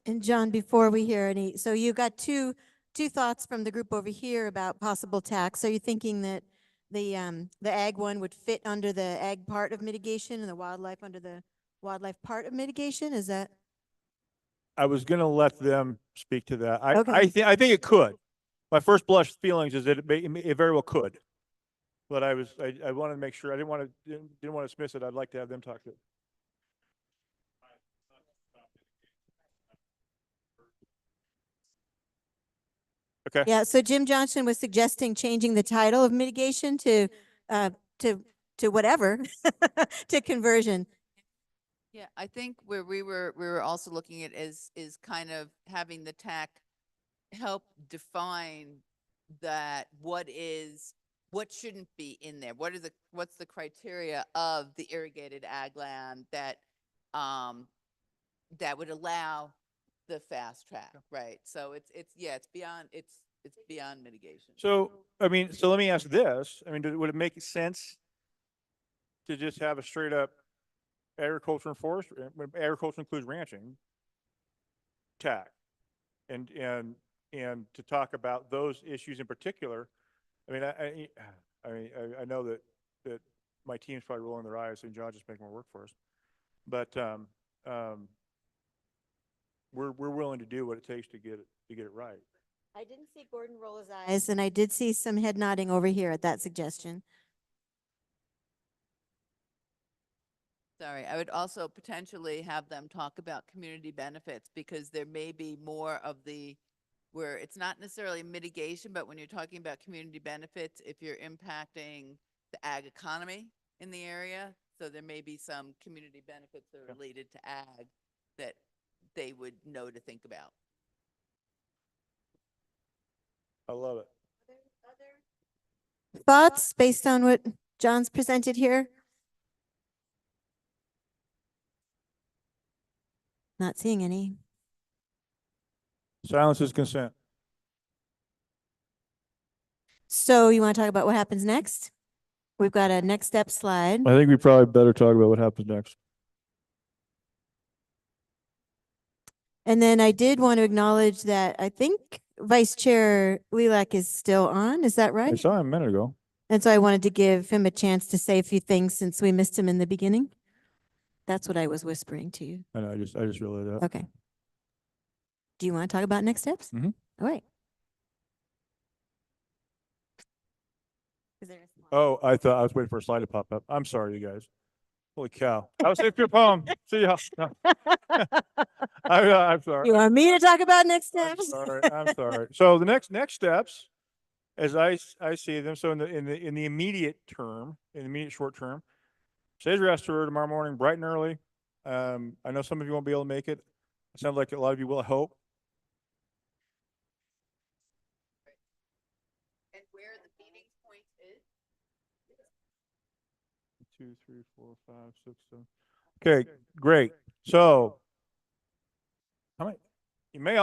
And John, before we hear any, so you got two thoughts from the group over here about possible tax. Are you thinking that the ag one would fit under the ag part of mitigation and the wildlife under the wildlife part of mitigation? Is that? I was going to let them speak to that. Okay. I think it could. My first blush feelings is that it very well could. But I wanted to make sure. I didn't want to dismiss it. I'd like to have them talk to it. Okay. Yeah. So Jim Johnson was suggesting changing the title of mitigation to whatever, to conversion. Yeah, I think where we were also looking at is kind of having the TAC help define that what shouldn't be in there. What's the criteria of the irrigated ag land that that would allow the fast track, right? So it's beyond mitigation. So let me ask this. Would it make sense to just have a straight up agriculture and forestry? Agriculture includes ranching, TAC, and to talk about those issues in particular, I mean, I know that my team's probably rolling their eyes and John just making more work for us. But, we're willing to do what it takes to get it right. I didn't see Gordon roll his eyes, and I did see some head nodding over here at that suggestion. Sorry, I would also potentially have them talk about community benefits because there may be more of where it's not necessarily mitigation, but when you're talking about community benefits, if you're impacting the ag economy in the area, so there may be some community benefits that are related to ag that they would know to think about. I love it. Thoughts based on what John's presented here? Not seeing any. Silence is consent. So you want to talk about what happens next? We've got a next step slide. I think we probably better talk about what happens next. And then I did want to acknowledge that I think Vice Chair Lilac is still on. Is that I right? saw him a minute ago. And so I wanted to give him a chance to say a few things since we missed him in the beginning. That's what I was whispering to you. I know, I just realized that. Okay. Do you want to talk about next steps? Mhm. All right. Oh, I thought I was waiting for a slide to pop up. I'm sorry, you guys. Holy cow. I was safe your poem. See ya. No. I'm sorry. You want me to talk about next steps? I'm sorry. So the next steps, as I see them, so in the immediate term, in the immediate short term, stage restaurant tomorrow morning, bright and early. I know some of you won't be able to make it. It sounds like a lot of you will, I hope. And where the meeting point is? 2, 3, 4, 5, 6, 7. Okay, great. So, how many? You may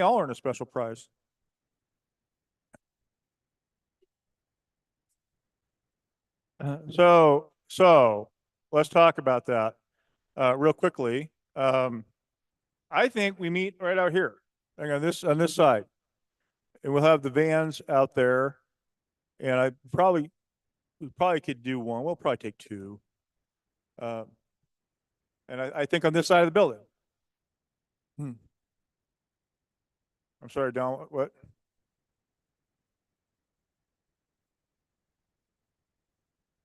all earn a special prize. So let's talk about that real quickly. I think we meet right out here, like on this side, and we'll have the vans out there. And we probably could do one. We'll probably take two. And I think on this side of the building. I'm sorry, Don. What?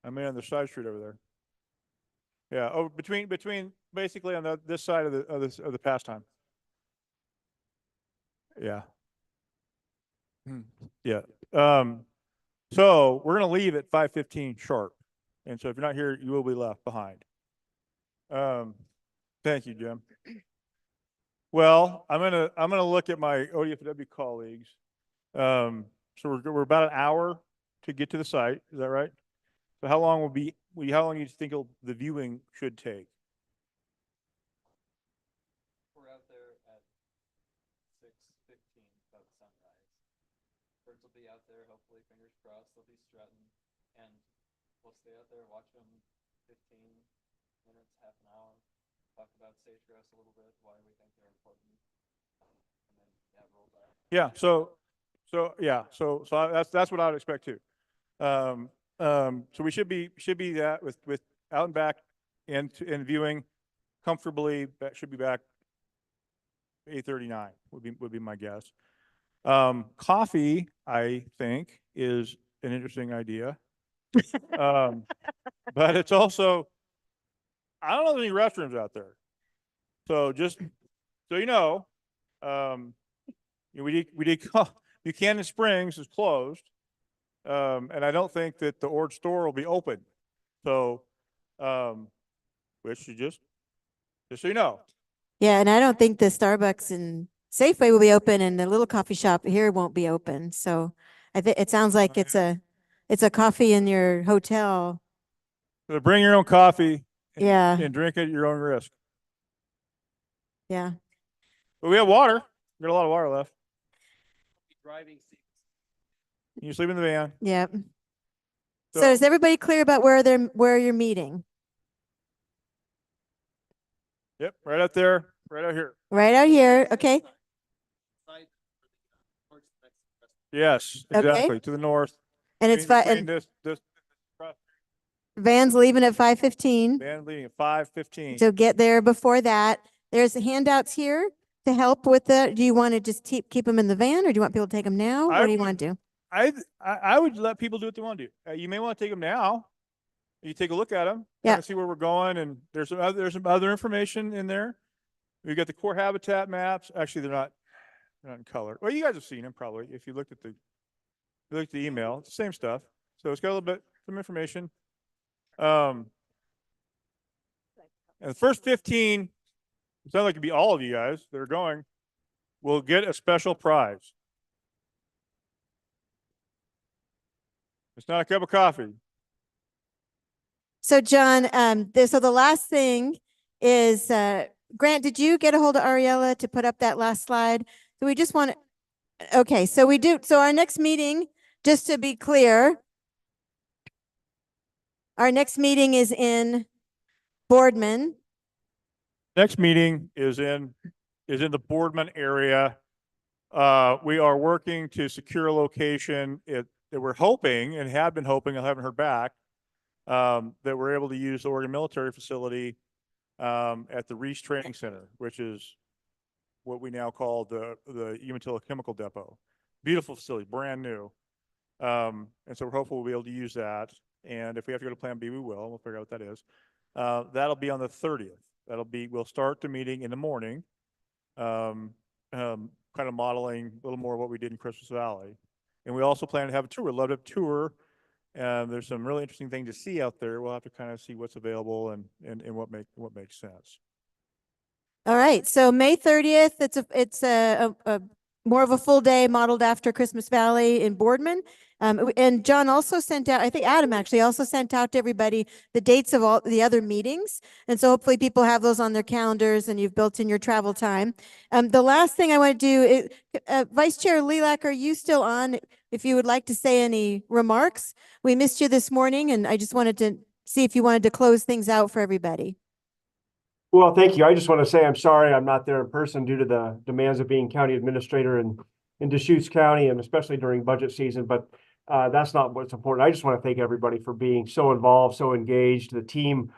I mean, on the side street over there. Yeah. Oh, between basically on this side of the pastime. Yeah. Yeah. So we're gonna leave at 5:15 sharp, and so if you're not here, you will be left behind. Thank you, Jim. Well, I'm gonna look at my ODFW colleagues. So we're about an hour to get to the site. Is that right? So how long how long do you think the viewing should take? We're out there at 6:15 about sunrise. Birds will be out there, hopefully, fingers crossed, they'll be strutting, and we'll stay out there, watch them 15 minutes, half an hour, talk about sage-grouse a little bit, why we think they're important, and then roll back. Yeah. So that's what I would expect too. So we should be that with out and back and viewing comfortably. That should be back 8:39 would be my guess. Coffee, I think, is an interesting idea. But it's also, I don't know if there's any restrooms out there. So just so you know, we did Buchanan Springs is closed. And I don't think that the Ord store will be open. So, which you just so you know. Yeah, and I don't think the Starbucks and Safeway will be open, and the little coffee shop here won't be open. So I think it sounds like it's a coffee in your hotel. So bring your own coffee. And drink it at your own risk. Yeah. But we have water. We got a lot of water left. Driving seats. You sleep in the van. Yep. So is everybody clear about where you're meeting? Yep, right out there, right out here. Right out here. Okay. Yes, exactly. To the north. And it's Between five, this van's leaving at 5:15. van leaving at 5:15. So get there before that. There's handouts here to help with do you want to just keep them in the van, or do you want people to take them now? What do you want to do? I would let people do what they want to do. You may want to take them now. You take a look at them, Yeah. kind of see where we're going, and there's some other information in there. We've got the core habitat maps. Actually, they're not in color. Well, you guys have seen them probably if you looked at the email. It's the same stuff. So it's got a little bit some information. And the first 15, it sounds like it'd be all of you guys that are going, will get a special prize. It's not a cup of coffee. So John, so the last thing is, Grant, did you get a hold of Ariella to put up that last slide? So we just want to, okay, so we do, so our next meeting, just to be clear, our next meeting is in Boardman. Next meeting is in the Boardman area. We are working to secure a location that we're hoping and have been hoping, I haven't heard back, that we're able to use the Oregon Military Facility at the Reese Training Center, which is what we now call the Umatilla Chemical Depot. Beautiful facility, brand new. And so we're hopeful we'll be able to use that. And if we have to go to Plan B, we will. We'll figure out what that is. That'll be on the 30th. We'll start the meeting in the morning, kind of modeling a little more of what we did in Christmas Valley. And we also plan to have a tour. We'd love to have a tour. And there's some really interesting things to see out there. We'll have to kind of see what's available and what makes sense. All right, so May 30th, it's a more of a full day modeled after Christmas Valley in Boardman. And John also sent out, I think Adam actually also sent out to everybody the dates of all the other meetings. And so hopefully people have those on their calendars and you've built in your travel time. The last thing I want to do is, Vice Chair Lilac, are you still on? If you would like to say any remarks, we missed you this morning and I just wanted to see if you wanted to close things out for everybody. Well, thank you. I just want to say I'm sorry I'm not there in person due to the demands of being county administrator in Deschutes County, and especially during budget season. But that's not what's important. I just want to thank everybody for being so involved, so engaged. The team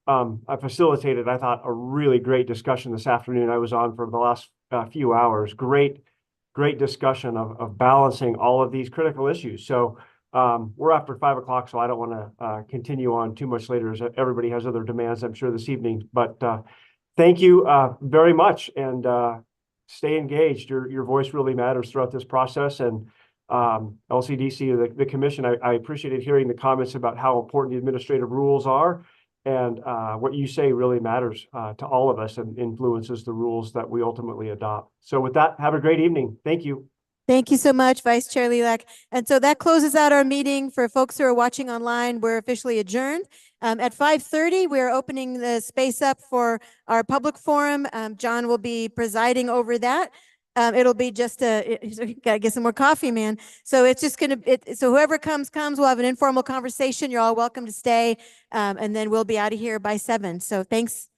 I facilitated, I thought, a really great discussion this afternoon. I was on for the last few hours. Great discussion of balancing all of these critical issues. So we're after 5 o'clock, so I don't want to continue on too much later as everybody has other demands, I'm sure, this evening. But thank you very much, and stay engaged. Your voice really matters throughout this process. And LCDC, the commission, I appreciated hearing the comments about how important the administrative rules are. And what you say really matters to all of us and influences the rules that we ultimately adopt. So with that, have a great evening. Thank you. Thank you so much, Vice Chair Lilac. And so that closes out our meeting. For folks who are watching online, we're officially adjourned. At 5:30, we're opening the space up for our public forum. John will be presiding over that. It'll be just gotta get some more coffee, man. So it's just so whoever comes, we'll have an informal conversation. You're all welcome to stay. And then we'll be out of here by 7. So thanks